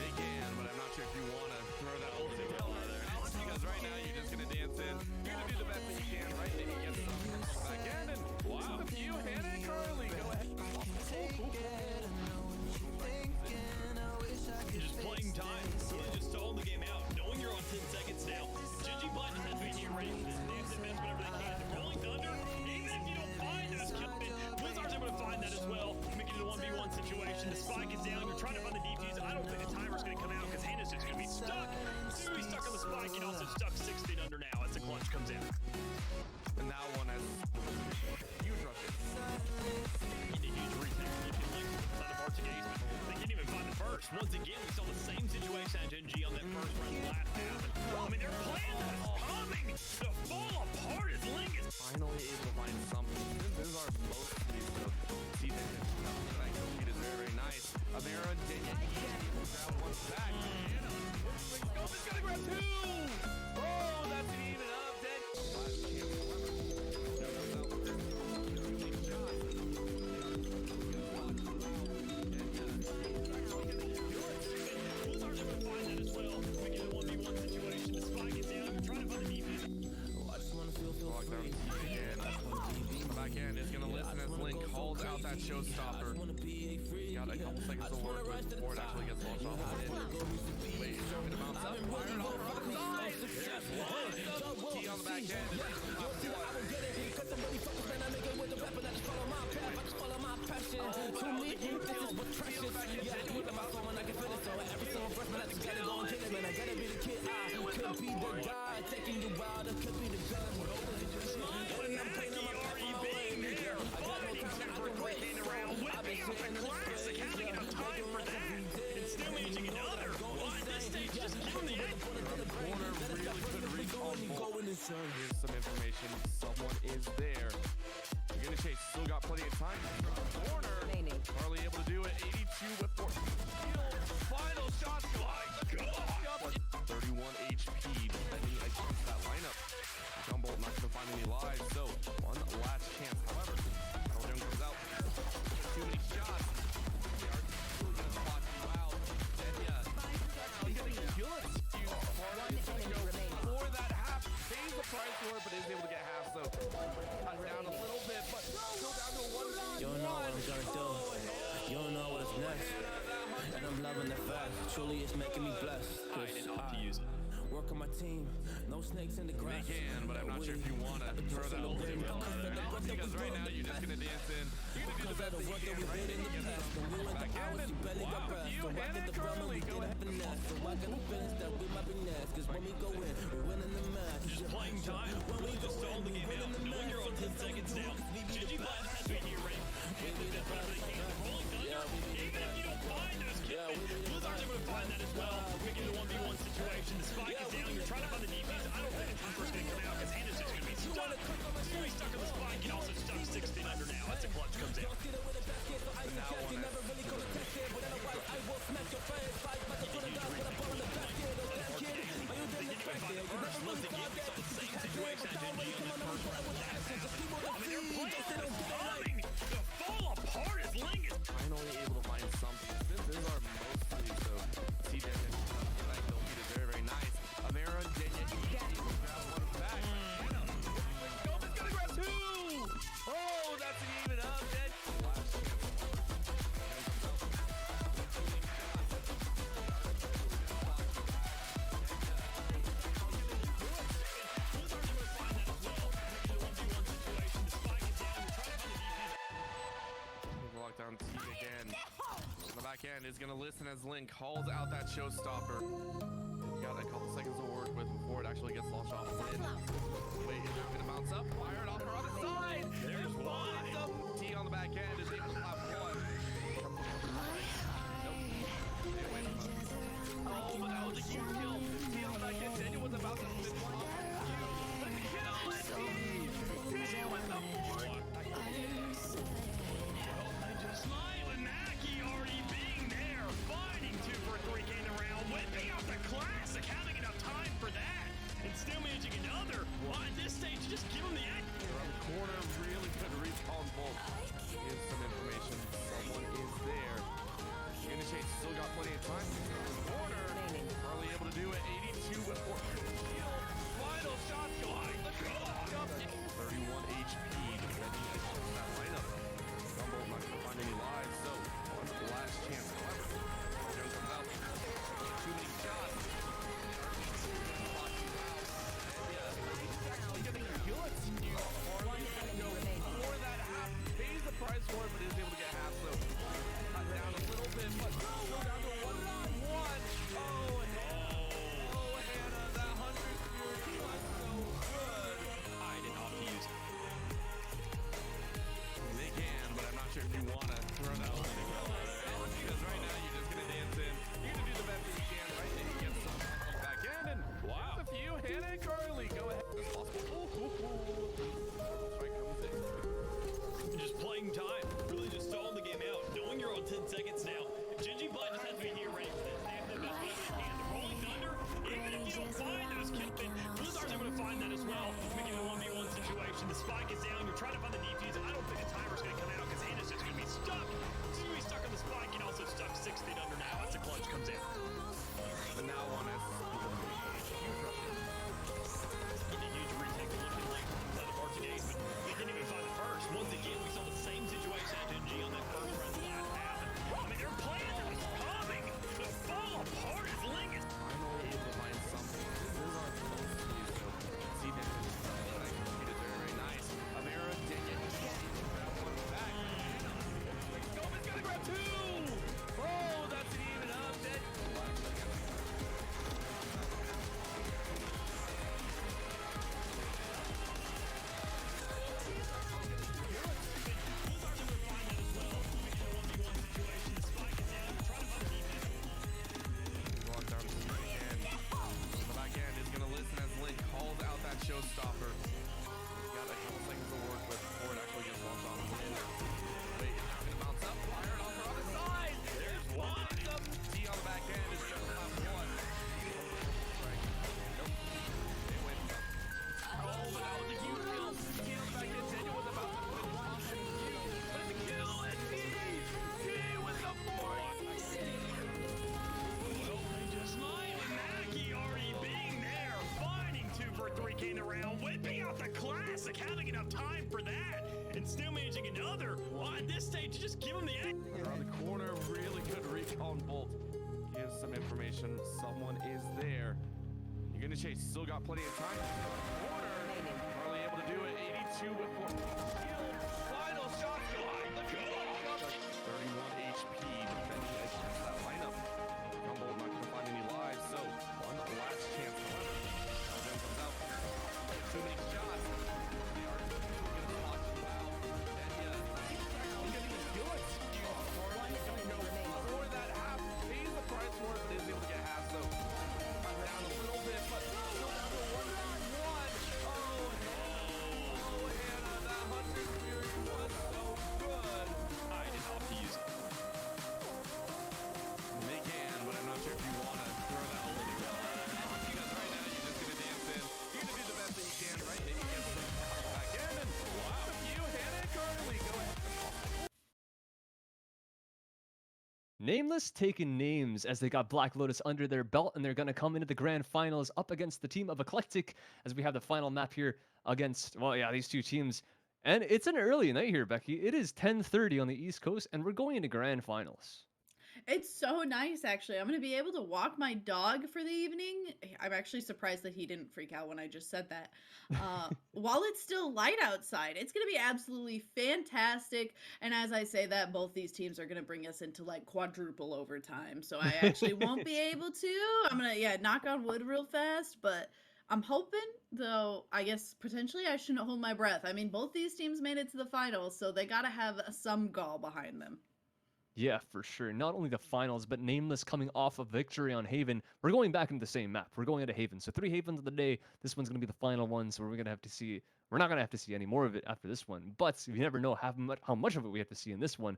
They can, but I'm not sure if you want to throw that whole thing out there. Because right now you're just going to dance in. You're going to do the best that you can, right? Then you get some back end. And wow, a few. Hannah and Carly. Go ahead. Just playing time. Really just stalling the game out. Knowing you're on 10 seconds now. Gingy Button has been here ready for this damn defense whenever they can. The Rolling Thunder, even if you don't find those kills, Blizzard's able to find that as well. Making it a 1v1 situation. The spike is down. You're trying to find the defuse. I don't think the timer's going to come out because Hannah's just going to be stuck. He's going to be stuck on the spike and also stuck 16 under now as the clutch comes out. And that one has huge rushes. Getting a huge retake. You can link inside of Arctic Ace, but they can't even find the first. Once again, we saw the same situation at NG on that first round last half. I mean, their plan was coming to fall apart as Ling is Finally able to find something. This is our most season. That complete is very, very nice. Amira, Daniel, grab one back. Scope is gonna grab 2. Oh, that's an even up. Dead. Last chance. Blizzard's able to find that as well. We get a 1v1 situation. The spike is down. You're trying to find the defense. Lockdown again. Back end is gonna listen as Link calls out that showstopper. Got a couple seconds to work with before it actually gets launched off of it. Wait, it's going to bounce up. Fire it off on the side. There's one. T on the back end. Classic, having enough time for that, and still managing another. Well, at this stage, just give him the edge. Corner, really good recall. Here's some information. Someone is there. You're gonna chase. Still got plenty of time. From the corner, hardly able to do it. 82 with 4 kills. Final shot. My God. 31 HP. Defending against that lineup. Gumball not gonna find any lives. So one last chance. However, Jung comes out. Too many shots. They are really gonna spot you out. And yeah, he's gonna kill it. For that half, pays the price for it, but is able to get half. So cut down a little bit, but still down to 1v1. you don't know what I'm gonna do. You don't know what's next. And I'm loving the fact. Truly, it's making me blessed. I didn't opt to use it. Work on my team. No snakes in the They grass. can, but I'm not sure if you want to throw that whole thing out there. Because right now you're just going to dance in. You're going to do the best that you can, right? Then you get that back end. And wow, you, Hannah and Carly, go ahead. Just playing time. Really just stalling the game out. Knowing you're on 10 seconds now. Gingy Button has been here ready. Hit the death whenever they can. The Rolling Thunder, even if you don't find those kills, Blizzard's able to find that as well. Making it a 1v1 situation. The spike is down. You're trying to find the defense. I don't think the timer's going to come out because Hannah's just going to be stuck. He's going to be stuck on the spike and also stuck 16 under now as the clutch comes out. And that one is They didn't even find the first. Once again, we saw the same situation at NG on that fall apart as Ling is finally able to find something. Since these are mostly so CJ and like they'll beat it very, very nice. Amira and Denya able to grab one back. Scope is gonna grab two! Oh, that's an even up. Dead. Last chance. Lockdown T again. On the back end is gonna listen as Link calls out that showstopper. Got a couple seconds to work with before it actually gets launched off. Wait, is now gonna bounce up? Fire it off her other side. There's one. T on the back end is able to slap one. Nope. Stay away from us. Oh, but that was a huge kill. T on the back end. Daniel was about to spin one off. The kill and T with the fourth. Smile and Mackie already being there, finding 2 for 3 gain the round, whipping out the classic, having enough time for that, and still managing another. Well, at this stage, just give him the act. Around the corner, really good recall bolt. Gives some information. Someone is there. Unit Chase still got plenty of time. The corner, probably able to do it. 82 with 4. Final shot going. The up 31 HP. Defending against that lineup. Rumble not going to find any lives, so on the last chance. However, Jones comes out. Too many shots. For that half, pays the price for it, but is able to get half, so cut down a little bit, but still down to 1-1. Oh, Hannah, that 100 security was so good. I did not use. They can, but I'm not sure if you want to throw that one in. Because right now you're just going to dance in. You're going to do the best that you can, right? And you get some back in, and wow. There's a few. Hannah and Carly, go ahead. It's possible. Strike comes in. Just playing time, really just stalling the game out, knowing you're on 10 seconds now. Gingy Blood just has to be here ready for this. They have to do the best way they can. The Rolling Thunder, even if you don't find those Kingpin, Blizzard's able to find that as well, making it a 1v1 situation. The spike is down, you're trying to find the defuse. I don't think the timer's going to come out because Hannah's just going to be stuck. She's going to be stuck on the spike and also stuck 6 feet under now as the clutch comes in. And now on as Getting a huge retake looking like by the Barton Ace, but we didn't even find the first. Once again, we saw the same situation at Genji on that first run the last half. I mean, their plan was coming to fall apart as Ling is finally able to find something. These are mostly so see them like competed very, very nice. Amira Denya grab one back. Scope is gonna grab two! Oh, that's an even up. Dead. Lockdown again. On the back end is gonna listen as Link calls out that showstopper. Got a couple seconds to work with before it actually gets launched on the win. Wait, it's now gonna bounce up. Fire it off her other side. There's one. T on the back end is just left one. Right. Nope. Stay away from them. Oh, but that was a huge kill. T on the back end. Daniel was about to put it off and huge. But it's a kill and T with the fourth. Smile and Mackie already being there, finding 2 for 3 gain the round, whipping out the classic, having enough time for that, and still managing another. Well, at this stage, just give him the egg. Around the corner, really good recall and bolt. Gives some information. Someone is there. You're gonna chase. Still got plenty of time. Corner. Hardly able to do it. 82 with 4. Final shot going. The goal. 31 HP defending against that lineup. Rumble not gonna find any lives, so on the last chance. However, Elgin comes out. Too many shots. They are gonna block you out. And getting a good skew for that half. Pays the price for it, but is able to get half, so cut down a little bit, but still down to 1-1. Oh, Hannah, that 100 Nameless taking names as they got Black Lotus under their belt, and they're going to come into the grand finals up against the team of Eclectic as we have the final map here against, well, yeah, these two teams. And it's an early night here, Becky. It is 10:30 on the East Coast, and we're going into grand finals. It's so nice, actually. I'm going to be able to walk my dog for the evening. I'm actually surprised that he didn't freak out when I just said that. While it's still light outside, it's going to be absolutely fantastic. And as I say that, both these teams are going to bring us into like quadruple overtime. So I actually won't be able to. I'm going to, yeah, knock on wood real fast. But I'm hoping, though, I guess potentially I shouldn't hold my breath. I mean, both these teams made it to the finals, so they got to have some gall behind them. Yeah, for sure. Not only the finals, but Nameless coming off a victory on Haven. We're going back into the same map. We're going into Haven. So 3 Havens of the day. This one's going to be the final one. So we're going to have to see. We're not going to have to see any more of it after this one. But you never know how much of it we have to see in this one.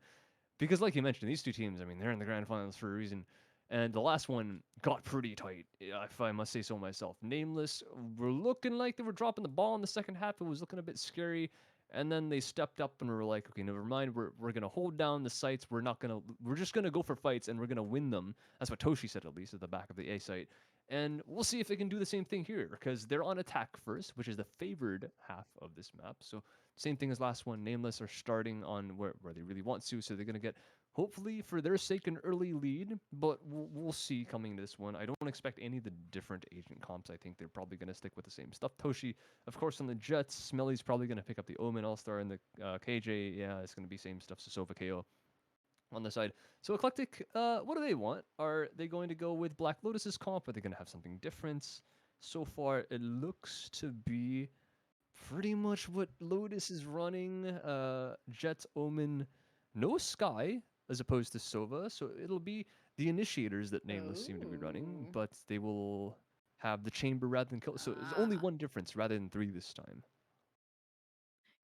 Because like you mentioned, these two teams, I mean, they're in the grand finals for a reason. And the last one got pretty tight, if I must say so myself. Nameless were looking like they were dropping the ball in the second half. It was looking a bit scary. And then they stepped up and were like, okay, never mind. We're gonna hold down the sites. We're just gonna go for fights and we're gonna win them. That's what Toshi said, at least at the back of the A site. And we'll see if they can do the same thing here, because they're on attack first, which is the favored half of this map. So same thing as last one. Nameless are starting on where they really want to, so they're gonna get, hopefully for their sake, an early lead, but we'll see coming into this one. I don't expect any of the different agent comps. I think they're probably going to stick with the same stuff. Toshi, of course, on the Jets. Smelly's probably going to pick up the Omen All-Star, and the KJ, yeah, it's going to be same stuff. Sosova KO on the side. So Eclectic, what do they want? Are they going to go with Black Lotus's comp? Are they going to have something different? So far, it looks to be pretty much what Lotus is running. Jets, Omen, no Sky, as opposed to Sova. So it'll be the initiators that Nameless seem to be running, but they will have the chamber rather than kill. So there's only one difference rather than 3 this time.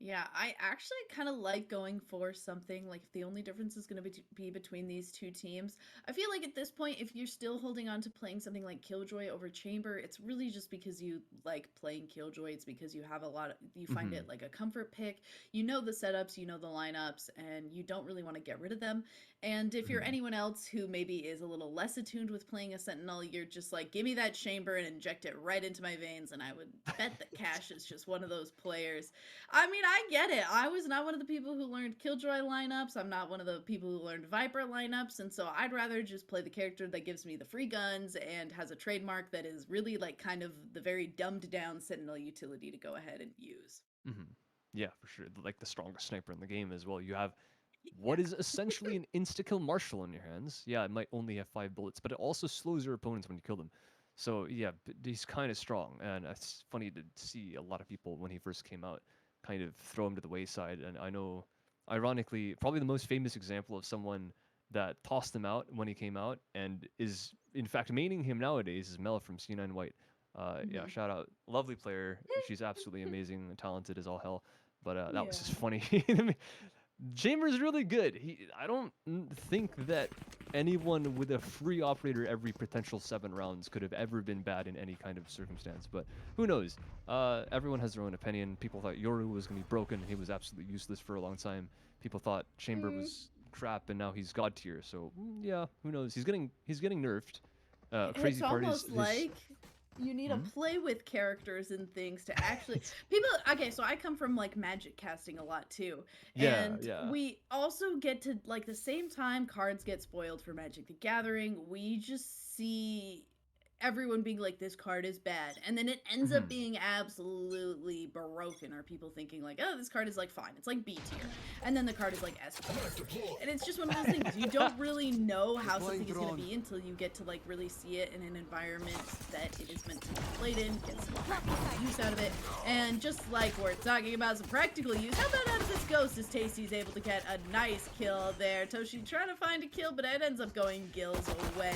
Yeah, I actually kind of like going for something like if the only difference is going to be between these two teams. I feel like at this point, if you're still holding on to playing something like Killjoy over Chamber, it's really just because you like playing Killjoy. It's because you have you find it like a comfort pick. You know the setups, you know the lineups, and you don't really want to get rid of them. And if you're anyone else who maybe is a little less attuned with playing a Sentinel, you're just like, give me that Chamber and inject it right into my veins. And I would bet that Cash is just one of those players. I mean, I get it. I was not one of the people who learned Killjoy lineups. I'm not one of the people who learned Viper lineups. And so I'd rather just play the character that gives me the free guns and has a trademark that is really like kind of the very dumbed down Sentinel utility to go ahead and use. Yeah, for sure. Like the strongest sniper in the game as well. You have what is essentially an insta-kill Marshal in your hands. Yeah, it might only have 5 bullets, but it also slows your opponents when you kill them. So yeah, he's kind of strong. And it's funny to see a lot of people when he first came out kind of throw him to the wayside. And I know, ironically, probably the most famous example of someone that tossed him out when he came out and is in fact maining him nowadays is Mela from C9 White. Yeah, shout out, lovely player. She's absolutely amazing and talented as all hell. But that was just funny. Chamber's really good. I don't think that anyone with a free operator every potential 7 rounds could have ever been bad in any kind of circumstance. But who knows? Everyone has their own opinion. People thought Yoru was going to be broken. He was absolutely useless for a long time. People thought Chamber was crap, and now he's god tier. So yeah, who knows? He's getting nerfed. Crazy it's part almost is like you need to play with characters and things to actually okay, so I come from like Magic casting a lot too, and we also get to like the same time cards get spoiled for Magic the Gathering, we just see everyone being like, this card is bad, and then it ends up being absolutely broken, or people thinking like, oh, this card is like fine, it's like B tier, and then the card is like S tier, and it's just one of those things, you don't really know how something is going to be until you get to like really see it in an environment that it is meant to be played in, get some practical use out of it. And just like we're talking about some practical use, how about out of this Ghost as Tasty's able to get a nice kill there. Toshi trying to find a kill, but it ends up going Gills away.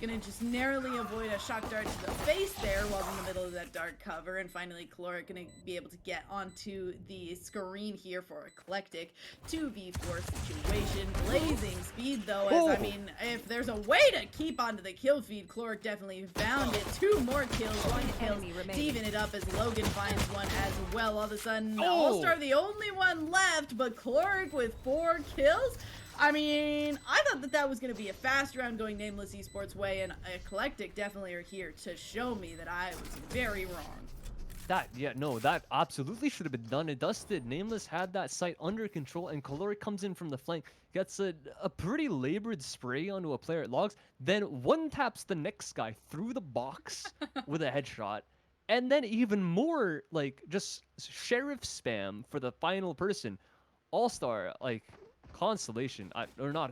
Gonna just narrowly avoid a shock dart to the face there while in the middle of that dark cover. And finally, Caloric gonna be able to get onto the screen here for Eclectic. 2v4 situation. Blazing speed though, as I mean, if there's a way to keep onto the kill feed, Caloric definitely found it. 2 more kills, 1 kill to even it up as Logan finds one as well. All of a sudden, All-Star the only one left, but Caloric with 4 kills. I mean, I thought that that was going to be a fast round going Nameless Esports way, and Eclectic definitely are here to show me that I was very wrong. That absolutely should have been done and dusted. Nameless had that site under control, and Caloric comes in from the flank, gets a pretty labored spray onto a player at logs, then one taps the next guy through the box with a headshot, and then even more, like, just sheriff spam for the final person. All-star, like, constellation, I don't know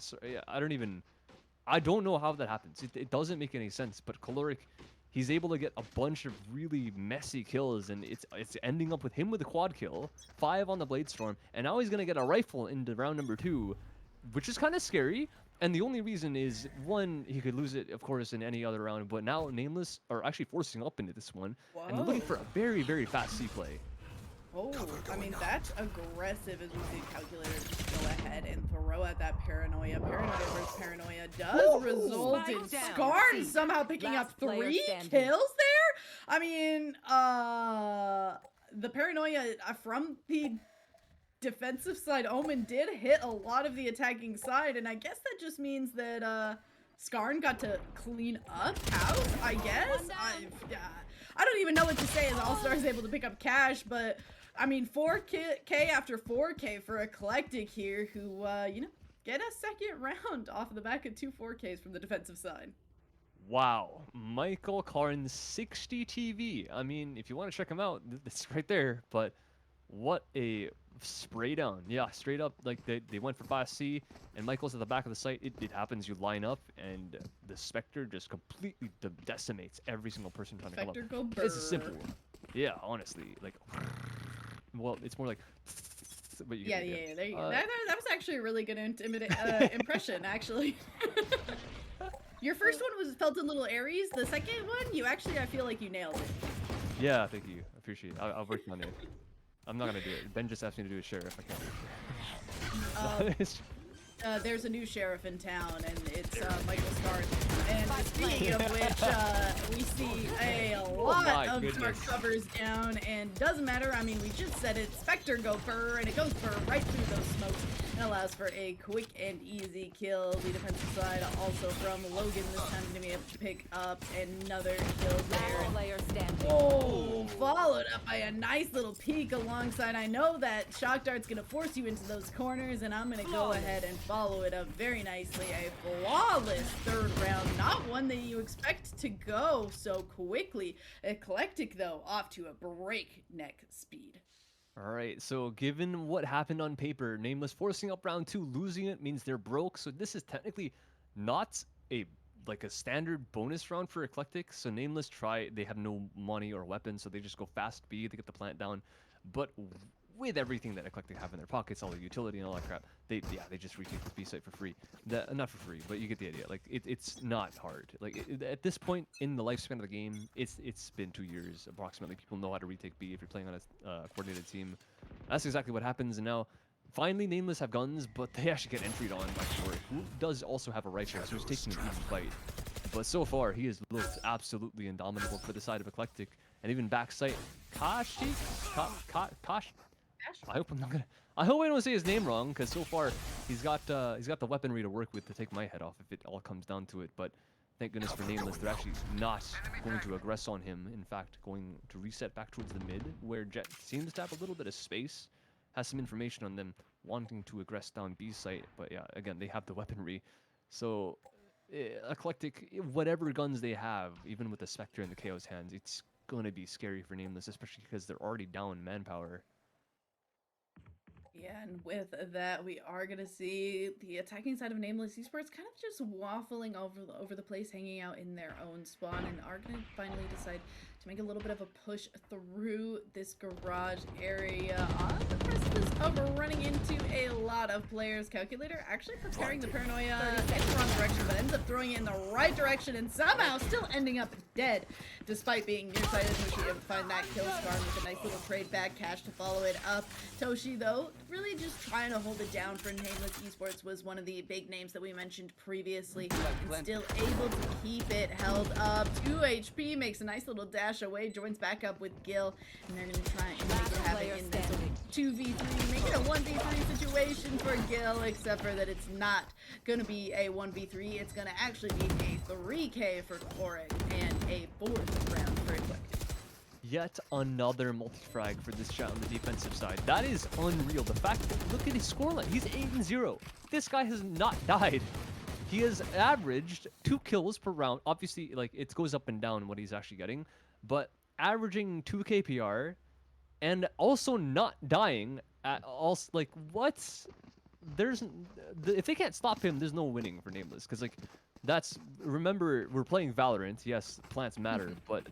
how that happens. It doesn't make any sense, but Caloric, he's able to get a bunch of really messy kills, and it's ending up with him with a quad kill, 5 on the Bladestorm, and now he's going to get a rifle into round number 2, which is kind of scary. And the only reason is, one, he could lose it, of course, in any other round, but now Nameless are actually forcing up into this one, and they're looking for a very, very fast C-play. Oh, I mean, that's aggressive as we see Calculator just go ahead and throw at that Paranoia. Paranoia versus Paranoia does result in Skarn somehow picking up 3 kills there? I mean, the Paranoia from the defensive side, Omen did hit a lot of the attacking side, and I guess that just means that Skarn got to clean up house, I guess? I don't even know what to say as All-Star is able to pick up cash, but I mean, 4K after 4K for Eclectic here, who, you know, get a second round off of the back of 2 4Ks from the defensive side. Wow. Michael Karn's 60 TV. I mean, if you want to check him out, it's right there, but what a spray down. Yeah, straight up, like, they went for fast C, and Michael's at the back of the site. It happens, you line up, and the Spectre just completely decimates every single person trying to come up. Spectre go It's simple. Yeah, honestly, like, well, it's more like, but you yeah, there you go. That was actually a really good impression, actually. Your first one felt a little Aries. The second one, you actually, I feel like you nailed it. Yeah, thank you. I appreciate it. I'll work on it. I'm not gonna do it. Ben just asked me to do a sheriff. I can't. There's a new sheriff in town, and it's Michael Stark. And speaking of which, we see a lot of dark covers down, and doesn't matter. I mean, we just said it. Spectre go burr, and it goes burr right through those smokes, and allows for a quick and easy kill. The defensive side also from Logan this time going to be able to pick up another kill there. Oh, followed up by a nice little peek alongside. I know that Shock Dart's going to force you into those corners, and I'm going to go ahead and follow it up very nicely. A flawless third round, not one that you expect to go so quickly. Eclectic, though, off to a breakneck speed. All right, so given what happened on paper, Nameless forcing up round 2, losing it means they're broke. So this is technically not a standard bonus round for Eclectic. So Nameless they have no money or weapons, so they just go fast B to get the plant down. But with everything that Eclectic have in their pockets, all the utility and all that crap, they just retake the B site for free. Not for free, but you get the idea. Like, it's not hard. Like, at this point in the lifespan of the game, it's been 2 years approximately. People know how to retake B if you're playing on a coordinated team. That's exactly what happens. And now, finally, Nameless have guns, but they actually get entried on by Corey, who does also have a rifle, so he's taking an easy fight. But so far, he has looked absolutely indomitable for the side of Eclectic, and even backside, Kash. I hope I don't say his name wrong, because so far he's got the weaponry to work with to take my head off if it all comes down to it. But thank goodness for Nameless, they're actually not going to aggress on him. In fact, going to reset back towards the mid, where Jet seems to have a little bit of space, has some information on them wanting to aggress down B site. But yeah, again, they have the weaponry, so Eclectic, whatever guns they have, even with the Spectre in the KO's hands, it's going to be scary for Nameless, especially because they're already down manpower. Yeah, and with that, we are going to see the attacking side of Nameless Esports kind of just waffling over the place, hanging out in their own spawn, and are going to finally decide to make a little bit of a push through this garage area on the precipice of running into a lot of players. Calculator actually preparing the Paranoia in the wrong direction, but ends up throwing it in the right direction, and somehow still ending up dead, despite being nearsighted. Toshi able to find that kill Skarn with a nice little trade back cash to follow it up. Toshi, though, really just trying to hold it down for Nameless Esports, was one of the big names that we mentioned previously, and still able to keep it held up. 2 HP, makes a nice little dash away, joins back up with Gil, and they're going to try and make it happen in this 2v3, make it a 1v3 situation for Gil, except for that it's not going to be a 1v3. It's going to actually be a 3K for Chloric and a 4th round for Eclectic. Yet another multi-frag for this shot on the defensive side. That is unreal. The fact that, look at his scoreline. He's 8-0. This guy has not died. He has averaged 2 kills per round. Obviously, like, it goes up and down what he's actually getting, but averaging 2 KPR and also not dying at all. Like, what? If they can't stop him, there's no winning for Nameless. Because, like, remember, we're playing Valorant. Yes, plants matter, but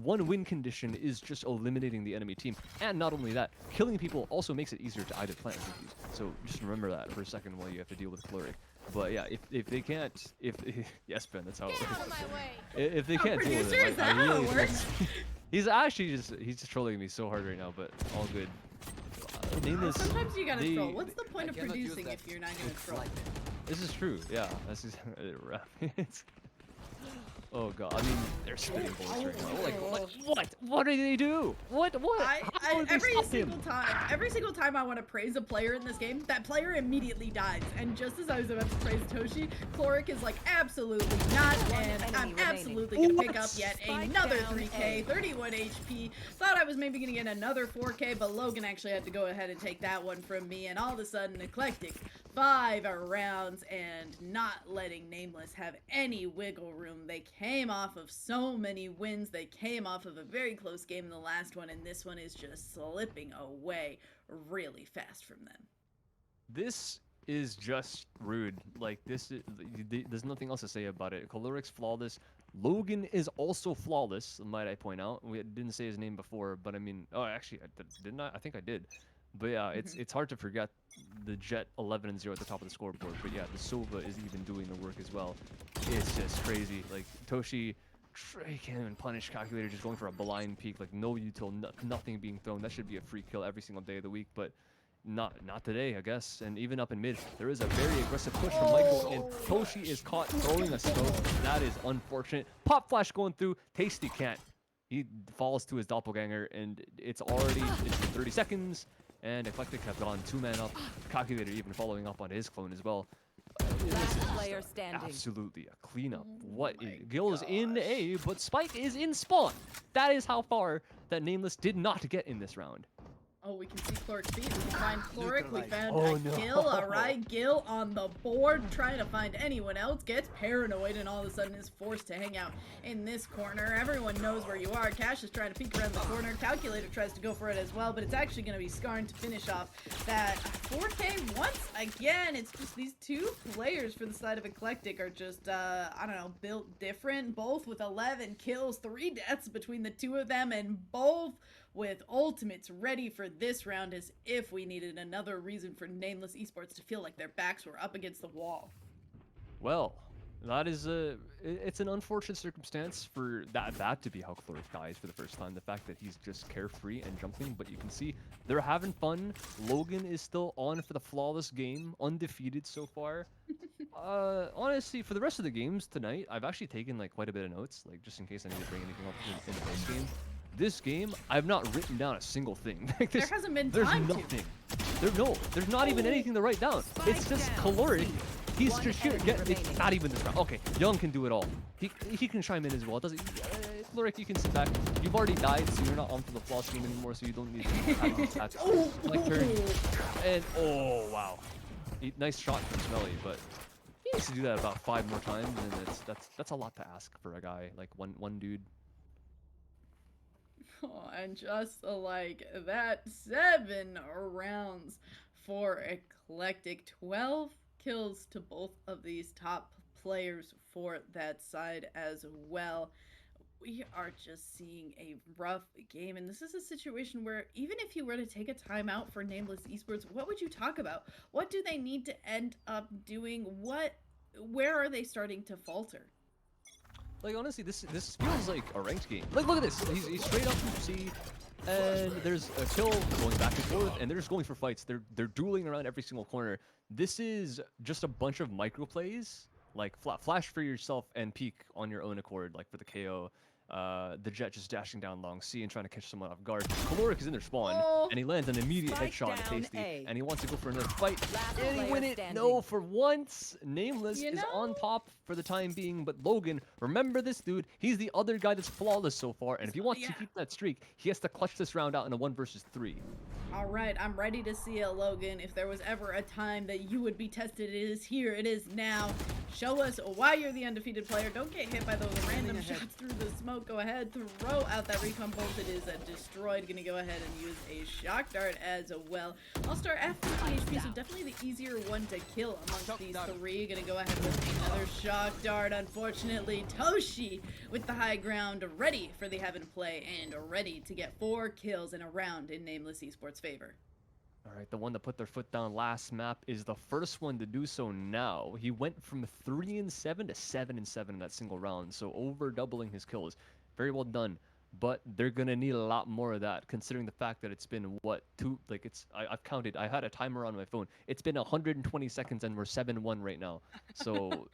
one win condition is just eliminating the enemy team. And not only that, killing people also makes it easier to either plant or defuse. So just remember that for a second while you have to deal with Chloric. But yeah, if they can't, yes, Ben, that's how it works. If they can't deal with producer, it, is like, that how it works? he's actually just trolling me so hard right now, but all good. Nameless, Sometimes you gotta they- troll. What's the point of cannot use producing that if you're not gonna troll? This is true. Yeah, this is oh god, I mean, they're spitting bullets right now. Like, what do they do? What? How do they stop him? Every single time I want to praise a player in this game, that player immediately dies. And just as I was about to praise Toshi, Chloric is like, absolutely not, and I'm enemy absolutely gonna pick What? up yet Spike another down 3K, A. 31 HP. Thought I was maybe gonna get another 4K, but Logan actually had to go ahead and take that one from me, and all of a sudden, Eclectic 5 rounds and not letting Nameless have any wiggle room. They came off of so many wins. They came off of a very close game in the last one, and this one is just slipping away really fast from them. This is just rude. Like, there's nothing else to say about it. Caloric's flawless. Logan is also flawless, might I point out. We didn't say his name before, but I mean, oh, actually, didn't I? I think I did. But yeah, it's hard to forget the Jet 11-0 at the top of the scoreboard. But yeah, the Sova is even doing the work as well. It's just crazy. Like, Toshi, he can't even punish Calculator, just going for a blind peek. Like, no util, nothing being thrown. That should be a free kill every single day of the week. But not today, I guess. And even up in mid, there is a very aggressive push from Michael, and Toshi is caught throwing a smoke. That is unfortunate. Pop flash going through. Tasty can't. He falls to his doppelganger, and it's been 30 seconds. And Eclectic have gone 2-man up. Calculator even following up on his clone as well. Last player standing. Absolutely a cleanup. Gil is in A, but Spike is in spawn. That is how far that Nameless did not get in this round. Oh, we can see Chloric's feet. We can find Chloric. We found Oh, a no. Gil. Alright, Gil on the board, trying to find anyone else. Gets paranoid and all of a sudden is forced to hang out in this corner. Everyone knows where you are. Cash is trying to peek around the corner. Calculator tries to go for it as well, but it's actually going to be Skarn to finish off that 4K once again. It's just these two players for the side of Eclectic are just, I don't know, built different. Both with 11 kills, 3 deaths between the two of them, and both with ultimates ready for this round, as if we needed another reason for Nameless Esports to feel like their backs were up against the wall. Well, that is it's an unfortunate circumstance for that to be how Chloric dies for the first time. The fact that he's just carefree and jumping, but you can see they're having fun. Logan is still on for the flawless game, undefeated so far. Honestly, for the rest of the games tonight, I've actually taken like quite a bit of notes, like just in case I need to bring anything up in the post game. This game, I've not written down a single thing. Like There hasn't been there's time to. nothing. There's not even anything to write down. It's just caloric. He's just here. It's not even this round. Okay, Young can do it all. He can chime in as well. Doesn't caloric? You can sit back. You've already died, so you're not on for the floss game anymore. So you don't need to have these attacks. Like turn. And oh wow, nice shot from Smelly, but he needs to do that about 5 more times, and that's a lot to ask for a guy like one dude. Oh, and just like that, 7 rounds for Eclectic. 12 kills to both of these top players for that side as well. We are just seeing a rough game, and this is a situation where even if you were to take a timeout for Nameless Esports, what would you talk about? What do they need to end up doing? Where are they starting to falter? Like, honestly, this feels like a ranked game. Like, look at this. He's straight up from C, and there's a kill going back and forth, and they're just going for fights. They're dueling around every single corner. This is just a bunch of micro plays, like flash for yourself and peek on your own accord, like for the KO. The Jet just dashing down long C and trying to catch someone off guard. Caloric is in their spawn, Oh. and he lands an immediate Spike headshot on down Tasty, A. and he wants to go for another fight. Last And he player win it. No, standing. for once, Nameless You is know? on top for the time being, but Logan, remember this dude, he's the other guy that's flawless so far, and if he wants to Yeah. keep that streak, he has to clutch this round out in a 1 versus 3. All right, I'm ready to see it, Logan. If there was ever a time that you would be tested, it is here. It is now. Show us why you're the undefeated player. Don't get hit by those random shots through the smoke. Go ahead, throw out that recon bolt. It is destroyed. Gonna go ahead and use a shock dart as well. I'll start at 50 HP, so definitely the easier one to kill amongst these three. Gonna go ahead with another shock dart. Unfortunately, Toshi with the high ground, ready for the heaven play and ready to get 4 kills in a round in Nameless Esports' favor. All right, the one that put their foot down last map is the first one to do so now. He went from 3-7 to 7-7 in that single round, so over doubling his kills. Very well done, but they're gonna need a lot more of that, considering the fact that it's been what I've counted. I had a timer on my phone. It's been 120 seconds, and we're 7-1 right now. So,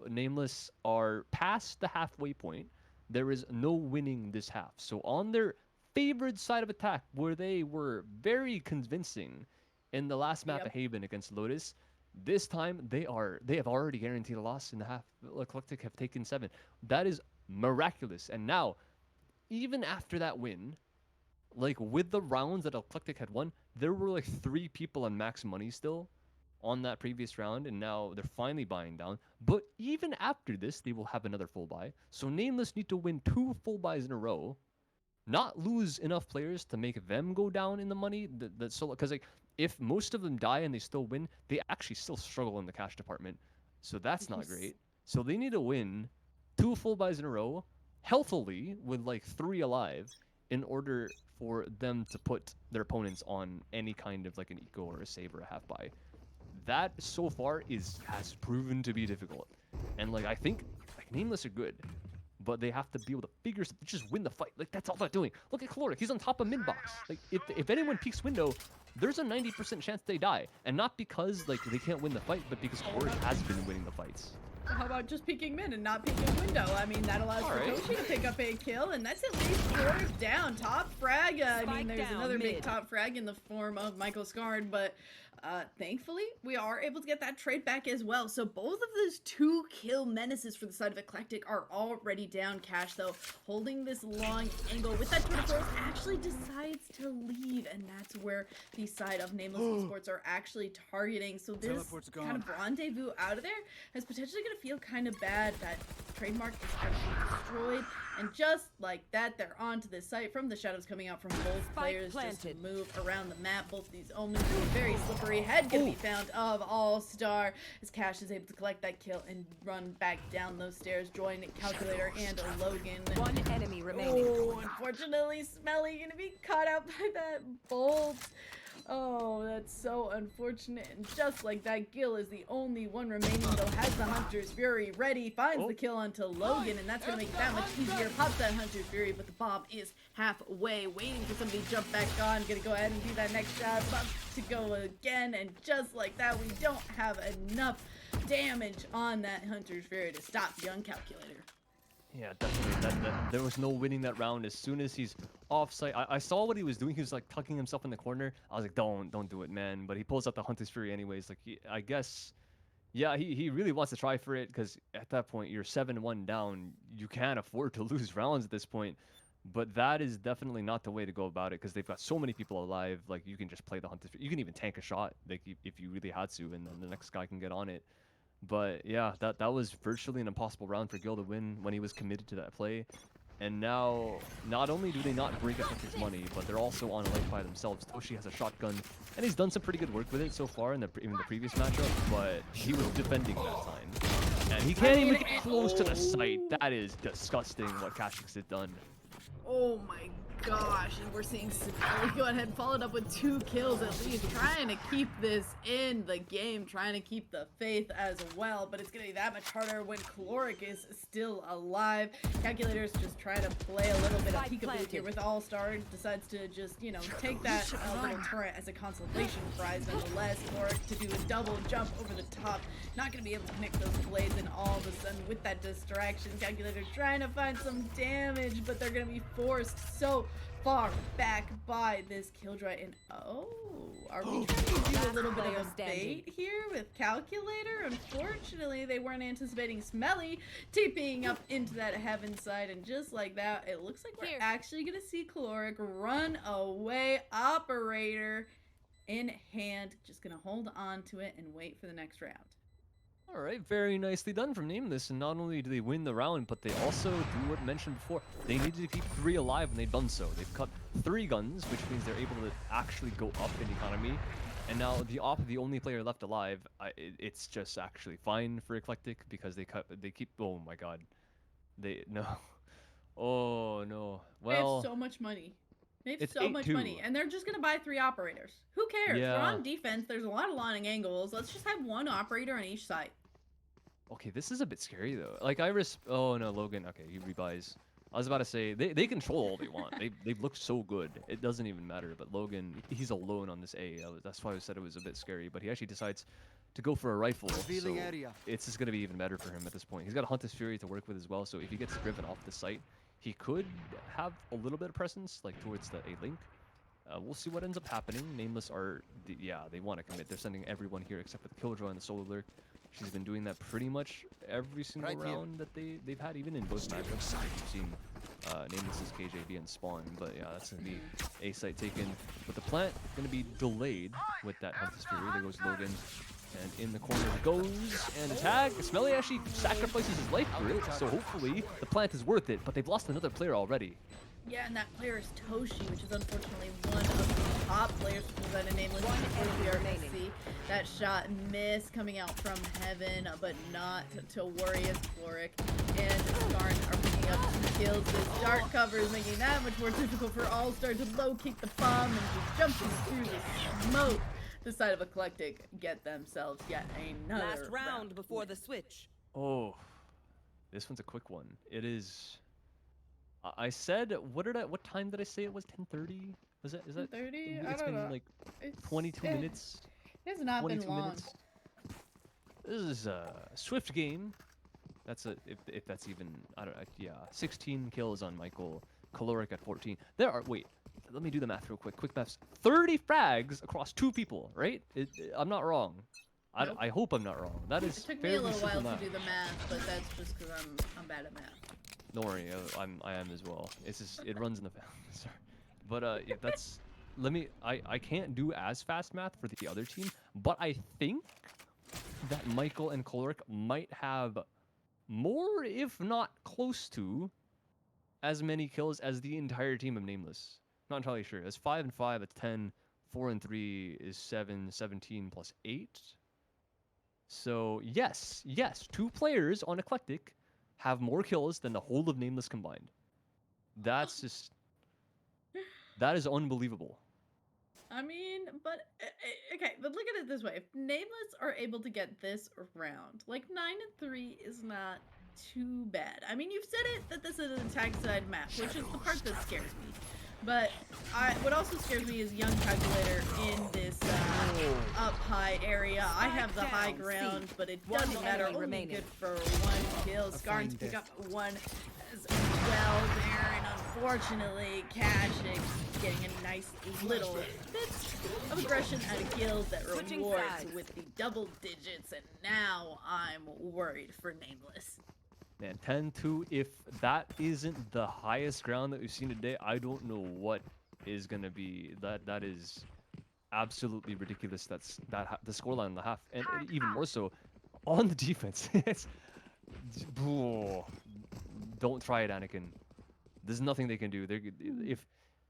Nameless are past the halfway point. There is no winning this half. So on their favored side of attack, where they were very convincing in the last map Yep. of Haven against Lotus, this time they have already guaranteed a loss in the half. Eclectic have taken 7. That is miraculous. And now, even after that win, like with the rounds that Eclectic had won, there were like 3 people on max money still on that previous round, and now they're finally buying down. But even after this, they will have another full buy. So Nameless need to win 2 full buys in a row, not lose enough players to make them go down in the money. Because like if most of them die and they still win, they actually still struggle in the cash department. So that's not great. So they need to win 2 full buys in a row, healthily with like 3 alive, in order for them to put their opponents on any kind of like an eco or a save or a half buy. That so far has proven to be difficult. And like I think like Nameless are good, but they have to be able to just win the fight. Like that's all they're doing. Look at Caloric, he's on top of mid box. Like if anyone peeks window, there's a 90% chance they die, and not because like they can't win the fight, but because Caloric has been winning the fights. How about just peeking mid and not peeking window? I mean, that allows for Toshi to pick up a kill, and that's at least 4 down. Top frag. I mean, Spike there's down another big mid. top frag in the form of Michael Scarn, but thankfully, we are able to get that trade back as well. So both of those 2 kill menaces for the side of Eclectic are already down. Cash, though, holding this long angle with that Twitter force, actually decides to leave, and that's where the side of Nameless Esports are actually targeting. So this Teleport's kind gone. of rendezvous out of there is potentially going to feel kind of bad. That trademark is going to be destroyed, and just like that, they're onto this site from the shadows coming out from both players just to planted. move around the map. Both these only very slippery. Head gonna be found of All-Star as Cash is able to collect that kill and run back down those stairs, join Calculator and Logan. One enemy remaining. Oh, unfortunately, Smelly gonna be caught out by that bolt. Oh, that's so unfortunate. And just like that, Gil is the only one remaining, though, has the Hunter's Fury ready, finds the kill onto Logan, and that's gonna make it that much easier. Pops that Hunter's Fury, but the bomb is halfway, waiting for somebody to jump back on. Gonna go ahead and do that next shot, about to go again, and just like that, we don't have enough damage on that Hunter's Fury to stop young Calculator. Yeah, definitely. There was no winning that round. As soon as he's off site, I saw what he was doing. He was like tucking himself in the corner. I was like, don't do it, man. But he pulls out the Hunter's Fury anyways. Like I guess, yeah, he really wants to try for it, because at that point you're 7-1 down. You can't afford to lose rounds at this point. But that is definitely not the way to go about it, because they've got so many people alive. Like you can just play the Hunter's Fury. You can even tank a shot, like if you really had to, and then the next guy can get on it. But yeah, that was virtually an impossible round for Gil to win when he was committed to that play. And now, not only do they not break up his money, but they're also on a life by themselves. Toshi has a shotgun, and he's done some pretty good work with it so far in the previous matchup, but he was defending that time. And he can't even get close to the site. That is disgusting what Kha'Zix has done. Oh my gosh, and we're seeing Sabelli go ahead and followed up with 2 kills at least, trying to keep this in the game, trying to keep the faith as well, but it's going to be that much harder when Caloric is still alive. Calculator's just trying to play a little bit of peekaboo here with All-Star, decides to just, you know, take that little turret as a consolation prize nonetheless. Caloric to do a double jump over the top, not going to be able to connect those blades, and all of a sudden with that distraction, Calculator trying to find some damage, but they're going to be forced so far back by this Killjoy. And are we trying to do a little bit of a bait here with Calculator? Unfortunately, they weren't anticipating Smelly TPing up into that heaven side, and just like that, it looks like we're actually going to see Caloric run away. Operator in hand, just going to hold on to it and wait for the next round. All right, very nicely done from Nameless, and not only do they win the round, but they also do what mentioned before. They needed to keep 3 alive, and they've done so. They've cut 3 guns, which means they're able to actually go up in economy. And now the only player left alive, it's just actually fine for Eclectic because they keep. Oh my god, no. Oh no. Well, they have so much money. They have it's so much 8-2. money, and they're just gonna buy 3 operators. Who cares? Yeah. We're on defense. There's a lot of lining angles. Let's just have 1 operator on each side. Okay, this is a bit scary though. Like oh no, Logan. Okay, he rebuys. I was about to say they control all they want. They've looked so good. It doesn't even matter. But Logan, he's alone on this A. That's why I said it was a bit scary. But he actually decides to go for a rifle. So it's just gonna be even better for him at this point. He's got a Hunter's Fury to work with as well. So if he gets driven off the site, he could have a little bit of presence like towards the A link. We'll see what ends up happening. Nameless they want to commit. They're sending everyone here except for the Killjoy and the Solar Lurk. She's been doing that pretty much every single round that they've had, even in both matchups. You've seen Nameless's KJB and Spawn, but yeah, that's going to be A site taken. But the plant going to be delayed with that Hunter's Fury. There goes Logan. And in the corner it goes, and the tag. Smelly actually sacrifices his life for it, so hopefully the plant is worth it, but they've lost another player already. Yeah, and that player is Toshi, which is unfortunately one of the top players from the Nameless. We are going to see that shot miss coming out from heaven, but not to worry as Floric and Skarn are picking up 2 kills. This dark cover is making that much more difficult for All-Star to low-kick the bomb and just jumping through the smoke. The side of Eclectic get themselves yet another last round before the switch. Oh, this one's a quick one. It is. I said, what time did I say it was? 10:30? Is that 10:30? It's been like 22 minutes. It's not been long. Minutes. This is a swift game. That's if that's even, I don't know. Yeah, 16 kills on Michael. Caloric at 14. Wait, let me do the math real quick. Quick maths. 30 frags across 2 people, right? I'm not wrong. Nope. I hope I'm not wrong. That is. It took me a little while to do the math, but that's just because I'm bad at math. Don't worry, I am as well. It's just it runs in the family. Sorry, but yeah, that's. I can't do as fast math for the other team, but I think that Michael and Caloric might have more, if not close to, as many kills as the entire team of Nameless. Not entirely sure. It's 5 and 5. It's 10. 4 and 3 is 7. 17 plus 8. So yes, 2 players on Eclectic have more kills than the whole of Nameless combined. That's just. That is unbelievable. I mean, but okay, but look at it this way: if Nameless are able to get this round, like 9 and 3 is not too bad. I mean, you've said it that this is an attack side map, which is the part that scares me. But what also scares me is Young Calculator in this up high area. I have the high ground, but it doesn't matter. Only good for 1 kill. Skarn to pick up 1 as well there, and unfortunately, Kashik getting a nice little bit of aggression at a guild that rewards with the double digits, and now I'm worried for Nameless. Man, 10-2, if that isn't the highest ground that we've seen today, I don't know what is going to be. That is absolutely ridiculous. The scoreline in the half, and even more so on the defense. Don't try it, Anakin. There's nothing they can do.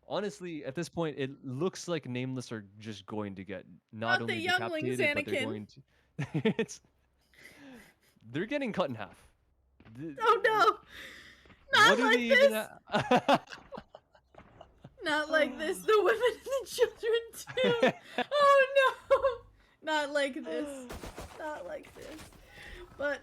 Honestly, at this point, it looks like Nameless are just going to get not only younglings, decapitated, but they're going to. They're getting cut in half. Oh no! Not like this! Not like this. The women and the children too. Oh no. Not like this. Not like this. But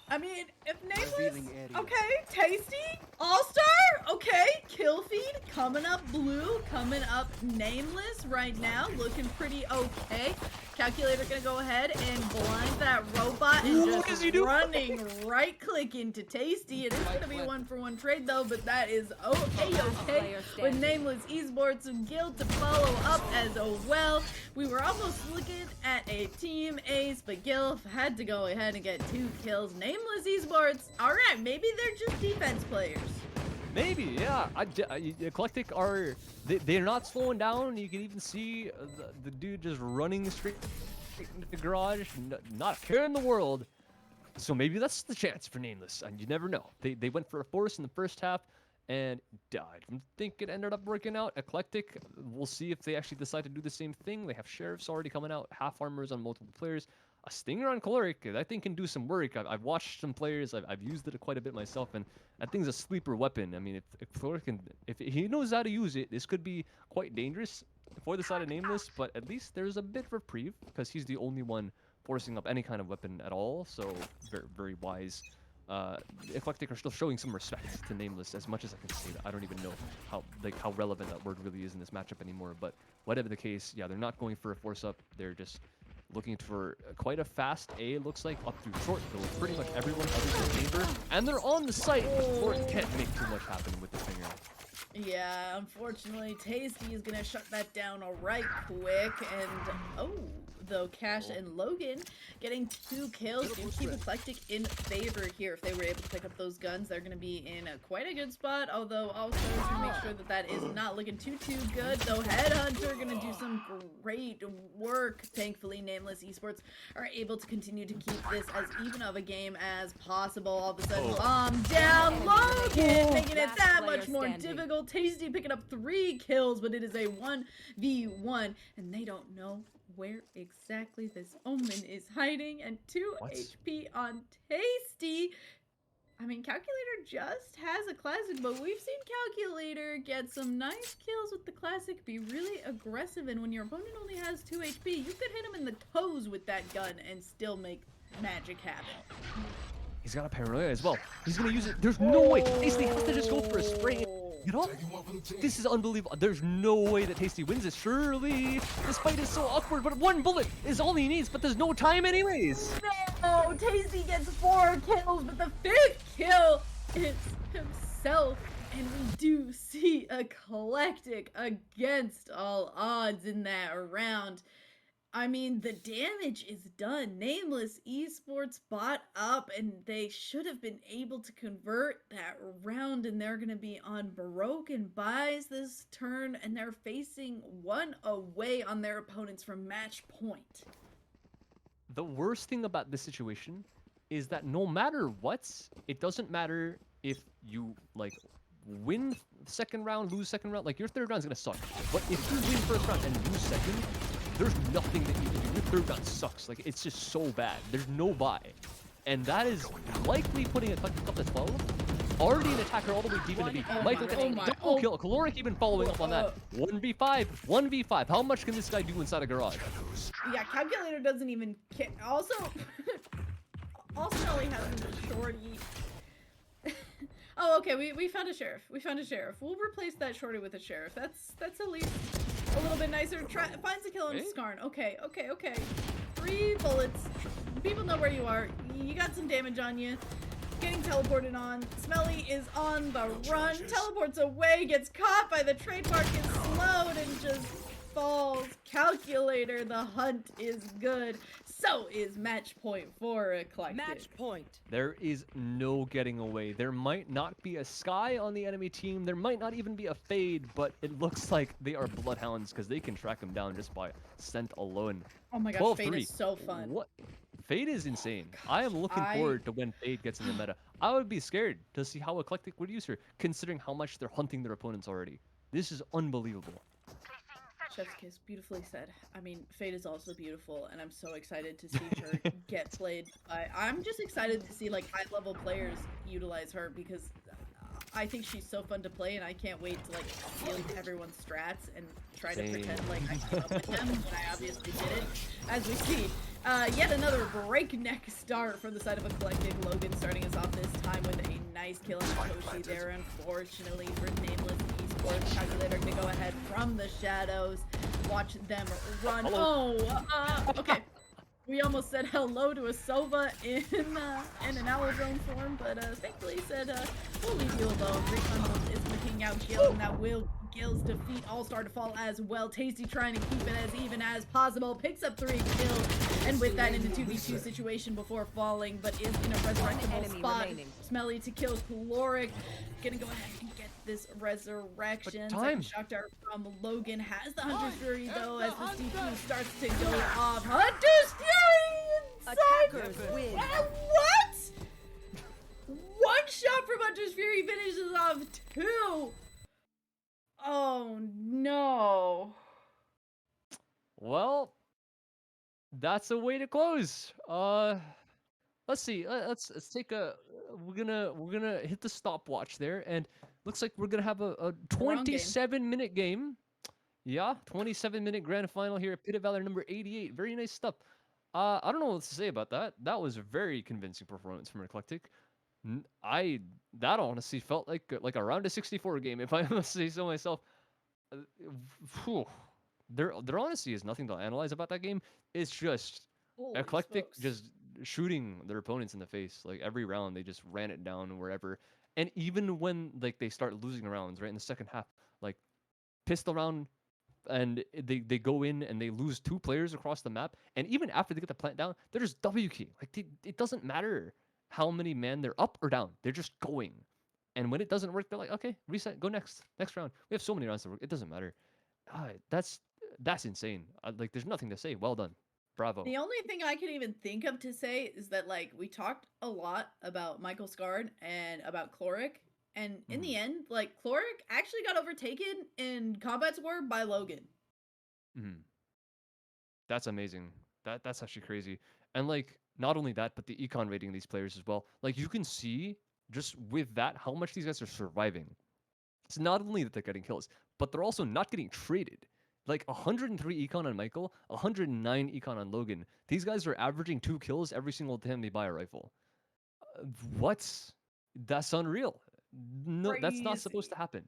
I mean, if Nameless, Revealing area. okay, Tasty, All-Star, okay, Kill Feed, coming up Blue, coming up Nameless right now, looking pretty okay. Calculator gonna go ahead and blind that robot and What is he just doing? running right click into Tasty. It is gonna be 1-for-1 trade though, but that is okay player with standing. Nameless Esports and Guild to follow up as well. We were almost looking at a team ace, but Gil had to go ahead and get 2 kills. Nameless Esports, alright, maybe they're just defense players. Maybe, yeah. Eclectic are they're not slowing down. You can even see the dude just running straight into the garage, not a care in the world. So maybe that's the chance for Nameless, and you never know. They went for a force in the first half and died. I think it ended up working out. Eclectic, we'll see if they actually decide to do the same thing. They have sheriffs already coming out, half armors on multiple players. A stinger on Caloric, that thing can do some work. I've watched some players, I've used it quite a bit myself, and that thing's a sleeper weapon. I mean, if Caloric can, if he knows how to use it, this could be quite dangerous for the side of Nameless, but at least there's a bit of reprieve, because he's the only one forcing up any kind of weapon at all, so very, very wise. Eclectic are still showing some respect to Nameless, as much as I can say that. I don't even know how relevant that word really is in this matchup anymore, but whatever the case, yeah, they're not going for a force up, they're just looking for quite a fast A, looks like, up through short, though pretty much everyone other than Neighbor, and they're on the site, but Floric can't make too much happen with the finger. Yeah, unfortunately, Tasty is gonna shut that down right quick, and oh, though Cash and Logan getting 2 kills do keep Eclectic in favor here. If they were able to pick up those guns, they're gonna be in quite a good spot, although also to make sure that that is not looking too good, though Headhunter gonna do some great work. Thankfully, Nameless Esports are able to continue to keep this as even of a game as possible. All of a sudden, bomb down, Logan, making it Last that player much more standing. difficult. Tasty picking up 3 kills, but it is a 1v1, and they don't know where exactly this Omen is hiding, and 2 What? HP on Tasty. I mean, Calculator just has a classic, but we've seen Calculator get some nice kills with the classic, be really aggressive, and when your opponent only has 2 HP, you could hit him in the toes with that gun and still make magic happen. He's got a paranoia as well. He's gonna use it. There's no way. Tasty has to just go for a spray. You know? This is unbelievable. There's no way that Tasty wins this. Surely. This fight is so awkward, but 1 bullet is all he needs, but there's no time anyways. No, Tasty gets 4 kills, but the 5th kill is himself. And we do see Eclectic against all odds in that round. I mean, the damage is done. Nameless Esports bought up, and they should have been able to convert that round, and they're going to be on broken buys this turn, and they're facing 1 away on their opponents from match point. The worst thing about this situation is that no matter what, it doesn't matter if you, like, win second round, lose second round. Like, your third round's gonna suck. But if you win first round and lose second, there's nothing that you can do. Your third round sucks. Like, it's just so bad. There's no buy. And that is likely putting a Eclectic up to 12. Already an attacker all the way deep into B. Michael getting double kill. Caloric even following up on that. 1v5. 1v5. How much can this guy do inside a garage? Yeah, Calculator doesn't even care. Also, Shelly has a shorty. Oh, okay, we found a sheriff. We found a sheriff. We'll replace that shorty with a sheriff. That's at least a little bit nicer. Finds a kill on Skarn. Okay. 3 bullets. People know where you are. You got some damage on you. Getting teleported on. Smelly is on the run. Teleports away. Gets caught by the trademark. Is slowed and just falls. Calculator. The hunt is good. So is match point for Eclectic. Match point. There is no getting away. There might not be a Sky on the enemy team. There might not even be a Fade, but it looks like they are Bloodhounds because they can track him down just by scent alone. Oh my gosh, Fade is so fun. What? Fade is insane. I am looking forward to when Fade gets in the meta. I would be scared to see how Eclectic would use her, considering how much they're hunting their opponents already. This is unbelievable. Chef's kiss, beautifully said. I mean, Fade is also beautiful, and I'm so excited to see her get played. I'm just excited to see like high-level players utilize her because I think she's so fun to play, and I can't wait to like steal everyone's strats and try to Same. pretend like I came up with them when I obviously didn't. As we see, yet another breakneck start from the side of Eclectic. Logan starting us off this time with a nice kill on Koshi there. Unfortunately for Nameless Esports, Calculator to go ahead from the shadows. Watch them run. Okay. We almost said hello to a Sova in an Owl Drone form, but thankfully said, we'll leave you alone. Recon is picking out Gil, and that will Gil's defeat All-Star to fall as well. Tasty trying to keep it as even as possible. Picks up 3 kills, and with that in the 2v2 situation before falling, but is in a resurrectable spot. Smelly to kill Caloric. Gonna go ahead and get this resurrection. Second shock dart from Logan has the Hunter's Fury though as the CP starts to go off. Hunter's Fury! Attackers win. What? One shot from Hunter's Fury finishes off 2. Oh no. Well, that's a way to close. Let's see. Let's take a. We're gonna hit the stopwatch there, and looks like we're gonna have a 27-minute game. Yeah, 27-minute grand final here at Pit of Valor number 88. Very nice stuff. I don't know what to say about that. That was a very convincing performance from Eclectic. That honestly felt like a round of 64 game, if I must say so myself. Phew. There honestly is nothing to analyze about that game. It's just Holy Eclectic smokes. just shooting their opponents in the face. Like every round, they just ran it down wherever. And even when like they start losing rounds, right in the second half, like pistol round, and they go in and they lose 2 players across the map. And even after they get the plant down, they're just W key. Like it doesn't matter how many men they're up or down. They're just going. And when it doesn't work, they're like, okay, reset, go next round. We have so many rounds to work. It doesn't matter. That's insane. Like, there's nothing to say. Well done, bravo. The only thing I can even think of to say is that, like, we talked a lot about Michael Scard and about Chloric, and in the end, like, Chloric actually got overtaken in Combat War by Logan. That's amazing. That's actually crazy. And like, not only that, but the econ rating of these players as well. Like, you can see just with that how much these guys are surviving. It's not only that they're getting kills, but they're also not getting traded. Like 103 econ on Michael, 109 econ on Logan. These guys are averaging 2 kills every single time they buy a rifle. What? That's unreal. No, that's not supposed to happen.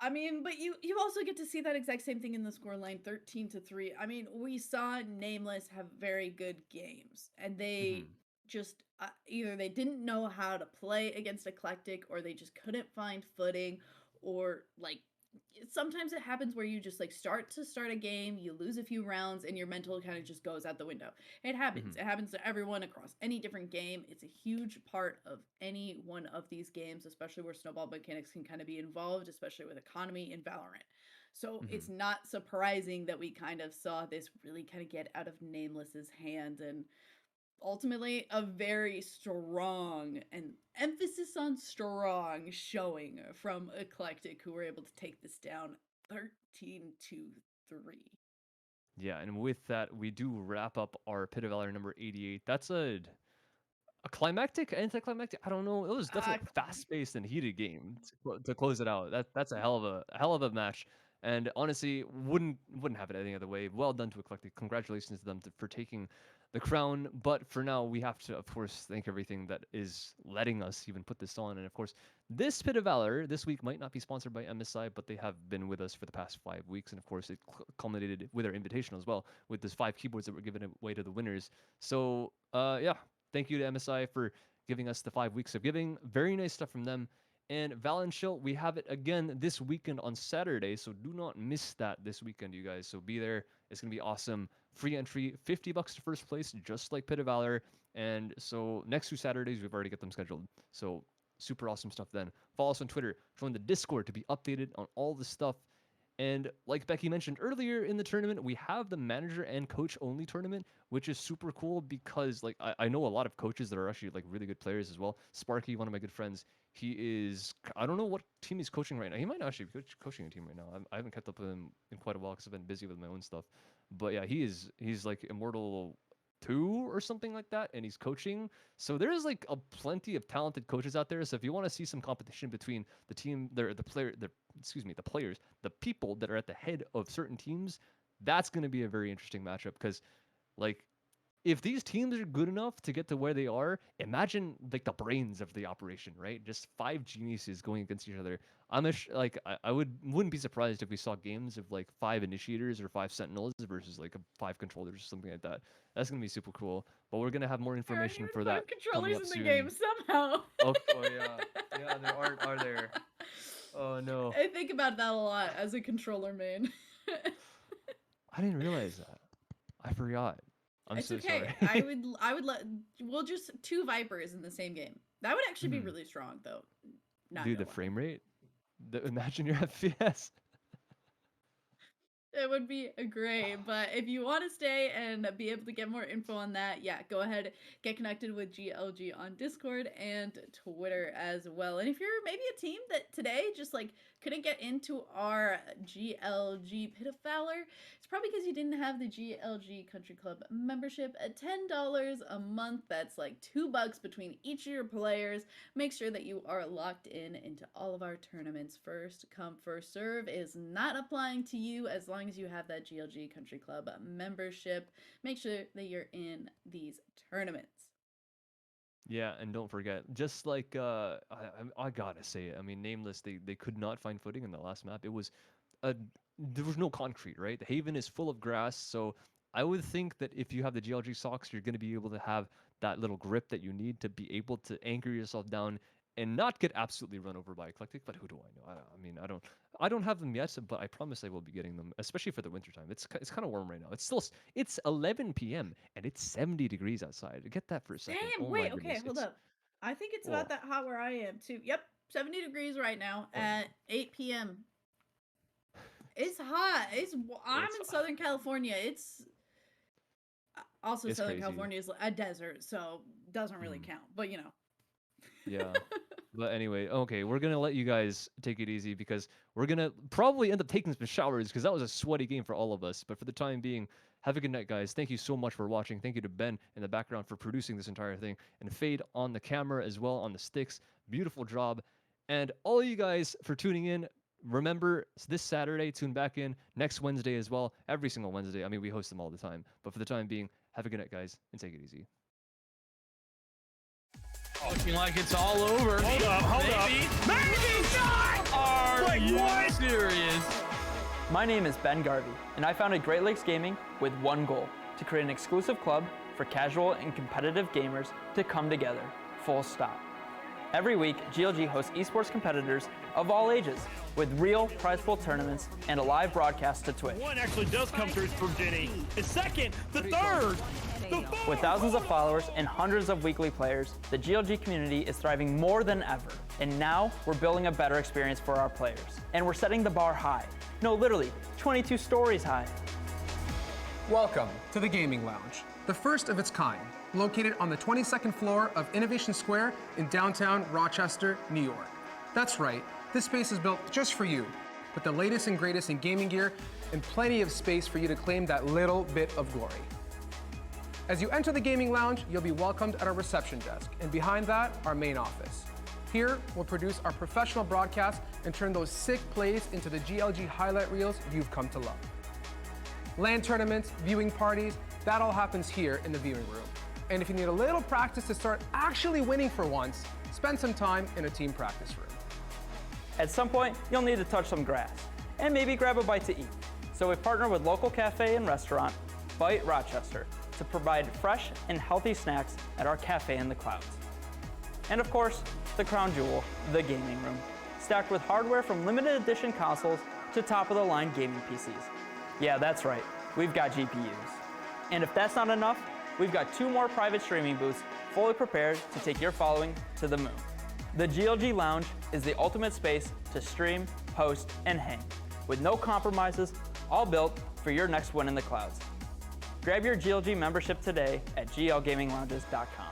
I mean, but you also get to see that exact same thing in the scoreline, 13-3. I mean, we saw Nameless have very good games, and they just either they didn't know how to play against Eclectic, or they just couldn't find footing, or like sometimes it happens where you just like start a game, you lose a few rounds, and your mental kind of just goes out the window. It happens. It happens to everyone across any different game. It's a huge part of any one of these games, especially where snowball mechanics can kind of be involved, especially with economy in Valorant. So it's not surprising that we kind of saw this really kind of get out of Nameless's hand, and ultimately a very strong, and emphasis on strong, showing from Eclectic, who were able to take this down 13-3. Yeah, and with that, we do wrap up our Pit of Valor number 88. That's a climactic, anticlimactic. I don't know. It was definitely a fast-paced and heated game to close it out. That's a hell of a match. And honestly, wouldn't have it any other way. Well done to Eclectic. Congratulations to them for taking the crown. But for now, we have to, of course, thank everything that is letting us even put this on. And of course, this Pit of Valor this week might not be sponsored by MSI, but they have been with us for the past 5 weeks. And of course, it culminated with our invitation as well, with those 5 keyboards that were given away to the winners. So, yeah, thank you to MSI for giving us the 5 weeks of giving. Very nice stuff from them. And Valen Chill, we have it again this weekend on Saturday, so do not miss that this weekend, you guys. So be there. It's going to be awesome. Free entry, $50 to first place, just like Pit of Valor. And so next 2 Saturdays, we've already got them scheduled. So super awesome stuff then. Follow us on Twitter. Join the Discord to be updated on all the stuff. And like Becky mentioned earlier in the tournament, we have the manager and coach only tournament, which is super cool because like I know a lot of coaches that are actually like really good players as well. Sparky, one of my good friends, he is, I don't know what team he's coaching right now. He might not actually be coaching a team right now. I haven't kept up with him in quite a while because I've been busy with my own stuff. But yeah, he's like immortal 2 or something like that, and he's coaching. So there's like a plenty of talented coaches out there. So if you want to see some competition between the team, the players, the people that are at the head of certain teams, that's going to be a very interesting matchup because, like, if these teams are good enough to get to where they are, imagine like the brains of the operation, right? Just 5 geniuses going against each other. I wouldn't be surprised if we saw games of like 5 initiators or 5 sentinels versus like 5 controllers or something like that. That's gonna be super cool. But we're gonna have more information for that coming controllers up in the soon. game somehow. Oh yeah, there are there. Oh no, I think about that a lot as a controller main. I didn't realize that. I forgot. I'm It's so okay. sorry. I would let just 2 Vipers in the same game. That would actually be really strong though. Dude, the frame rate. Imagine your FPS. It would be great, but if you want to stay and be able to get more info on that, yeah, go ahead, get connected with GLG on Discord and Twitter as well. And if you're maybe a team that today just like couldn't get into our GLG Pit of Valor, it's probably because you didn't have the GLG Country Club membership at $10 a month. That's like $2 between each of your players. Make sure that you are locked in into all of our tournaments. First come, first serve is not applying to you as long as you have that GLG Country Club membership. Make sure that you're in these tournaments. Yeah, and don't forget, just like I gotta say it. I mean, Nameless, they could not find footing in the last map. It was there was no concrete, right? The Haven is full of grass, so I would think that if you have the GLG socks, you're gonna be able to have that little grip that you need to be able to anchor yourself down and not get absolutely run over by Eclectic. But who do I know? I mean, I don't have them yet, but I promise I will be getting them, especially for the wintertime. It's kind of warm right now. It's 11 p.m. and it's 70 degrees outside. Get that for a second. Damn, Oh my wait, goodness, okay, hold it's- up. I think it's about that hot where I am too. Yep, 70 degrees right now Oh. at 8 p.m. It's hot. I'm It's in hot. Southern California. It's also It's Southern crazy. California is a desert, so doesn't really count. But you know. Yeah. But anyway, okay, we're gonna let you guys take it easy because we're gonna probably end up taking some showers because that was a sweaty game for all of us. But for the time being, have a good night, guys. Thank you so much for watching. Thank you to Ben in the background for producing this entire thing, and Fade on the camera as well on the sticks. Beautiful job. And all you guys for tuning in. Remember, this Saturday, tune back in. Next Wednesday as well. Every single Wednesday. I mean, we host them all the time. But for the time being, have a good night, guys, and take it easy. Looking like it's all over. Hold up. Maybe not! Are you serious? My name is Ben Garvey, and I founded Great Lakes Gaming with one goal: to create an exclusive club for casual and competitive gamers to come together, full stop. Every week, GLG hosts esports competitors of all ages with real prize pool tournaments and a live broadcast to Twitch. One actually does come through from Jenny. The second, the third, the fourth. With thousands of followers and hundreds of weekly players, the GLG community is thriving more than ever. And now we're building a better experience for our players. And we're setting the bar high. No, literally, 22 stories high. Welcome to the Gaming Lounge, the first of its kind, located on the 22nd floor of Innovation Square in downtown Rochester, New York. That's right, this space is built just for you, with the latest and greatest in gaming gear and plenty of space for you to claim that little bit of glory. As you enter the Gaming Lounge, you'll be welcomed at our reception desk, and behind that, our main office. Here, we'll produce our professional broadcasts and turn those sick plays into the GLG highlight reels you've come to love. LAN tournaments, viewing parties, that all happens here in the viewing room. And if you need a little practice to start actually winning for once, spend some time in a team practice room. At some point, you'll need to touch some grass and maybe grab a bite to eat. So we partner with local cafe and restaurant, Bite Rochester, to provide fresh and healthy snacks at our cafe in the clouds. And of course, the crown jewel, the gaming room, stacked with hardware from limited edition consoles to top-of-the-line gaming PCs. Yeah, that's right, we've got GPUs. And if that's not enough, we've got 2 more private streaming booths fully prepared to take your following to the moon. The GLG Lounge is the ultimate space to stream, host, and hang, with no compromises, all built for your next win in the clouds. Grab your GLG membership today at glgaminglounges.com.